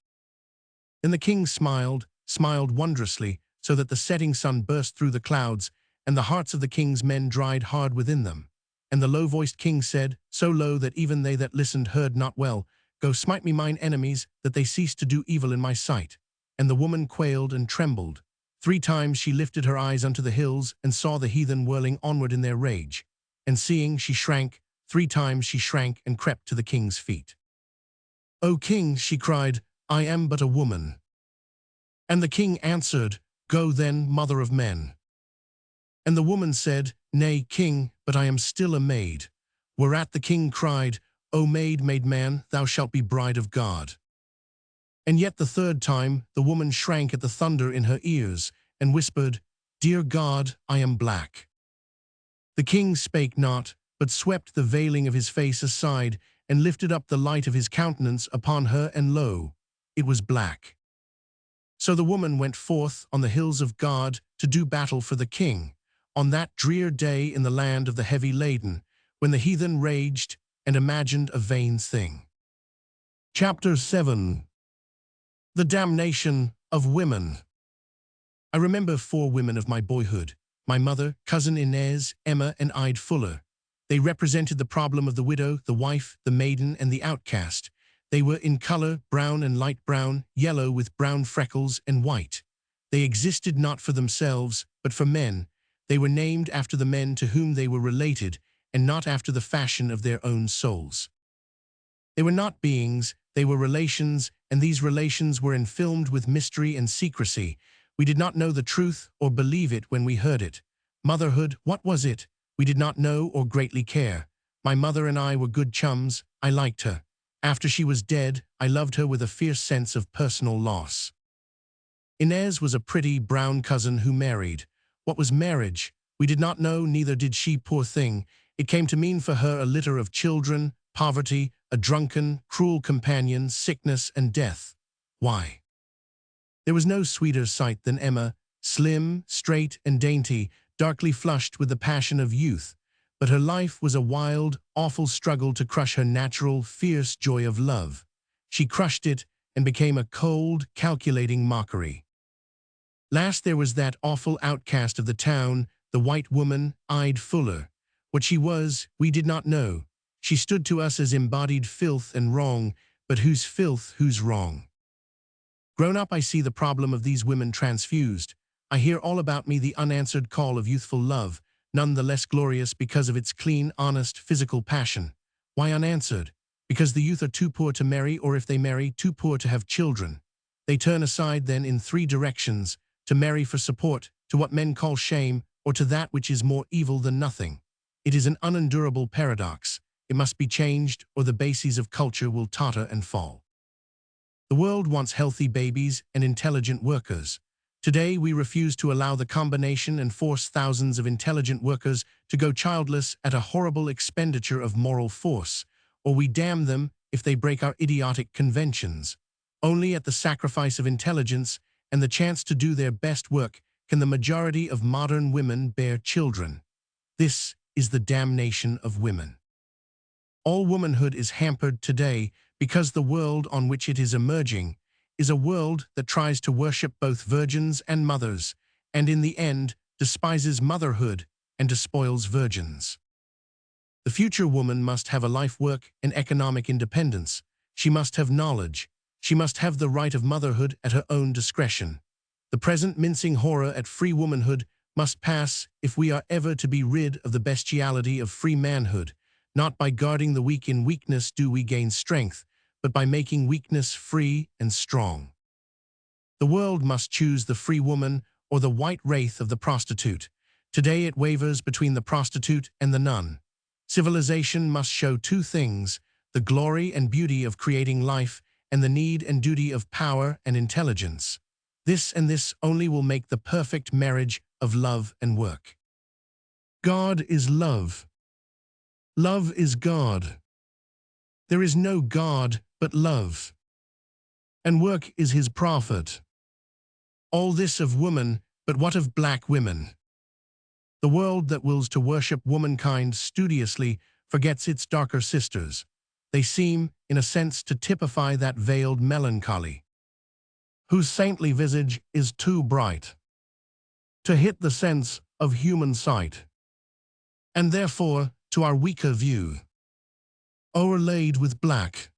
Speaker 1: Then the king smiled wondrously, so that the setting sun burst through the clouds, and the hearts of the king's men dried hard within them. And the low-voiced king said, so low that even they that listened heard not well, "Go smite me mine enemies, that they cease to do evil in my sight." And the woman quailed and trembled. 3 times she lifted her eyes unto the hills, and saw the heathen whirling onward in their rage. And seeing, she shrank, 3 times she shrank and crept to the king's feet. "O king," she cried, "I am but a woman." And the king answered, "Go then, mother of men." And the woman said, "Nay, king, but I am still a maid." Whereat the king cried, "O maid made man, thou shalt be bride of God." And yet the 3rd time the woman shrank at the thunder in her ears, and whispered, "Dear God, I am black." The king spake not, but swept the veiling of his face aside, and lifted up the light of his countenance upon her, and lo, it was black. So the woman went forth on the hills of God to do battle for the king, on that drear day in the land of the heavy laden, when the heathen raged and imagined a vain thing. Chapter 7. The Damnation of Women. I remember 4 women of my boyhood, my mother, cousin Inez, Emma, and Ide Fuller. They represented the problem of the widow, the wife, the maiden, and the outcast. They were in color, brown and light brown, yellow with brown freckles, and white. They existed not for themselves, but for men. They were named after the men to whom they were related, and not after the fashion of their own souls. They were not beings, they were relations, and these relations were enfilmed with mystery and secrecy. We did not know the truth or believe it when we heard it. Motherhood, what was it? We did not know or greatly care. My mother and I were good chums. I liked her. After she was dead, I loved her with a fierce sense of personal loss. Inez was a pretty, brown cousin who married. What was marriage? We did not know, neither did she, poor thing. It came to mean for her a litter of children, poverty, a drunken, cruel companion, sickness, and death. Why? There was no sweeter sight than Emma, slim, straight, and dainty, darkly flushed with the passion of youth. But her life was a wild, awful struggle to crush her natural, fierce joy of love. She crushed it and became a cold, calculating mockery. Last there was that awful outcast of the town, the white woman, Ide Fuller. What she was, we did not know. She stood to us as embodied filth and wrong, but whose filth, whose wrong? Grown up, I see the problem of these women transfused. I hear all about me the unanswered call of youthful love, none the less glorious because of its clean, honest, physical passion. Why unanswered? Because the youth are too poor to marry, or if they marry, too poor to have children. They turn aside then in three directions: to marry for support, to what men call shame, or to that which is more evil than nothing. It is an unendurable paradox. It must be changed, or the bases of culture will totter and fall. The world wants healthy babies and intelligent workers. Today, we refuse to allow the combination and force thousands of intelligent workers to go childless at a horrible expenditure of moral force, or we damn them if they break our idiotic conventions. Only at the sacrifice of intelligence and the chance to do their best work can the majority of modern women bear children. This is the damnation of women. All womanhood is hampered today because the world on which it is emerging is a world that tries to worship both virgins and mothers, and in the end despises motherhood and despoils virgins. The future woman must have a life work and economic independence. She must have knowledge. She must have the right of motherhood at her own discretion. The present mincing horror at free womanhood must pass if we are ever to be rid of the bestiality of free manhood. Not by guarding the weak in weakness do we gain strength, but by making weakness free and strong. The world must choose the free woman or the white wraith of the prostitute. Today it wavers between the prostitute and the nun. Civilization must show two things: the glory and beauty of creating life and the need and duty of power and intelligence. This and this only will make the perfect marriage of love and work. God is love. Love is God. There is no God but love, and work is his prophet. All this of woman, but what of black women? The world that wills to worship womankind studiously forgets its darker sisters. They seem, in a sense, to typify that veiled melancholy, whose saintly visage is too bright to hit the sense of human sight, and therefore, to our weaker view, o'erlaid with black.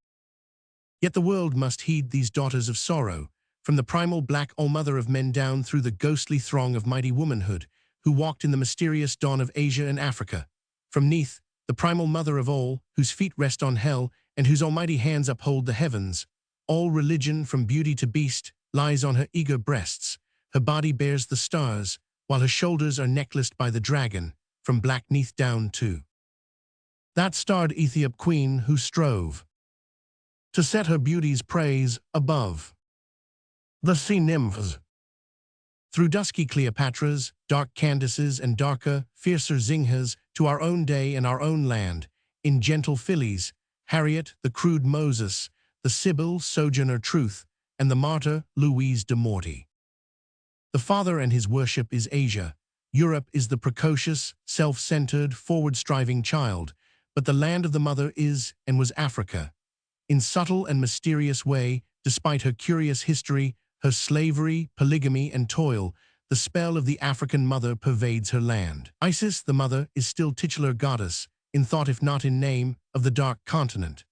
Speaker 1: Yet the world must heed these daughters of sorrow, from the primal black all-mother of men down through the ghostly throng of mighty womanhood, who walked in the mysterious dawn of Asia and Africa. From Neath, the primal mother of all, whose feet rest on hell, and whose almighty hands uphold the heavens. All religion, from beauty to beast, lies on her eager breasts. Her body bears the stars, while her shoulders are necklaced by the dragon, from black Neath down to that starred Ethiop queen who strove to set her beauty's praise above the sea nymphs. Through dusky Cleopatras, dark Candaces, and darker, fiercer Zinghas, to our own day and our own land, in gentle Phillies, Harriet, the crude Moses, the Sibyl, Sojourner Truth, and the martyr, Louise de Morty. The father and his worship is Asia. Europe is the precocious, self-centered, forward-striving child, but the land of the mother is and was Africa. In subtle and mysterious way, despite her curious history, her slavery, polygamy, and toil, the spell of the African mother pervades her land. Isis, the mother, is still titular goddess, in thought if not in name, of the dark continent.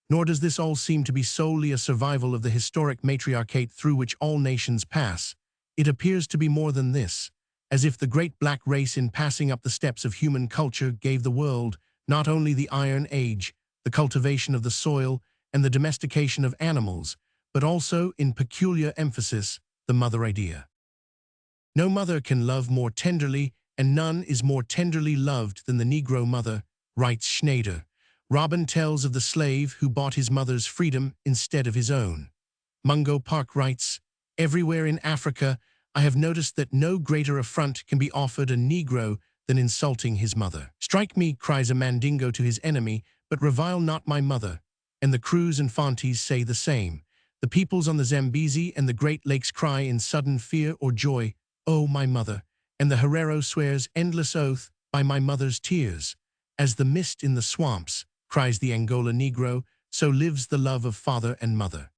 Speaker 1: Nor does this all seem to be solely a survival of the historic matriarchate through which all nations pass. It appears to be more than this, as if the great black race in passing up the steps of human culture gave the world not only the Iron Age, the cultivation of the soil, and the domestication of animals, but also, in peculiar emphasis, the mother idea. No mother can love more tenderly, and none is more tenderly loved than the Negro mother, writes Schneider. Robin tells of the slave who bought his mother's freedom instead of his own. Mungo Park writes, "Everywhere in Africa, I have noticed that no greater affront can be offered a Negro than insulting his mother. Strike me, cries a Mandingo to his enemy, but revile not my mother." And the Crews and Fonties say the same. The peoples on the Zambezi and the Great Lakes cry in sudden fear or joy, "Oh, my mother." And the Herero swears endless oath by my mother's tears. As the mist in the swamps, cries the Angola Negro, so lives the love of father and mother.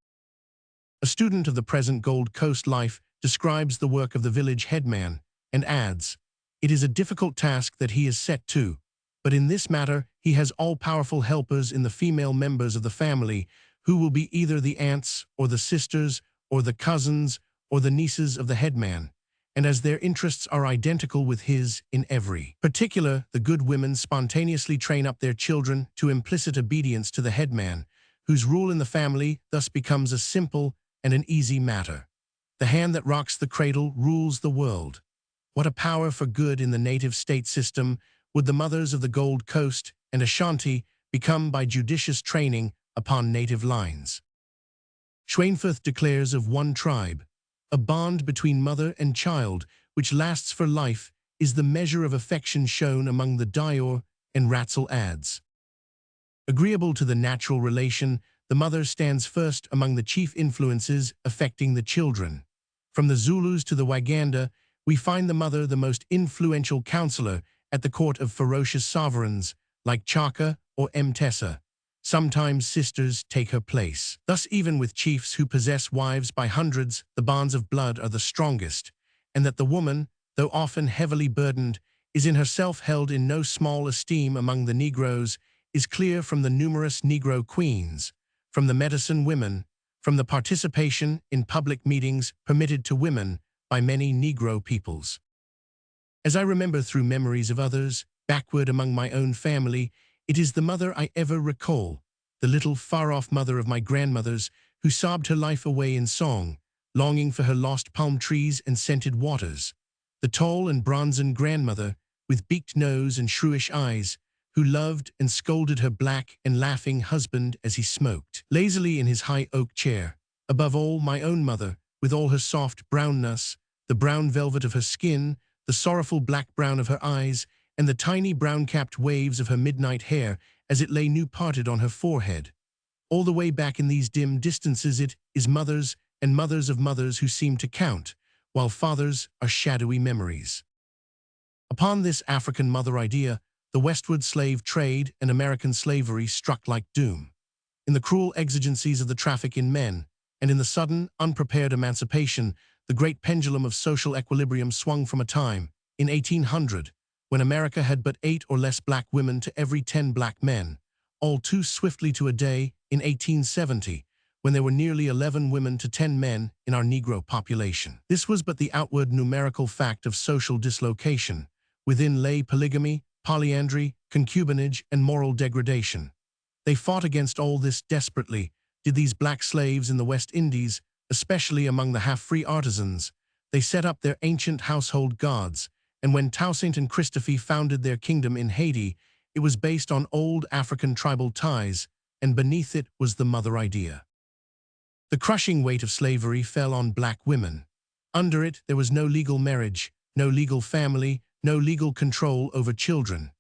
Speaker 1: A student of the present Gold Coast life describes the work of the village headman and adds, "It is a difficult task that he is set to, But in this matter, he has all-powerful helpers in the female members of the family, who will be either the aunts or the sisters or the cousins or the nieces of the headman. And as their interests are identical with his in every particular, the good women spontaneously train up their children to implicit obedience to the headman, whose rule in the family thus becomes a simple and an easy matter. The hand that rocks the cradle rules the world. What a power for good in the native state system would the mothers of the Gold Coast and Ashanti become by judicious training upon native lines. Schweinfurth declares of one tribe, a bond between mother and child, which lasts for life, is the measure of affection shown among the Dior and Ratzel adds. Agreeable to the natural relation, the mother stands first among the chief influences affecting the children. From the Zulus to the Waganda, we find the mother the most influential counselor at the court of ferocious sovereigns like Chaka or Mtesa. Sometimes sisters take her place. Thus, even with chiefs who possess wives by hundreds, the bonds of blood are the strongest, and that the woman, though often heavily burdened, is in herself held in no small esteem among the Negroes, is clear from the numerous Negro queens, from the medicine women, from the participation in public meetings permitted to women by many Negro peoples. As I remember through memories of others, backward among my own family, it is the mother I ever recall, the little far-off mother of my grandmothers, who sobbed her life away in song, longing for her lost palm trees and scented waters. The tall and bronzen grandmother, with beaked nose and shrewish eyes, who loved and scolded her black and laughing husband as he smoked lazily in his high oak chair. Above all, my own mother, with all her soft brownness, the brown velvet of her skin, the sorrowful black-brown of her eyes, and the tiny brown-capped waves of her midnight hair as it lay new-parted on her forehead. All the way back in these dim distances it is mothers and mothers of mothers who seem to count, while fathers are shadowy memories. Upon this African mother idea, the westward slave trade and American slavery struck like doom. In the cruel exigencies of the traffic in men, and in the sudden, unprepared emancipation, the great pendulum of social equilibrium swung from a time, in 1800, when America had but 8 or less black women to every 10 black men, all too swiftly to a day, in 1870, when there were nearly 11 women to 10 men in our Negro population. This was but the outward numerical fact of social dislocation. Within lay polygamy, polyandry, concubinage, and moral degradation. They fought against all this desperately, did these black slaves in the West Indies, especially among the half-free artisans. They set up their ancient household gods, and when Toussaint and Christophe founded their kingdom in Haiti, it was based on old African tribal ties, and beneath it was the mother idea. The crushing weight of slavery fell on black women. Under it, there was no legal marriage, no legal family, no legal control over children.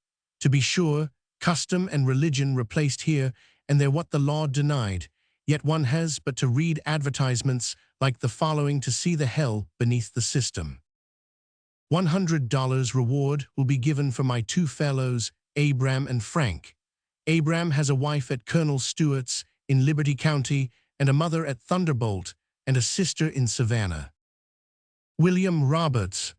Speaker 1: To be sure, custom and religion replaced here and there what the law denied, yet one has but to read advertisements like the following to see the hell beneath the system. $100 reward will be given for my 2 fellows, Abram and Frank. Abram has a wife at Colonel Stewart's in Liberty County and a mother at Thunderbolt and a sister in Savannah. William Roberts.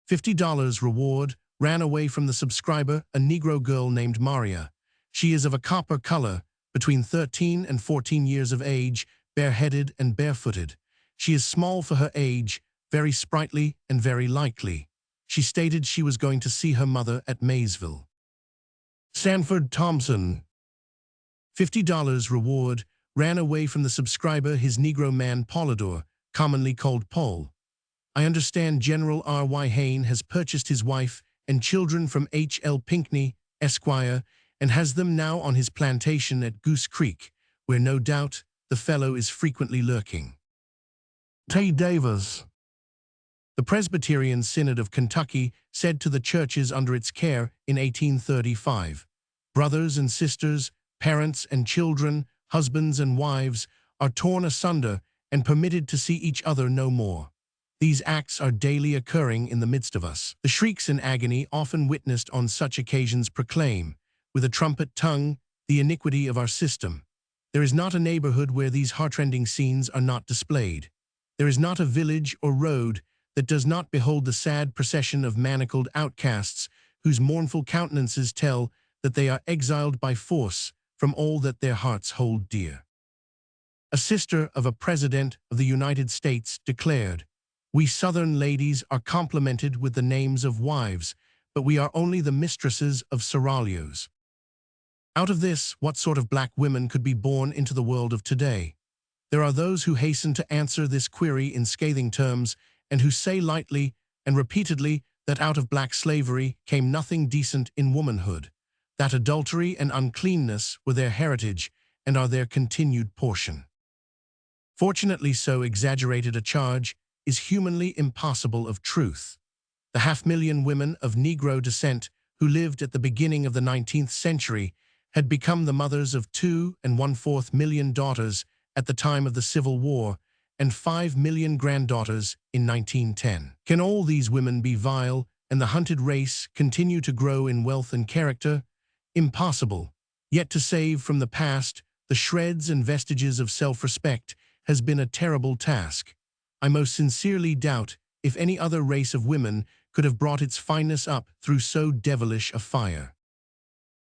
Speaker 1: $50 reward, ran away from the subscriber, a Negro girl named Maria. She is of a copper color, between 13 and 14 years of age, bareheaded and barefooted. She is small for her age, very sprightly and very likely. She stated she was going to see her mother at Maysville. Sanford Thompson. $50 reward, ran away from the subscriber, his Negro man Polydor, commonly called Paul. I understand General R.Y. Hayne has purchased his wife and children from H.L. Pinckney, Esquire, and has them now on his plantation at Goose Creek, where no doubt the fellow is frequently lurking. T. Davis. The Presbyterian Synod of Kentucky said to the churches under its care in 1835, brothers and sisters, parents and children, husbands and wives, are torn asunder and permitted to see each other no more. These acts are daily occurring in the midst of us. The shrieks and agony often witnessed on such occasions proclaim, with a trumpet tongue, the iniquity of our system. There is not a neighborhood where these heartrending scenes are not displayed. There is not a village or road that does not behold the sad procession of manacled outcasts whose mournful countenances tell that they are exiled by force from all that their hearts hold dear. A sister of a president of the United States declared, "We Southern ladies are complimented with the names of wives, but we are only the mistresses of seraglios." Out of this, what sort of black women could be born into the world of today? There are those who hasten to answer this query in scathing terms and who say lightly and repeatedly that out of black slavery came nothing decent in womanhood, that adultery and uncleanness were their heritage and are their continued portion. Fortunately, so exaggerated a charge is humanly impossible of truth. The 500,000 women of Negro descent who lived at the beginning of the 19th century had become the mothers of 2¼ million daughters at the time of the Civil War and 5 million granddaughters in 1910. Can all these women be vile and the hunted race continue to grow in wealth and character? Impossible. Yet to save from the past the shreds and vestiges of self-respect has been a terrible task. I most sincerely doubt if any other race of women could have brought its fineness up through so devilish a fire.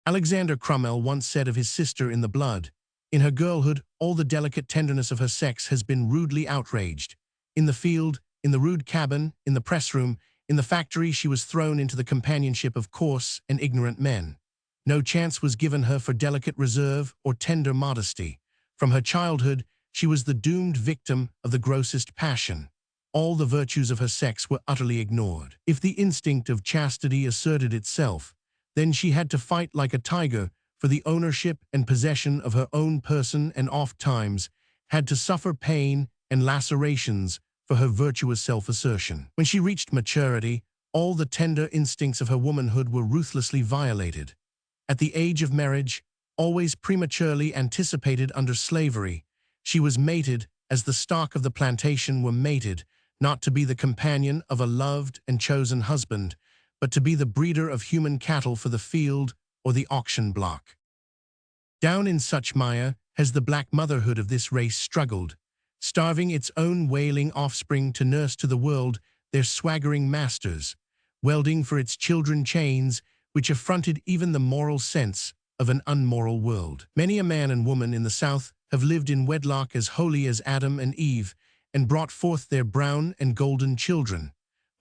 Speaker 1: Alexander Crummell once said of his sister in the blood, "In her girlhood, all the delicate tenderness of her sex has been rudely outraged. In the field, in the rude cabin, in the press-room, in the factory, she was thrown into the companionship of coarse and ignorant men. No chance was given her for delicate reserve or tender modesty. From her childhood, she was the doomed victim of the grossest passion. All the virtues of her sex were utterly ignored. If the instinct of chastity asserted itself, then she had to fight like a tiger for the ownership and possession of her own person and oft-times had to suffer pain and lacerations for her virtuous self-assertion. When she reached maturity, all the tender instincts of her womanhood were ruthlessly violated. At the age of marriage, always prematurely anticipated under slavery, she was mated as the stock of the plantation were mated, not to be the companion of a loved and chosen husband, but to be the breeder of human cattle for the field or the auction block. Down in such mire has the black motherhood of this race struggled, starving its own wailing offspring to nurse to the world their swaggering masters, welding for its children chains which affronted even the moral sense of an unmoral world. Many a man and woman in the South have lived in wedlock as holy as Adam and Eve and brought forth their brown and golden children.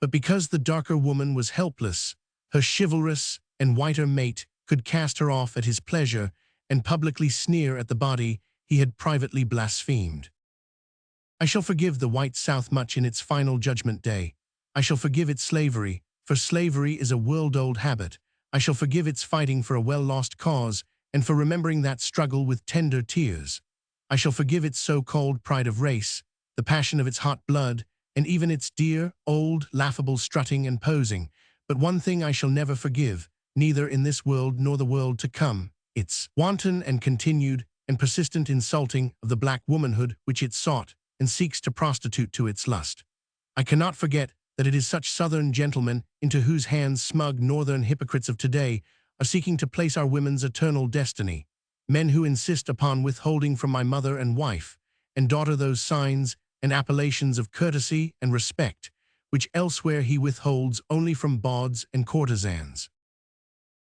Speaker 1: But because the darker woman was helpless, her chivalrous and whiter mate could cast her off at his pleasure and publicly sneer at the body he had privately blasphemed. I shall forgive the white South much in its final judgment day. I shall forgive its slavery, for slavery is a world-old habit. I shall forgive its fighting for a well-lost cause and for remembering that struggle with tender tears. I shall forgive its so-called pride of race, the passion of its hot blood, and even its dear, old, laughable strutting and posing. But one thing I shall never forgive, neither in this world nor the world to come, its wanton and continued and persistent insulting of the black womanhood which it sought and seeks to prostitute to its lust. I cannot forget that it is such Southern gentlemen into whose hands smug Northern hypocrites of today are seeking to place our women's eternal destiny, men who insist upon withholding from my mother and wife and daughter those signs and appellations of courtesy and respect, which elsewhere he withholds only from bawds and courtesans.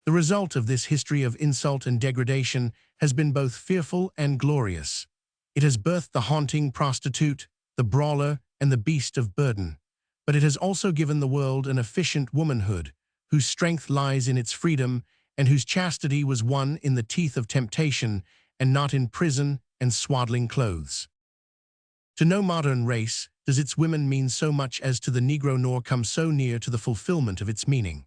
Speaker 1: The result of this history of insult and degradation has been both fearful and glorious. It has birthed the haunting prostitute, the brawler, and the beast of burden. But it has also given the world an efficient womanhood, whose strength lies in its freedom and whose chastity was won in the teeth of temptation and not in prison and swaddling clothes. To no modern race does its women mean so much as to the Negro nor come so near to the fulfillment of its meaning.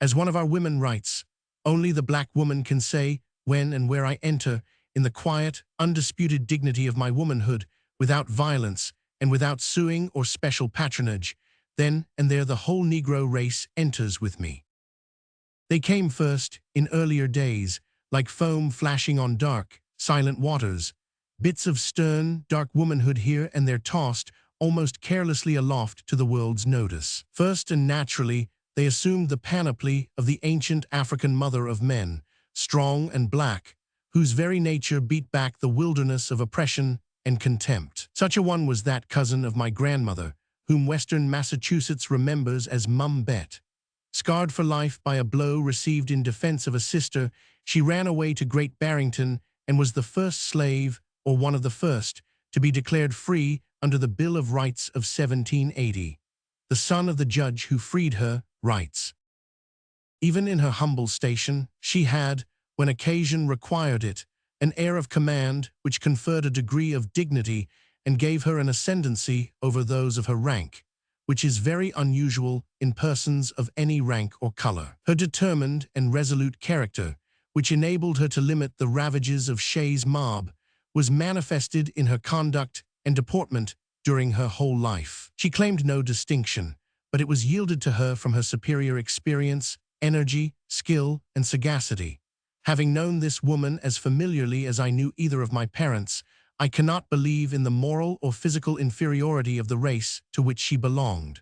Speaker 1: As one of our women writes, "Only the black woman can say, when and where I enter, in the quiet, undisputed dignity of my womanhood, without violence and without suing or special patronage, then and there the whole Negro race enters with me." They came first, in earlier days, like foam flashing on dark, silent waters, bits of stern, dark womanhood here and there tossed, almost carelessly aloft to the world's notice. First and naturally, they assumed the panoply of the ancient African mother of men, strong and black, whose very nature beat back the wilderness of oppression and contempt. Such a one was that cousin of my grandmother, whom Western Massachusetts remembers as Mum Bet. Scarred for life by a blow received in defense of a sister, she ran away to Great Barrington and was the first slave, or one of the first, to be declared free under the Bill of Rights of 1780. The son of the judge who freed her writes, "Even in her humble station, she had, when occasion required it, an air of command which conferred a degree of dignity and gave her an ascendancy over those of her rank, which is very unusual in persons of any rank or color. Her determined and resolute character, which enabled her to limit the ravages of Shays' mob, was manifested in her conduct and deportment during her whole life. She claimed no distinction, but it was yielded to her from her superior experience, energy, skill, and sagacity. Having known this woman as familiarly as I knew either of my parents, I cannot believe in the moral or physical inferiority of the race to which she belonged.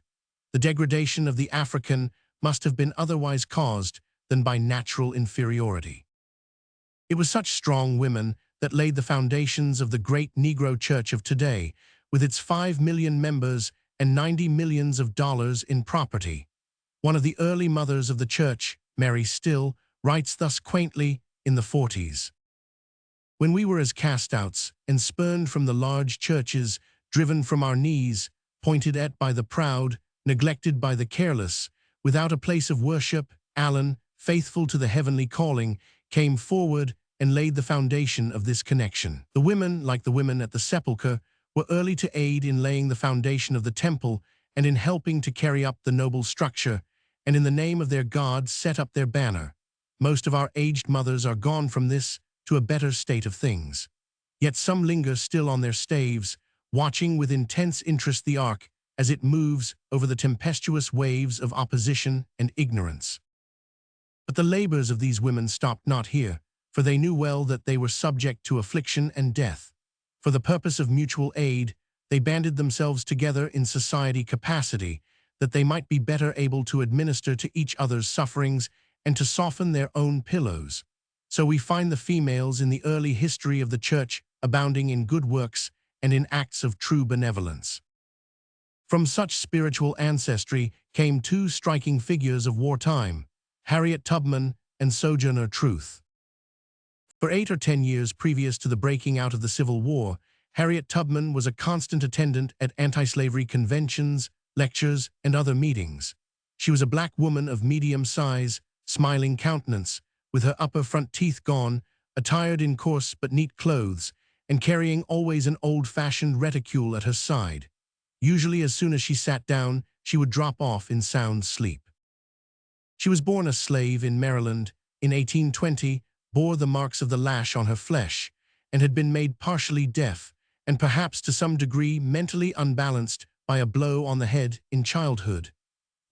Speaker 1: The degradation of the African must have been otherwise caused than by natural inferiority. It was such strong women that laid the foundations of the great Negro Church of today, with its 5 million members and $90 million in property. One of the early mothers of the church, Mary Still, writes thus quaintly in the 40s. When we were as cast-outs and spurned from the large churches, driven from our knees, pointed at by the proud, neglected by the careless, without a place of worship, Allen, faithful to the heavenly calling, came forward and laid the foundation of this connection. The women, like the women at the sepulchre, were early to aid in laying the foundation of the temple and in helping to carry up the noble structure, and in the name of their God set up their banner. Most of our aged mothers are gone from this to a better state of things. Yet some linger still on their staves, watching with intense interest the ark as it moves over the tempestuous waves of opposition and ignorance. But the labors of these women stopped not here, for they knew well that they were subject to affliction and death. For the purpose of mutual aid, they banded themselves together in society capacity, that they might be better able to administer to each other's sufferings and to soften their own pillows. So we find the females in the early history of the church abounding in good works and in acts of true benevolence. From such spiritual ancestry came two striking figures of wartime, Harriet Tubman and Sojourner Truth. For 8 or 10 years previous to the breaking out of the Civil War, Harriet Tubman was a constant attendant at anti-slavery conventions, lectures, and other meetings. She was a black woman of medium size, smiling countenance, with her upper front teeth gone, attired in coarse but neat clothes, and carrying always an old-fashioned reticule at her side. Usually as soon as she sat down, she would drop off in sound sleep. She was born a slave in Maryland in 1820, bore the marks of the lash on her flesh, and had been made partially deaf, and perhaps to some degree mentally unbalanced by a blow on the head in childhood.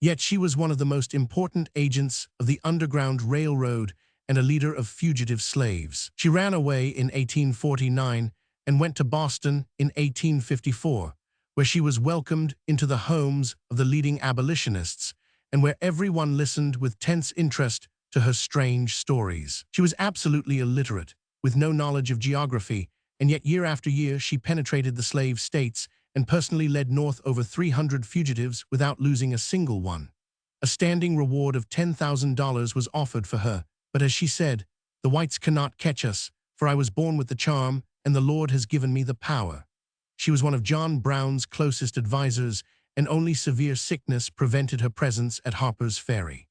Speaker 1: Yet she was one of the most important agents of the Underground Railroad and a leader of fugitive slaves. She ran away in 1849 and went to Boston in 1854, where she was welcomed into the homes of the leading abolitionists, and where everyone listened with tense interest to her strange stories. She was absolutely illiterate, with no knowledge of geography, and yet year after year she penetrated the slave states and personally led north over 300 fugitives without losing a single one. A standing reward of $10,000 was offered for her, but as she said, "The whites cannot catch us, for I was born with the charm, and the Lord has given me the power." She was one of John Brown's closest advisors, and only severe sickness prevented her presence at Harper's Ferry.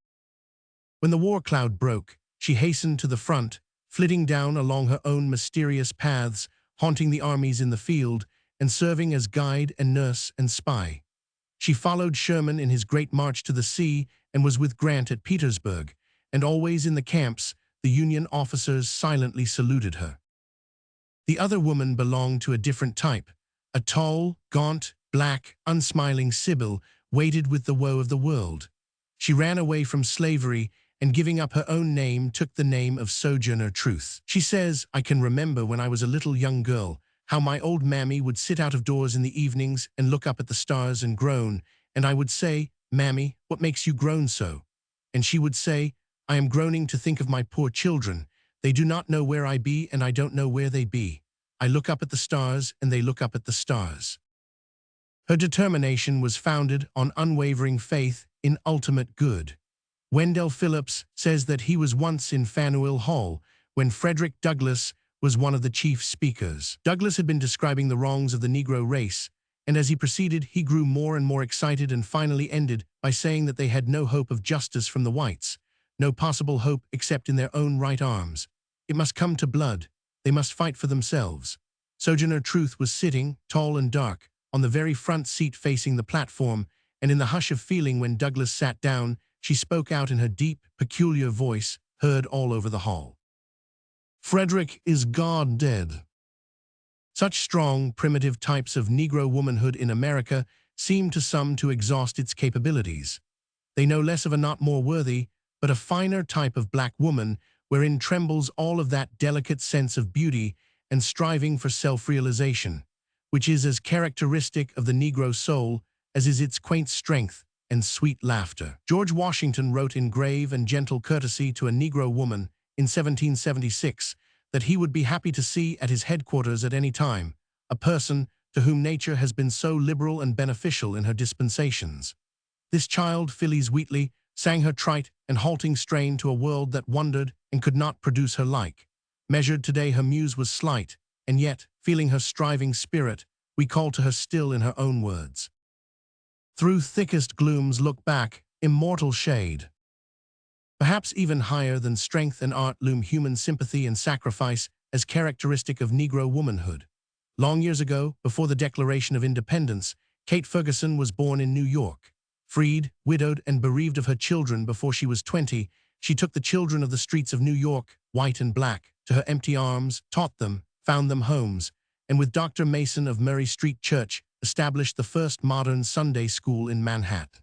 Speaker 1: When the war cloud broke, she hastened to the front, flitting down along her own mysterious paths, haunting the armies in the field, and serving as guide and nurse and spy. She followed Sherman in his great march to the sea and was with Grant at Petersburg, and always in the camps, the Union officers silently saluted her. The other woman belonged to a different type. A tall, gaunt, black, unsmiling Sibyl waited with the woe of the world. She ran away from slavery and, giving up her own name, took the name of Sojourner Truth. She says, "I can remember when I was a little young girl, how my old mammy would sit out of doors in the evenings and look up at the stars and groan, and I would say, 'Mammy, what makes you groan so?' And she would say, 'I am groaning to think of my poor children. They do not know where I be, and I don't know where they be. I look up at the stars, and they look up at the stars.'" Her determination was founded on unwavering faith in ultimate good. Wendell Phillips says that he was once in Faneuil Hall when Frederick Douglass was one of the chief speakers. Douglass had been describing the wrongs of the Negro race, and as he proceeded, he grew more and more excited and finally ended by saying that they had no hope of justice from the whites, no possible hope except in their own right arms. It must come to blood. They must fight for themselves. Sojourner Truth was sitting, tall and dark, on the very front seat facing the platform, and in the hush of feeling when Douglass sat down, she spoke out in her deep, peculiar voice, heard all over the hall. "Frederick is God dead." Such strong, primitive types of Negro womanhood in America seem to some to exhaust its capabilities. They know less of a not more worthy, but a finer type of black woman wherein trembles all of that delicate sense of beauty and striving for self-realization, which is as characteristic of the Negro soul as is its quaint strength and sweet laughter. George Washington wrote in grave and gentle courtesy to a Negro woman in 1776 that he would be happy to see at his headquarters at any time a person to whom nature has been so liberal and beneficial in her dispensations. This child, Phyllis Wheatley, sang her trite and halting strain to a world that wondered and could not produce her like. Measured today her muse was slight, and yet, feeling her striving spirit, we call to her still in her own words. Through thickest glooms look back, immortal shade. Perhaps even higher than strength and art loom human sympathy and sacrifice as characteristic of Negro womanhood. Long years ago, before the Declaration of Independence, Kate Ferguson was born in New York. Freed, widowed, and bereaved of her children before she was 20, she took the children of the streets of New York, white and black, to her empty arms, taught them, found them homes, and with Dr. Mason of Murray Street Church, established the first modern Sunday school in Manhattan.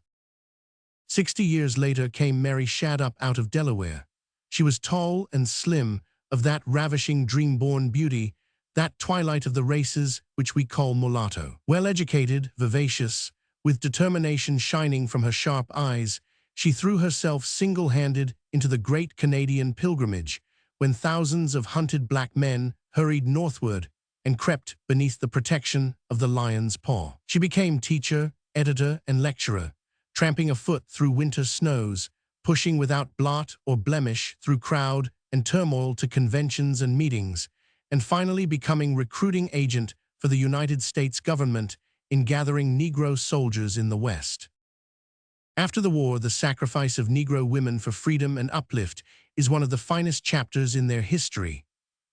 Speaker 1: 60 years later came Mary Shadd out of Delaware. She was tall and slim, of that ravishing dream-born beauty, that twilight of the races which we call mulatto. Well-educated, vivacious, with determination shining from her sharp eyes, she threw herself single-handed into the great Canadian pilgrimage, when thousands of hunted black men hurried northward and crept beneath the protection of the lion's paw. She became teacher, editor, and lecturer, tramping afoot through winter snows, pushing without blot or blemish through crowd and turmoil to conventions and meetings, and finally becoming recruiting agent for the United States government in gathering Negro soldiers in the West. After the war, the sacrifice of Negro women for freedom and uplift is one of the finest chapters in their history.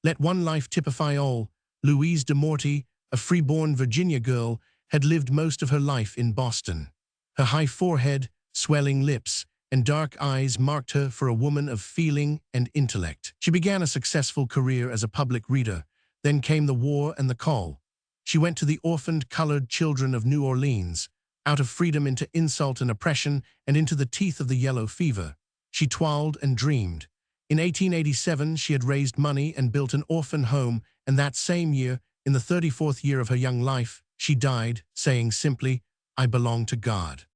Speaker 1: Let one life typify all. Louise de Morty, a freeborn Virginia girl, had lived most of her life in Boston. Her high forehead, swelling lips, and dark eyes marked her for a woman of feeling and intellect. She began a successful career as a public reader. Then came the war and the call. She went to the orphaned colored children of New Orleans, out of freedom into insult and oppression and into the teeth of the yellow fever. She toiled and dreamed. In 1887, she had raised money and built an orphan home, and that same year, in the 34th year of her young life, she died, saying simply, "I belong to God."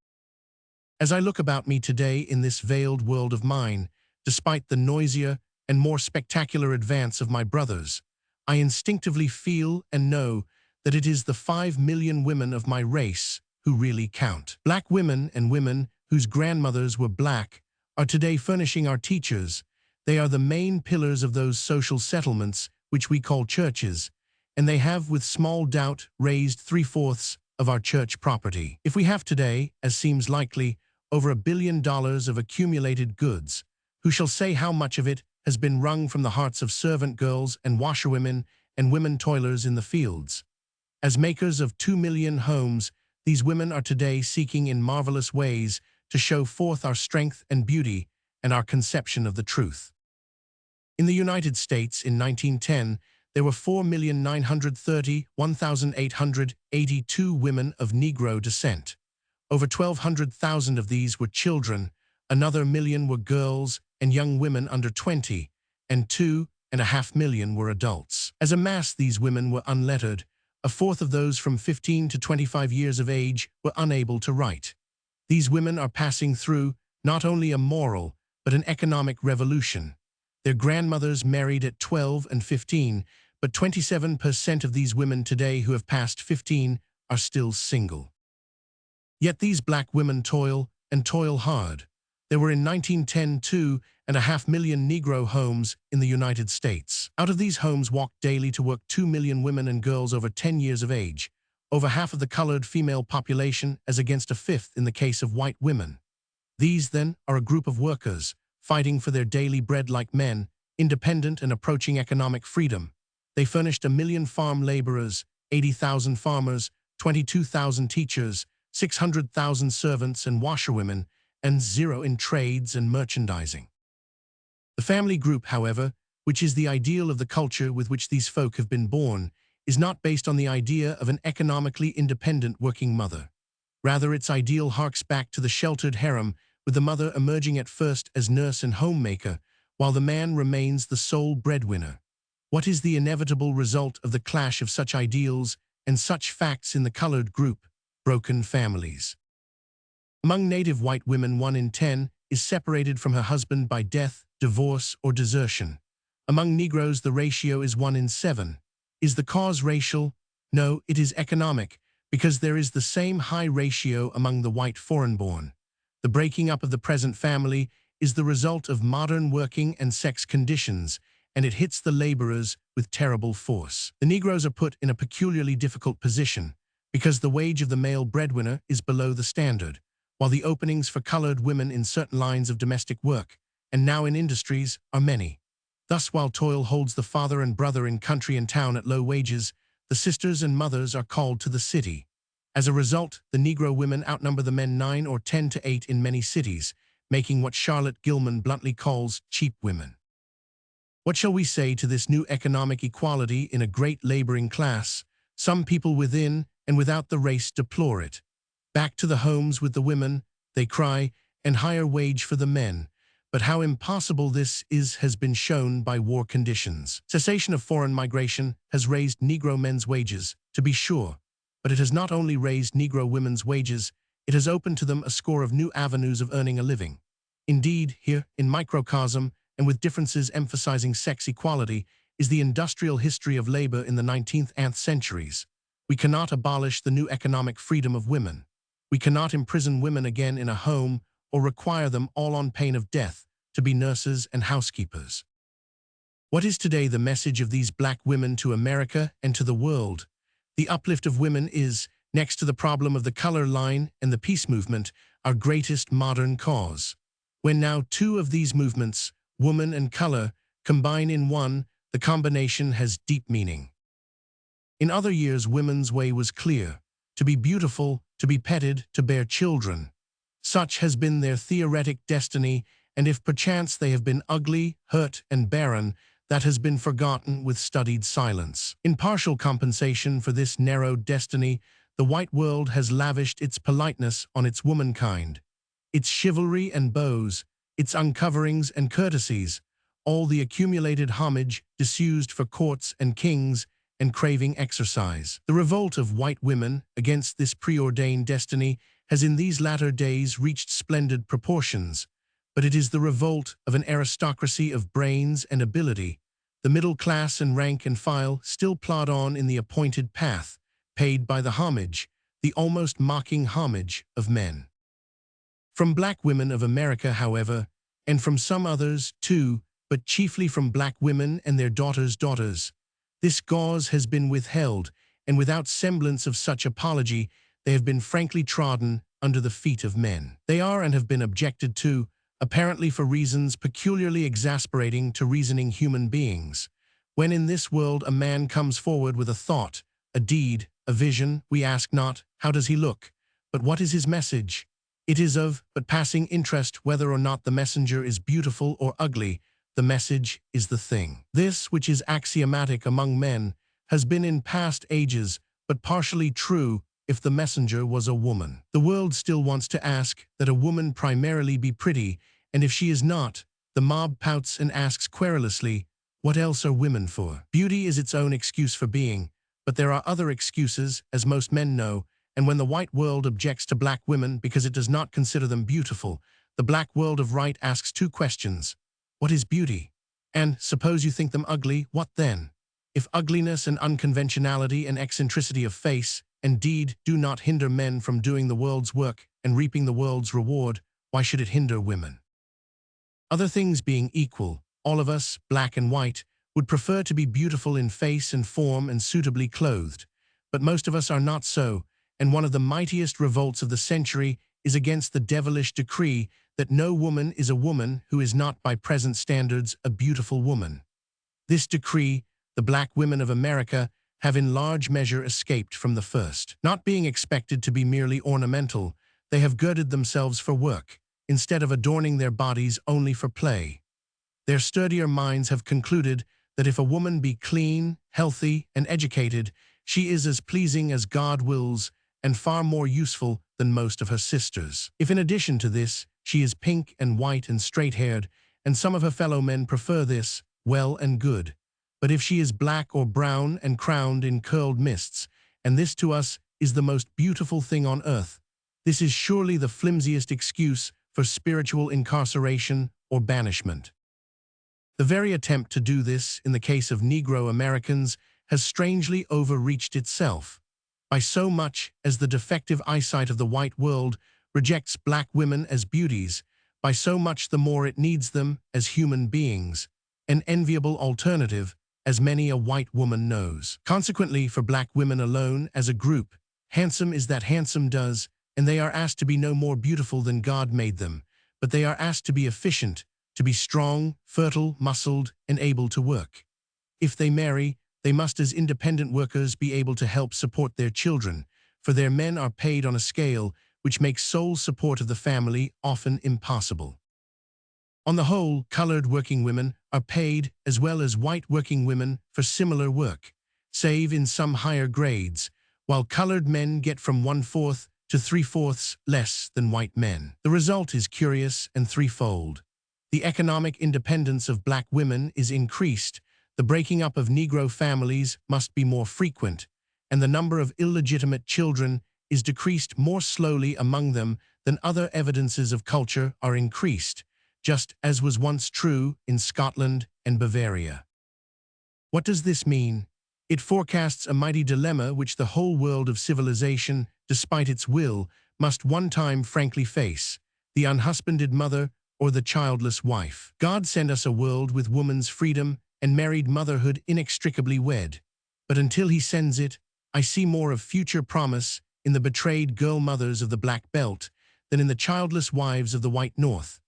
Speaker 1: As I look about me today in this veiled world of mine, despite the noisier and more spectacular advance of my brothers, I instinctively feel and know that it is the 5 million women of my race who really count. Black women and women whose grandmothers were black are today furnishing our teachers. They are the main pillars of those social settlements which we call churches, and they have with small doubt raised 3/4 of our church property. If we have today, as seems likely, over $1 billion of accumulated goods, who shall say how much of it has been wrung from the hearts of servant girls and washerwomen and women toilers in the fields? As makers of 2 million homes, these women are today seeking in marvelous ways to show forth our strength and beauty and our conception of the truth. In the United States in 1910, there were 4,930,1,882 women of Negro descent. Over 1,200,000 of these were children, another million were girls and young women under 20, and 2.5 million were adults. As a mass, these women were unlettered. A fourth of those from 15 to 25 years of age were unable to write. These women are passing through not only a moral, but an economic revolution. Their grandmothers married at 12 and 15, but 27% of these women today who have passed 15 are still single. Yet these black women toil, and toil hard. There were in 1910 2.5 million Negro homes in the United States. Out of these homes walked daily to work 2 million women and girls over 10 years of age, over half of the colored female population as against a fifth in the case of white women. These, then, are a group of workers, fighting for their daily bread like men, independent and approaching economic freedom. They furnished 1 million farm laborers, 80,000 farmers, 22,000 teachers, 600,000 servants and washerwomen, and zero in trades and merchandising. The family group, however, which is the ideal of the culture with which these folk have been born, is not based on the idea of an economically independent working mother. Rather, its ideal harks back to the sheltered harem, with the mother emerging at first as nurse and homemaker, while the man remains the sole breadwinner. What is the inevitable result of the clash of such ideals and such facts in the colored group? Broken families. Among native white women, 1 in 10 is separated from her husband by death, divorce, or desertion. Among Negroes, the ratio is 1 in 7. Is the cause racial? No, it is economic, because there is the same high ratio among the white foreign-born. The breaking up of the present family is the result of modern working and sex conditions, and it hits the laborers with terrible force. The Negroes are put in a peculiarly difficult position, because the wage of the male breadwinner is below the standard, while the openings for colored women in certain lines of domestic work, and now in industries, are many. Thus, while toil holds the father and brother in country and town at low wages, the sisters and mothers are called to the city. As a result, the Negro women outnumber the men 9 or 10 to 8 in many cities, making what Charlotte Gilman bluntly calls cheap women. What shall we say to this new economic equality in a great laboring class? Some people within and without the race deplore it. Back to the homes with the women, they cry, and higher wage for the men. But how impossible this is has been shown by war conditions. Cessation of foreign migration has raised Negro men's wages, to be sure, but it has not only raised Negro women's wages, it has opened to them a score of new avenues of earning a living. Indeed, here, in microcosm, and with differences emphasizing sex equality, is the industrial history of labor in the 19th and 20th centuries. We cannot abolish the new economic freedom of women. We cannot imprison women again in a home or require them, all on pain of death, to be nurses and housekeepers. What is today the message of these black women to America and to the world? The uplift of women is, next to the problem of the color line and the peace movement, our greatest modern cause. When now 2 of these movements, woman and color, combine in one, the combination has deep meaning. In other years, women's way was clear: to be beautiful, to be petted, to bear children. Such has been their theoretic destiny, and if perchance they have been ugly, hurt, and barren, that has been forgotten with studied silence. In partial compensation for this narrowed destiny, the white world has lavished its politeness on its womankind, its chivalry and bows, its uncoverings and courtesies, all the accumulated homage disused for courts and kings and craving exercise. The revolt of white women against this preordained destiny has in these latter days reached splendid proportions, but it is the revolt of an aristocracy of brains and ability. The middle class and rank and file still plod on in the appointed path, paid by the homage, the almost mocking homage of men. From black women of America, however, and from some others too, but chiefly from black women and their daughters, this gauze has been withheld, and without semblance of such apology, they have been frankly trodden under the feet of men. They are and have been objected to, apparently for reasons peculiarly exasperating to reasoning human beings. When in this world a man comes forward with a thought, a deed, a vision, we ask not, how does he look, but what is his message? It is of but passing interest whether or not the messenger is beautiful or ugly. The message is the thing. This, which is axiomatic among men, has been in past ages, but partially true if the messenger was a woman. The world still wants to ask that a woman primarily be pretty, and if she is not, the mob pouts and asks querulously, what else are women for? Beauty is its own excuse for being, but there are other excuses, as most men know, and when the white world objects to black women because it does not consider them beautiful, the black world of right asks 2 questions. What is beauty? And, suppose you think them ugly, what then? If ugliness and unconventionality and eccentricity of face and deed do not hinder men from doing the world's work and reaping the world's reward, why should it hinder women? Other things being equal, all of us, black and white, would prefer to be beautiful in face and form and suitably clothed. But most of us are not so, and one of the mightiest revolts of the century is against the devilish decree that no woman is a woman who is not by present standards a beautiful woman. This decree, the black women of America have in large measure escaped from the first. Not being expected to be merely ornamental, they have girded themselves for work, instead of adorning their bodies only for play. Their sturdier minds have concluded that if a woman be clean, healthy, and educated, she is as pleasing as God wills and far more useful than most of her sisters. If in addition to this, she is pink and white and straight-haired, and some of her fellow men prefer this, well and good. But if she is black or brown and crowned in curled mists, and this to us is the most beautiful thing on earth, this is surely the flimsiest excuse for spiritual incarceration or banishment. The very attempt to do this in the case of Negro Americans has strangely overreached itself, by so much as the defective eyesight of the white world rejects black women as beauties, by so much the more it needs them as human beings, an enviable alternative, as many a white woman knows. Consequently, for black women alone as a group, handsome is that handsome does, and they are asked to be no more beautiful than God made them, but they are asked to be efficient, to be strong, fertile, muscled, and able to work. If they marry, they must as independent workers be able to help support their children, for their men are paid on a scale which makes sole support of the family often impossible. On the whole, colored working women are paid as well as white working women for similar work, save in some higher grades, while colored men get from 1/4 to 3/4 less than white men. The result is curious and threefold. The economic independence of black women is increased, the breaking up of Negro families must be more frequent, and the number of illegitimate children is decreased more slowly among them than other evidences of culture are increased, just as was once true in Scotland and Bavaria. What does this mean? It forecasts a mighty dilemma which the whole world of civilization, despite its will, must one time frankly face: the unhusbanded mother or the childless wife. God sent us a world with woman's freedom and married motherhood inextricably wed. But until he sends it, I see more of future promise in the betrayed girl mothers of the Black Belt than in the childless wives of the White North.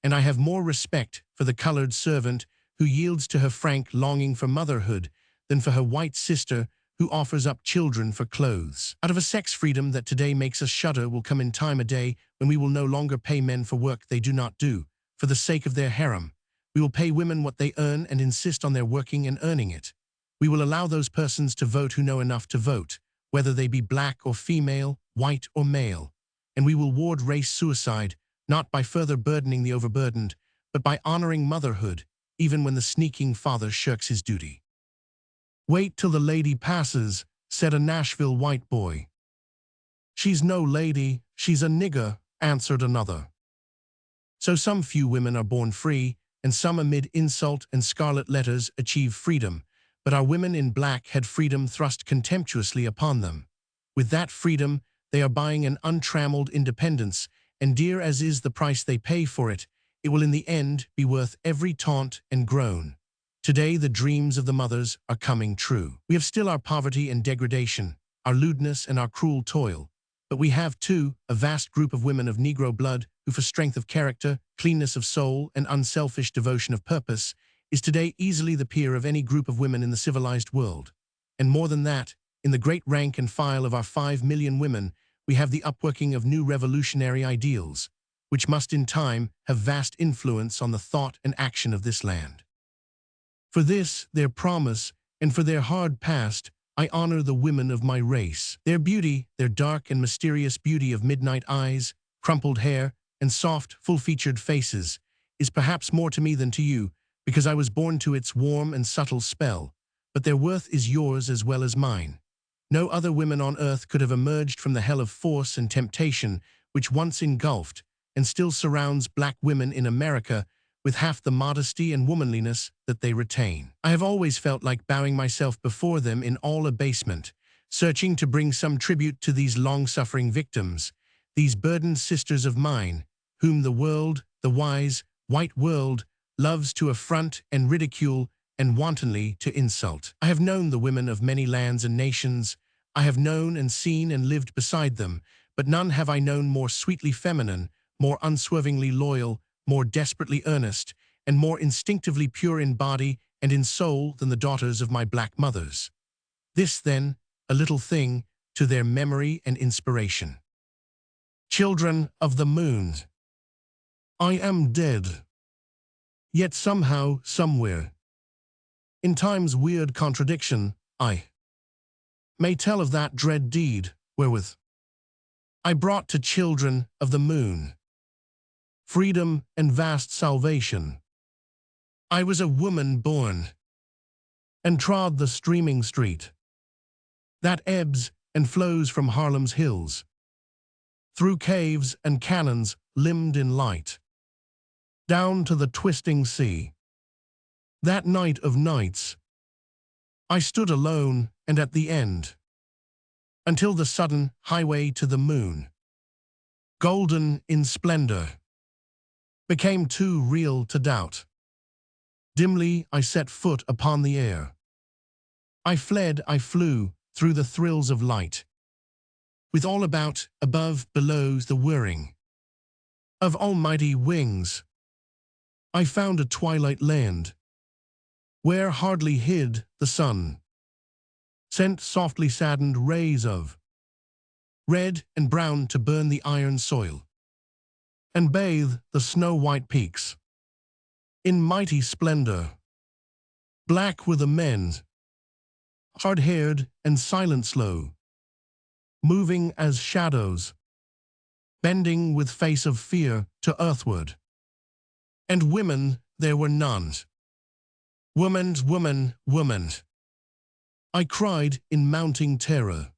Speaker 1: And I have more respect for the colored servant who yields to her frank longing for motherhood than for her white sister who offers up children for clothes. Out of a sex freedom that today makes us shudder will come in time a day when we will no longer pay men for work they do not do, for the sake of their harem. We will pay women what they earn and insist on their working and earning it. We will allow those persons to vote who know enough to vote, whether they be black or female, white or male. And we will ward race suicide, not by further burdening the overburdened, but by honoring motherhood, even when the sneaking father shirks his duty. "Wait till the lady passes," said a Nashville white boy. "She's no lady, she's a nigger," answered another. So some few women are born free, and some amid insult and scarlet letters achieve freedom, but our women in black had freedom thrust contemptuously upon them. With that freedom, they are buying an untrammeled independence, and dear as is the price they pay for it, it will in the end be worth every taunt and groan. Today the dreams of the mothers are coming true. We have still our poverty and degradation, our lewdness and our cruel toil, but we have, too, a vast group of women of Negro blood who for strength of character, cleanness of soul, and unselfish devotion of purpose is today easily the peer of any group of women in the civilized world. And more than that, in the great rank and file of our 5 million women, we have the upworking of new revolutionary ideals, which must in time have vast influence on the thought and action of this land. For this, their promise, and for their hard past, I honor the women of my race. Their beauty, their dark and mysterious beauty of midnight eyes, crumpled hair, and soft, full-featured faces, is perhaps more to me than to you, because I was born to its warm and subtle spell, but their worth is yours as well as mine. No other women on earth could have emerged from the hell of force and temptation which once engulfed and still surrounds black women in America with half the modesty and womanliness that they retain. I have always felt like bowing myself before them in all abasement, searching to bring some tribute to these long-suffering victims, these burdened sisters of mine, whom the world, the wise, white world, loves to affront and ridicule and wantonly to insult. I have known the women of many lands and nations. I have known and seen and lived beside them, but none have I known more sweetly feminine, more unswervingly loyal, more desperately earnest, and more instinctively pure in body and in soul than the daughters of my black mothers. This, then, a little thing, to their memory and inspiration. Children of the moon. I am dead. Yet somehow, somewhere, in time's weird contradiction, I may tell of that dread deed wherewith I brought to children of the moon freedom and vast salvation. I was a woman born and trod the streaming street that ebbs and flows from Harlem's hills, through caves and cannons limned in light, down to the twisting sea. That night of nights, I stood alone and at the end, until the sudden highway to the moon, golden in splendor, became too real to doubt. Dimly I set foot upon the air. I fled, I flew through the thrills of light, with all about, above, below the whirring of almighty wings. I found a twilight land, where hardly hid the sun, sent softly saddened rays of red and brown to burn the iron soil, and bathe the snow-white peaks in mighty splendor. Black were the men, hard-haired and silent slow, moving as shadows, bending with face of fear to earthward. And women there were none. Woman, woman, woman, I cried in mounting terror.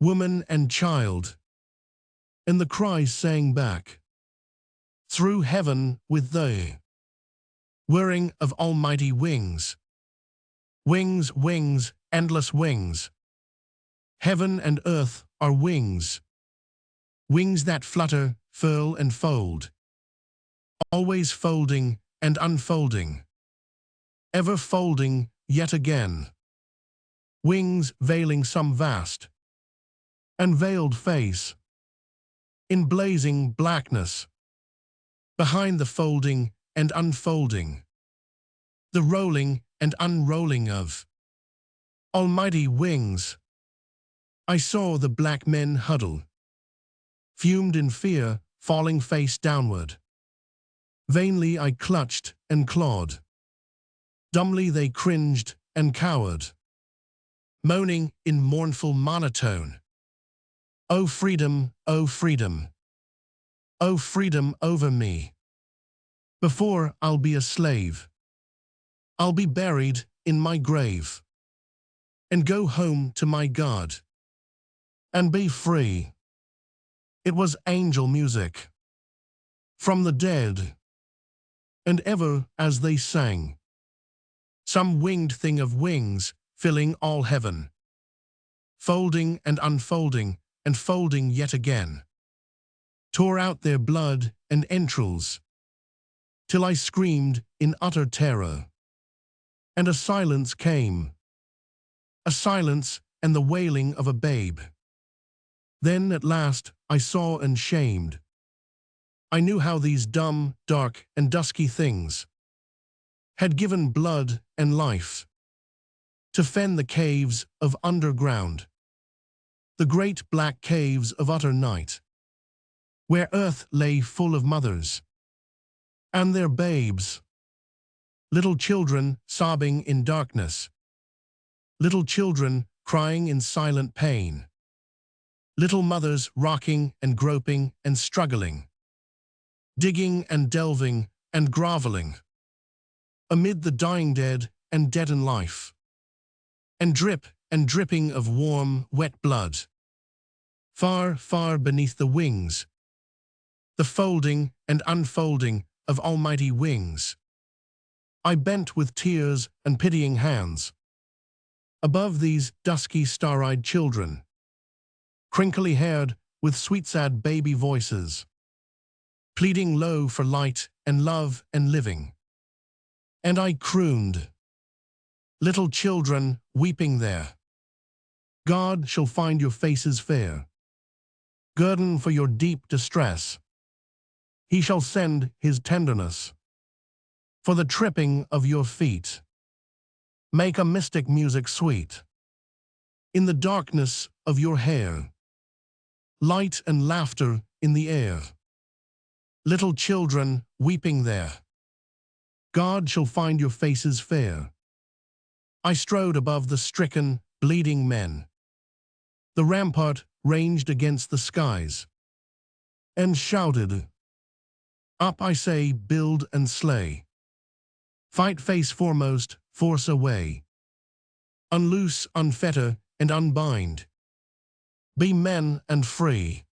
Speaker 1: Woman and child, and the cries sang back through heaven with the whirring of almighty wings. Wings, wings, endless wings. Heaven and earth are wings. Wings that flutter, furl and fold, always folding and unfolding, ever folding yet again. Wings veiling some vast and veiled face in blazing blackness. Behind the folding and unfolding, the rolling and unrolling of almighty wings, I saw the black men huddle, fumed in fear, falling face downward. Vainly I clutched and clawed. Dumbly they cringed and cowered, moaning in mournful monotone, "O freedom, O freedom, O freedom over me. Before I'll be a slave, I'll be buried in my grave, and go home to my God, and be free." It was angel music from the dead, and ever as they sang, some winged thing of wings filling all heaven, folding and unfolding and folding yet again, tore out their blood and entrails, till I screamed in utter terror. And a silence came, a silence and the wailing of a babe. Then at last I saw and shamed. I knew how these dumb, dark, and dusky things had given blood and life to fend the caves of underground, the great black caves of utter night, where earth lay full of mothers and their babes, little children sobbing in darkness, little children crying in silent pain, little mothers rocking and groping and struggling, digging and delving and groveling, amid the dying dead and dead in life, and drip and dripping of warm, wet blood, far, far beneath the wings, the folding and unfolding of almighty wings. I bent with tears and pitying hands above these dusky star-eyed children, crinkly-haired with sweet sad baby voices, pleading low for light and love and living. And I crooned, little children weeping there, God shall find your faces fair. Guerdon for your deep distress, He shall send His tenderness. For the tripping of your feet, make a mystic music sweet. In the darkness of your hair, light and laughter in the air. Little children weeping there, God shall find your faces fair. I strode above the stricken, bleeding men. The rampart ranged against the skies, and shouted, up I say, build and slay. Fight face foremost, force away. Unloose, unfetter, and unbind. Be men and free.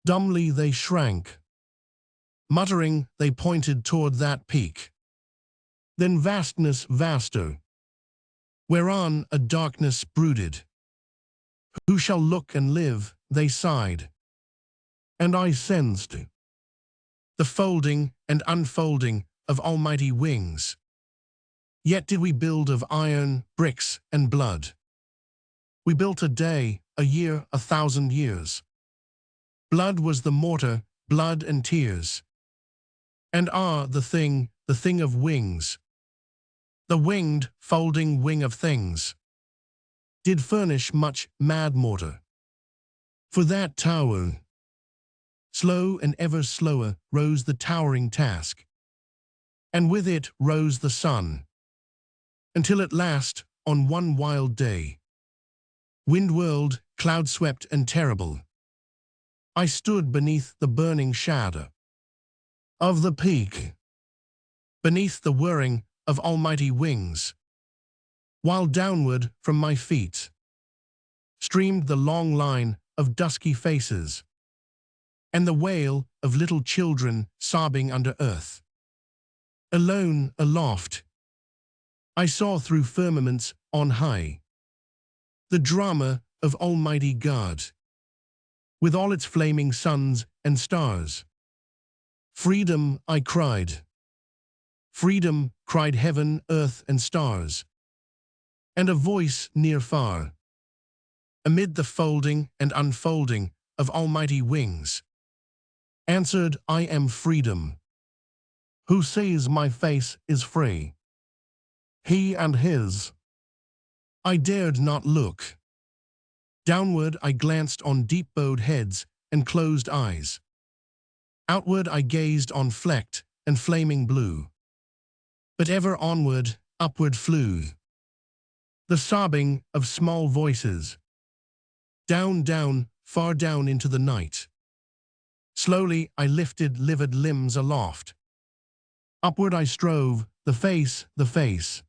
Speaker 1: Dumbly they shrank. Muttering, they pointed toward that peak. Then vastness vaster, whereon a darkness brooded. Who shall look and live, they sighed. And I sensed the folding and unfolding of almighty wings. Yet did we build of iron, bricks, and blood. We built a day, a year, 1,000 years. Blood was the mortar, blood and tears. And the thing of wings. The winged, folding wing of things. Did furnish much mad mortar. For that tower, slow and ever slower rose the towering task. And with it rose the sun. Until at last, on one wild day, wind-whirled, cloud-swept and terrible, I stood beneath the burning shadow of the peak, beneath the whirring of almighty wings, while downward from my feet streamed the long line of dusky faces, and the wail of little children sobbing under earth. Alone, aloft, I saw through firmaments on high the drama of Almighty God, with all its flaming suns and stars. Freedom, I cried. Freedom, cried heaven, earth, and stars. And a voice near far, amid the folding and unfolding of almighty wings, answered, I am freedom. Who says my face is free? He and his. I dared not look. Downward I glanced on deep-bowed heads and closed eyes. Outward I gazed on flecked and flaming blue. But ever onward, upward flew the sobbing of small voices. Down, down, far down into the night. Slowly I lifted livid limbs aloft. Upward I strove, the face, the face.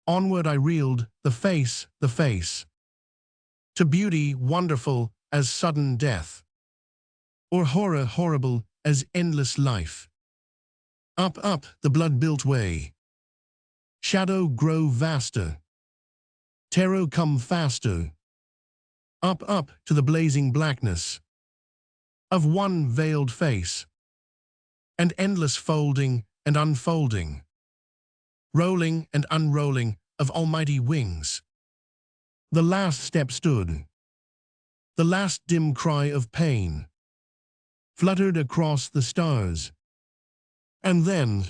Speaker 1: Onward I reeled, the face, the face. To beauty wonderful as sudden death, or horror horrible as endless life. Up, up the blood-built way. Shadow grow vaster. Terror come faster. Up, up to the blazing blackness of one veiled face, and endless folding and unfolding, rolling and unrolling of almighty wings. The last step stood. The last dim cry of pain fluttered across the stars. And then,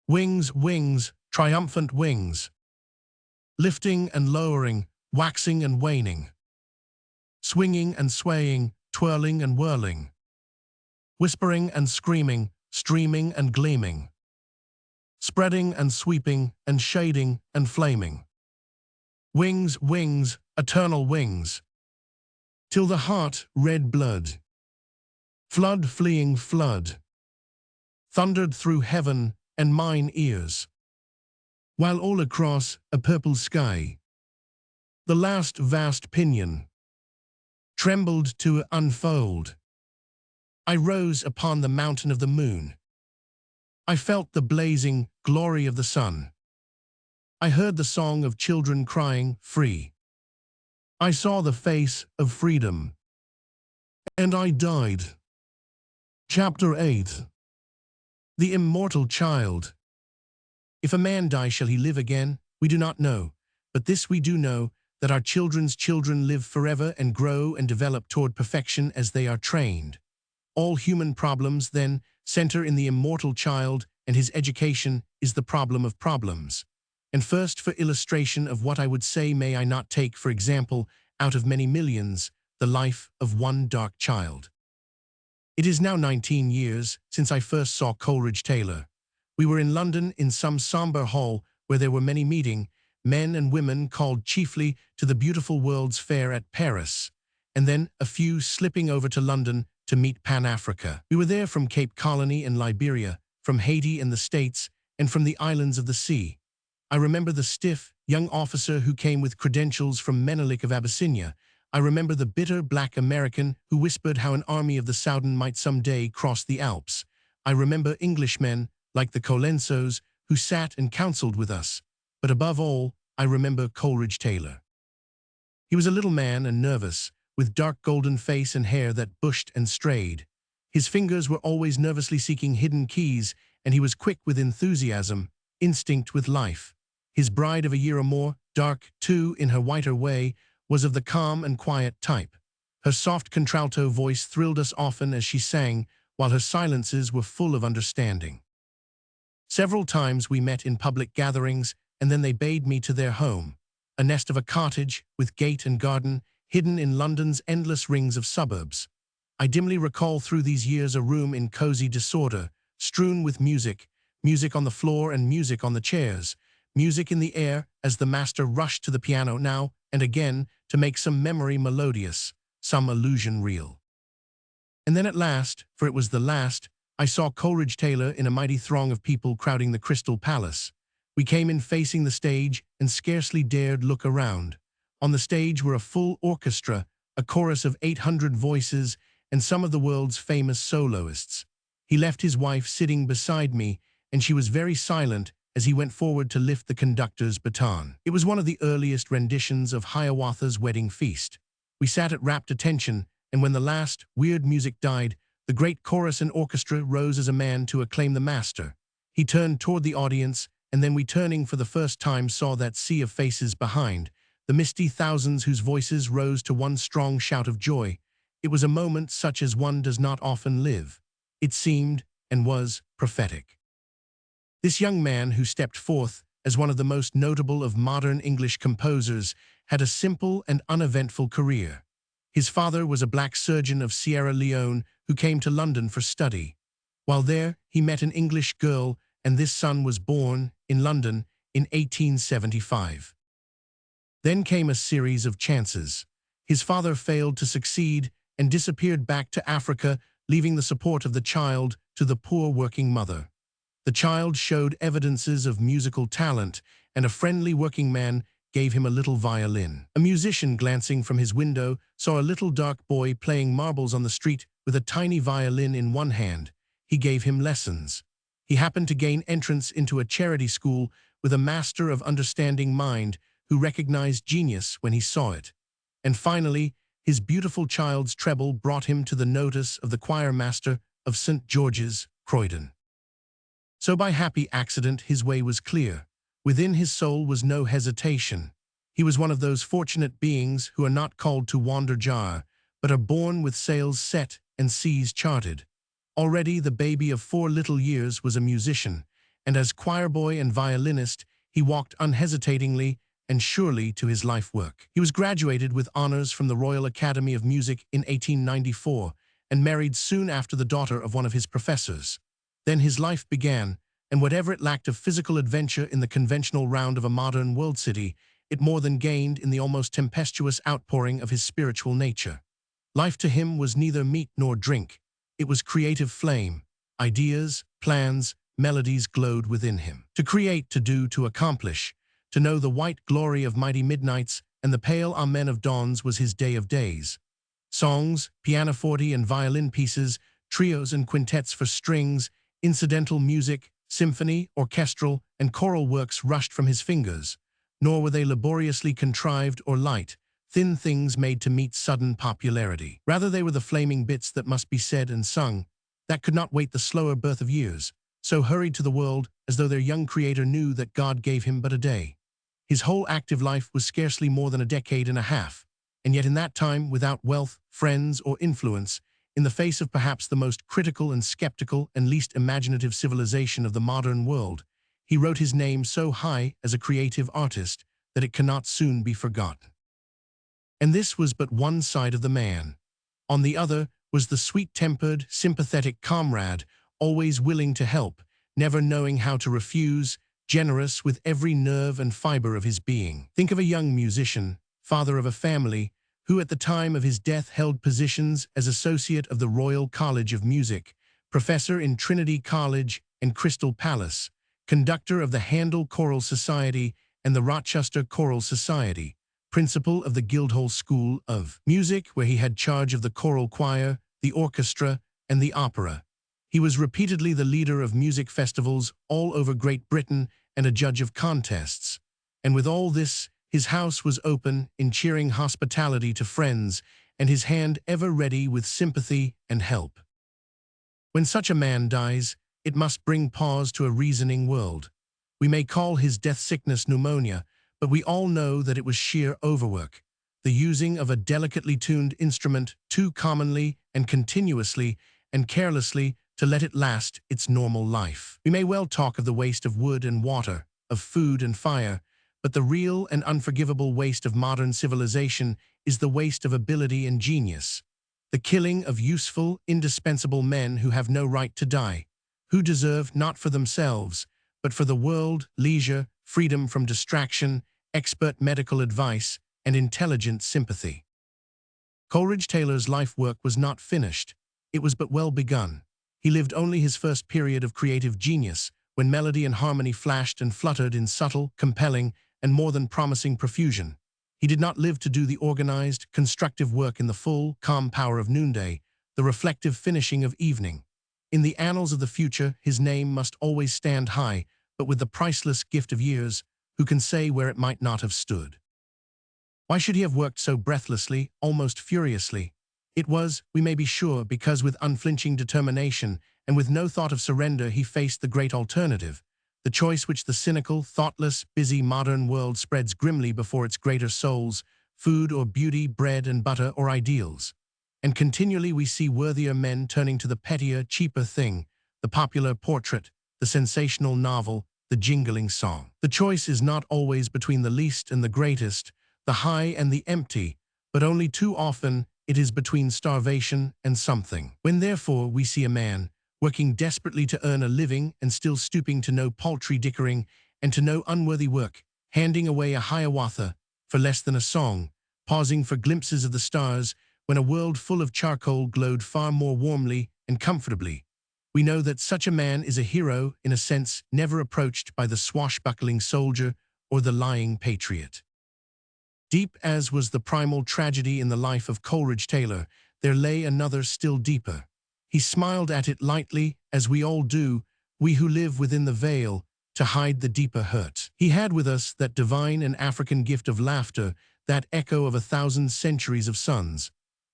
Speaker 1: wings, wings, triumphant wings, lifting and lowering, waxing and waning, swinging and swaying, twirling and whirling, whispering and screaming, streaming and gleaming, spreading and sweeping and shading and flaming. Wings, wings, eternal wings, till the heart red blood, flood fleeing flood, thundered through heaven and mine ears, while all across a purple sky, the last vast pinion trembled to unfold. I rose upon the mountain of the moon. I felt the blazing glory of the sun. I heard the song of children crying, free. I saw the face of freedom. And I died. Chapter 8. The Immortal Child. If a man die, shall he live again? We do not know, but this we do know, that our children's children live forever and grow and develop toward perfection as they are trained. All human problems, then, center in the immortal child, and his education is the problem of problems. And first, for illustration of what I would say, may I not take, for example, out of many millions, the life of one dark child. It is now 19 years since I first saw Coleridge Taylor. We were in London in some sombre hall where there were many meeting, men and women called chiefly to the beautiful World's Fair at Paris, and then a few slipping over to London to meet Pan-Africa. We were there from Cape Colony and Liberia, from Haiti and the States, and from the islands of the sea. I remember the stiff, young officer who came with credentials from Menelik of Abyssinia. I remember the bitter black American who whispered how an army of the Soudan might someday cross the Alps. I remember Englishmen, like the Colensos, who sat and counseled with us. But above all, I remember Coleridge Taylor. He was a little man and nervous, with dark golden face and hair that bushed and strayed. His fingers were always nervously seeking hidden keys, and he was quick with enthusiasm, instinct with life. His bride of a year or more, dark, too, in her whiter way, was of the calm and quiet type. Her soft contralto voice thrilled us often as she sang, while her silences were full of understanding. Several times we met in public gatherings, and then they bade me to their home, a nest of a cottage, with gate and garden, hidden in London's endless rings of suburbs. I dimly recall through these years a room in cozy disorder, strewn with music, music on the floor and music on the chairs, music in the air as the master rushed to the piano now and again to make some memory melodious, some illusion real. And then at last, for it was the last, I saw Coleridge Taylor in a mighty throng of people crowding the Crystal Palace. We came in facing the stage and scarcely dared look around. On the stage were a full orchestra, a chorus of 800 voices, and some of the world's famous soloists. He left his wife sitting beside me, and she was very silent as he went forward to lift the conductor's baton. It was one of the earliest renditions of Hiawatha's Wedding Feast. We sat at rapt attention, and when the last weird music died, the great chorus and orchestra rose as a man to acclaim the master. He turned toward the audience, and then we, turning for the first time, saw that sea of faces behind, the misty thousands whose voices rose to one strong shout of joy. It was a moment such as one does not often live. It seemed, and was, prophetic. This young man who stepped forth as one of the most notable of modern English composers had a simple and uneventful career. His father was a black surgeon of Sierra Leone who came to London for study. While there, he met an English girl, and this son was born in London in 1875. Then came a series of chances. His father failed to succeed and disappeared back to Africa, leaving the support of the child to the poor working mother. The child showed evidences of musical talent, and a friendly working man gave him a little violin. A musician, glancing from his window, saw a little dark boy playing marbles on the street with a tiny violin in one hand. He gave him lessons. He happened to gain entrance into a charity school with a master of understanding mind who recognized genius when he saw it. And finally, his beautiful child's treble brought him to the notice of the choir master of St. George's, Croydon. So by happy accident his way was clear. Within his soul was no hesitation. He was one of those fortunate beings who are not called to wander jar, but are born with sails set and seas charted. Already the baby of 4 little years was a musician, and as choir boy and violinist, he walked unhesitatingly and surely to his life work. He was graduated with honors from the Royal Academy of Music in 1894 and married soon after the daughter of one of his professors. Then his life began, and whatever it lacked of physical adventure in the conventional round of a modern world city, it more than gained in the almost tempestuous outpouring of his spiritual nature. Life to him was neither meat nor drink. It was creative flame. Ideas, plans, melodies glowed within him. To create, to do, to accomplish, to know the white glory of mighty midnights and the pale amen of dawns was his day of days. Songs, pianoforte and violin pieces, trios and quintets for strings, incidental music, symphony, orchestral, and choral works rushed from his fingers, nor were they laboriously contrived or light, thin things made to meet sudden popularity. Rather, they were the flaming bits that must be said and sung, that could not wait the slower birth of years, so hurried to the world as though their young creator knew that God gave him but a day. His whole active life was scarcely more than a decade and a half, and yet in that time, without wealth, friends, or influence, in the face of perhaps the most critical and skeptical and least imaginative civilization of the modern world, he wrote his name so high as a creative artist that it cannot soon be forgotten. And this was but one side of the man. On the other was the sweet-tempered, sympathetic comrade, always willing to help, never knowing how to refuse, generous with every nerve and fiber of his being. Think of a young musician, father of a family, who at the time of his death held positions as Associate of the Royal College of Music, Professor in Trinity College and Crystal Palace, Conductor of the Handel Choral Society and the Rochester Choral Society, Principal of the Guildhall School of Music, where he had charge of the choral choir, the orchestra, and the opera. He was repeatedly the leader of music festivals all over Great Britain and a judge of contests. And with all this, his house was open in cheering hospitality to friends, and his hand ever ready with sympathy and help. When such a man dies, it must bring pause to a reasoning world. We may call his death sickness pneumonia, but we all know that it was sheer overwork, the using of a delicately tuned instrument too commonly and continuously and carelessly to let it last its normal life. We may well talk of the waste of wood and water, of food and fire, but the real and unforgivable waste of modern civilization is the waste of ability and genius, the killing of useful, indispensable men who have no right to die, who deserve not for themselves, but for the world, leisure, freedom from distraction, expert medical advice, and intelligent sympathy. Coleridge Taylor's life work was not finished. It was but well begun. He lived only his first period of creative genius, when melody and harmony flashed and fluttered in subtle, compelling, and more than promising profusion. He did not live to do the organized, constructive work in the full, calm power of noonday, the reflective finishing of evening. In the annals of the future, his name must always stand high, but with the priceless gift of years, who can say where it might not have stood? Why should he have worked so breathlessly, almost furiously? It was, we may be sure, because with unflinching determination and with no thought of surrender he faced the great alternative, the choice which the cynical, thoughtless, busy modern world spreads grimly before its greater souls, food or beauty, bread and butter or ideals. And continually we see worthier men turning to the pettier, cheaper thing, the popular portrait, the sensational novel, the jingling song. The choice is not always between the least and the greatest, the high and the empty, but only too often it is between starvation and something. When therefore we see a man, working desperately to earn a living and still stooping to no paltry dickering and to no unworthy work, handing away a Hiawatha for less than a song, pausing for glimpses of the stars when a world full of charcoal glowed far more warmly and comfortably, we know that such a man is a hero in a sense never approached by the swashbuckling soldier or the lying patriot. Deep as was the primal tragedy in the life of Coleridge Taylor, there lay another still deeper. He smiled at it lightly, as we all do, we who live within the veil, to hide the deeper hurt. He had with us that divine and African gift of laughter, that echo of 1,000 centuries of suns.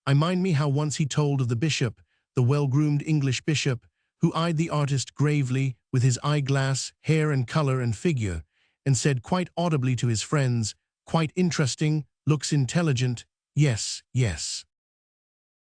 Speaker 1: I mind me how once he told of the bishop, the well-groomed English bishop, who eyed the artist gravely with his eyeglass, hair and color and figure, and said quite audibly to his friends, "Quite interesting, looks intelligent, yes, yes."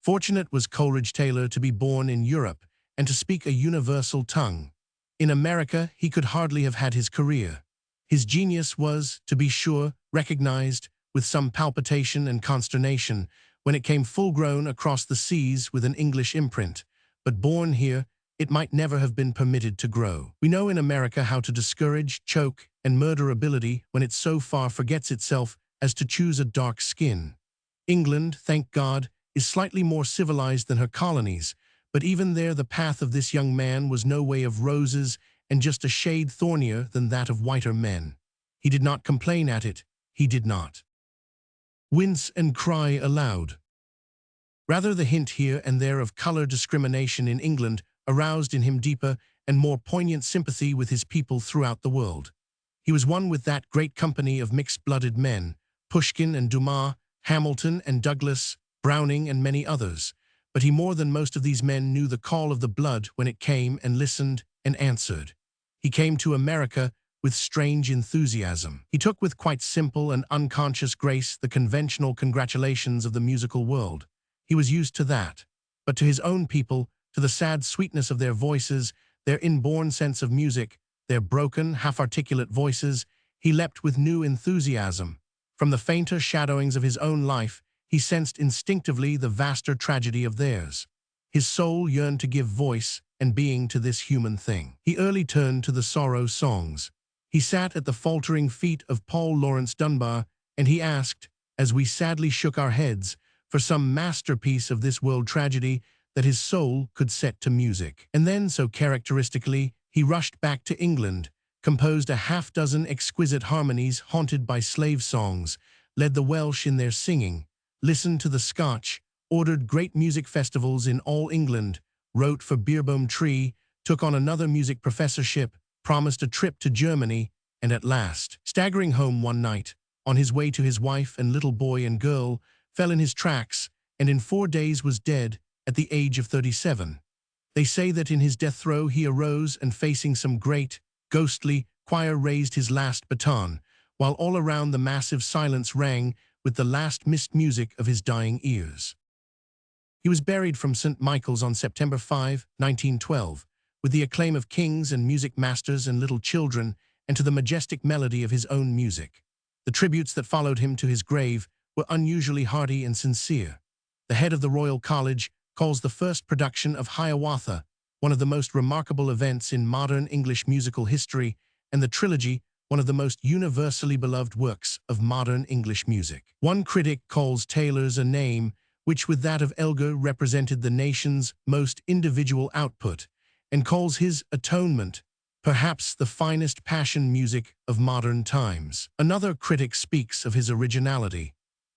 Speaker 1: Fortunate was Coleridge Taylor to be born in Europe and to speak a universal tongue. In America, he could hardly have had his career. His genius was, to be sure, recognized, with some palpitation and consternation, when it came full-grown across the seas with an English imprint, but born here, it might never have been permitted to grow. We know in America how to discourage, choke, and murder ability when it so far forgets itself as to choose a dark skin. England, thank God, is slightly more civilized than her colonies, but even there the path of this young man was no way of roses and just a shade thornier than that of whiter men. He did not complain at it, he did not wince and cry aloud. Rather, the hint here and there of color discrimination in England aroused in him deeper and more poignant sympathy with his people throughout the world. He was one with that great company of mixed-blooded men, Pushkin and Dumas, Hamilton and Douglas, Browning and many others, but he more than most of these men knew the call of the blood when it came and listened and answered. He came to America with strange enthusiasm. He took with quite simple and unconscious grace the conventional congratulations of the musical world. He was used to that. But to his own people, to the sad sweetness of their voices, their inborn sense of music, their broken, half-articulate voices, he leapt with new enthusiasm. From the fainter shadowings of his own life, he sensed instinctively the vaster tragedy of theirs. His soul yearned to give voice and being to this human thing. He early turned to the sorrow songs. He sat at the faltering feet of Paul Laurence Dunbar, and he asked, as we sadly shook our heads, for some masterpiece of this world tragedy that his soul could set to music. And then, so characteristically, he rushed back to England, composed a half-dozen exquisite harmonies haunted by slave songs, led the Welsh in their singing, listened to the Scotch, ordered great music festivals in all England, wrote for Beerbohm Tree, took on another music professorship, promised a trip to Germany, and at last, staggering home one night, on his way to his wife and little boy and girl, fell in his tracks, and in 4 days was dead at the age of 37. They say that in his death throe he arose and facing some great, ghostly choir raised his last baton, while all around the massive silence rang with the last mist music of his dying ears. He was buried from St. Michael's on September 5, 1912, with the acclaim of kings and music masters and little children, and to the majestic melody of his own music. The tributes that followed him to his grave were unusually hearty and sincere. The head of the Royal College calls the first production of Hiawatha one of the most remarkable events in modern English musical history, and the trilogy one of the most universally beloved works of modern English music. One critic calls Taylor's A Name, which with that of Elgar represented the nation's most individual output, and calls his Atonement perhaps the finest passion music of modern times. Another critic speaks of his originality.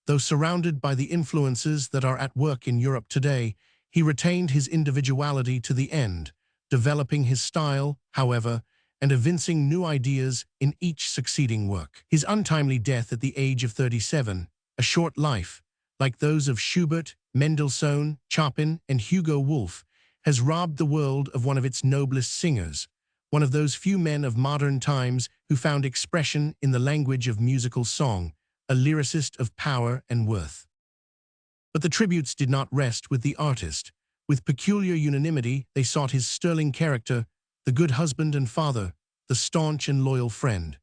Speaker 1: Though surrounded by the influences that are at work in Europe today, he retained his individuality to the end, developing his style, however, and evincing new ideas in each succeeding work. His untimely death at the age of 37, a short life, like those of Schubert, Mendelssohn, Chopin, and Hugo Wolf, has robbed the world of one of its noblest singers, one of those few men of modern times who found expression in the language of musical song, a lyricist of power and worth. But the tributes did not rest with the artist. With peculiar unanimity, they sought his sterling character, the good husband and father, the staunch and loyal friend.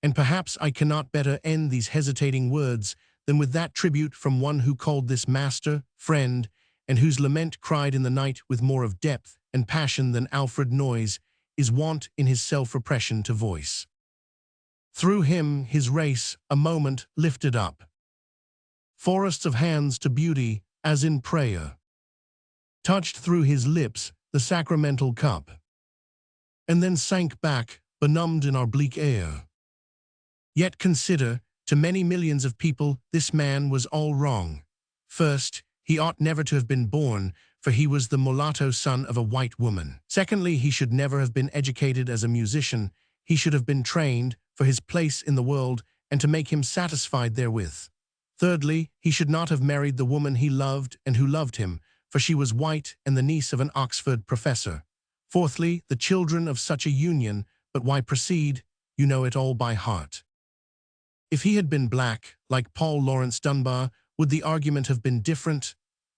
Speaker 1: And perhaps I cannot better end these hesitating words than with that tribute from one who called this master, friend, and whose lament cried in the night with more of depth and passion than Alfred Noyes is wont in his self-repression to voice. Through him, his race, a moment lifted up. Forests of hands to beauty, as in prayer. Touched through his lips the sacramental cup. And then sank back, benumbed in our bleak air. Yet consider, to many millions of people, this man was all wrong. First, he ought never to have been born, for he was the mulatto son of a white woman. Secondly, he should never have been educated as a musician. He should have been trained for his place in the world and to make him satisfied therewith. Thirdly, he should not have married the woman he loved and who loved him, for she was white and the niece of an Oxford professor. Fourthly, the children of such a union, but why proceed? You know it all by heart. If he had been black, like Paul Laurence Dunbar, would the argument have been different?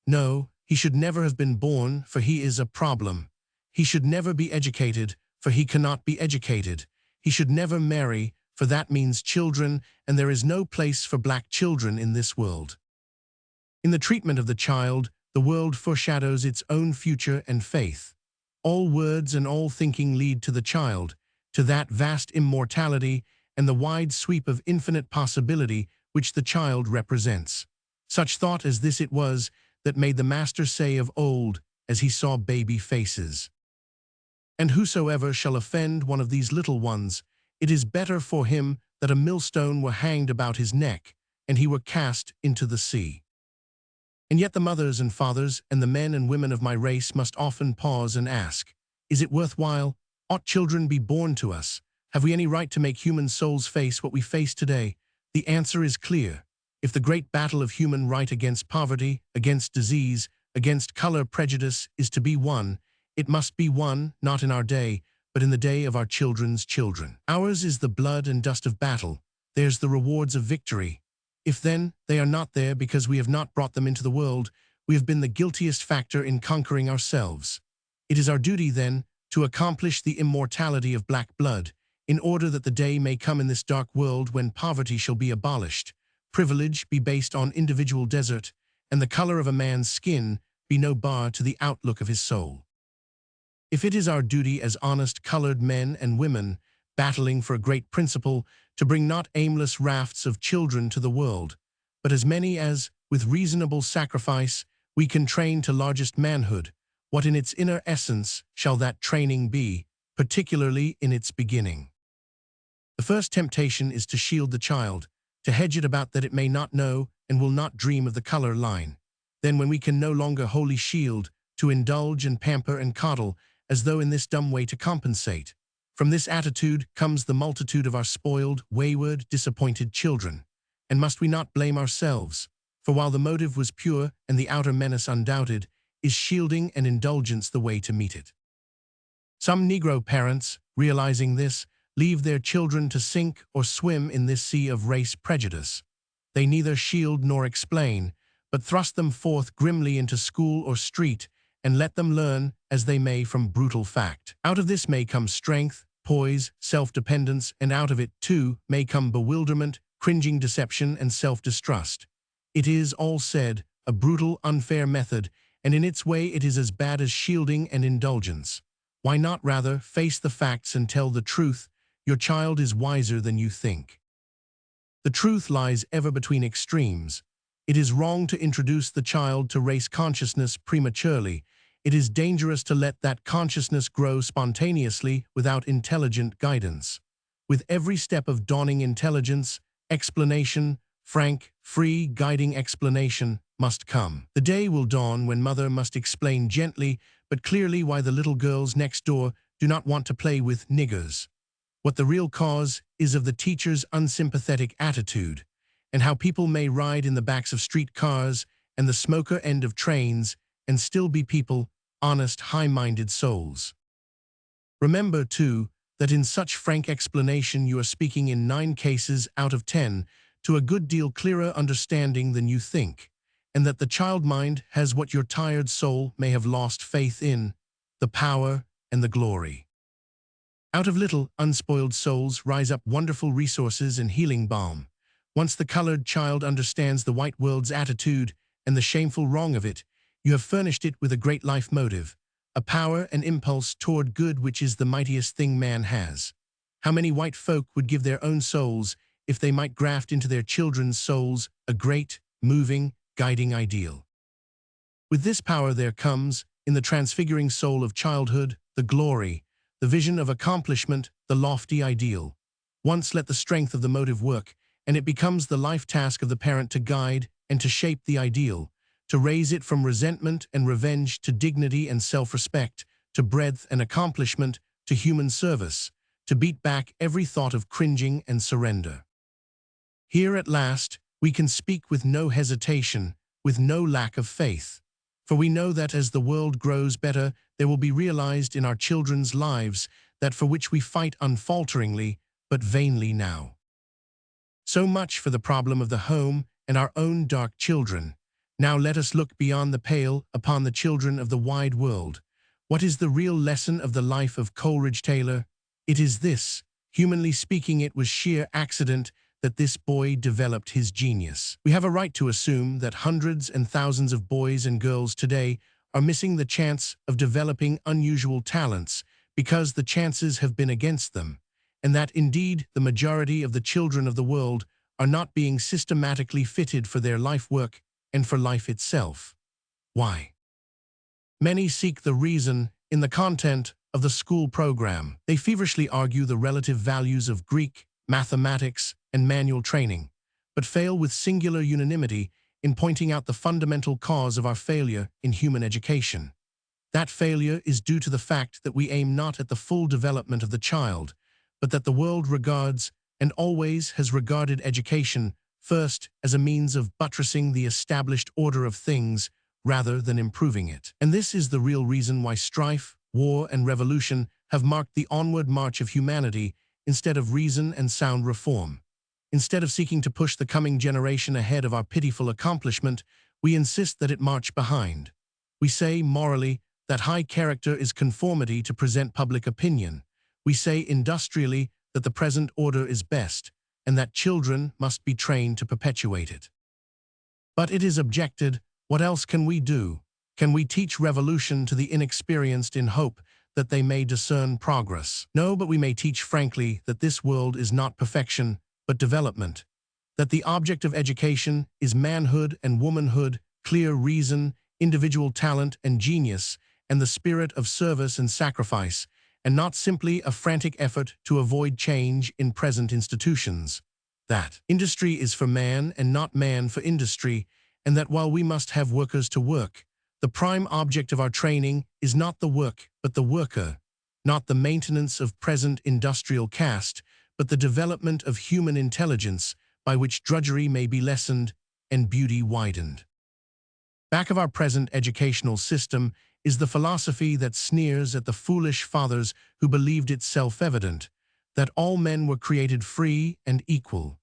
Speaker 1: No, he should never have been born, for he is a problem. He should never be educated, for he cannot be educated. He should never marry, for that means children, and there is no place for black children in this world. In the treatment of the child, the world foreshadows its own future and faith. All words and all thinking lead to the child, to that vast immortality and the wide sweep of infinite possibility which the child represents. Such thought as this it was that made the Master say of old, as he saw baby faces, "And whosoever shall offend one of these little ones, it is better for him that a millstone were hanged about his neck, and he were cast into the sea." And yet the mothers and fathers and the men and women of my race must often pause and ask, is it worthwhile? Ought children be born to us? Have we any right to make human souls face what we face today? The answer is clear. If the great battle of human right against poverty, against disease, against color prejudice is to be won. It must be won, not in our day, but in the day of our children's children. Ours is the blood and dust of battle. Theirs the rewards of victory. If then they are not there because we have not brought them into the world, we have been the guiltiest factor in conquering ourselves. It is our duty, then, to accomplish the immortality of black blood, in order that the day may come in this dark world when poverty shall be abolished, privilege be based on individual desert, and the color of a man's skin be no bar to the outlook of his soul. If it is our duty as honest colored men and women, battling for a great principle, to bring not aimless rafts of children to the world, but as many as, with reasonable sacrifice, we can train to largest manhood, what in its inner essence shall that training be, particularly in its beginning? The first temptation is to shield the child, to hedge it about that it may not know and will not dream of the color line. Then when we can no longer wholly shield, to indulge and pamper and coddle, as though in this dumb way to compensate. From this attitude comes the multitude of our spoiled, wayward, disappointed children. And must we not blame ourselves? For while the motive was pure and the outer menace undoubted, is shielding and indulgence the way to meet it? Some Negro parents, realizing this, leave their children to sink or swim in this sea of race prejudice. They neither shield nor explain, but thrust them forth grimly into school or street, and let them learn as they may from brutal fact. Out of this may come strength, poise, self-dependence, and out of it, too, may come bewilderment, cringing deception, and self-distrust. It is, all said, a brutal, unfair method, and in its way it is as bad as shielding and indulgence. Why not rather face the facts and tell the truth? Your child is wiser than you think. The truth lies ever between extremes. It is wrong to introduce the child to race consciousness prematurely. It is dangerous to let that consciousness grow spontaneously without intelligent guidance. With every step of dawning intelligence, explanation, frank, free, guiding explanation, must come. The day will dawn when mother must explain gently but clearly why the little girls next door do not want to play with niggers. What the real cause is of the teacher's unsympathetic attitude, and how people may ride in the backs of streetcars and the smoker end of trains and still be people, honest, high-minded souls. Remember, too, that in such frank explanation you are speaking in 9 cases out of 10 to a good deal clearer understanding than you think, and that the child mind has what your tired soul may have lost faith in, the power and the glory. Out of little, unspoiled souls rise up wonderful resources and healing balm. Once the colored child understands the white world's attitude and the shameful wrong of it, you have furnished it with a great life motive, a power and impulse toward good which is the mightiest thing man has. How many white folk would give their own souls if they might graft into their children's souls a great, moving, guiding ideal? With this power there comes, in the transfiguring soul of childhood, the glory, the vision of accomplishment, the lofty ideal. Once let the strength of the motive work, and it becomes the life task of the parent to guide and to shape the ideal, to raise it from resentment and revenge to dignity and self-respect, to breadth and accomplishment, to human service, to beat back every thought of cringing and surrender. Here at last, we can speak with no hesitation, with no lack of faith. For we know that as the world grows better, there will be realized in our children's lives that for which we fight unfalteringly, but vainly now. So much for the problem of the home and our own dark children. Now let us look beyond the pale upon the children of the wide world. What is the real lesson of the life of Coleridge Taylor? It is this: humanly speaking, it was sheer accident that this boy developed his genius. We have a right to assume that hundreds and thousands of boys and girls today are missing the chance of developing unusual talents because the chances have been against them, and that indeed the majority of the children of the world are not being systematically fitted for their life work and for life itself. Why? Many seek the reason in the content of the school program. They feverishly argue the relative values of Greek, mathematics, and manual training, but fail with singular unanimity in pointing out the fundamental cause of our failure in human education. That failure is due to the fact that we aim not at the full development of the child, but that the world regards and always has regarded education first as a means of buttressing the established order of things rather than improving it. And this is the real reason why strife, war, and revolution have marked the onward march of humanity instead of reason and sound reform. Instead of seeking to push the coming generation ahead of our pitiful accomplishment, we insist that it march behind. We say, morally, that high character is conformity to present public opinion. We say industrially that the present order is best, and that children must be trained to perpetuate it. But it is objected, what else can we do? Can we teach revolution to the inexperienced in hope that they may discern progress? No, but we may teach frankly that this world is not perfection, but development. That the object of education is manhood and womanhood, clear reason, individual talent and genius, and the spirit of service and sacrifice, and not simply a frantic effort to avoid change in present institutions. That industry is for man and not man for industry, and that while we must have workers to work, the prime object of our training is not the work but the worker, not the maintenance of present industrial caste, but the development of human intelligence by which drudgery may be lessened and beauty widened. Back of our present educational system is the philosophy that sneers at the foolish fathers who believed it self-evident, that all men were created free and equal.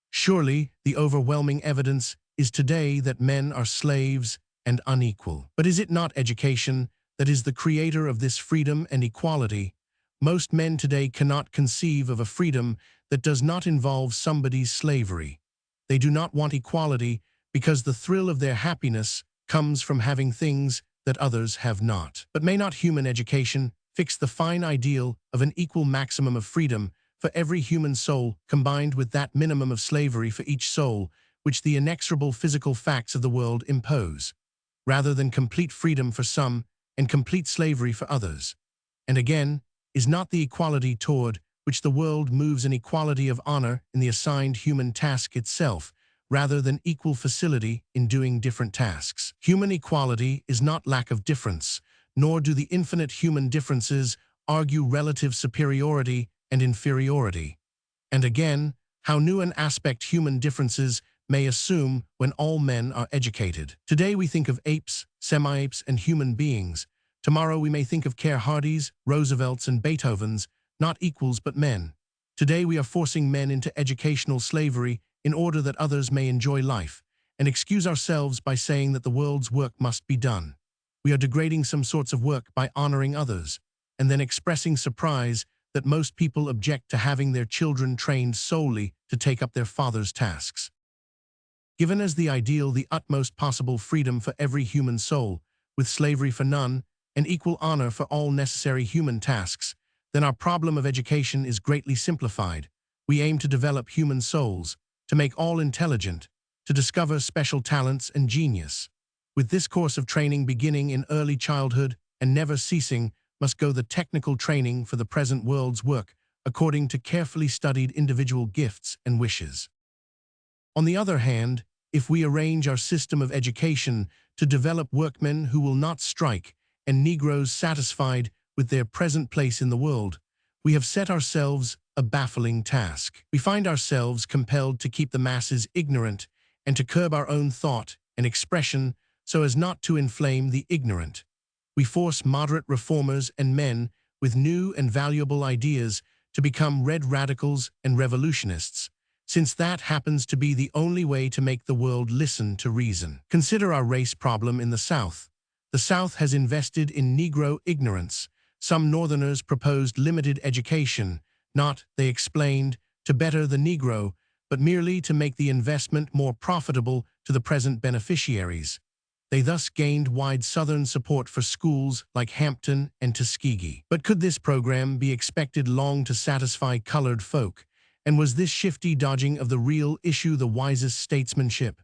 Speaker 1: Surely, the overwhelming evidence is today that men are slaves and unequal. But is it not education that is the creator of this freedom and equality? Most men today cannot conceive of a freedom that does not involve somebody's slavery. They do not want equality because the thrill of their happiness comes from having things that others have not. But may not human education fix the fine ideal of an equal maximum of freedom for every human soul combined with that minimum of slavery for each soul which the inexorable physical facts of the world impose, rather than complete freedom for some and complete slavery for others? And again, is not the equality toward which the world moves an equality of honor in the assigned human task itself, rather than equal facility in doing different tasks? Human equality is not lack of difference, nor do the infinite human differences argue relative superiority and inferiority. And again, how new an aspect human differences may assume when all men are educated. Today we think of apes, semi-apes, and human beings. Tomorrow we may think of Care Hardys, Roosevelts, and Beethovens, not equals but men. Today we are forcing men into educational slavery in order that others may enjoy life, and excuse ourselves by saying that the world's work must be done. We are degrading some sorts of work by honoring others, and then expressing surprise that most people object to having their children trained solely to take up their father's tasks. Given as the ideal the utmost possible freedom for every human soul, with slavery for none, and equal honor for all necessary human tasks, then our problem of education is greatly simplified. We aim to develop human souls, to make all intelligent, to discover special talents and genius. With this course of training beginning in early childhood and never ceasing, must go the technical training for the present world's work, according to carefully studied individual gifts and wishes. On the other hand, if we arrange our system of education to develop workmen who will not strike and Negroes satisfied with their present place in the world, we have set ourselves a baffling task. We find ourselves compelled to keep the masses ignorant and to curb our own thought and expression so as not to inflame the ignorant. We force moderate reformers and men with new and valuable ideas to become red radicals and revolutionists, since that happens to be the only way to make the world listen to reason. Consider our race problem in the South. The South has invested in Negro ignorance. Some Northerners proposed limited education, not, they explained, to better the Negro, but merely to make the investment more profitable to the present beneficiaries. They thus gained wide Southern support for schools like Hampton and Tuskegee. But could this program be expected long to satisfy colored folk? And was this shifty dodging of the real issue the wisest statesmanship?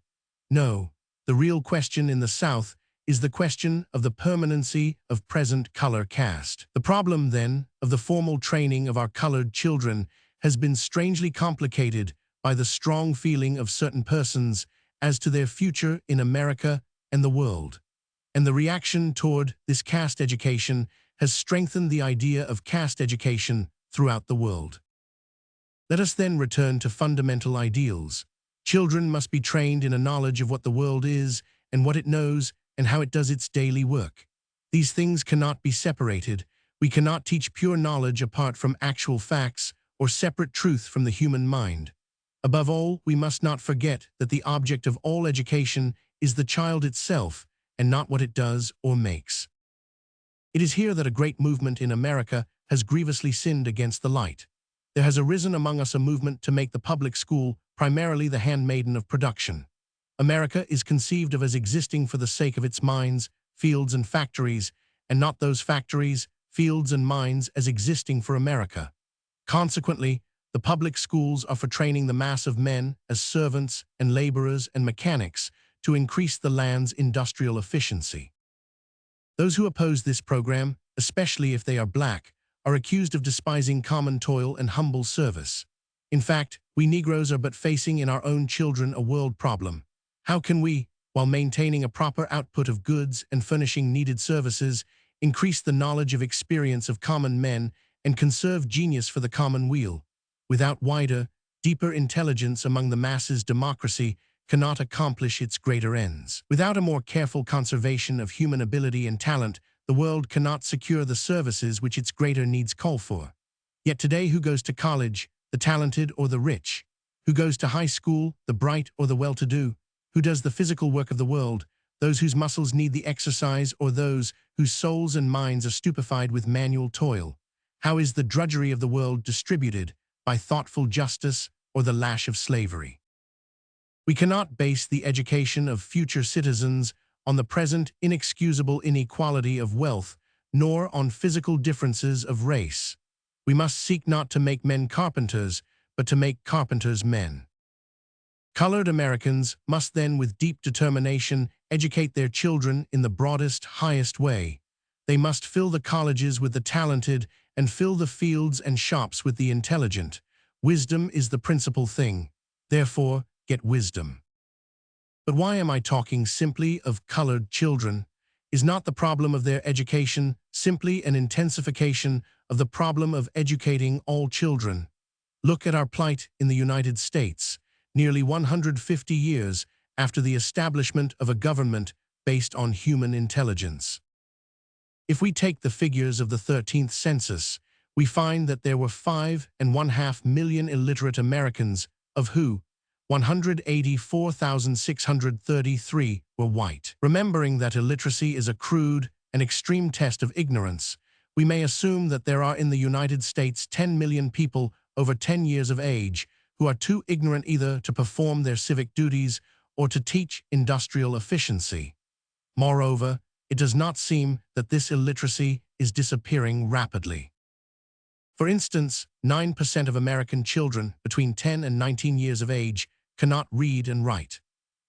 Speaker 1: No. The real question in the South is the question of the permanency of present color caste. The problem, then, of the formal training of our colored children has been strangely complicated by the strong feeling of certain persons as to their future in America and the world. And the reaction toward this caste education has strengthened the idea of caste education throughout the world. Let us then return to fundamental ideals. Children must be trained in a knowledge of what the world is and what it knows, and how it does its daily work. These things cannot be separated. We cannot teach pure knowledge apart from actual facts or separate truth from the human mind. Above all, we must not forget that the object of all education is the child itself and not what it does or makes. It is here that a great movement in America has grievously sinned against the light. There has arisen among us a movement to make the public school primarily the handmaiden of production. America is conceived of as existing for the sake of its mines, fields, and factories, and not those factories, fields, and mines as existing for America. Consequently, the public schools are for training the mass of men as servants and laborers and mechanics to increase the land's industrial efficiency. Those who oppose this program, especially if they are black, are accused of despising common toil and humble service. In fact, we Negroes are but facing in our own children a world problem. How can we, while maintaining a proper output of goods and furnishing needed services, increase the knowledge of experience of common men and conserve genius for the common weal? Without wider, deeper intelligence among the masses, democracy cannot accomplish its greater ends. Without a more careful conservation of human ability and talent, the world cannot secure the services which its greater needs call for. Yet today, who goes to college, the talented or the rich? Who goes to high school, the bright or the well-to-do? Who does the physical work of the world, those whose muscles need the exercise or those whose souls and minds are stupefied with manual toil? How is the drudgery of the world distributed, by thoughtful justice or the lash of slavery? We cannot base the education of future citizens on the present inexcusable inequality of wealth, nor on physical differences of race. We must seek not to make men carpenters, but to make carpenters men. Colored Americans must then, with deep determination, educate their children in the broadest, highest way. They must fill the colleges with the talented and fill the fields and shops with the intelligent. Wisdom is the principal thing. Therefore, get wisdom. But why am I talking simply of colored children? Is not the problem of their education simply an intensification of the problem of educating all children? Look at our plight in the United States, nearly 150 years after the establishment of a government based on human intelligence. If we take the figures of the 13th census, we find that there were 5.5 million illiterate Americans, of who 184,633 were white. Remembering that illiteracy is a crude and extreme test of ignorance, we may assume that there are in the United States 10 million people over 10 years of age who are too ignorant either to perform their civic duties or to teach industrial efficiency. Moreover, it does not seem that this illiteracy is disappearing rapidly. For instance, 9% of American children between 10 and 19 years of age cannot read and write.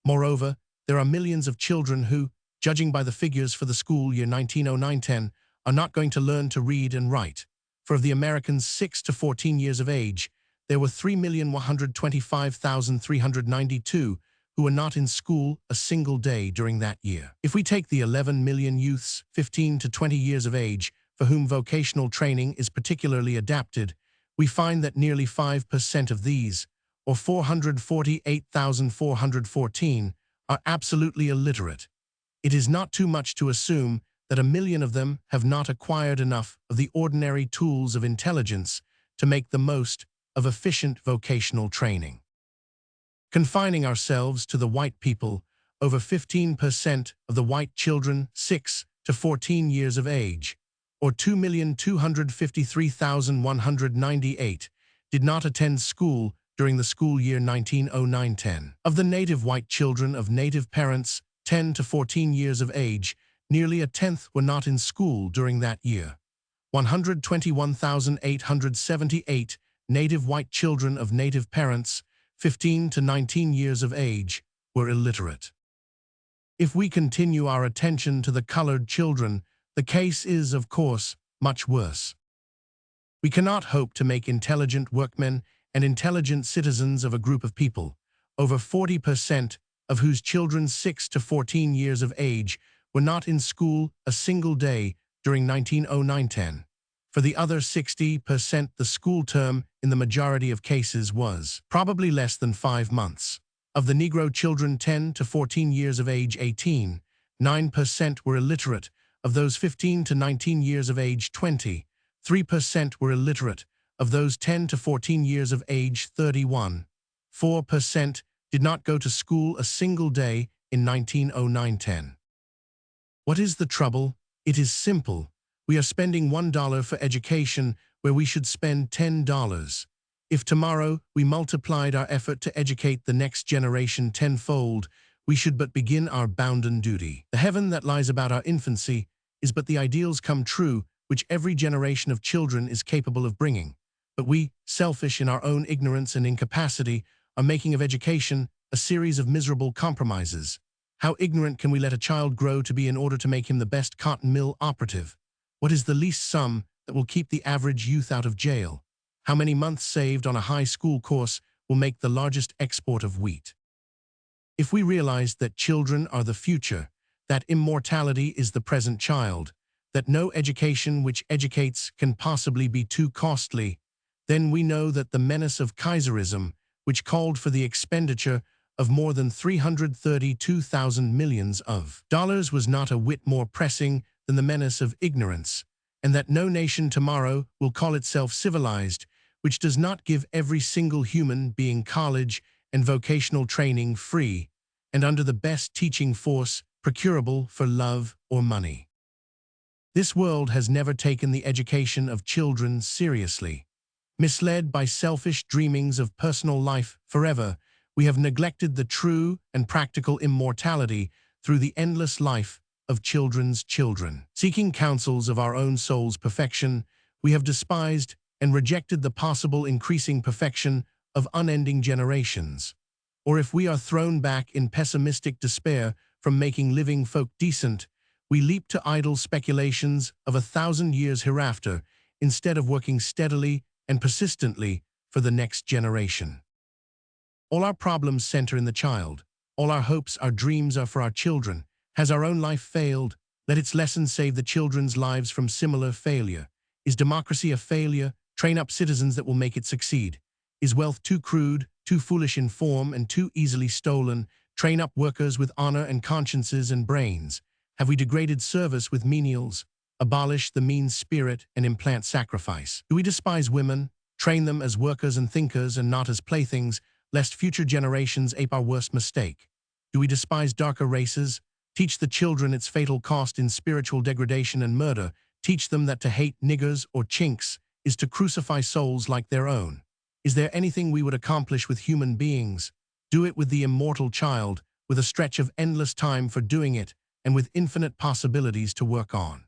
Speaker 1: Moreover, there are millions of children who, judging by the figures for the school year 1909-10, are not going to learn to read and write. For of the Americans 6 to 14 years of age, there were 3,125,392 who were not in school a single day during that year. If we take the 11 million youths 15 to 20 years of age for whom vocational training is particularly adapted, we find that nearly 5% of these, or 448,414, are absolutely illiterate. It is not too much to assume that 1 million of them have not acquired enough of the ordinary tools of intelligence to make the most of efficient vocational training. Confining ourselves to the white people, over 15% of the white children 6 to 14 years of age, or 2,253,198, did not attend school during the school year 1909-10. Of the native white children of native parents 10 to 14 years of age, nearly a tenth were not in school during that year. 121,878 native white children of native parents 15 to 19 years of age were illiterate. If we continue our attention to the colored children, the case is, of course, much worse. We cannot hope to make intelligent workmen and intelligent citizens of a group of people, over 40% of whose children 6 to 14 years of age were not in school a single day during 1909-10. For the other 60%, the school term in the majority of cases was probably less than 5 months. Of the Negro children 10 to 14 years of age 18, 9% were illiterate. Of those 15 to 19 years of age, 23% were illiterate. Of those 10 to 14 years of age, 4% did not go to school a single day in 1909-10. What is the trouble? It is simple. We are spending $1 for education where we should spend $10. If tomorrow we multiplied our effort to educate the next generation tenfold, we should but begin our bounden duty. The heaven that lies about our infancy is but the ideals come true which every generation of children is capable of bringing. But we, selfish in our own ignorance and incapacity, are making of education a series of miserable compromises. How ignorant can we let a child grow to be in order to make him the best cotton mill operative? What is the least sum that will keep the average youth out of jail? How many months saved on a high school course will make the largest export of wheat? If we realized that children are the future, that immortality is the present child, that no education which educates can possibly be too costly, then we know that the menace of Kaiserism, which called for the expenditure of more than 332,000 millions of dollars, was not a whit more pressing than the menace of ignorance, and that no nation tomorrow will call itself civilized, which does not give every single human being college and vocational training free and under the best teaching force procurable for love or money. This world has never taken the education of children seriously. Misled by selfish dreamings of personal life forever, we have neglected the true and practical immortality through the endless life of children's children. Seeking counsels of our own soul's perfection, we have despised and rejected the possible increasing perfection of unending generations. Or if we are thrown back in pessimistic despair from making living folk decent, we leap to idle speculations of 1,000 years hereafter instead of working steadily and persistently for the next generation. All our problems center in the child. All our hopes, our dreams are for our children. Has our own life failed? Let its lessons save the children's lives from similar failure. Is democracy a failure? Train up citizens that will make it succeed. Is wealth too crude, too foolish in form, and too easily stolen? Train up workers with honor and consciences and brains. Have we degraded service with menials? Abolish the mean spirit and implant sacrifice. Do we despise women? Train them as workers and thinkers and not as playthings, lest future generations ape our worst mistake. Do we despise darker races? Teach the children its fatal cost in spiritual degradation and murder. Teach them that to hate niggers or chinks is to crucify souls like their own. Is there anything we would accomplish with human beings? Do it with the immortal child, with a stretch of endless time for doing it, and with infinite possibilities to work on.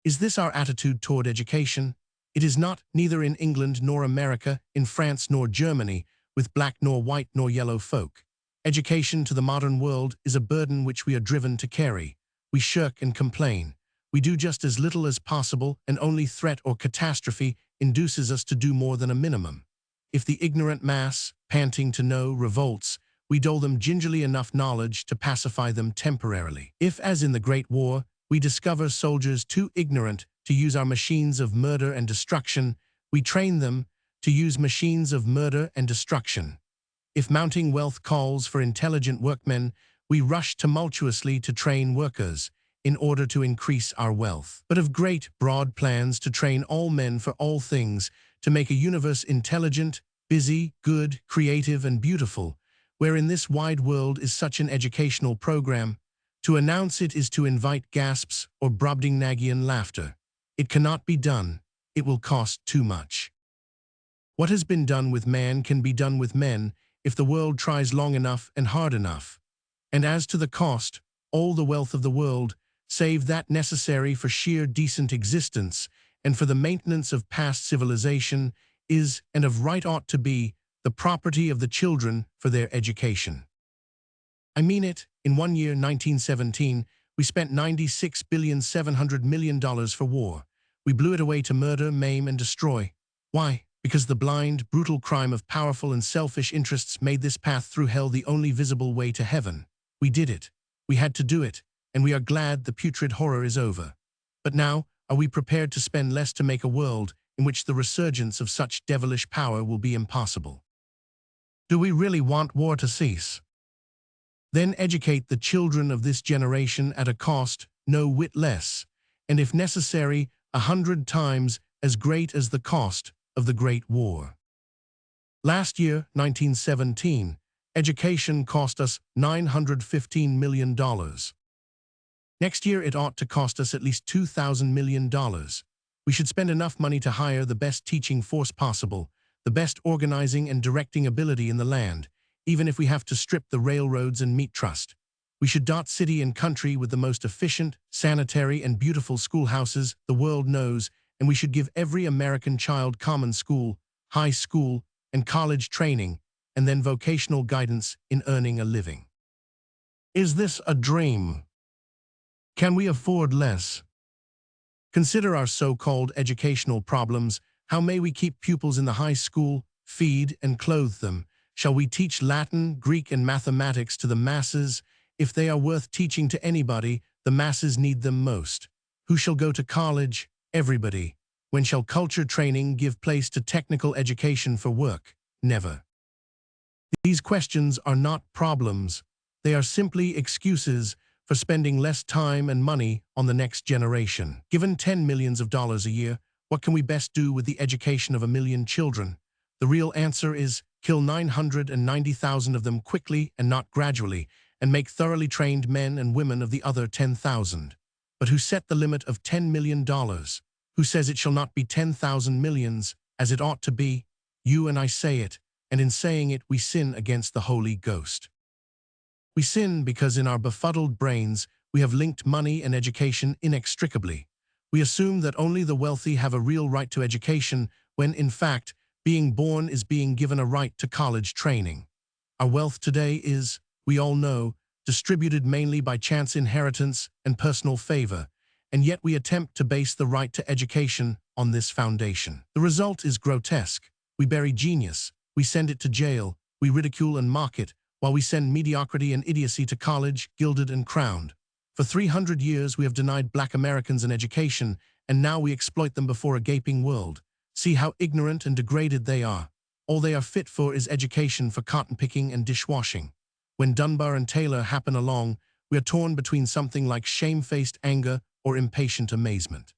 Speaker 1: Is this our attitude toward education? It is not, neither in England nor America, in France nor Germany, with black nor white nor yellow folk. Education to the modern world is a burden which we are driven to carry. We shirk and complain. We do just as little as possible, and only threat or catastrophe induces us to do more than a minimum. If the ignorant mass, panting to know, revolts, we dole them gingerly enough knowledge to pacify them temporarily. If, as in the Great War, we discover soldiers too ignorant to use our machines of murder and destruction, we train them to use machines of murder and destruction. If mounting wealth calls for intelligent workmen, we rush tumultuously to train workers in order to increase our wealth. But of great, broad plans to train all men for all things, to make a universe intelligent, busy, good, creative, and beautiful, wherein this wide world is such an educational program, to announce it is to invite gasps or Brobdingnagian laughter. It cannot be done. It will cost too much. What has been done with man can be done with men if the world tries long enough and hard enough. And as to the cost, all the wealth of the world, save that necessary for sheer decent existence and for the maintenance of past civilization, is, and of right ought to be, the property of the children for their education. I mean it. In 1 year, 1917, we spent $96,700,000,000 for war. We blew it away to murder, maim, and destroy. Why? Because the blind, brutal crime of powerful and selfish interests made this path through hell the only visible way to heaven. We did it. We had to do it, and we are glad the putrid horror is over. But now, are we prepared to spend less to make a world in which the resurgence of such devilish power will be impossible? Do we really want war to cease? Then educate the children of this generation at a cost no whit less, and if necessary, 100 times as great as the cost of the Great War. Last year, 1917, education cost us $915 million. Next year, it ought to cost us at least $2,000 million. We should spend enough money to hire the best teaching force possible, the best organizing and directing ability in the land, even if we have to strip the railroads and meat trust. We should dot city and country with the most efficient, sanitary, and beautiful schoolhouses the world knows, and we should give every American child common school, high school, and college training, and then vocational guidance in earning a living. Is this a dream? Can we afford less? Consider our so-called educational problems. How may we keep pupils in the high school, feed and clothe them? Shall we teach Latin, Greek, and mathematics to the masses? If they are worth teaching to anybody, the masses need them most. Who shall go to college? Everybody. When shall culture training give place to technical education for work? Never. These questions are not problems. They are simply excuses for spending less time and money on the next generation. Given $10 million a year, what can we best do with the education of 1 million children? The real answer is kill 990,000 of them quickly and not gradually, and make thoroughly trained men and women of the other 10,000. But who set the limit of $10 million? Who says it shall not be 10,000 millions, as it ought to be? You and I say it, and in saying it we sin against the Holy Ghost. We sin because in our befuddled brains we have linked money and education inextricably. We assume that only the wealthy have a real right to education, when in fact, being born is being given a right to college training. Our wealth today is, we all know, distributed mainly by chance inheritance and personal favor, and yet we attempt to base the right to education on this foundation. The result is grotesque. We bury genius, we send it to jail, we ridicule and mock it, while we send mediocrity and idiocy to college, gilded and crowned. For 300 years we have denied Black Americans an education, and now we exploit them before a gaping world. See how ignorant and degraded they are. All they are fit for is education for cotton picking and dishwashing. When Dunbar and Taylor happen along, we are torn between something like shamefaced anger or impatient amazement.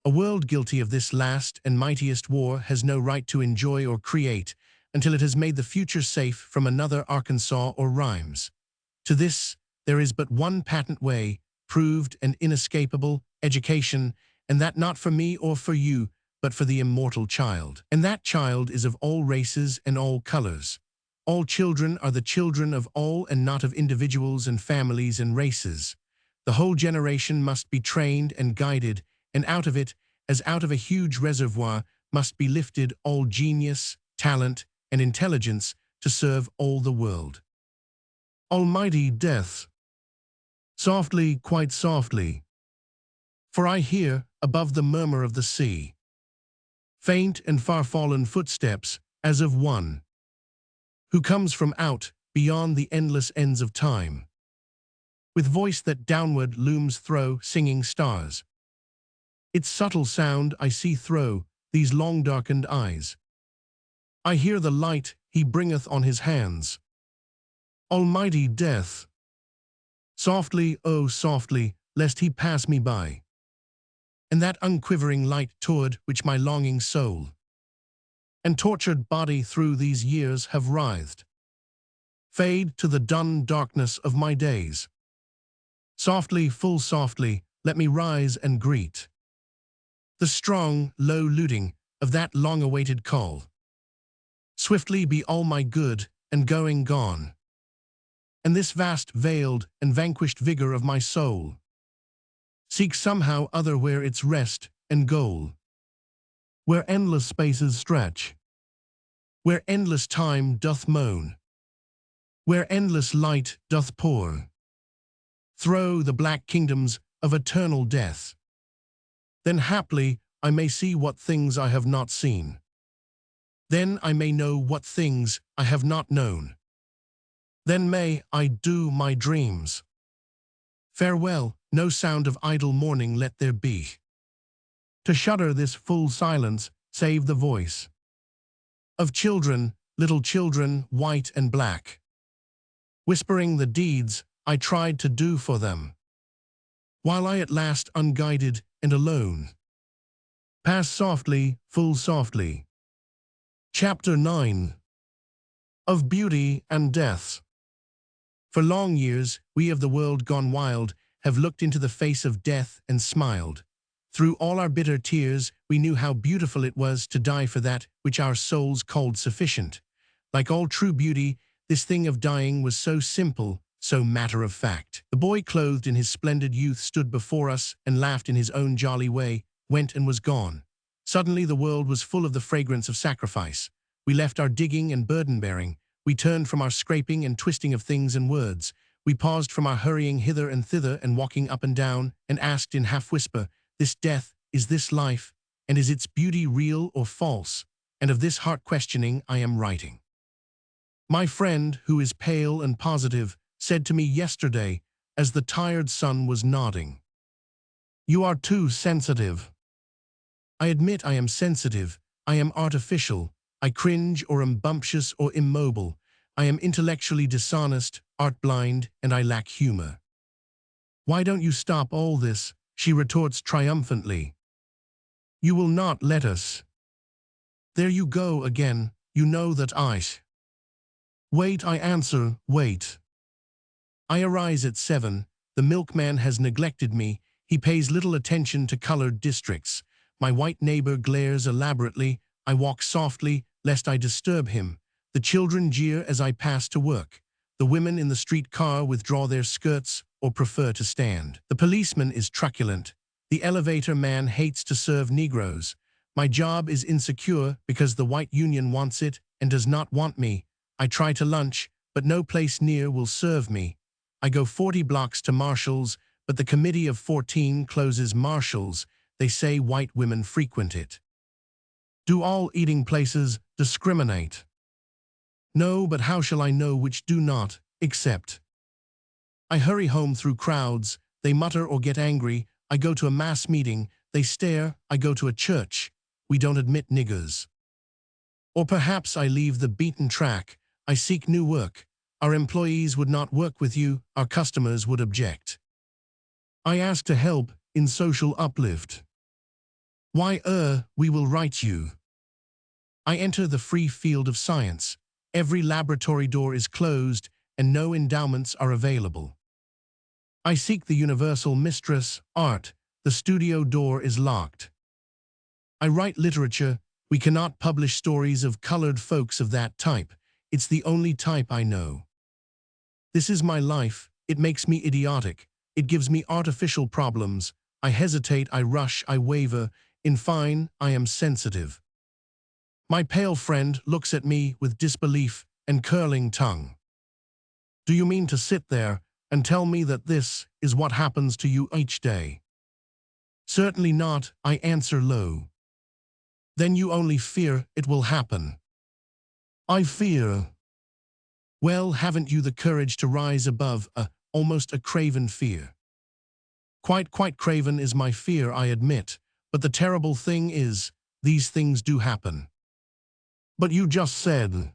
Speaker 1: A world guilty of this last and mightiest war has no right to enjoy or create until it has made the future safe from another Arkansas or Rhymes. To this, there is but one patent way, proved and inescapable, education, and that not for me or for you, but for the immortal child. And that child is of all races and all colors. All children are the children of all and not of individuals and families and races. The whole generation must be trained and guided, and out of it, as out of a huge reservoir, must be lifted all genius, talent, and intelligence to serve all the world. Almighty death. Softly, quite softly. For I hear, above the murmur of the sea, faint and far-fallen footsteps, as of one who comes from out beyond the endless ends of time, with voice that downward looms thro' singing stars. Its subtle sound I see thro' these long-darkened eyes. I hear the light he bringeth on his hands. Almighty death. Softly, oh softly, lest he pass me by. And that unquivering light toward which my longing soul and tortured body through these years have writhed, fade to the dun darkness of my days. Softly, full softly, let me rise and greet the strong, low looting of that long-awaited call. Swiftly be all my good and going gone, and this vast veiled and vanquished vigor of my soul seek somehow other where its rest and goal, where endless spaces stretch, where endless time doth moan, where endless light doth pour thro' the black kingdoms of eternal death. Then haply I may see what things I have not seen. Then I may know what things I have not known. Then may I do my dreams. Farewell, no sound of idle mourning let there be, to shudder this full silence, save the voice of children, little children, white and black, whispering the deeds I tried to do for them, while I at last unguided and alone pass softly, full softly. Chapter 9. Of Beauty and Death. For long years, we of the world gone wild have looked into the face of death and smiled. Through all our bitter tears, we knew how beautiful it was to die for that which our souls called sufficient. Like all true beauty, this thing of dying was so simple, so matter-of-fact. The boy clothed in his splendid youth stood before us and laughed in his own jolly way, went and was gone. Suddenly the world was full of the fragrance of sacrifice. We left our digging and burden-bearing. We turned from our scraping and twisting of things and words. We paused from our hurrying hither and thither and walking up and down, and asked in half-whisper, "This death, is this life, and is its beauty real or false?" And of this heart-questioning I am writing. My friend, who is pale and positive, said to me yesterday, as the tired sun was nodding, "You are too sensitive." I admit I am sensitive, I am artificial, I cringe or am bumptious or immobile, I am intellectually dishonest, art-blind, and I lack humor. "Why don't you stop all this?" she retorts triumphantly. "You will not let us." There you go again, you know that I wait, I answer, wait. I arise at 7, the milkman has neglected me, he pays little attention to colored districts. My white neighbor glares elaborately, I walk softly, lest I disturb him. The children jeer as I pass to work. The women in the streetcar withdraw their skirts or prefer to stand. The policeman is truculent. The elevator man hates to serve Negroes. My job is insecure because the white union wants it and does not want me. I try to lunch, but no place near will serve me. I go 40 blocks to Marshall's, but the committee of 14 closes Marshall's. They say white women frequent it. Do all eating places discriminate? No, but how shall I know which do not, except? I hurry home through crowds, they mutter or get angry, I go to a mass meeting, they stare, I go to a church, we don't admit niggers. Or perhaps I leave the beaten track, I seek new work, our employees would not work with you, our customers would object. I ask to help in social uplift. Why, we will write you. I enter the free field of science. Every laboratory door is closed and no endowments are available. I seek the universal mistress, art. The studio door is locked. I write literature. We cannot publish stories of colored folks of that type. It's the only type I know. This is my life. It makes me idiotic. It gives me artificial problems. I hesitate, I rush, I waver. In fine, I am sensitive. My pale friend looks at me with disbelief and curling tongue. Do you mean to sit there and tell me that this is what happens to you each day? Certainly not, I answer low. Then you only fear it will happen. I fear. Well, haven't you the courage to rise above almost a craven fear? Quite craven is my fear, I admit, but the terrible thing is, these things do happen. But you just said.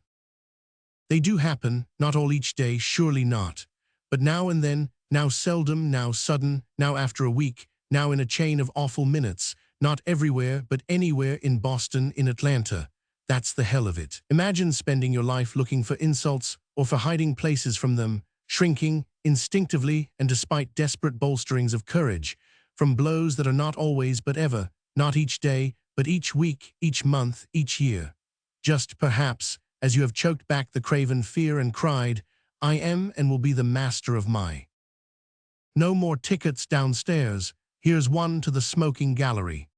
Speaker 1: They do happen, not all each day, surely not. But now and then, now seldom, now sudden, now after a week, now in a chain of awful minutes, not everywhere, but anywhere in Boston, in Atlanta. That's the hell of it. Imagine spending your life looking for insults or for hiding places from them, shrinking, instinctively and despite desperate bolsterings of courage, from blows that are not always but ever, not each day, but each week, each month, each year. Just perhaps, as you have choked back the craven fear and cried, I am and will be the master of my. No more tickets downstairs, here's one to the smoking gallery.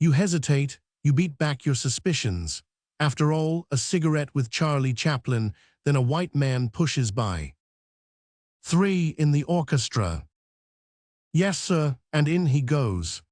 Speaker 1: You hesitate, you beat back your suspicions. After all, a cigarette with Charlie Chaplin, then a white man pushes by. 3 in the orchestra. Yes, sir, and in he goes.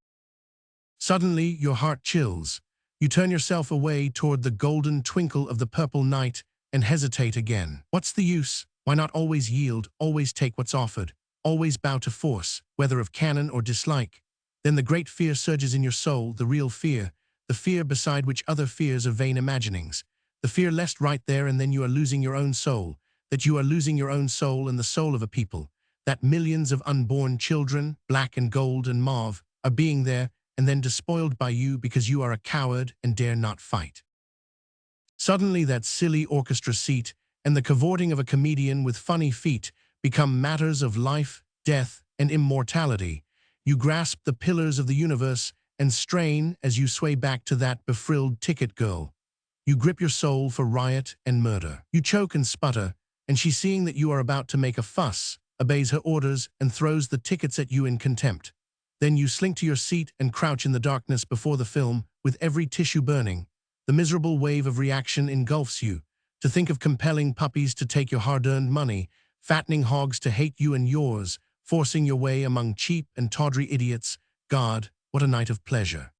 Speaker 1: Suddenly, your heart chills. You turn yourself away toward the golden twinkle of the purple night and hesitate again. What's the use? Why not always yield, always take what's offered, always bow to force, whether of canon or dislike? Then the great fear surges in your soul, the real fear, the fear beside which other fears are vain imaginings, the fear lest right there and then you are losing your own soul, that you are losing your own soul and the soul of a people, that millions of unborn children, black and gold and mauve, are being there and then despoiled by you because you are a coward and dare not fight. Suddenly that silly orchestra seat and the cavorting of a comedian with funny feet become matters of life, death, and immortality. You grasp the pillars of the universe and strain as you sway back to that befrilled ticket girl. You grip your soul for riot and murder. You choke and sputter, and she, seeing that you are about to make a fuss, obeys her orders and throws the tickets at you in contempt. Then you slink to your seat and crouch in the darkness before the film, with every tissue burning. The miserable wave of reaction engulfs you. To think of compelling puppies to take your hard-earned money, fattening hogs to hate you and yours, forcing your way among cheap and tawdry idiots. God, what a night of pleasure.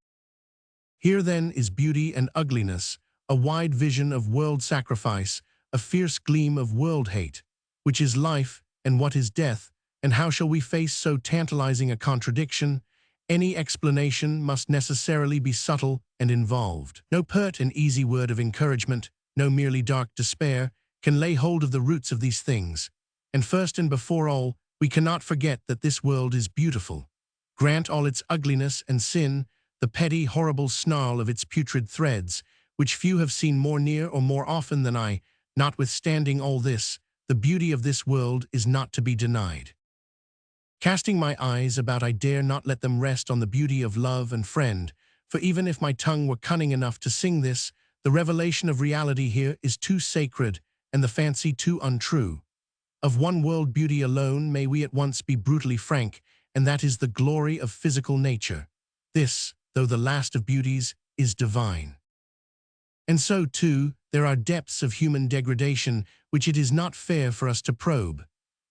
Speaker 1: Here then is beauty and ugliness, a wide vision of world sacrifice, a fierce gleam of world hate. Which is life, and what is death, and how shall we face so tantalizing a contradiction? Any explanation must necessarily be subtle and involved. No pert and easy word of encouragement, no merely dark despair, can lay hold of the roots of these things. And first and before all, we cannot forget that this world is beautiful. Grant all its ugliness and sin, the petty, horrible snarl of its putrid threads, which few have seen more near or more often than I. Notwithstanding all this, the beauty of this world is not to be denied. Casting my eyes about, I dare not let them rest on the beauty of love and friend, for even if my tongue were cunning enough to sing this, the revelation of reality here is too sacred and the fancy too untrue. Of one world beauty alone may we at once be brutally frank, and that is the glory of physical nature. This, though the last of beauties, is divine. And so, too, there are depths of human degradation which it is not fair for us to probe.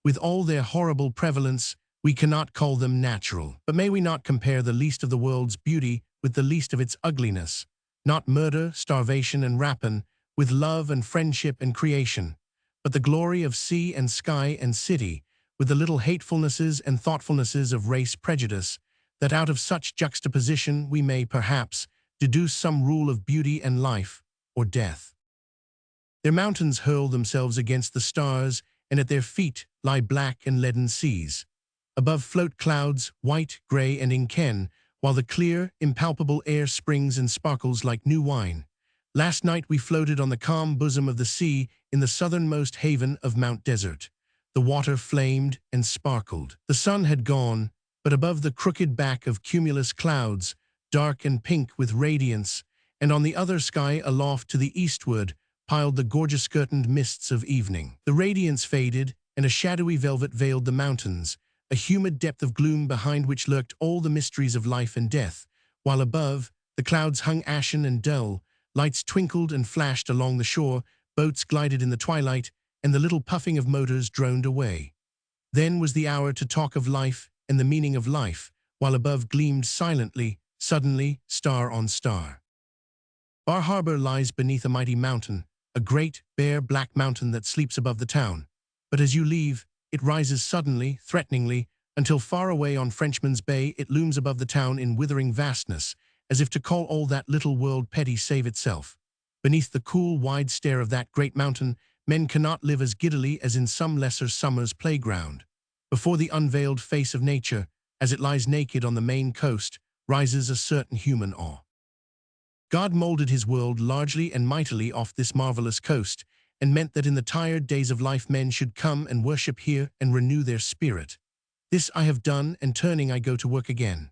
Speaker 1: With all their horrible prevalence, we cannot call them natural. But may we not compare the least of the world's beauty with the least of its ugliness, not murder, starvation, and rapine, with love and friendship and creation, but the glory of sea and sky and city, with the little hatefulnesses and thoughtfulnesses of race prejudice, that out of such juxtaposition we may, perhaps, deduce some rule of beauty and life, or death. Their mountains hurl themselves against the stars, and at their feet lie black and leaden seas. Above float clouds, white, grey, and inken, while the clear, impalpable air springs and sparkles like new wine. Last night we floated on the calm bosom of the sea in the southernmost haven of Mount Desert. The water flamed and sparkled. The sun had gone, but above the crooked back of cumulus clouds, dark and pink with radiance, and on the other sky aloft to the eastward, piled the gorgeous curtained mists of evening. The radiance faded, and a shadowy velvet veiled the mountains, a humid depth of gloom behind which lurked all the mysteries of life and death, while above, the clouds hung ashen and dull, lights twinkled and flashed along the shore, boats glided in the twilight, and the little puffing of motors droned away. Then was the hour to talk of life and the meaning of life, while above gleamed silently, suddenly, star on star. Bar Harbor lies beneath a mighty mountain, a great, bare, black mountain that sleeps above the town. But as you leave, it rises suddenly, threateningly, until far away on Frenchman's Bay it looms above the town in withering vastness, as if to call all that little world petty save itself. Beneath the cool, wide stare of that great mountain, men cannot live as giddily as in some lesser summer's playground. Before the unveiled face of nature, as it lies naked on the Maine coast, rises a certain human awe. God molded his world largely and mightily off this marvelous coast, and meant that in the tired days of life men should come and worship here and renew their spirit. This I have done, and turning I go to work again.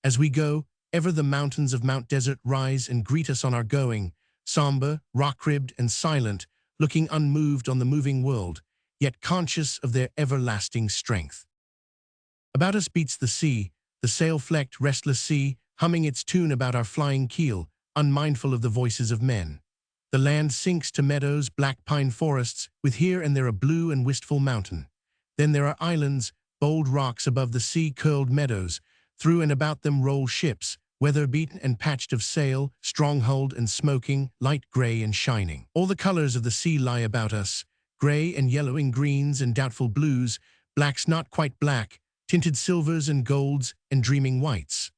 Speaker 1: As we go, ever the mountains of Mount Desert rise and greet us on our going, somber, rock-ribbed, and silent, looking unmoved on the moving world, yet conscious of their everlasting strength. About us beats the sea, the sail-flecked, restless sea, humming its tune about our flying keel, unmindful of the voices of men. The land sinks to meadows, black pine forests, with here and there a blue and wistful mountain. Then there are islands, bold rocks above the sea-curled meadows. Through and about them roll ships, weather-beaten and patched of sail, strong-hulled and smoking, light gray and shining. All the colors of the sea lie about us, gray and yellowing greens and doubtful blues, blacks not quite black, tinted silvers and golds and dreaming whites.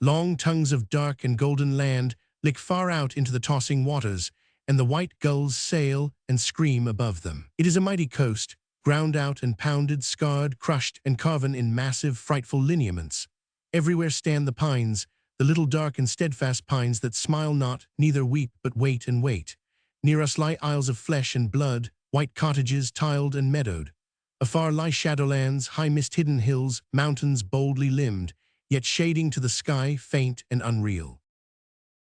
Speaker 1: Long tongues of dark and golden land lick far out into the tossing waters, and the white gulls sail and scream above them. It is a mighty coast, ground out and pounded, scarred, crushed, and carven in massive, frightful lineaments. Everywhere stand the pines, the little dark and steadfast pines that smile not, neither weep, but wait and wait. Near us lie isles of flesh and blood, white cottages tiled and meadowed. Afar lie shadowlands, high mist-hidden hills, mountains boldly limbed, yet shading to the sky, faint and unreal.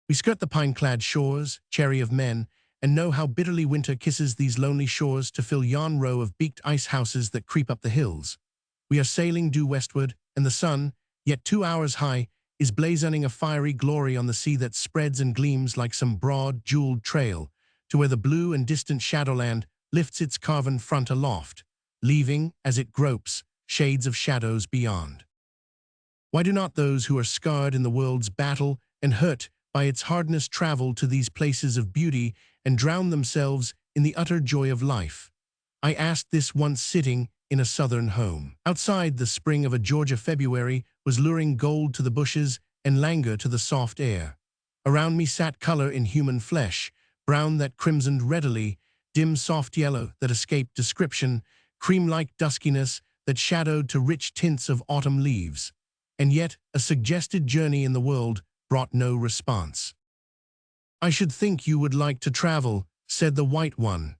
Speaker 1: We skirt the pine-clad shores, chary of men, and know how bitterly winter kisses these lonely shores to fill yon row of beaked ice houses that creep up the hills. We are sailing due westward, and the sun, yet 2 hours high, is blazoning a fiery glory on the sea that spreads and gleams like some broad, jeweled trail, to where the blue and distant shadowland lifts its carven front aloft, leaving, as it gropes, shades of shadows beyond. Why do not those who are scarred in the world's battle and hurt by its hardness travel to these places of beauty and drown themselves in the utter joy of life? I asked this once sitting in a southern home. Outside, the spring of a Georgia February was luring gold to the bushes and languor to the soft air. Around me sat color in human flesh, brown that crimsoned readily, dim soft yellow that escaped description, cream-like duskiness that shadowed to rich tints of autumn leaves. And yet, a suggested journey in the world brought no response. "I should think you would like to travel," said the white one.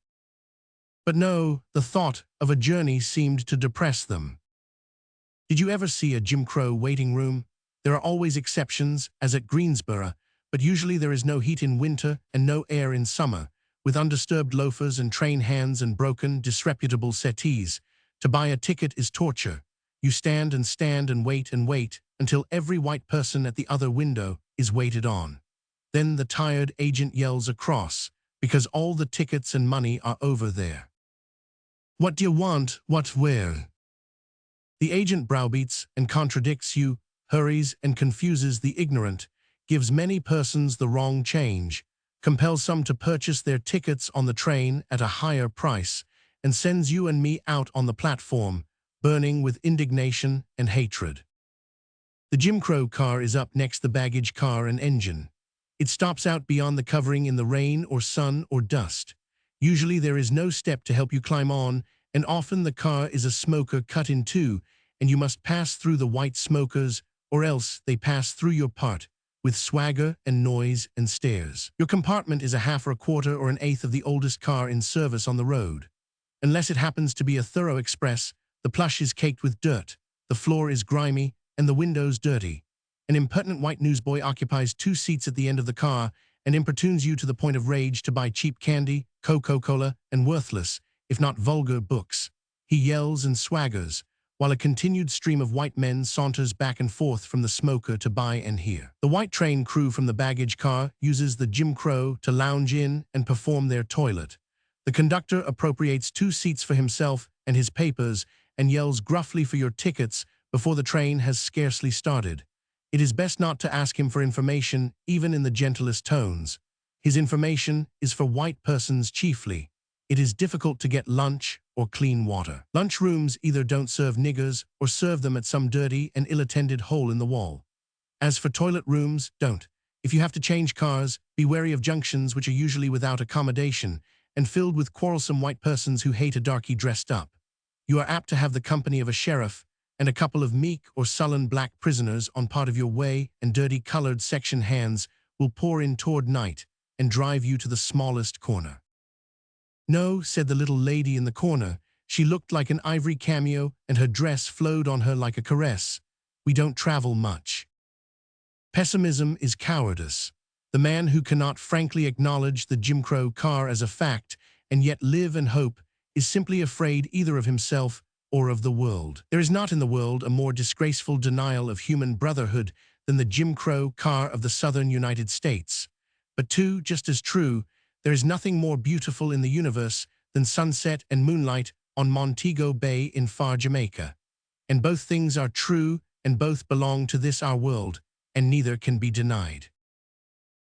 Speaker 1: But no, the thought of a journey seemed to depress them. Did you ever see a Jim Crow waiting room? There are always exceptions, as at Greensboro, but usually there is no heat in winter and no air in summer, with undisturbed loafers and train hands and broken, disreputable settees. To buy a ticket is torture. You stand and wait until every white person at the other window is waited on. Then the tired agent yells across, because all the tickets and money are over there. "What do you want? What, where?" The agent browbeats and contradicts you, hurries and confuses the ignorant, gives many persons the wrong change, compels some to purchase their tickets on the train at a higher price, and sends you and me out on the platform, burning with indignation and hatred. The Jim Crow car is up next the baggage car and engine. It stops out beyond the covering in the rain or sun or dust. Usually there is no step to help you climb on, and often the car is a smoker cut in two, and you must pass through the white smokers, or else they pass through your part, with swagger and noise and stares. Your compartment is a half or a quarter or an eighth of the oldest car in service on the road. Unless it happens to be a thorough express, the plush is caked with dirt, the floor is grimy, and the windows dirty. An impertinent white newsboy occupies 2 seats at the end of the car and importunes you to the point of rage to buy cheap candy, Coca-Cola, and worthless, if not vulgar, books. He yells and swaggers, while a continued stream of white men saunters back and forth from the smoker to buy and hear. The white train crew from the baggage car uses the Jim Crow to lounge in and perform their toilet. The conductor appropriates 2 seats for himself and his papers and yells gruffly for your tickets before the train has scarcely started. It is best not to ask him for information, even in the gentlest tones. His information is for white persons chiefly. It is difficult to get lunch or clean water. Lunch rooms either don't serve niggers or serve them at some dirty and ill-attended hole in the wall. As for toilet rooms, don't. If you have to change cars, be wary of junctions which are usually without accommodation and filled with quarrelsome white persons who hate a darky dressed up. You are apt to have the company of a sheriff and a couple of meek or sullen black prisoners on part of your way, and dirty-colored section hands will pour in toward night and drive you to the smallest corner. "No," said the little lady in the corner. She looked like an ivory cameo, and her dress flowed on her like a caress. "We don't travel much." Pessimism is cowardice. The man who cannot frankly acknowledge the Jim Crow car as a fact and yet live and hope is simply afraid either of himself or of the world. There is not in the world a more disgraceful denial of human brotherhood than the Jim Crow car of the southern United States. But too, just as true, there is nothing more beautiful in the universe than sunset and moonlight on Montego Bay in far Jamaica. And both things are true, and both belong to this our world, and neither can be denied.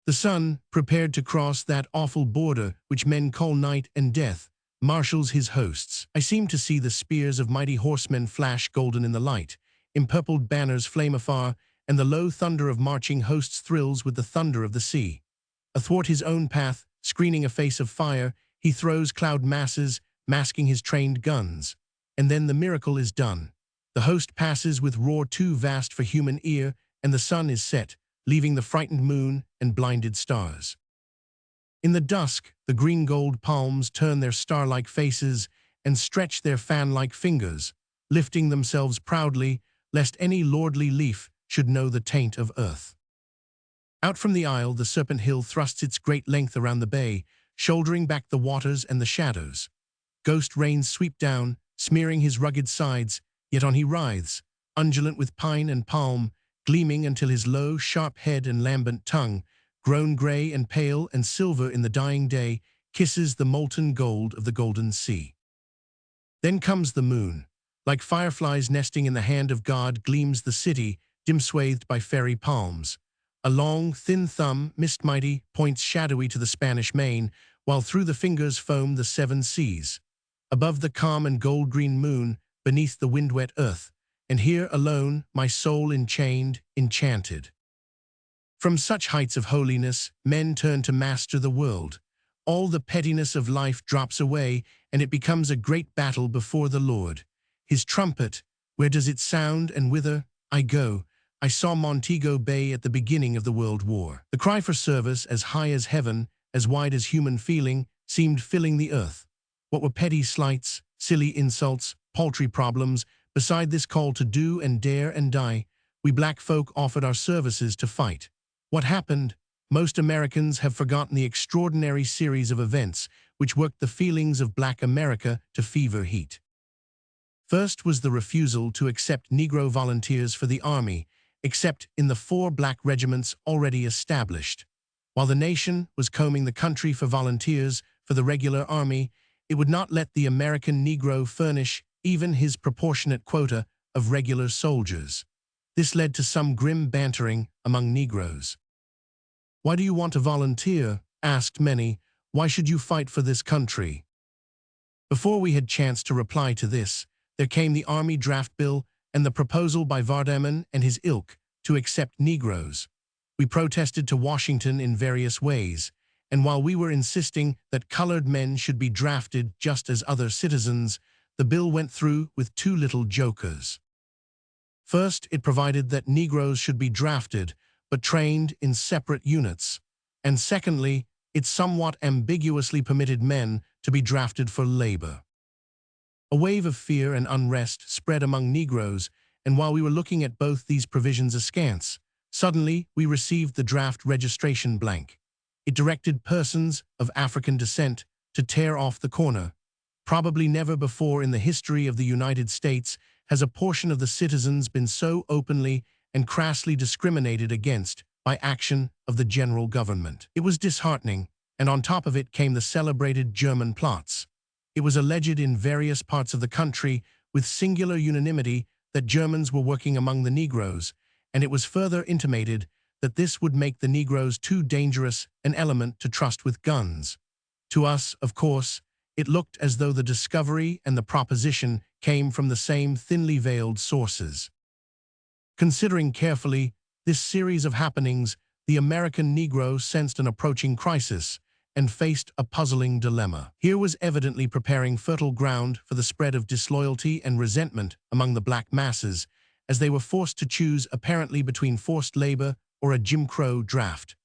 Speaker 1: The sun, prepared to cross that awful border which men call night and death, marshals his hosts. I seem to see the spears of mighty horsemen flash golden in the light, empurpled banners flame afar, and the low thunder of marching hosts thrills with the thunder of the sea. Athwart his own path, screening a face of fire, he throws cloud masses, masking his trained guns. And then the miracle is done. The host passes with roar too vast for human ear, and the sun is set, leaving the frightened moon and blinded stars. In the dusk, the green-gold palms turn their star-like faces and stretch their fan-like fingers, lifting themselves proudly, lest any lordly leaf should know the taint of earth. Out from the isle, the serpent hill thrusts its great length around the bay, shouldering back the waters and the shadows. Ghost rains sweep down, smearing his rugged sides, yet on he writhes, undulant with pine and palm, gleaming until his low, sharp head and lambent tongue, grown grey and pale and silver in the dying day, kisses the molten gold of the golden sea. Then comes the moon. Like fireflies nesting in the hand of God gleams the city, dim-swathed by fairy palms. A long, thin thumb, mist-mighty, points shadowy to the Spanish main, while through the fingers foam the seven seas. Above the calm and gold-green moon, beneath the wind-wet earth, and here alone, my soul enchained, enchanted. From such heights of holiness, men turn to master the world. All the pettiness of life drops away, and it becomes a great battle before the Lord. His trumpet, where does it sound and whither? I go. I saw Montego Bay at the beginning of the World War. The cry for service, as high as heaven, as wide as human feeling, seemed filling the earth. What were petty slights, silly insults, paltry problems, beside this call to do and dare and die? We black folk offered our services to fight. What happened? Most Americans have forgotten the extraordinary series of events which worked the feelings of black America to fever heat. First was the refusal to accept Negro volunteers for the Army, except in the 4 black regiments already established. While the nation was combing the country for volunteers for the regular army, it would not let the American Negro furnish even his proportionate quota of regular soldiers. This led to some grim bantering among Negroes. "Why do you want to volunteer?" asked many. "Why should you fight for this country?" Before we had chance to reply to this, there came the Army Draft Bill and the proposal by Vardaman and his ilk to accept Negroes. We protested to Washington in various ways, and while we were insisting that colored men should be drafted just as other citizens, the bill went through with 2 little jokers. First, it provided that Negroes should be drafted, but trained in separate units. And secondly, it somewhat ambiguously permitted men to be drafted for labor. A wave of fear and unrest spread among Negroes, and while we were looking at both these provisions askance, suddenly we received the draft registration blank. It directed persons of African descent to tear off the corner. Probably never before in the history of the United States has a portion of the citizens been so openly and crassly discriminated against by action of the general government. It was disheartening, and on top of it came the celebrated German plots. It was alleged in various parts of the country with singular unanimity that Germans were working among the Negroes, and it was further intimated that this would make the Negroes too dangerous an element to trust with guns. To us, of course, it looked as though the discovery and the proposition came from the same thinly veiled sources. Considering carefully this series of happenings, the American Negro sensed an approaching crisis and faced a puzzling dilemma. Here was evidently preparing fertile ground for the spread of disloyalty and resentment among the black masses, as they were forced to choose apparently between forced labor or a Jim Crow draft.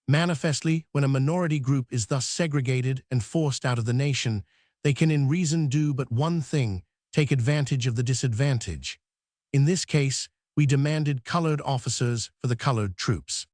Speaker 1: Manifestly, when a minority group is thus segregated and forced out of the nation, they can in reason do but one thing: take advantage of the disadvantage. In this case, we demanded colored officers for the colored troops.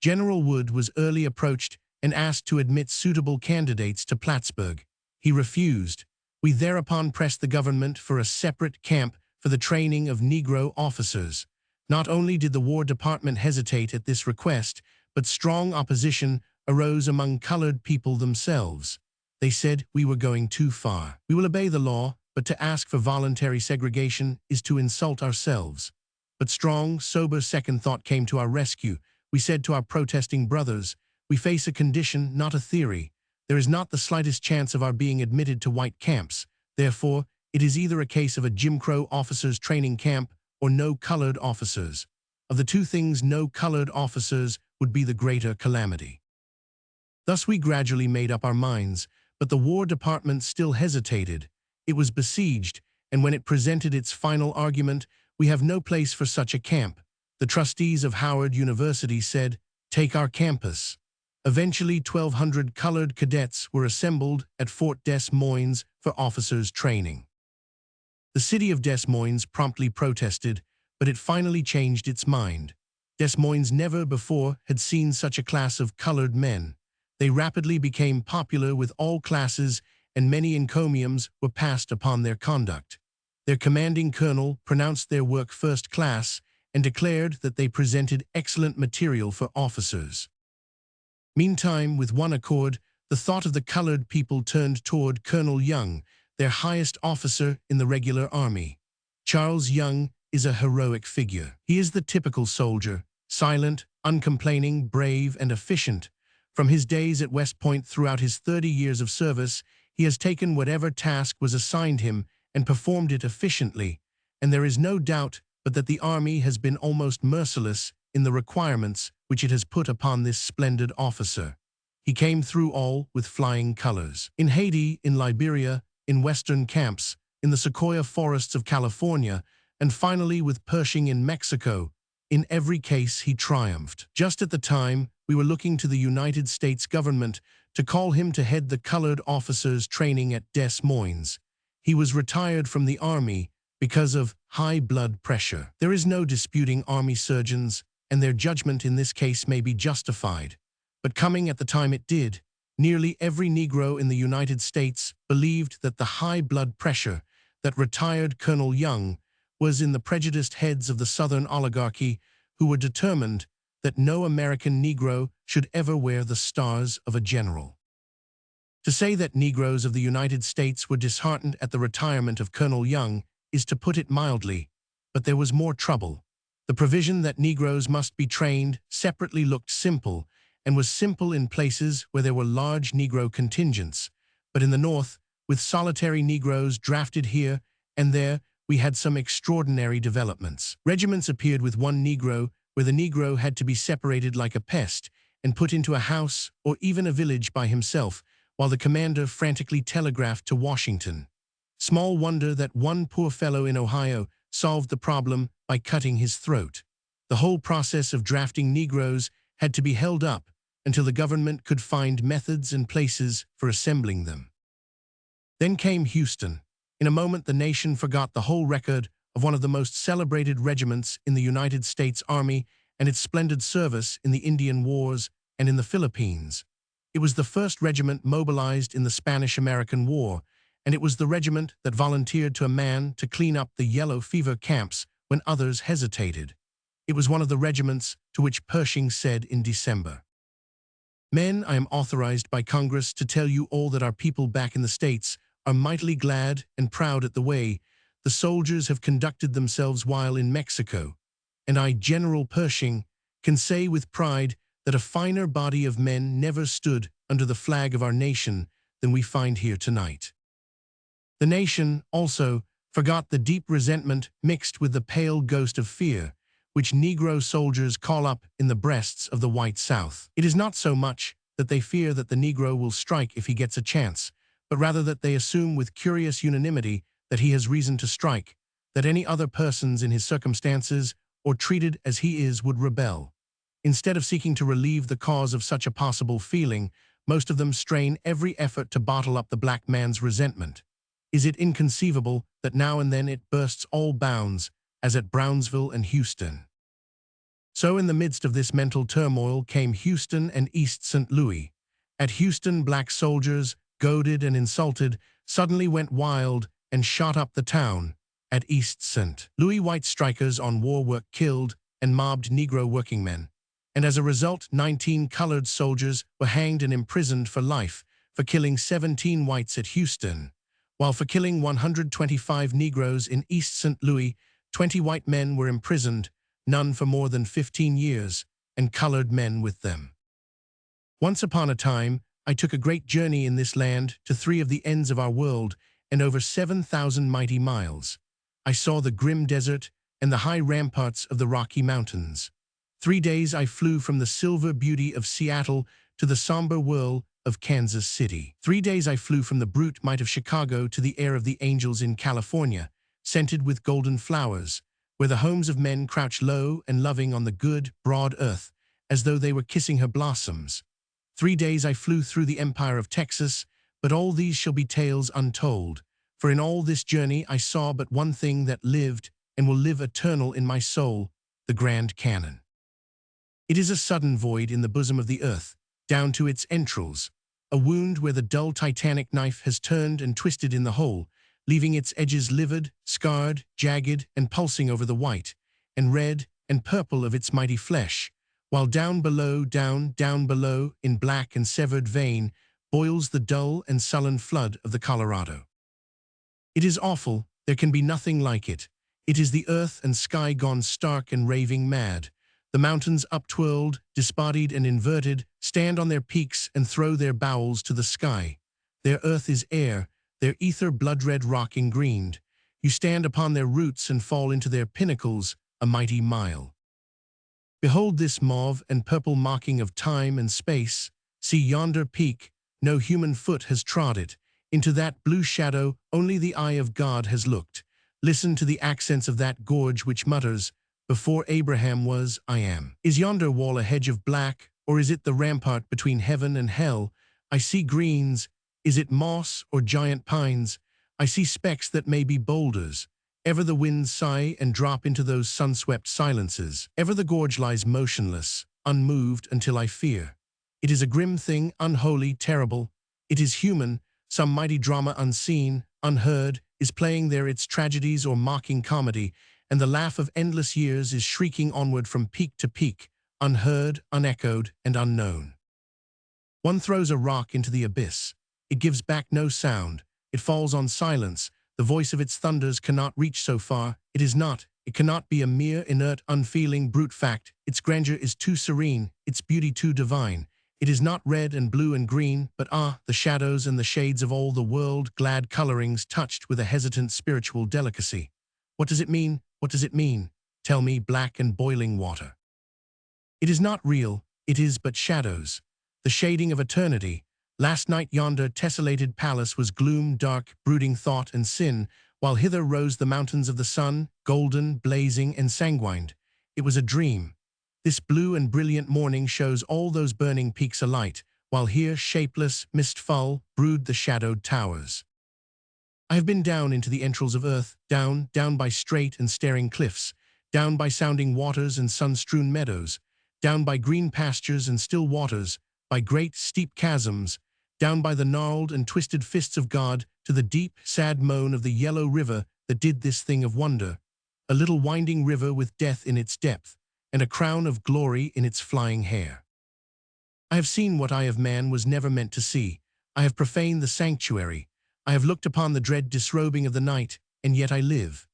Speaker 1: General Wood was early approached and asked to admit suitable candidates to Plattsburgh. He refused. We thereupon pressed the government for a separate camp for the training of Negro officers. Not only did the War Department hesitate at this request, but strong opposition arose among colored people themselves. They said we were going too far. We will obey the law, but to ask for voluntary segregation is to insult ourselves. But strong, sober second thought came to our rescue. We said to our protesting brothers, we face a condition, not a theory. There is not the slightest chance of our being admitted to white camps. Therefore, it is either a case of a Jim Crow officers training camp or no colored officers. Of the two things, no colored officers would be the greater calamity. Thus we gradually made up our minds, but the War Department still hesitated. It was besieged, and when it presented its final argument, "We have no place for such a camp," the trustees of Howard University said, "Take our campus." Eventually, 1,200 colored cadets were assembled at Fort Des Moines for officers' training. The city of Des Moines promptly protested, but it finally changed its mind. Des Moines never before had seen such a class of colored men. They rapidly became popular with all classes, and many encomiums were passed upon their conduct. Their commanding colonel pronounced their work first class and declared that they presented excellent material for officers. Meantime, with one accord, the thought of the colored people turned toward Colonel Young, their highest officer in the regular army. Charles Young is a heroic figure. He is the typical soldier, silent, uncomplaining, brave, and efficient. From his days at West Point throughout his 30 years of service, he has taken whatever task was assigned him and performed it efficiently, and there is no doubt but that the Army has been almost merciless in the requirements which it has put upon this splendid officer. He came through all with flying colors. In Haiti, in Liberia, in Western camps, in the sequoia forests of California, and finally with Pershing in Mexico, in every case he triumphed. Just at the time, we were looking to the United States government to call him to head the colored officers' training at Des Moines. He was retired from the Army because of high blood pressure. There is no disputing Army surgeons, and their judgment in this case may be justified. But coming at the time it did, nearly every Negro in the United States believed that the high blood pressure that retired Colonel Young was in the prejudiced heads of the Southern oligarchy, who were determined that no American Negro should ever wear the stars of a general. To say that Negroes of the United States were disheartened at the retirement of Colonel Young is to put it mildly, but there was more trouble. The provision that Negroes must be trained separately looked simple, and was simple in places where there were large Negro contingents, but in the North, with solitary Negroes drafted here and there, we had some extraordinary developments. Regiments appeared with one Negro, where the Negro had to be separated like a pest and put into a house or even a village by himself, while the commander frantically telegraphed to Washington. Small wonder that one poor fellow in Ohio solved the problem by cutting his throat. The whole process of drafting Negroes had to be held up until the government could find methods and places for assembling them. Then came Houston. In a moment, the nation forgot the whole record of one of the most celebrated regiments in the United States Army and its splendid service in the Indian Wars and in the Philippines. It was the first regiment mobilized in the Spanish-American War, and it was the regiment that volunteered to a man to clean up the yellow fever camps when others hesitated. It was one of the regiments to which Pershing said in December, "Men, I am authorized by Congress to tell you all that our people back in the States are mightily glad and proud at the way the soldiers have conducted themselves while in Mexico, and I, General Pershing, can say with pride that a finer body of men never stood under the flag of our nation than we find here tonight." The nation, also, forgot the deep resentment mixed with the pale ghost of fear, which Negro soldiers call up in the breasts of the white South. It is not so much that they fear that the Negro will strike if he gets a chance, but rather that they assume with curious unanimity that he has reason to strike, that any other persons in his circumstances or treated as he is would rebel. Instead of seeking to relieve the cause of such a possible feeling, most of them strain every effort to bottle up the black man's resentment. Is it inconceivable that now and then it bursts all bounds, as at Brownsville and Houston? So in the midst of this mental turmoil came Houston and East St. Louis. At Houston, black soldiers, goaded and insulted, suddenly went wild and shot up the town. At East St. Louis, white strikers on war work killed and mobbed Negro workingmen, and as a result 19 colored soldiers were hanged and imprisoned for life for killing 17 whites at Houston, while for killing 125 Negroes in East St. Louis, 20 white men were imprisoned, none for more than 15 years, and colored men with them. Once upon a time, I took a great journey in this land to 3 of the ends of our world and over 7,000 mighty miles. I saw the grim desert and the high ramparts of the Rocky Mountains. 3 days I flew from the silver beauty of Seattle to the somber whirl of Kansas City. 3 days I flew from the brute might of Chicago to the air of the angels in California, scented with golden flowers, where the homes of men crouch low and loving on the good, broad earth, as though they were kissing her blossoms. 3 days I flew through the empire of Texas, but all these shall be tales untold, for in all this journey I saw but one thing that lived and will live eternal in my soul, the Grand Canon. It is a sudden void in the bosom of the earth, down to its entrails, a wound where the dull titanic knife has turned and twisted in the hole, leaving its edges livid, scarred, jagged, and pulsing over the white, and red, and purple of its mighty flesh, while down below, down below, in black and severed vein, boils the dull and sullen flood of the Colorado. It is awful, there can be nothing like it. It is the earth and sky gone stark and raving mad. The mountains uptwirled, disbodied and inverted, stand on their peaks and throw their bowels to the sky. Their earth is air, their ether blood-red rock ingreened. You stand upon their roots and fall into their pinnacles, a mighty mile. Behold this mauve and purple mocking of time and space. See yonder peak, no human foot has trod it. Into that blue shadow only the eye of God has looked. Listen to the accents of that gorge which mutters, "Before Abraham was, I am." Is yonder wall a hedge of black, or is it the rampart between heaven and hell? I see greens. Is it moss or giant pines? I see specks that may be boulders. Ever the winds sigh and drop into those sun-swept silences. Ever the gorge lies motionless, unmoved until I fear. It is a grim thing, unholy, terrible. It is human. Some mighty drama unseen, unheard, is playing there its tragedies or mocking comedy, and the laugh of endless years is shrieking onward from peak to peak, unheard, unechoed, and unknown. One throws a rock into the abyss. It gives back no sound. It falls on silence. The voice of its thunders cannot reach so far. It cannot be a mere inert, unfeeling, brute fact. Its grandeur is too serene, its beauty too divine. It is not red and blue and green, but the shadows and the shades of all the world, glad colorings touched with a hesitant spiritual delicacy. What does it mean? What does it mean? Tell me, black and boiling water. It is not real, it is but shadows. The shading of eternity. Last night yonder tessellated palace was gloom, dark, brooding thought and sin, while hither rose the mountains of the sun, golden, blazing, and sanguined. It was a dream. This blue and brilliant morning shows all those burning peaks alight, while here, shapeless, mist-full, brood the shadowed towers. I have been down into the entrails of earth, down by straight and staring cliffs, down by sounding waters and sun-strewn meadows, down by green pastures and still waters, by great, steep chasms, down by the gnarled and twisted fists of God, to the deep, sad moan of the yellow river that did this thing of wonder, a little winding river with death in its depth, and a crown of glory in its flying hair. I have seen what eye of man was never meant to see. I have profaned the sanctuary. I have looked upon the dread disrobing of the night, and yet I live.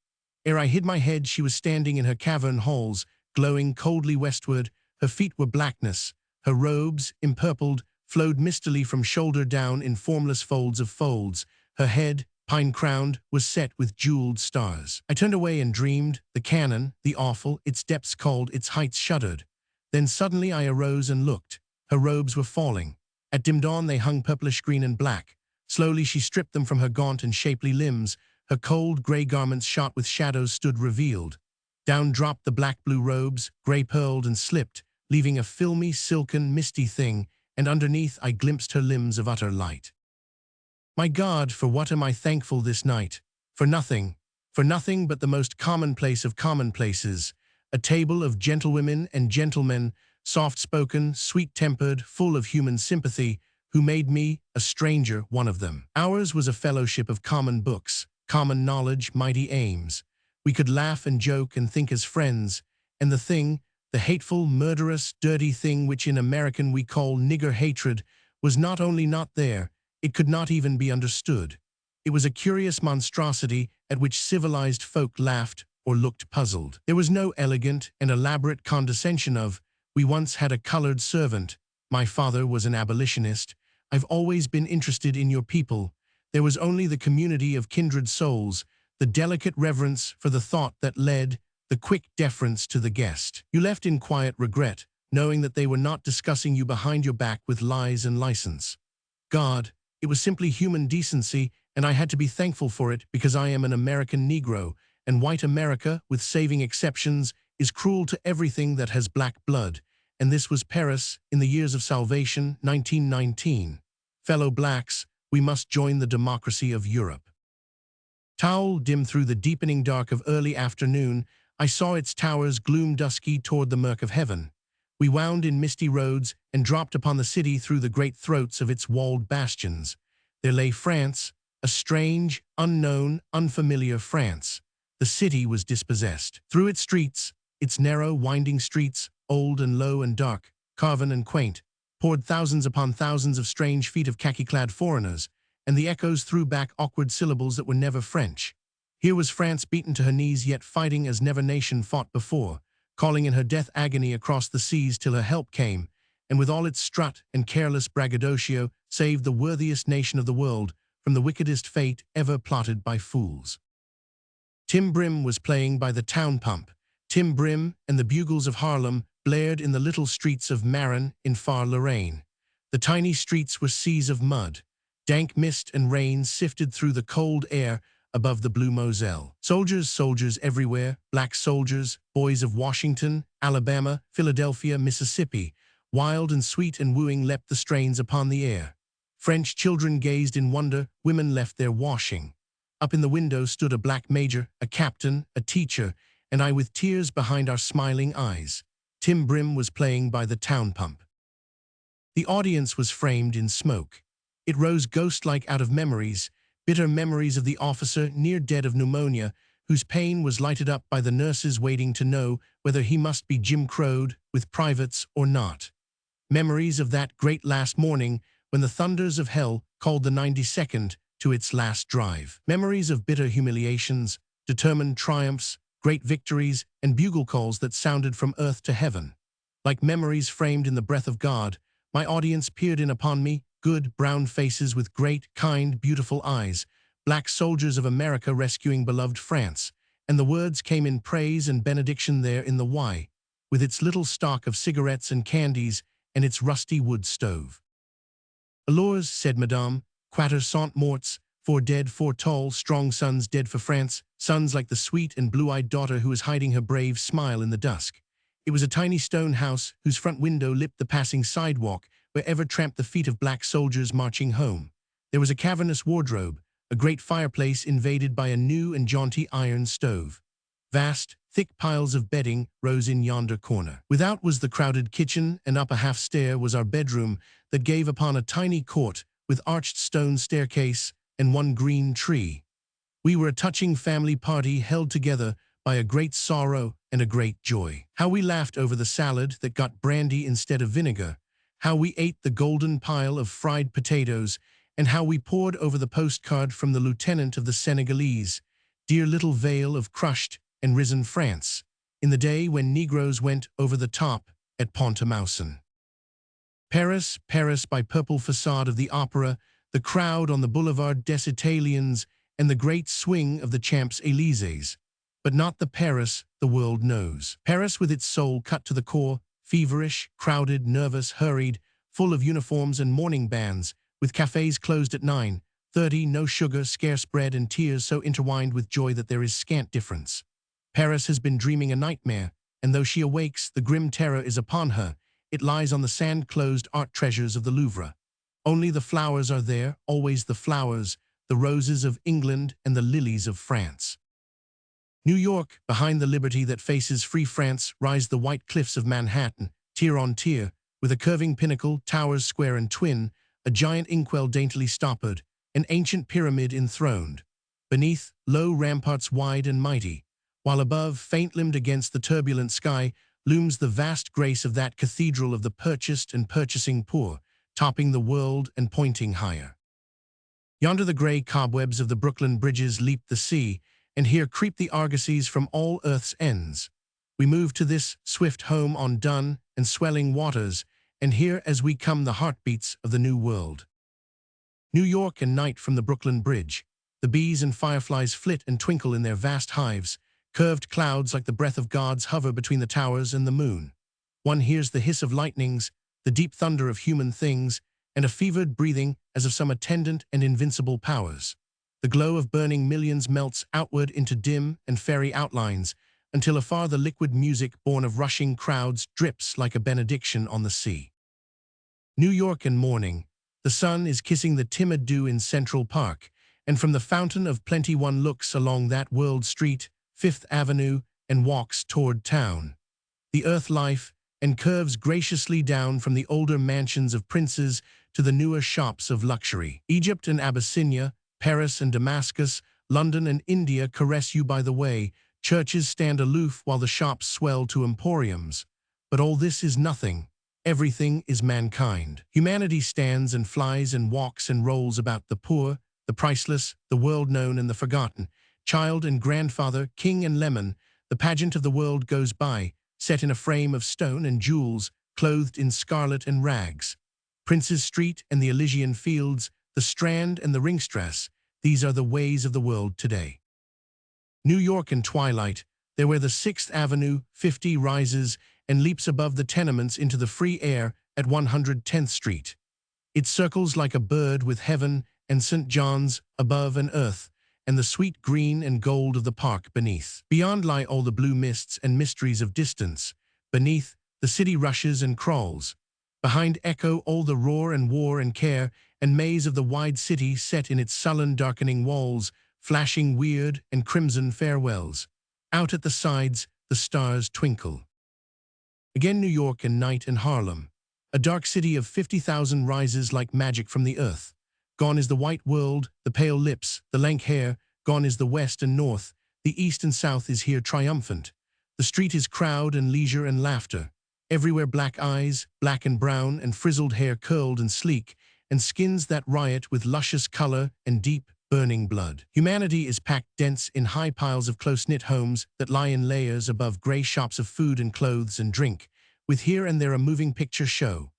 Speaker 1: Ere I hid my head, she was standing in her cavern halls, glowing coldly westward. Her feet were blackness. Her robes, empurpled, flowed mistily from shoulder down in formless folds of folds. Her head, pine-crowned, was set with jeweled stars. I turned away and dreamed, the canon, the awful, its depths called, its heights shuddered. Then suddenly I arose and looked. Her robes were falling. At dim dawn they hung purplish green and black. Slowly she stripped them from her gaunt and shapely limbs. Her cold, gray garments shot with shadows stood revealed. Down dropped the black-blue robes, gray-pearled and slipped, leaving a filmy, silken, misty thing, and underneath I glimpsed her limbs of utter light. My God, for what am I thankful this night? For nothing but the most commonplace of commonplaces, a table of gentlewomen and gentlemen, soft-spoken, sweet-tempered, full of human sympathy, who made me, a stranger, one of them. Ours was a fellowship of common books, common knowledge, mighty aims. We could laugh and joke and think as friends, and the hateful, murderous, dirty thing which in American we call nigger hatred, was not only not there, it could not even be understood. It was a curious monstrosity at which civilized folk laughed or looked puzzled. There was no elegant and elaborate condescension of, we once had a colored servant. My father was an abolitionist. I've always been interested in your people. There was only the community of kindred souls, the delicate reverence for the thought that led, the quick deference to the guest. You left in quiet regret, knowing that they were not discussing you behind your back with lies and license. God, it was simply human decency, and I had to be thankful for it because I am an American Negro, and white America, with saving exceptions, is cruel to everything that has black blood. And this was Paris in the years of salvation, 1919. Fellow blacks, we must join the democracy of Europe. Towel dim through the deepening dark of early afternoon, I saw its towers gloom dusky toward the murk of heaven. We wound in misty roads and dropped upon the city through the great throats of its walled bastions. There lay France, a strange, unknown, unfamiliar France. The city was dispossessed. Through its streets, its narrow, winding streets, old and low and dark, carven and quaint, poured thousands upon thousands of strange feet of khaki-clad foreigners, and the echoes threw back awkward syllables that were never French. Here was France beaten to her knees, yet fighting as never nation fought before, calling in her death agony across the seas till her help came, and with all its strut and careless braggadocio saved the worthiest nation of the world from the wickedest fate ever plotted by fools. Tim Brim was playing by the town pump. Tim Brim and the bugles of Harlem blared in the little streets of Marin in far Lorraine. The tiny streets were seas of mud. Dank mist and rain sifted through the cold air above the blue Moselle. Soldiers everywhere, black soldiers, boys of Washington, Alabama, Philadelphia, Mississippi. Wild and sweet and wooing leapt the strains upon the air. French children gazed in wonder, women left their washing. Up in the window stood a black major, a captain, a teacher, and I with tears behind our smiling eyes. Tim Brim was playing by the town pump. The audience was framed in smoke. It rose ghost-like out of memories, bitter memories of the officer near dead of pneumonia, whose pain was lighted up by the nurses waiting to know whether he must be Jim Crowed with privates or not. Memories of that great last morning when the thunders of hell called the 92nd to its last drive. Memories of bitter humiliations, determined triumphs, great victories, and bugle calls that sounded from earth to heaven. Like memories framed in the breath of God, my audience peered in upon me, good, brown faces with great, kind, beautiful eyes, black soldiers of America rescuing beloved France, and the words came in praise and benediction there in the Y, with its little stock of cigarettes and candies and its rusty wood stove. Alors, said Madame, quatre cent morts, 4 dead, 4 tall, strong sons dead for France, sons like the sweet and blue-eyed daughter who was hiding her brave smile in the dusk. It was a tiny stone house whose front window lipped the passing sidewalk wherever tramped the feet of black soldiers marching home. There was a cavernous wardrobe, a great fireplace invaded by a new and jaunty iron stove. Vast, thick piles of bedding rose in yonder corner. Without was the crowded kitchen, and up a half-stair was our bedroom that gave upon a tiny court with arched stone staircase and one green tree. We were a touching family party held together by a great sorrow and a great joy. How we laughed over the salad that got brandy instead of vinegar, how we ate the golden pile of fried potatoes, and how we pored over the postcard from the lieutenant of the Senegalese, dear little vale of crushed and risen France, in the day when Negroes went over the top at Pont-a-Mousson. Paris, Paris by purple facade of the opera, the crowd on the Boulevard des Italiens, and the great swing of the Champs-Élysées. But not the Paris the world knows. Paris with its soul cut to the core, feverish, crowded, nervous, hurried, full of uniforms and mourning bands, with cafes closed at 9:30, no sugar, scarce bread, and tears so intertwined with joy that there is scant difference. Paris has been dreaming a nightmare, and though she awakes, the grim terror is upon her. It lies on the sand-closed art treasures of the Louvre. Only the flowers are there, always the flowers, the roses of England and the lilies of France. New York, behind the liberty that faces free France, rise the white cliffs of Manhattan, tier on tier, with a curving pinnacle, towers square and twin, a giant inkwell daintily stoppered, an ancient pyramid enthroned. Beneath, low ramparts wide and mighty, while above, faint-limbed against the turbulent sky, looms the vast grace of that cathedral of the purchased and purchasing poor, topping the world and pointing higher. Yonder the gray cobwebs of the Brooklyn bridges leap the sea, and here creep the argosies from all earth's ends. We move to this swift home on dun and swelling waters, and here as we come the heartbeats of the new world. New York and night from the Brooklyn Bridge. The bees and fireflies flit and twinkle in their vast hives. Curved clouds like the breath of gods hover between the towers and the moon. One hears the hiss of lightnings, the deep thunder of human things, and a fevered breathing as of some attendant and invincible powers. The glow of burning millions melts outward into dim and fairy outlines, until afar the liquid music born of rushing crowds drips like a benediction on the sea. New York in morning. The sun is kissing the timid dew in Central Park, and from the fountain of plenty one looks along that world street, Fifth Avenue, and walks toward town. The earth life, and curves graciously down from the older mansions of princes to the newer shops of luxury. Egypt and Abyssinia, Paris and Damascus, London and India caress you by the way. Churches stand aloof while the shops swell to emporiums. But all this is nothing. Everything is mankind. Humanity stands and flies and walks and rolls about the poor, the priceless, the world-known and the forgotten. Child and grandfather, king and lemon, the pageant of the world goes by, set in a frame of stone and jewels, clothed in scarlet and rags. Prince's Street and the Elysian Fields, the Strand and the Ringstrasse, these are the ways of the world today. New York in twilight, there where the 6th Avenue, 50 rises and leaps above the tenements into the free air at 110th Street. It circles like a bird with heaven and St. John's above and earth, and the sweet green and gold of the park beneath. Beyond lie all the blue mists and mysteries of distance. Beneath, the city rushes and crawls. Behind echo all the roar and war and care and maze of the wide city set in its sullen darkening walls, flashing weird and crimson farewells. Out at the sides, the stars twinkle. Again New York and night and Harlem. A dark city of 50,000 rises like magic from the earth. Gone is the white world, the pale lips, the lank hair. Gone is the west and north. The east and south is here triumphant. The street is crowd and leisure and laughter. Everywhere black eyes, black and brown, and frizzled hair curled and sleek, and skins that riot with luscious color and deep, burning blood. Humanity is packed dense in high piles of close-knit homes that lie in layers above gray shops of food and clothes and drink, with here and there a moving picture show.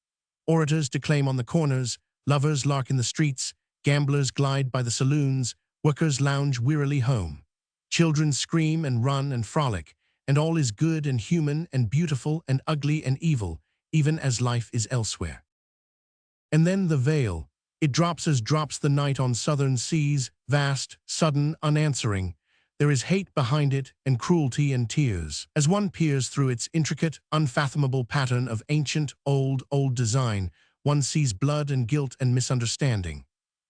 Speaker 1: Orators declaim on the corners, lovers lark in the streets, gamblers glide by the saloons, workers lounge wearily home. Children scream and run and frolic, and all is good and human and beautiful and ugly and evil, even as life is elsewhere. And then the veil. It drops as drops the night on southern seas, vast, sudden, unanswering. There is hate behind it, and cruelty and tears. As one peers through its intricate, unfathomable pattern of ancient, old design, one sees blood and guilt and misunderstanding.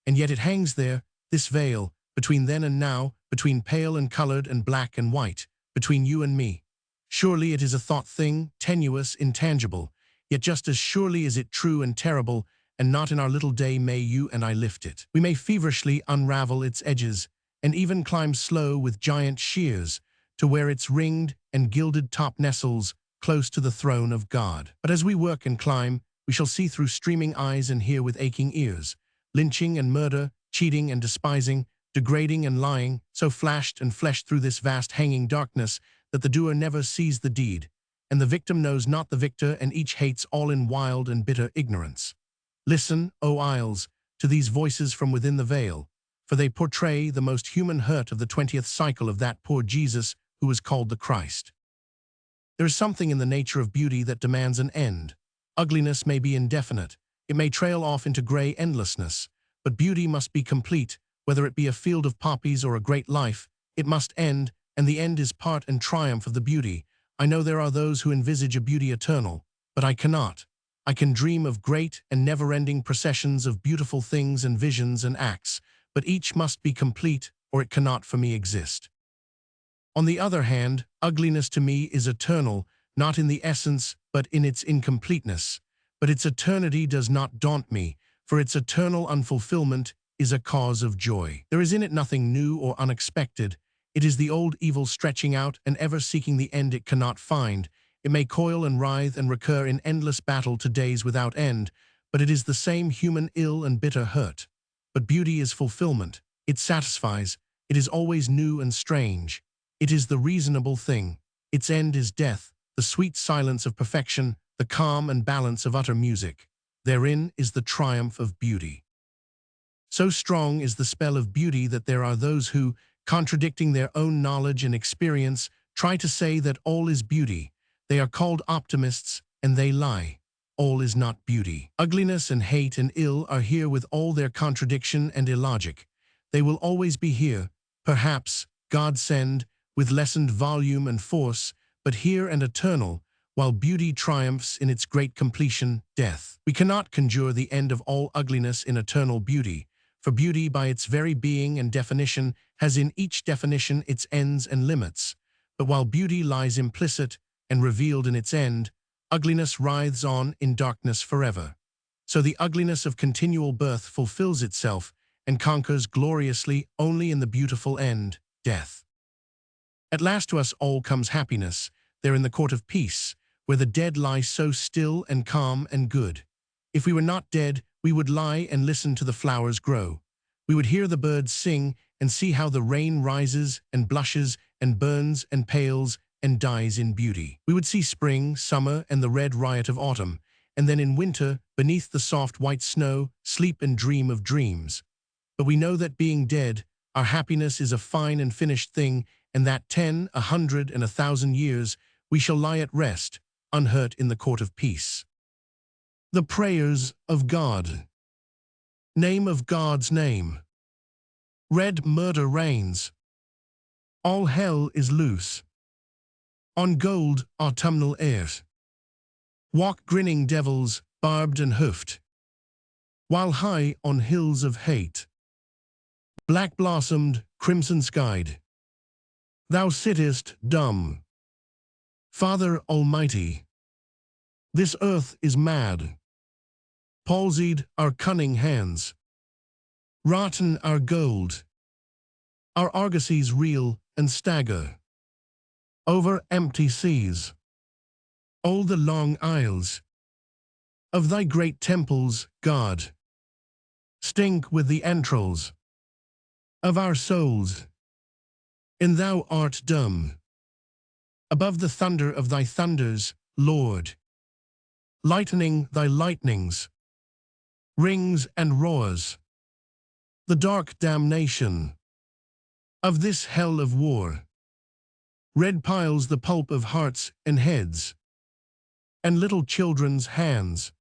Speaker 1: And yet it hangs there, this veil, between then and now, between pale and colored and black and white, between you and me. Surely it is a thought thing, tenuous, intangible, yet just as surely is it true and terrible, and not in our little day may you and I lift it. We may feverishly unravel its edges, and even climb slow with giant shears, to where its ringed and gilded top nestles, close to the throne of God. But as we work and climb, we shall see through streaming eyes and hear with aching ears, lynching and murder, cheating and despising, degrading and lying, so flashed and fleshed through this vast hanging darkness that the doer never sees the deed, and the victim knows not the victor, and each hates all in wild and bitter ignorance. Listen, O isles, to these voices from within the veil, for they portray the most human hurt of the 20th cycle of that poor Jesus who is called the Christ. There is something in the nature of beauty that demands an end. Ugliness may be indefinite, it may trail off into gray endlessness, but beauty must be complete, whether it be a field of poppies or a great life. It must end, and the end is part and triumph of the beauty. I know there are those who envisage a beauty eternal, but I cannot. I can dream of great and never-ending processions of beautiful things and visions and acts, but each must be complete, or it cannot for me exist. On the other hand, ugliness to me is eternal, not in the essence, but in its incompleteness. But its eternity does not daunt me, for its eternal unfulfillment is a cause of joy. There is in it nothing new or unexpected. It is the old evil stretching out and ever seeking the end it cannot find. It may coil and writhe and recur in endless battle to days without end, but it is the same human ill and bitter hurt. But beauty is fulfillment. It satisfies. It is always new and strange. It is the reasonable thing. Its end is death, the sweet silence of perfection, the calm and balance of utter music. Therein is the triumph of beauty. So strong is the spell of beauty that there are those who, contradicting their own knowledge and experience, try to say that all is beauty. They are called optimists, and they lie. All is not beauty. Ugliness and hate and ill are here with all their contradiction and illogic. They will always be here, perhaps, God send, with lessened volume and force, but here and eternal, while beauty triumphs in its great completion, death. We cannot conjure the end of all ugliness in eternal beauty, for beauty by its very being and definition has in each definition its ends and limits. But while beauty lies implicit and revealed in its end, ugliness writhes on in darkness forever. So the ugliness of continual birth fulfills itself and conquers gloriously only in the beautiful end, death. At last to us all comes happiness, there in the court of peace, where the dead lie so still and calm and good. If we were not dead, we would lie and listen to the flowers grow. We would hear the birds sing and see how the rain rises and blushes and burns and pales and dies in beauty. We would see spring, summer, and the red riot of autumn, and then in winter, beneath the soft white snow, sleep and dream of dreams. But we know that being dead, our happiness is a fine and finished thing, and that 10, 100, and 1,000 years we shall lie at rest, unhurt in the court of peace. The prayers of God. Name of God's name. Red murder reigns. All hell is loose. On gold autumnal airs. Walk grinning devils, barbed and hoofed. While high on hills of hate, black-blossomed, crimson-skied, thou sittest dumb. Father Almighty, this earth is mad. Palsied our cunning hands. Rotten our gold. Our argosies reel and stagger over empty seas. All the long aisles of thy great temples, God, stink with the entrails of our souls. And thou art dumb. Above the thunder of thy thunders, Lord, lightening thy lightnings, rings and roars, the dark damnation of this hell of war. Red piles the pulp of hearts and heads, and little children's hands.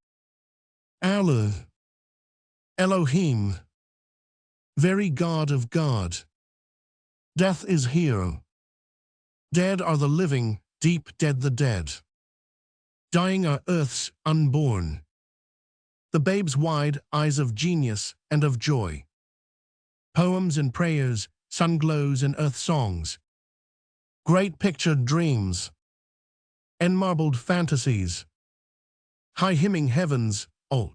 Speaker 1: Allah, Elohim, very God of God. Death is here. Dead are the living, deep dead the dead. Dying are earth's unborn. The babe's wide eyes of genius and of joy. Poems and prayers, sun glows and earth songs. Great pictured dreams. And marbled fantasies. High hymning heavens, all.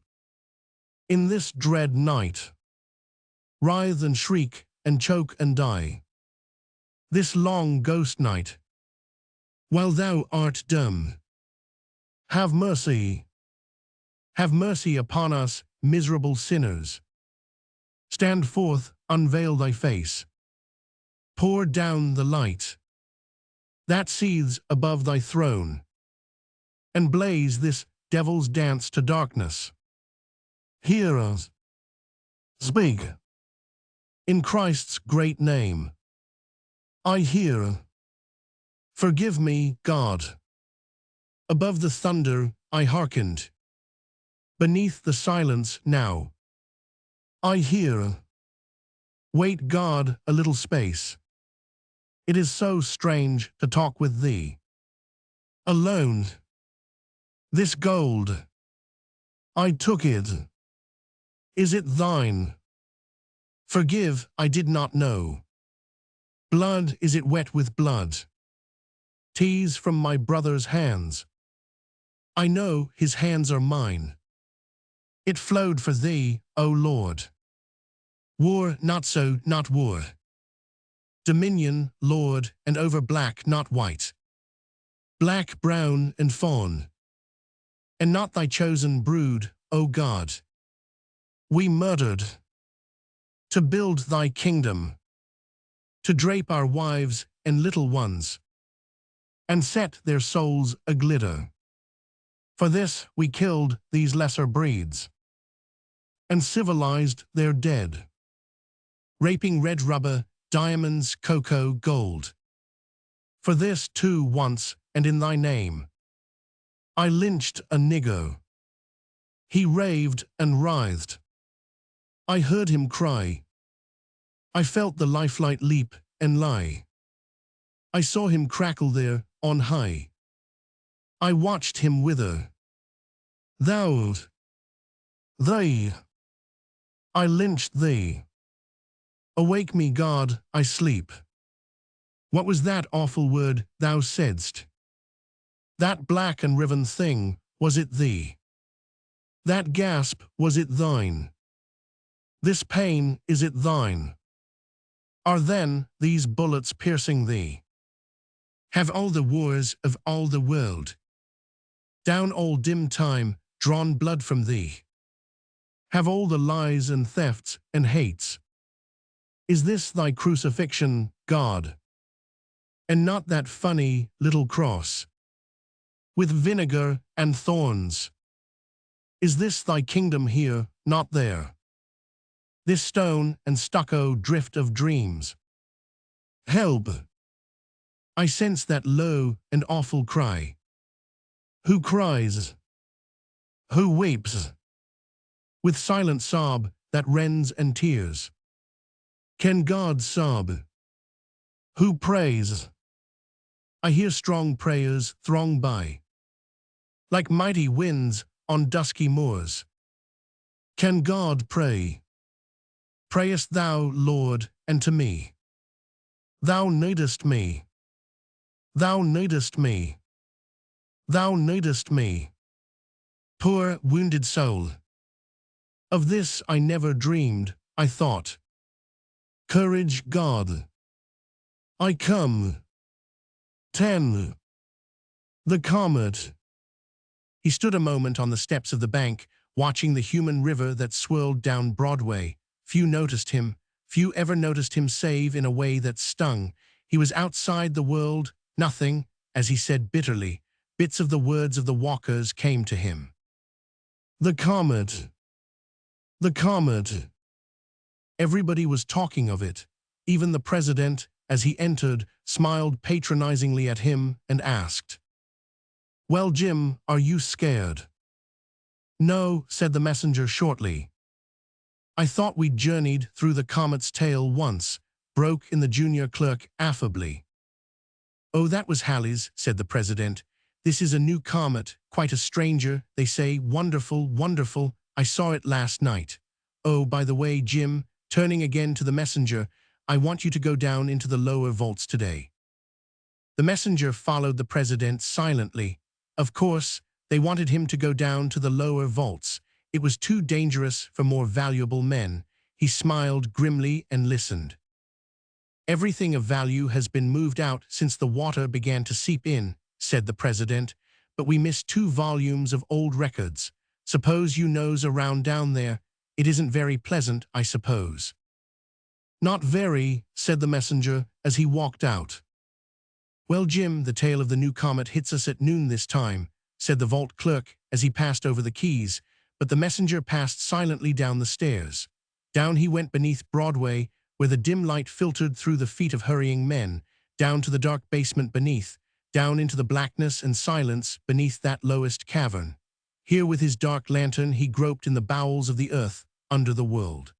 Speaker 1: In this dread night. Writhe and shriek and choke and die. This long ghost night. While thou art dumb. Have mercy. Have mercy upon us, miserable sinners. Stand forth, unveil thy face. Pour down the light that seethes above thy throne, and blaze this devil's dance to darkness. Hear us. Speak. In Christ's great name. I hear. Forgive me, God. Above the thunder I hearkened. Beneath the silence now. I hear. Wait, God, a little space. It is so strange to talk with thee. Alone. This gold. I took it. Is it thine? Forgive, I did not know. Blood, is it wet with blood? Tease from my brother's hands. I know his hands are mine. It flowed for thee, O Lord. War, not so, not war. Dominion, Lord, and over black, not white. Black, brown, and fawn. And not thy chosen brood, O God. We murdered. To build thy kingdom. To drape our wives and little ones. And set their souls a-glitter. For this we killed these lesser breeds. And civilized their dead. Raping red rubber, diamonds, cocoa, gold. For this too once, and in thy name. I lynched a nigger. He raved and writhed. I heard him cry. I felt the lifelight leap and lie. I saw him crackle there on high. I watched him wither. Thou, they, I lynched thee. Awake me, God, I sleep. What was that awful word thou saidst? That black and riven thing, was it thee? That gasp, was it thine? This pain, is it thine? Are then these bullets piercing thee? Have all the wars of all the world, down all dim time, drawn blood from thee? Have all the lies and thefts and hates? Is this thy crucifixion, God? And not that funny little cross, with vinegar and thorns? Is this thy kingdom here, not there? This stone and stucco drift of dreams? Help! I sense that low and awful cry. Who cries? Who weeps? With silent sob that rends and tears. Can God sob? Who prays? I hear strong prayers throng by, like mighty winds on dusky moors. Can God pray? Prayest thou, Lord, and to me? Thou needest me. Thou needest me. Thou needest me. Poor wounded soul. Of this I never dreamed, I thought. Courage, God. I come. 10. The comet. He stood a moment on the steps of the bank, watching the human river that swirled down Broadway. Few noticed him. Few ever noticed him save in a way that stung. He was outside the world, nothing, as he said bitterly. Bits of the words of the walkers came to him. The comet. The comet. Everybody was talking of it. Even the president, as he entered, smiled patronizingly at him and asked, "Well, Jim, are you scared?" "No," said the messenger shortly. "I thought we'd journeyed through the comet's tail once," broke in the junior clerk affably. "Oh, that was Halley's," said the president. "This is a new comet, quite a stranger, they say. Wonderful, wonderful. I saw it last night. Oh, by the way, Jim," turning again to the messenger, "I want you to go down into the lower vaults today." The messenger followed the president silently. Of course, they wanted him to go down to the lower vaults. It was too dangerous for more valuable men. He smiled grimly and listened. "Everything of value has been moved out since the water began to seep in," said the president, "but we missed 2 volumes of old records. Suppose you nose around down there. It isn't very pleasant, I suppose." "Not very," said the messenger as he walked out. "Well, Jim, the tail of the new comet hits us at noon this time," said the vault clerk as he passed over the keys, but the messenger passed silently down the stairs. Down he went beneath Broadway, where the dim light filtered through the feet of hurrying men, down to the dark basement beneath, down into the blackness and silence beneath that lowest cavern. Here with his dark lantern he groped in the bowels of the earth, under the world.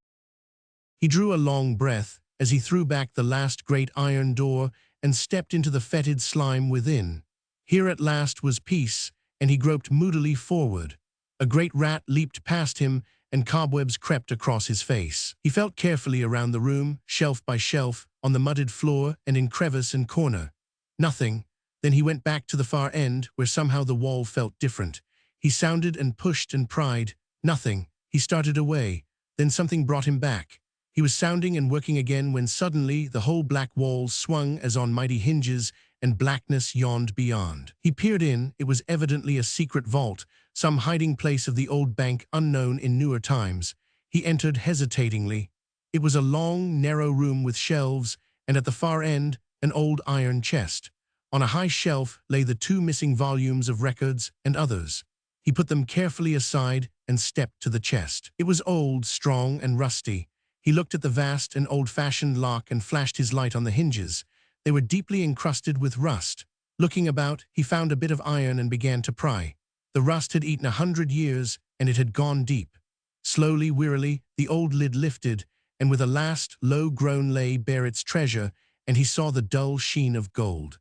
Speaker 1: He drew a long breath as he threw back the last great iron door and stepped into the fetid slime within. Here at last was peace, and he groped moodily forward. A great rat leaped past him, and cobwebs crept across his face. He felt carefully around the room, shelf by shelf, on the mudded floor and in crevice and corner. Nothing. Then he went back to the far end, where somehow the wall felt different. He sounded and pushed and pried. Nothing. He started away. Then something brought him back. He was sounding and working again when suddenly the whole black walls swung as on mighty hinges, and blackness yawned beyond. He peered in. It was evidently a secret vault, some hiding place of the old bank unknown in newer times. He entered hesitatingly. It was a long, narrow room with shelves, and at the far end, an old iron chest. On a high shelf lay the 2 missing volumes of records and others. He put them carefully aside and stepped to the chest. It was old, strong, and rusty. He looked at the vast and old-fashioned lock and flashed his light on the hinges. They were deeply encrusted with rust. Looking about, he found a bit of iron and began to pry. The rust had eaten 100 years, and it had gone deep. Slowly, wearily, the old lid lifted, and with a last low groan lay bare its treasure, and he saw the dull sheen of gold.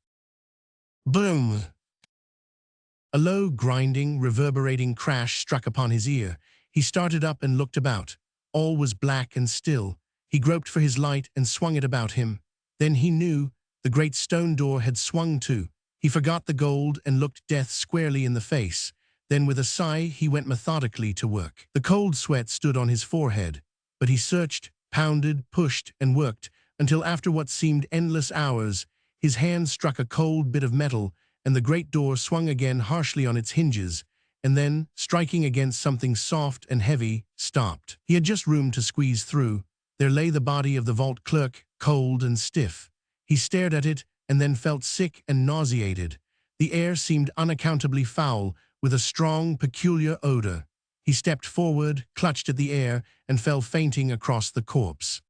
Speaker 1: Boom! A low, grinding, reverberating crash struck upon his ear. He started up and looked about. All was black and still. He groped for his light and swung it about him. Then he knew the great stone door had swung to. He forgot the gold and looked death squarely in the face. Then with a sigh he went methodically to work. The cold sweat stood on his forehead, but he searched, pounded, pushed, and worked, until after what seemed endless hours, his hand struck a cold bit of metal, and the great door swung again harshly on its hinges, and then, striking against something soft and heavy, stopped. He had just room to squeeze through. There lay the body of the vault clerk, cold and stiff. He stared at it, and then felt sick and nauseated. The air seemed unaccountably foul, with a strong, peculiar odor. He stepped forward, clutched at the air, and fell fainting across the corpse.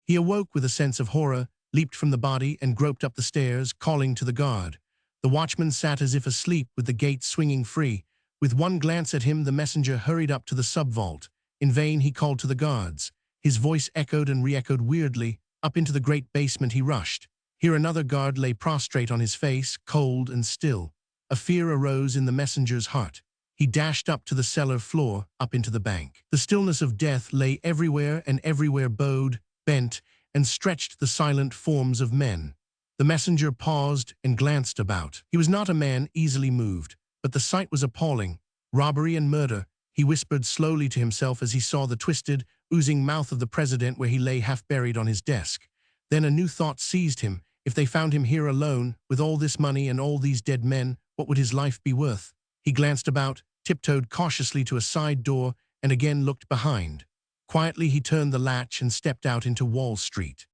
Speaker 1: He awoke with a sense of horror, leaped from the body, and groped up the stairs, calling to the guard. The watchman sat as if asleep, with the gate swinging free. With one glance at him, the messenger hurried up to the sub-vault. In vain he called to the guards. His voice echoed and re-echoed weirdly. Up into the great basement he rushed. Here another guard lay prostrate on his face, cold and still. A fear arose in the messenger's heart. He dashed up to the cellar floor, up into the bank. The stillness of death lay everywhere, and everywhere bowed, bent, and stretched the silent forms of men. The messenger paused and glanced about. He was not a man easily moved, but the sight was appalling. Robbery and murder, he whispered slowly to himself as he saw the twisted, oozing mouth of the president where he lay half buried on his desk. Then a new thought seized him. If they found him here alone, with all this money and all these dead men, what would his life be worth? He glanced about, tiptoed cautiously to a side door, and again looked behind. Quietly he turned the latch and stepped out into Wall Street.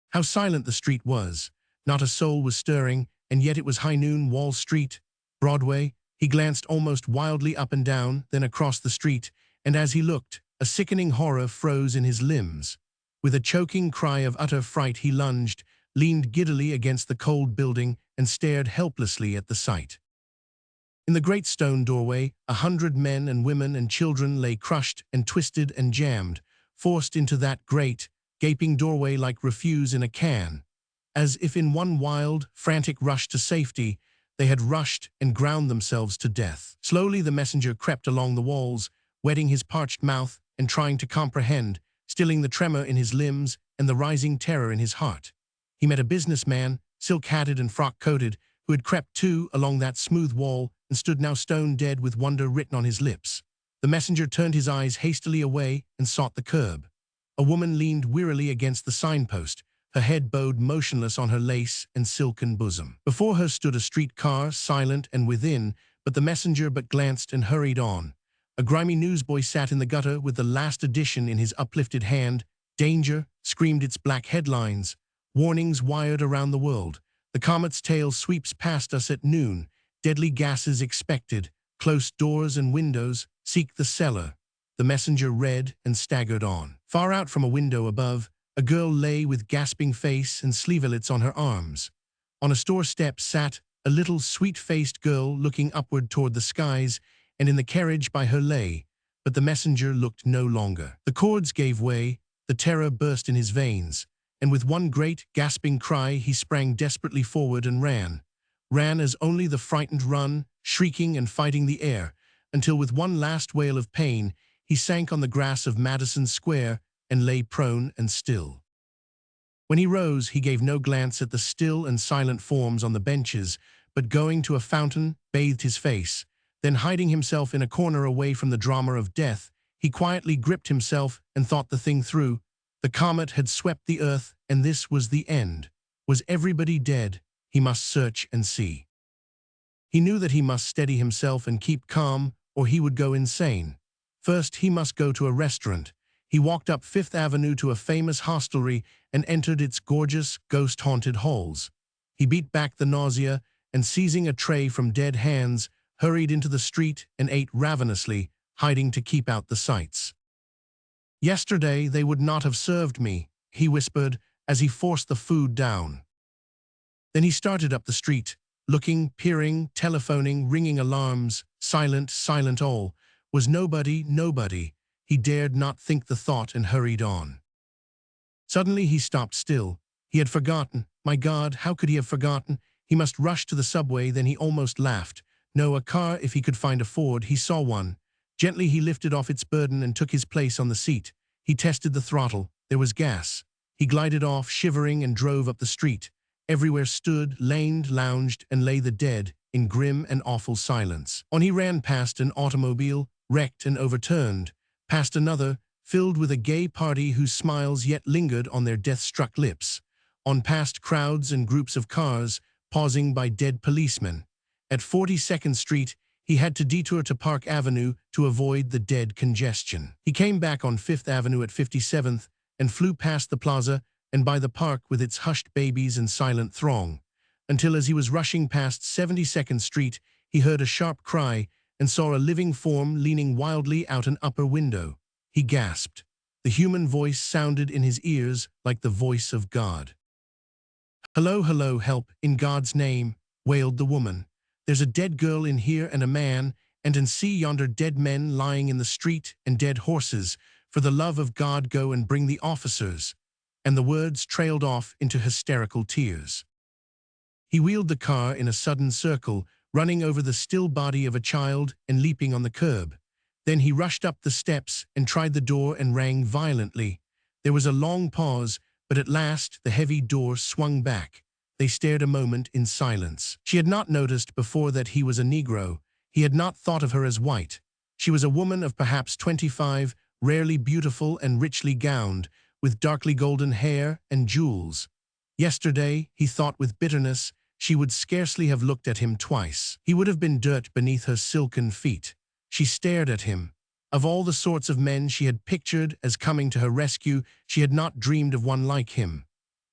Speaker 1: How silent the street was. Not a soul was stirring, and yet it was high noon. Wall Street, Broadway. He glanced almost wildly up and down, then across the street, and as he looked, a sickening horror froze in his limbs. With a choking cry of utter fright he lunged, leaned giddily against the cold building, and stared helplessly at the sight. In the great stone doorway, 100 men and women and children lay crushed and twisted and jammed, forced into that great, gaping doorway like refuse in a can. As if in one wild, frantic rush to safety, they had rushed and ground themselves to death. Slowly the messenger crept along the walls, wetting his parched mouth and trying to comprehend, stilling the tremor in his limbs and the rising terror in his heart. He met a businessman, silk-hatted and frock-coated, who had crept too along that smooth wall and stood now stone-dead with wonder written on his lips. The messenger turned his eyes hastily away and sought the curb. A woman leaned wearily against the signpost, her head bowed motionless on her lace and silken bosom. Before her stood a streetcar, silent and within, but the messenger but glanced and hurried on. A grimy newsboy sat in the gutter with the last edition in his uplifted hand. Danger, screamed its black headlines. Warnings wired around the world. The comet's tail sweeps past us at noon. Deadly gases expected. Close doors and windows. Seek the cellar. The messenger read and staggered on. Far out from a window above, a girl lay with gasping face and sleevelets on her arms. On a store step sat a little sweet-faced girl looking upward toward the skies, and in the carriage by her lay, but the messenger looked no longer. The cords gave way, the terror burst in his veins, and with one great, gasping cry he sprang desperately forward and ran. Ran as only the frightened run, shrieking and fighting the air, until with one last wail of pain he sank on the grass of Madison Square and lay prone and still. When he rose, he gave no glance at the still and silent forms on the benches, but going to a fountain, bathed his face. Then hiding himself in a corner away from the drama of death, he quietly gripped himself and thought the thing through. The comet had swept the earth, and this was the end. Was everybody dead? He must search and see. He knew that he must steady himself and keep calm, or he would go insane. First, he must go to a restaurant. He walked up Fifth Avenue to a famous hostelry and entered its gorgeous, ghost-haunted halls. He beat back the nausea and, seizing a tray from dead hands, hurried into the street and ate ravenously, hiding to keep out the sights. Yesterday they would not have served me, he whispered as he forced the food down. Then he started up the street, looking, peering, telephoning, ringing alarms, silent, silent all. Was nobody, nobody. He dared not think the thought and hurried on. Suddenly he stopped still. He had forgotten. My God, how could he have forgotten? He must rush to the subway, then he almost laughed. No, a car if he could find a Ford. He saw one. Gently he lifted off its burden and took his place on the seat. He tested the throttle. There was gas. He glided off, shivering, and drove up the street. Everywhere stood, laned, lounged, and lay the dead, in grim and awful silence. On he ran past an automobile, wrecked and overturned, past another, filled with a gay party whose smiles yet lingered on their death-struck lips, on past crowds and groups of cars, pausing by dead policemen. At 42nd Street, he had to detour to Park Avenue to avoid the dead congestion. He came back on 5th Avenue at 57th and flew past the plaza and by the park with its hushed babies and silent throng, until as he was rushing past 72nd Street, he heard a sharp cry and saw a living form leaning wildly out an upper window. He gasped. The human voice sounded in his ears like the voice of God. "Hello, hello, help, in God's name," wailed the woman. "There's a dead girl in here and a man, and see yonder dead men lying in the street and dead horses. For the love of God, go and bring the officers." And the words trailed off into hysterical tears. He wheeled the car in a sudden circle, running over the still body of a child and leaping on the curb. Then he rushed up the steps and tried the door and rang violently. There was a long pause, but at last the heavy door swung back. They stared a moment in silence. She had not noticed before that he was a Negro. He had not thought of her as white. She was a woman of perhaps 25, rarely beautiful and richly gowned, with darkly golden hair and jewels. Yesterday, he thought with bitterness, she would scarcely have looked at him twice. He would have been dirt beneath her silken feet. She stared at him. Of all the sorts of men she had pictured as coming to her rescue, she had not dreamed of one like him.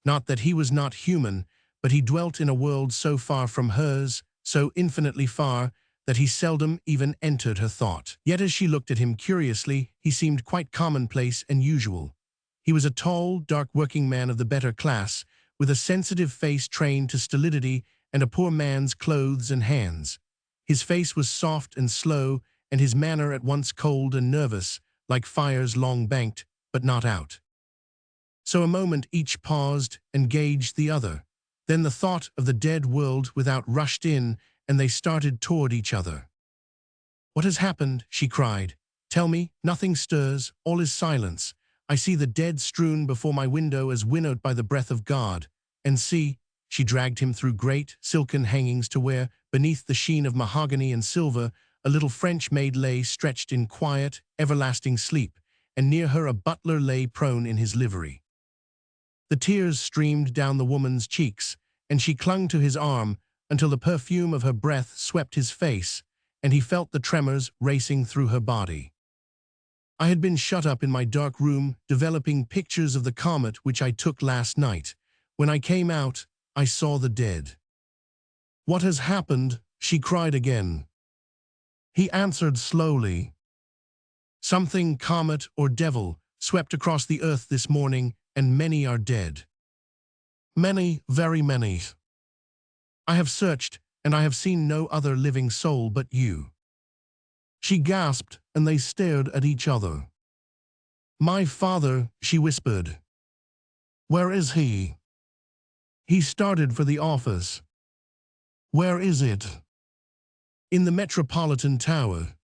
Speaker 1: Not that he was not human, but he dwelt in a world so far from hers, so infinitely far, that he seldom even entered her thought. Yet as she looked at him curiously, he seemed quite commonplace and usual. He was a tall, dark working man of the better class, with a sensitive face trained to stolidity and a poor man's clothes and hands. His face was soft and slow, and his manner at once cold and nervous, like fires long banked, but not out. So a moment each paused and gauged the other. Then the thought of the dead world without rushed in, and they started toward each other. "What has happened?" she cried. "Tell me." "Nothing stirs, all is silence. I see the dead strewn before my window as winnowed by the breath of God. And see," she dragged him through great, silken hangings to where, beneath the sheen of mahogany and silver, a little French maid lay stretched in quiet, everlasting sleep, and near her a butler lay prone in his livery. The tears streamed down the woman's cheeks, and she clung to his arm until the perfume of her breath swept his face, and he felt the tremors racing through her body. I had been shut up in my dark room, developing pictures of the comet which I took last night. When I came out, I saw the dead. "What has happened?" she cried again. He answered slowly. "Something, comet or devil, swept across the earth this morning, and many are dead. Many, very many. I have searched, and I have seen no other living soul but you." She gasped, and they stared at each other. "My father," she whispered. "Where is he?" "He started for the office." "Where is it?" "In the Metropolitan Tower."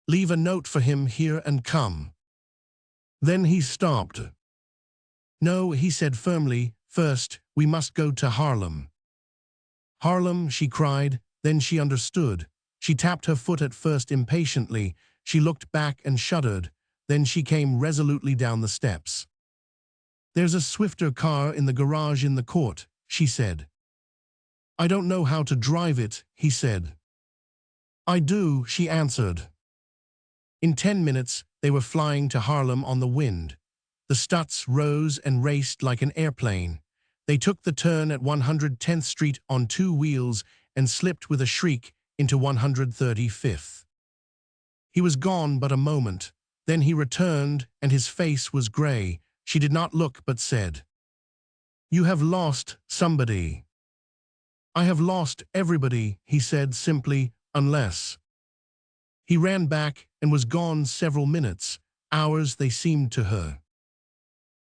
Speaker 1: "Leave a note for him here and come." Then he stopped. "No," he said firmly, "first, we must go to Harlem." "Harlem," she cried, then she understood. She tapped her foot at first impatiently, she looked back and shuddered, then she came resolutely down the steps. "There's a swifter car in the garage in the court," she said. "I don't know how to drive it," he said. "I do," she answered. In 10 minutes, they were flying to Harlem on the wind. The Stutz rose and raced like an airplane. They took the turn at 110th Street on 2 wheels and slipped with a shriek into 135th. He was gone but a moment. Then he returned, and his face was gray. She did not look but said, "You have lost somebody." I have lost everybody, he said simply, unless. He ran back and was gone several minutes, hours they seemed to her.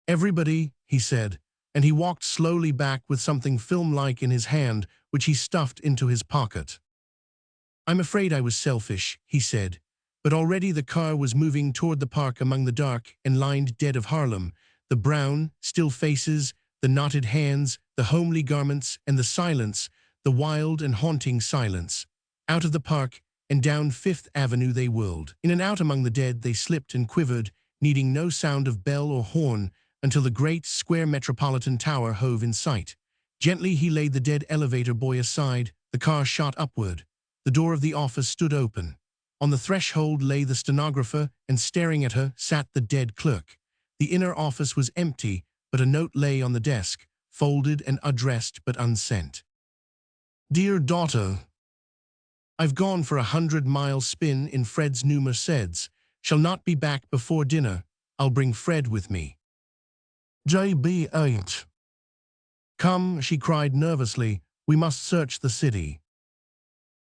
Speaker 1: Everybody, he said, and he walked slowly back with something film-like in his hand, which he stuffed into his pocket. I'm afraid I was selfish, he said, but already the car was moving toward the park among the dark and lined dead of Harlem, the brown, still faces, the knotted hands, the homely garments, and the silence, the wild and haunting silence. Out of the park and down Fifth Avenue they whirled. In and out among the dead they slipped and quivered, needing no sound of bell or horn, until the great, square Metropolitan Tower hove in sight. Gently he laid the dead elevator boy aside. The car shot upward. The door of the office stood open. On the threshold lay the stenographer, and staring at her sat the dead clerk. The inner office was empty, but a note lay on the desk, folded and addressed but unsent. Dear daughter, I've gone for 100-mile spin in Fred's new Mercedes. Shall not be back before dinner. I'll bring Fred with me. JB ain't. Come, she cried nervously, we must search the city.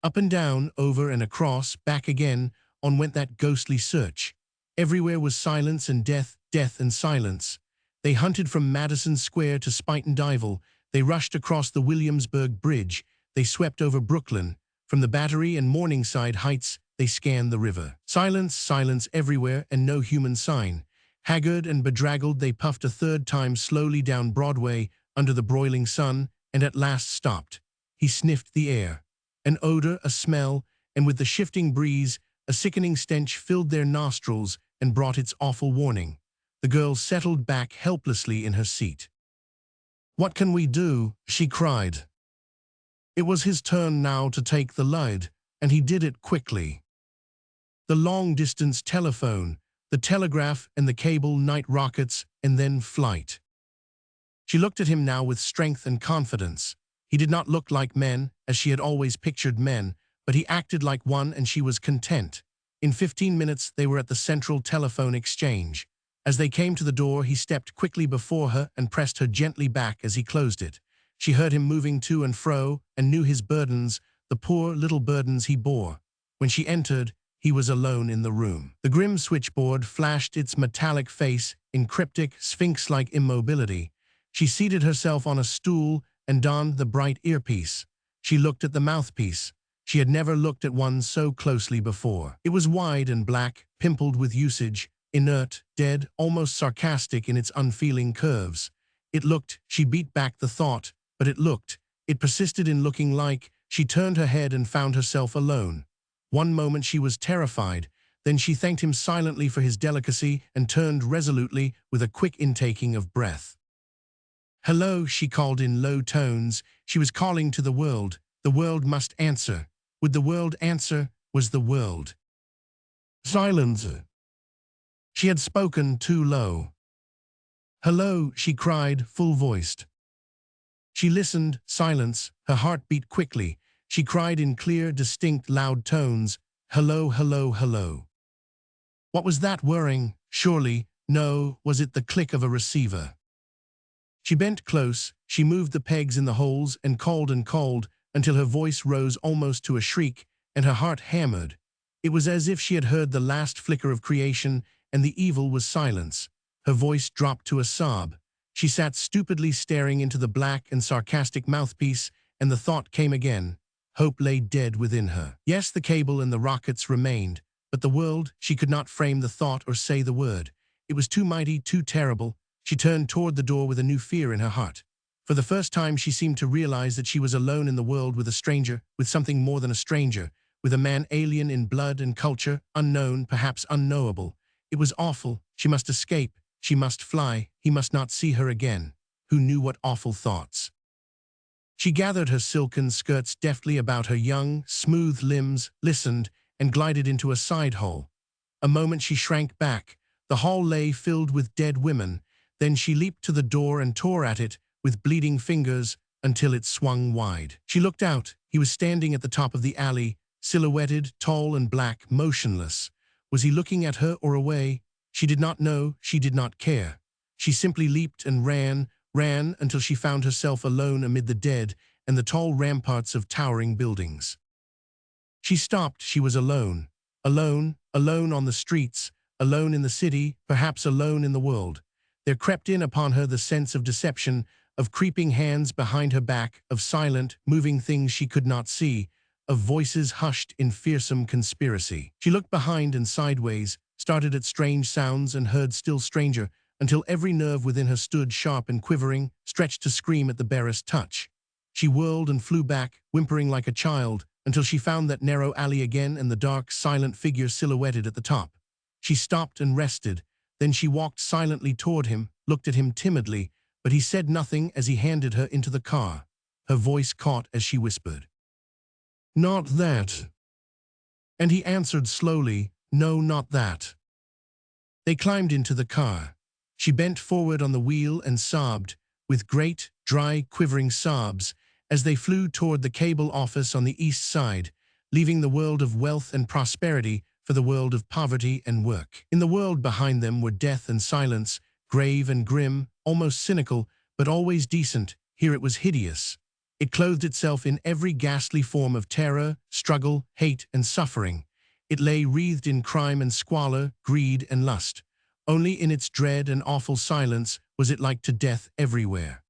Speaker 1: Up and down, over and across, back again, on went that ghostly search. Everywhere was silence and death, death and silence. They hunted from Madison Square to Spuyten Duyvil. They rushed across the Williamsburg Bridge. They swept over Brooklyn. From the Battery and Morningside Heights, they scanned the river. Silence, silence everywhere, and no human sign. Haggard and bedraggled, they puffed a third time slowly down Broadway under the broiling sun, and at last stopped. He sniffed the air. An odor, a smell, and with the shifting breeze, a sickening stench filled their nostrils and brought its awful warning. The girl settled back helplessly in her seat. What can we do? She cried. It was his turn now to take the lead, and he did it quickly. The long-distance telephone, the telegraph and the cable, night rockets, and then flight. She looked at him now with strength and confidence. He did not look like men, as she had always pictured men, but he acted like one, and she was content. In 15 minutes they were at the Central Telephone Exchange. As they came to the door, he stepped quickly before her and pressed her gently back as he closed it. She heard him moving to and fro, and knew his burdens, the poor little burdens he bore. When she entered, he was alone in the room. The grim switchboard flashed its metallic face in cryptic, sphinx-like immobility. She seated herself on a stool and donned the bright earpiece. She looked at the mouthpiece. She had never looked at one so closely before. It was wide and black, pimpled with usage, inert, dead, almost sarcastic in its unfeeling curves. It looked, she beat back the thought, but it persisted in looking like. She turned her head and found herself alone. One moment she was terrified, then she thanked him silently for his delicacy and turned resolutely with a quick intaking of breath. Hello, she called in low tones. She was calling to the world. The world must answer. Would the world answer? Was the world? Silence. She had spoken too low. Hello, she cried, full-voiced. She listened, silence, her heart beat quickly. She cried in clear, distinct, loud tones, hello, hello, hello. What was that whirring? Surely, no, was it the click of a receiver? She bent close, she moved the pegs in the holes and called until her voice rose almost to a shriek and her heart hammered. It was as if she had heard the last flicker of creation and the evil was silence. Her voice dropped to a sob. She sat stupidly staring into the black and sarcastic mouthpiece, and the thought came again. Hope lay dead within her. Yes, the cable and the rockets remained, but the world, she could not frame the thought or say the word. It was too mighty, too terrible. She turned toward the door with a new fear in her heart. For the first time she seemed to realize that she was alone in the world with a stranger, with something more than a stranger, with a man alien in blood and culture, unknown, perhaps unknowable. It was awful. She must escape. She must fly. He must not see her again. Who knew what awful thoughts? She gathered her silken skirts deftly about her young, smooth limbs, listened, and glided into a side hall. A moment she shrank back. The hall lay filled with dead women. Then she leaped to the door and tore at it with bleeding fingers until it swung wide. She looked out. He was standing at the top of the alley, silhouetted, tall and black, motionless. Was he looking at her or away? She did not know. She did not care. She simply leaped and ran until she found herself alone amid the dead, and the tall ramparts of towering buildings. She stopped. She was alone. Alone, alone on the streets, alone in the city, perhaps alone in the world. There crept in upon her the sense of deception, of creeping hands behind her back, of silent, moving things she could not see, of voices hushed in fearsome conspiracy. She looked behind and sideways, started at strange sounds and heard still stranger, until every nerve within her stood sharp and quivering, stretched to scream at the barest touch. She whirled and flew back, whimpering like a child, until she found that narrow alley again and the dark, silent figure silhouetted at the top. She stopped and rested. Then she walked silently toward him, looked at him timidly, but he said nothing as he handed her into the car. Her voice caught as she whispered, "Not that." And he answered slowly, "No, not that." They climbed into the car. She bent forward on the wheel and sobbed, with great, dry, quivering sobs, as they flew toward the cable office on the east side, leaving the world of wealth and prosperity for the world of poverty and work. In the world behind them were death and silence, grave and grim, almost cynical, but always decent. Here it was hideous. It clothed itself in every ghastly form of terror, struggle, hate, and suffering. It lay wreathed in crime and squalor, greed and lust. Only in its dread and awful silence was it like to death everywhere.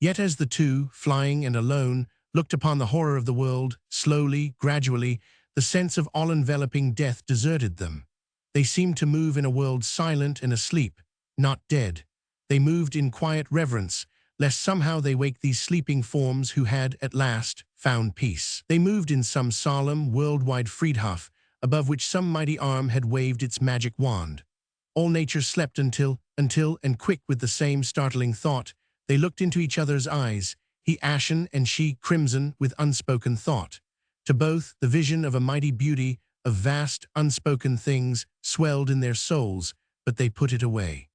Speaker 1: Yet as the two, flying and alone, looked upon the horror of the world, slowly, gradually, the sense of all-enveloping death deserted them. They seemed to move in a world silent and asleep, not dead. They moved in quiet reverence, lest somehow they wake these sleeping forms who had, at last, found peace. They moved in some solemn, worldwide Friedhof, above which some mighty arm had waved its magic wand. All nature slept until, and quick with the same startling thought, they looked into each other's eyes, he ashen and she crimson with unspoken thought. To both, the vision of a mighty beauty, of vast, unspoken things, swelled in their souls, but they put it away.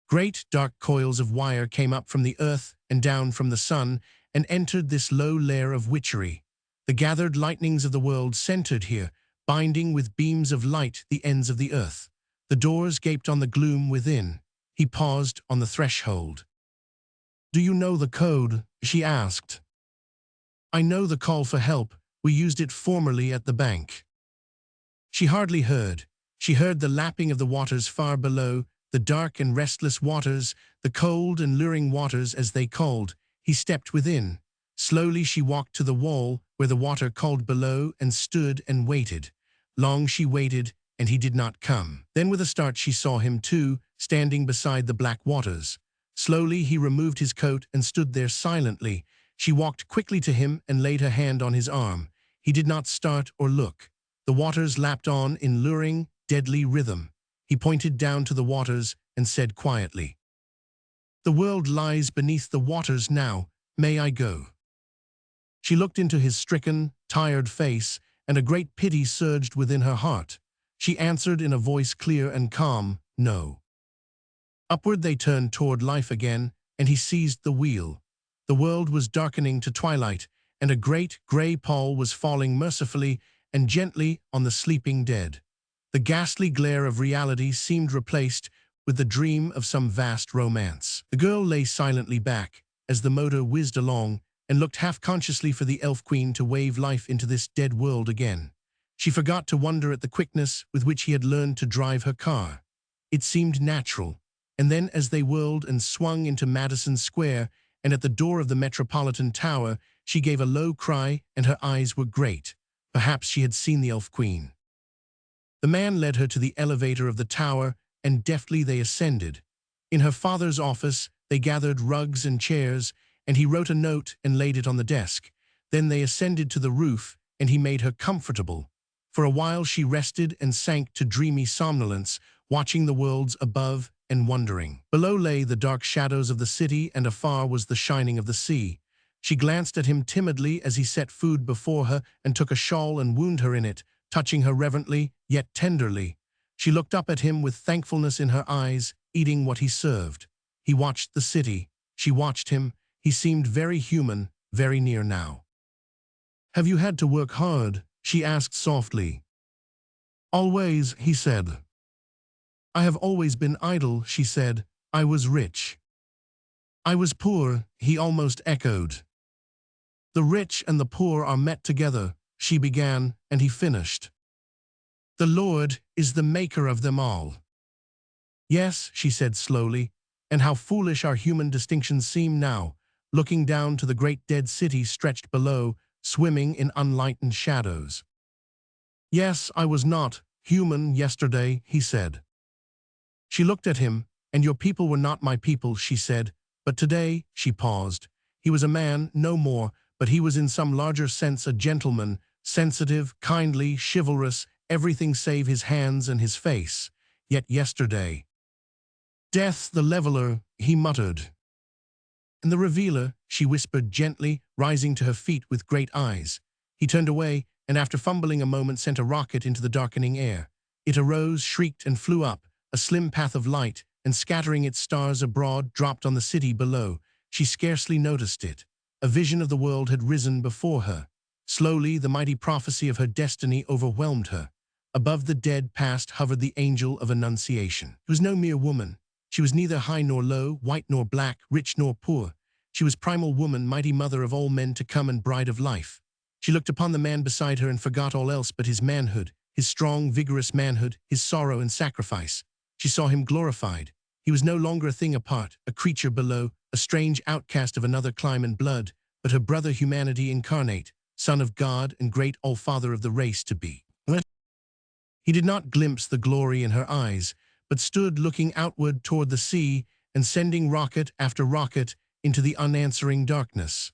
Speaker 1: Great, dark coils of wire came up from the earth and down from the sun and entered this low lair of witchery. The gathered lightnings of the world centered here, binding with beams of light the ends of the earth. The doors gaped on the gloom within. He paused on the threshold. "Do you know the code?" she asked. "I know the call for help. We used it formerly at the bank." She hardly heard. She heard the lapping of the waters far below, the dark and restless waters, the cold and luring waters as they called. He stepped within. Slowly she walked to the wall where the water called below and stood and waited. Long she waited, and he did not come. Then with a start she saw him too, standing beside the black waters. Slowly he removed his coat and stood there silently. She walked quickly to him and laid her hand on his arm. He did not start or look. The waters lapped on in luring, deadly rhythm. He pointed down to the waters and said quietly, "The world lies beneath the waters now. May I go?" She looked into his stricken, tired face, and a great pity surged within her heart. She answered in a voice clear and calm, "No." Upward they turned toward life again, and he seized the wheel. The world was darkening to twilight, and a great, gray pall was falling mercifully and gently on the sleeping dead. The ghastly glare of reality seemed replaced with the dream of some vast romance. The girl lay silently back, as the motor whizzed along, and looked half-consciously for the Elf Queen to wave life into this dead world again. She forgot to wonder at the quickness with which he had learned to drive her car. It seemed natural. And then as they whirled and swung into Madison Square and at the door of the Metropolitan Tower, she gave a low cry and her eyes were great. Perhaps she had seen the Elf Queen. The man led her to the elevator of the tower, and deftly they ascended. In her father's office, they gathered rugs and chairs, and he wrote a note and laid it on the desk. Then they ascended to the roof, and he made her comfortable. For a while she rested and sank to dreamy somnolence, watching the worlds above and wondering. Below lay the dark shadows of the city, and afar was the shining of the sea. She glanced at him timidly as he set food before her and took a shawl and wound her in it, touching her reverently, yet tenderly. She looked up at him with thankfulness in her eyes, eating what he served. He watched the city. She watched him. He seemed very human, very near now. "Have you had to work hard?" she asked softly. "Always," he said. "I have always been idle," she said. "I was rich." "I was poor," he almost echoed. The rich and the poor are met together, she began, and he finished. The Lord is the maker of them all. Yes, she said slowly, and how foolish our human distinctions seem now, looking down to the great dead city stretched below, swimming in unlightened shadows. Yes, I was not human yesterday, he said. She looked at him, and your people were not my people, she said, but today, she paused. He was a man, no more, but he was in some larger sense a gentleman, sensitive, kindly, chivalrous, everything save his hands and his face. Yet yesterday. Death the leveler, he muttered. And the revealer, she whispered gently, rising to her feet with great eyes. He turned away, and after fumbling a moment sent a rocket into the darkening air. It arose, shrieked, and flew up, a slim path of light, and scattering its stars abroad, dropped on the city below. She scarcely noticed it. A vision of the world had risen before her. Slowly, the mighty prophecy of her destiny overwhelmed her. Above the dead past hovered the angel of Annunciation. It was no mere woman. She was neither high nor low, white nor black, rich nor poor. She was primal woman, mighty mother of all men to come and bride of life. She looked upon the man beside her and forgot all else but his manhood, his strong, vigorous manhood, his sorrow and sacrifice. She saw him glorified. He was no longer a thing apart, a creature below, a strange outcast of another clime and blood, but her brother humanity incarnate, Son of God and great All-Father of the race to be. He did not glimpse the glory in her eyes, but stood looking outward toward the sea and sending rocket after rocket into the unanswering darkness.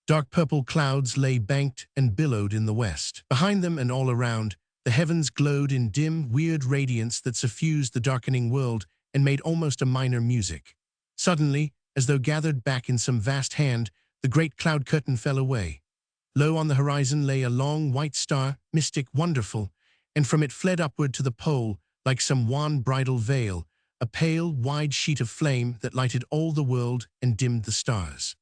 Speaker 1: Dark purple clouds lay banked and billowed in the west. Behind them and all around, the heavens glowed in dim, weird radiance that suffused the darkening world and made almost a minor music. Suddenly, as though gathered back in some vast hand, the great cloud curtain fell away. Low on the horizon lay a long white star, mystic, wonderful, and from it fled upward to the pole, like some wan bridal veil, a pale, wide sheet of flame that lighted all the world and dimmed the stars.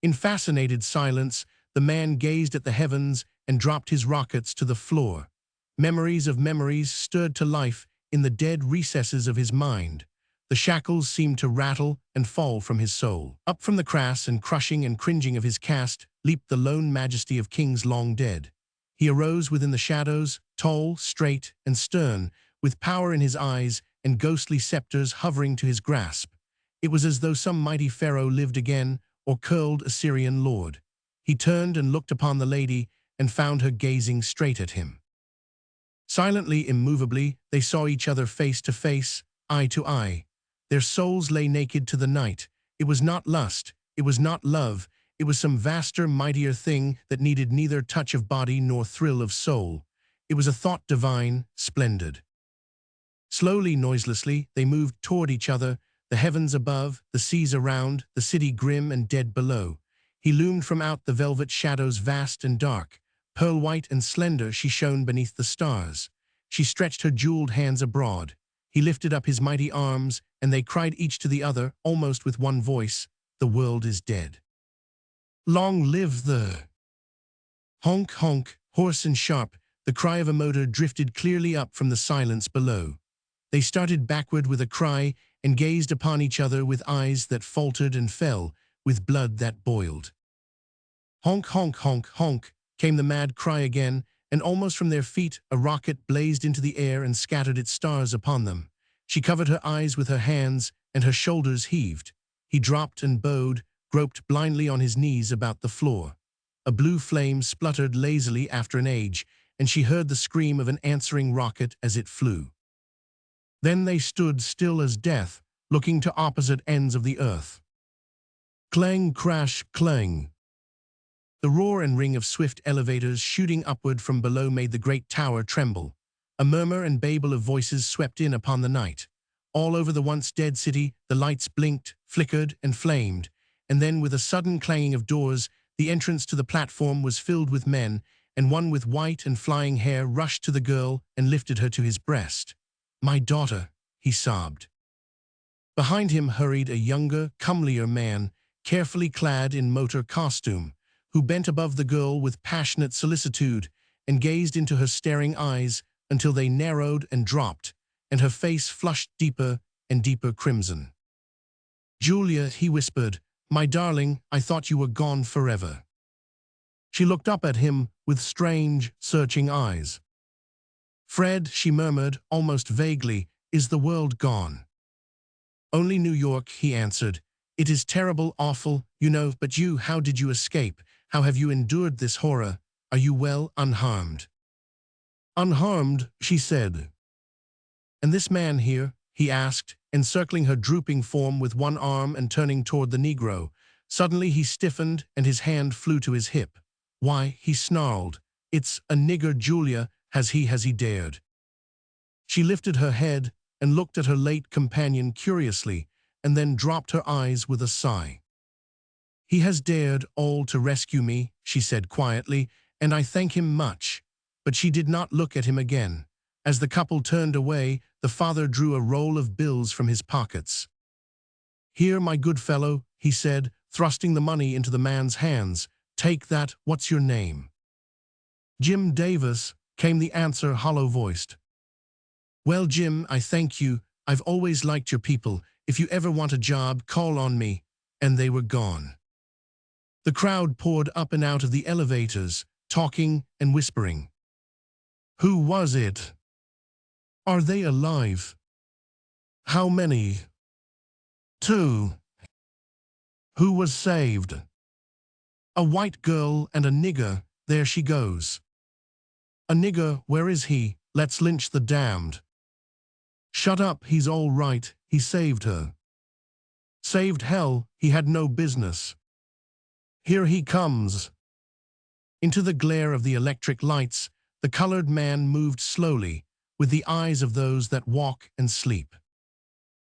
Speaker 1: In fascinated silence, the man gazed at the heavens and dropped his rockets to the floor. Memories of memories stirred to life in the dead recesses of his mind. The shackles seemed to rattle and fall from his soul. Up from the crass and crushing and cringing of his caste leaped the lone majesty of kings long dead. He arose within the shadows, tall, straight, and stern, with power in his eyes and ghostly scepters hovering to his grasp. It was as though some mighty pharaoh lived again, or curled Assyrian lord. He turned and looked upon the lady and found her gazing straight at him. Silently, immovably, they saw each other face to face, eye to eye. Their souls lay naked to the night. It was not lust, it was not love, it was some vaster, mightier thing that needed neither touch of body nor thrill of soul. It was a thought divine, splendid. Slowly, noiselessly, they moved toward each other, the heavens above, the seas around, the city grim and dead below. He loomed from out the velvet shadows vast and dark. Pearl-white and slender she shone beneath the stars. She stretched her jeweled hands abroad. He lifted up his mighty arms, and they cried each to the other, almost with one voice, "The world is dead." Long live the... Honk, honk, hoarse and sharp, the cry of a motor drifted clearly up from the silence below. They started backward with a cry and gazed upon each other with eyes that faltered and fell, with blood that boiled. Honk, honk, honk, honk, came the mad cry again, and almost from their feet a rocket blazed into the air and scattered its stars upon them. She covered her eyes with her hands, and her shoulders heaved. He dropped and bowed, groped blindly on his knees about the floor. A blue flame spluttered lazily after an age, and she heard the scream of an answering rocket as it flew. Then they stood still as death, looking to opposite ends of the earth. Clang, crash, clang. The roar and ring of swift elevators shooting upward from below made the great tower tremble. A murmur and babel of voices swept in upon the night. All over the once dead city, the lights blinked, flickered, and flamed, and then with a sudden clanging of doors, the entrance to the platform was filled with men, and one with white and flying hair rushed to the girl and lifted her to his breast. "My daughter," he sobbed. Behind him hurried a younger, comelier man, carefully clad in motor costume, who bent above the girl with passionate solicitude and gazed into her staring eyes until they narrowed and dropped, and her face flushed deeper and deeper crimson. "Julia," he whispered, "my darling, I thought you were gone forever." She looked up at him with strange, searching eyes. "Fred," she murmured, almost vaguely, "is the world gone?" "Only New York," he answered. "It is terrible, awful, you know, but you, how did you escape? How have you endured this horror? Are you well, unharmed?" "Unharmed," she said. "And this man here?" he asked, encircling her drooping form with one arm and turning toward the Negro. Suddenly he stiffened and his hand flew to his hip. "Why," he snarled, "it's a nigger, Julia, has he dared?" She lifted her head and looked at her late companion curiously, and then dropped her eyes with a sigh. "He has dared all to rescue me," she said quietly, "and I thank him much." But she did not look at him again. As the couple turned away, the father drew a roll of bills from his pockets. "Here, my good fellow," he said, thrusting the money into the man's hands. "Take that. What's your name?" "Jim Davis," came the answer, hollow-voiced. "Well, Jim, I thank you. I've always liked your people. If you ever want a job, call on me." And they were gone. The crowd poured up and out of the elevators, talking and whispering. Who was it? Are they alive? How many? 2. Who was saved? A white girl and a nigger, there she goes. A nigger, where is he? Let's lynch the damned. Shut up, he's all right, he saved her. Saved hell, he had no business. Here he comes. Into the glare of the electric lights, the colored man moved slowly, with the eyes of those that walk and sleep.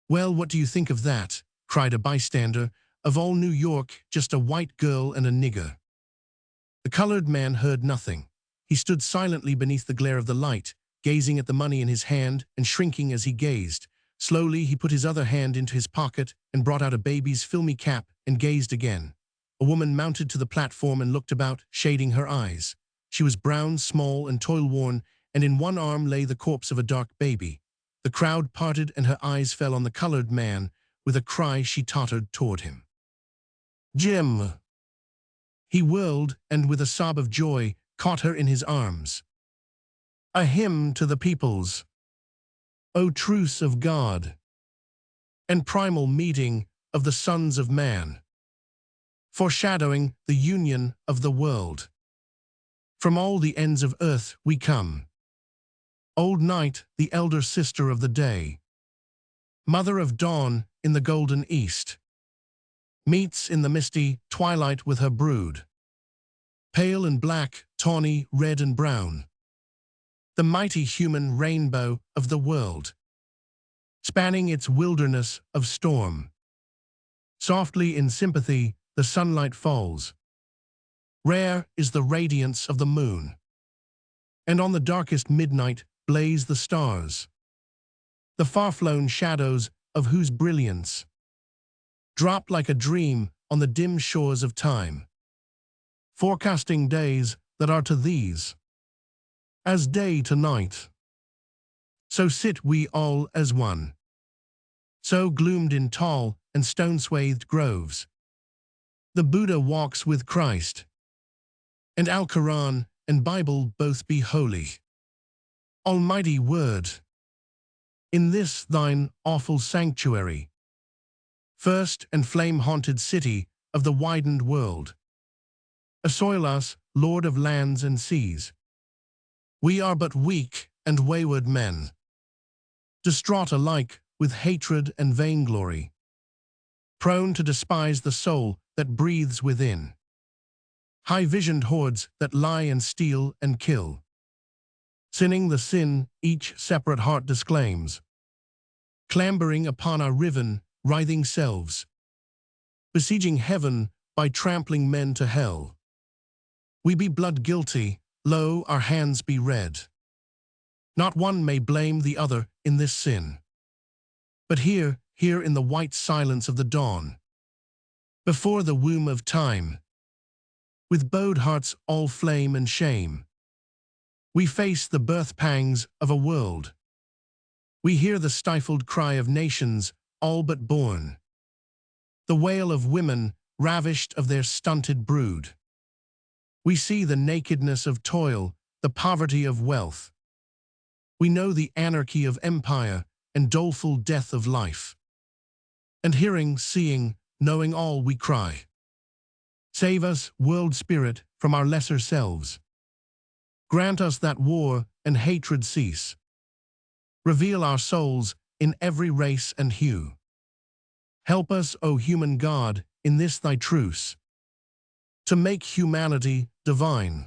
Speaker 1: "Well, what do you think of that?" cried a bystander. "Of all New York, just a white girl and a nigger." The colored man heard nothing. He stood silently beneath the glare of the light, gazing at the money in his hand and shrinking as he gazed. Slowly, he put his other hand into his pocket and brought out a baby's filmy cap and gazed again. A woman mounted to the platform and looked about, shading her eyes. She was brown, small, and toil-worn, and in one arm lay the corpse of a dark baby. The crowd parted and her eyes fell on the colored man. With a cry, she tottered toward him. "Jim!" He whirled and, with a sob of joy, caught her in his arms. "A hymn to the peoples. O truce of God, and primal meeting of the sons of man, foreshadowing the union of the world. From all the ends of earth we come. Old night, the elder sister of the day, mother of dawn in the golden east, meets in the misty twilight with her brood. Pale and black, tawny, red and brown, the mighty human rainbow of the world, spanning its wilderness of storm. Softly in sympathy, the sunlight falls. Rare is the radiance of the moon, and on the darkest midnight blaze the stars, the far-flown shadows of whose brilliance drop like a dream on the dim shores of time, forecasting days that are to these as day to night. So sit we all as one, so gloomed in tall and stone-swathed groves. The Buddha walks with Christ, and Al-Quran and Bible both be holy. Almighty Word, in this thine awful sanctuary, first and flame-haunted city of the widened world, assoil us, Lord of lands and seas. We are but weak and wayward men, distraught alike with hatred and vainglory, prone to despise the soul that breathes within. High-visioned hordes that lie and steal and kill, sinning the sin each separate heart disclaims, clambering upon our riven, writhing selves, besieging heaven by trampling men to hell. We be blood guilty, lo, our hands be red. Not one may blame the other in this sin. But here in the white silence of the dawn, before the womb of time, with bowed hearts all flame and shame, we face the birth pangs of a world. We hear the stifled cry of nations all but born, the wail of women ravished of their stunted brood. We see the nakedness of toil, the poverty of wealth. We know the anarchy of empire and doleful death of life. And hearing, seeing, knowing all, we cry, save us, world spirit, from our lesser selves. Grant us that war and hatred cease. Reveal our souls in every race and hue. Help us, O human God, in this thy truce, to make humanity divine.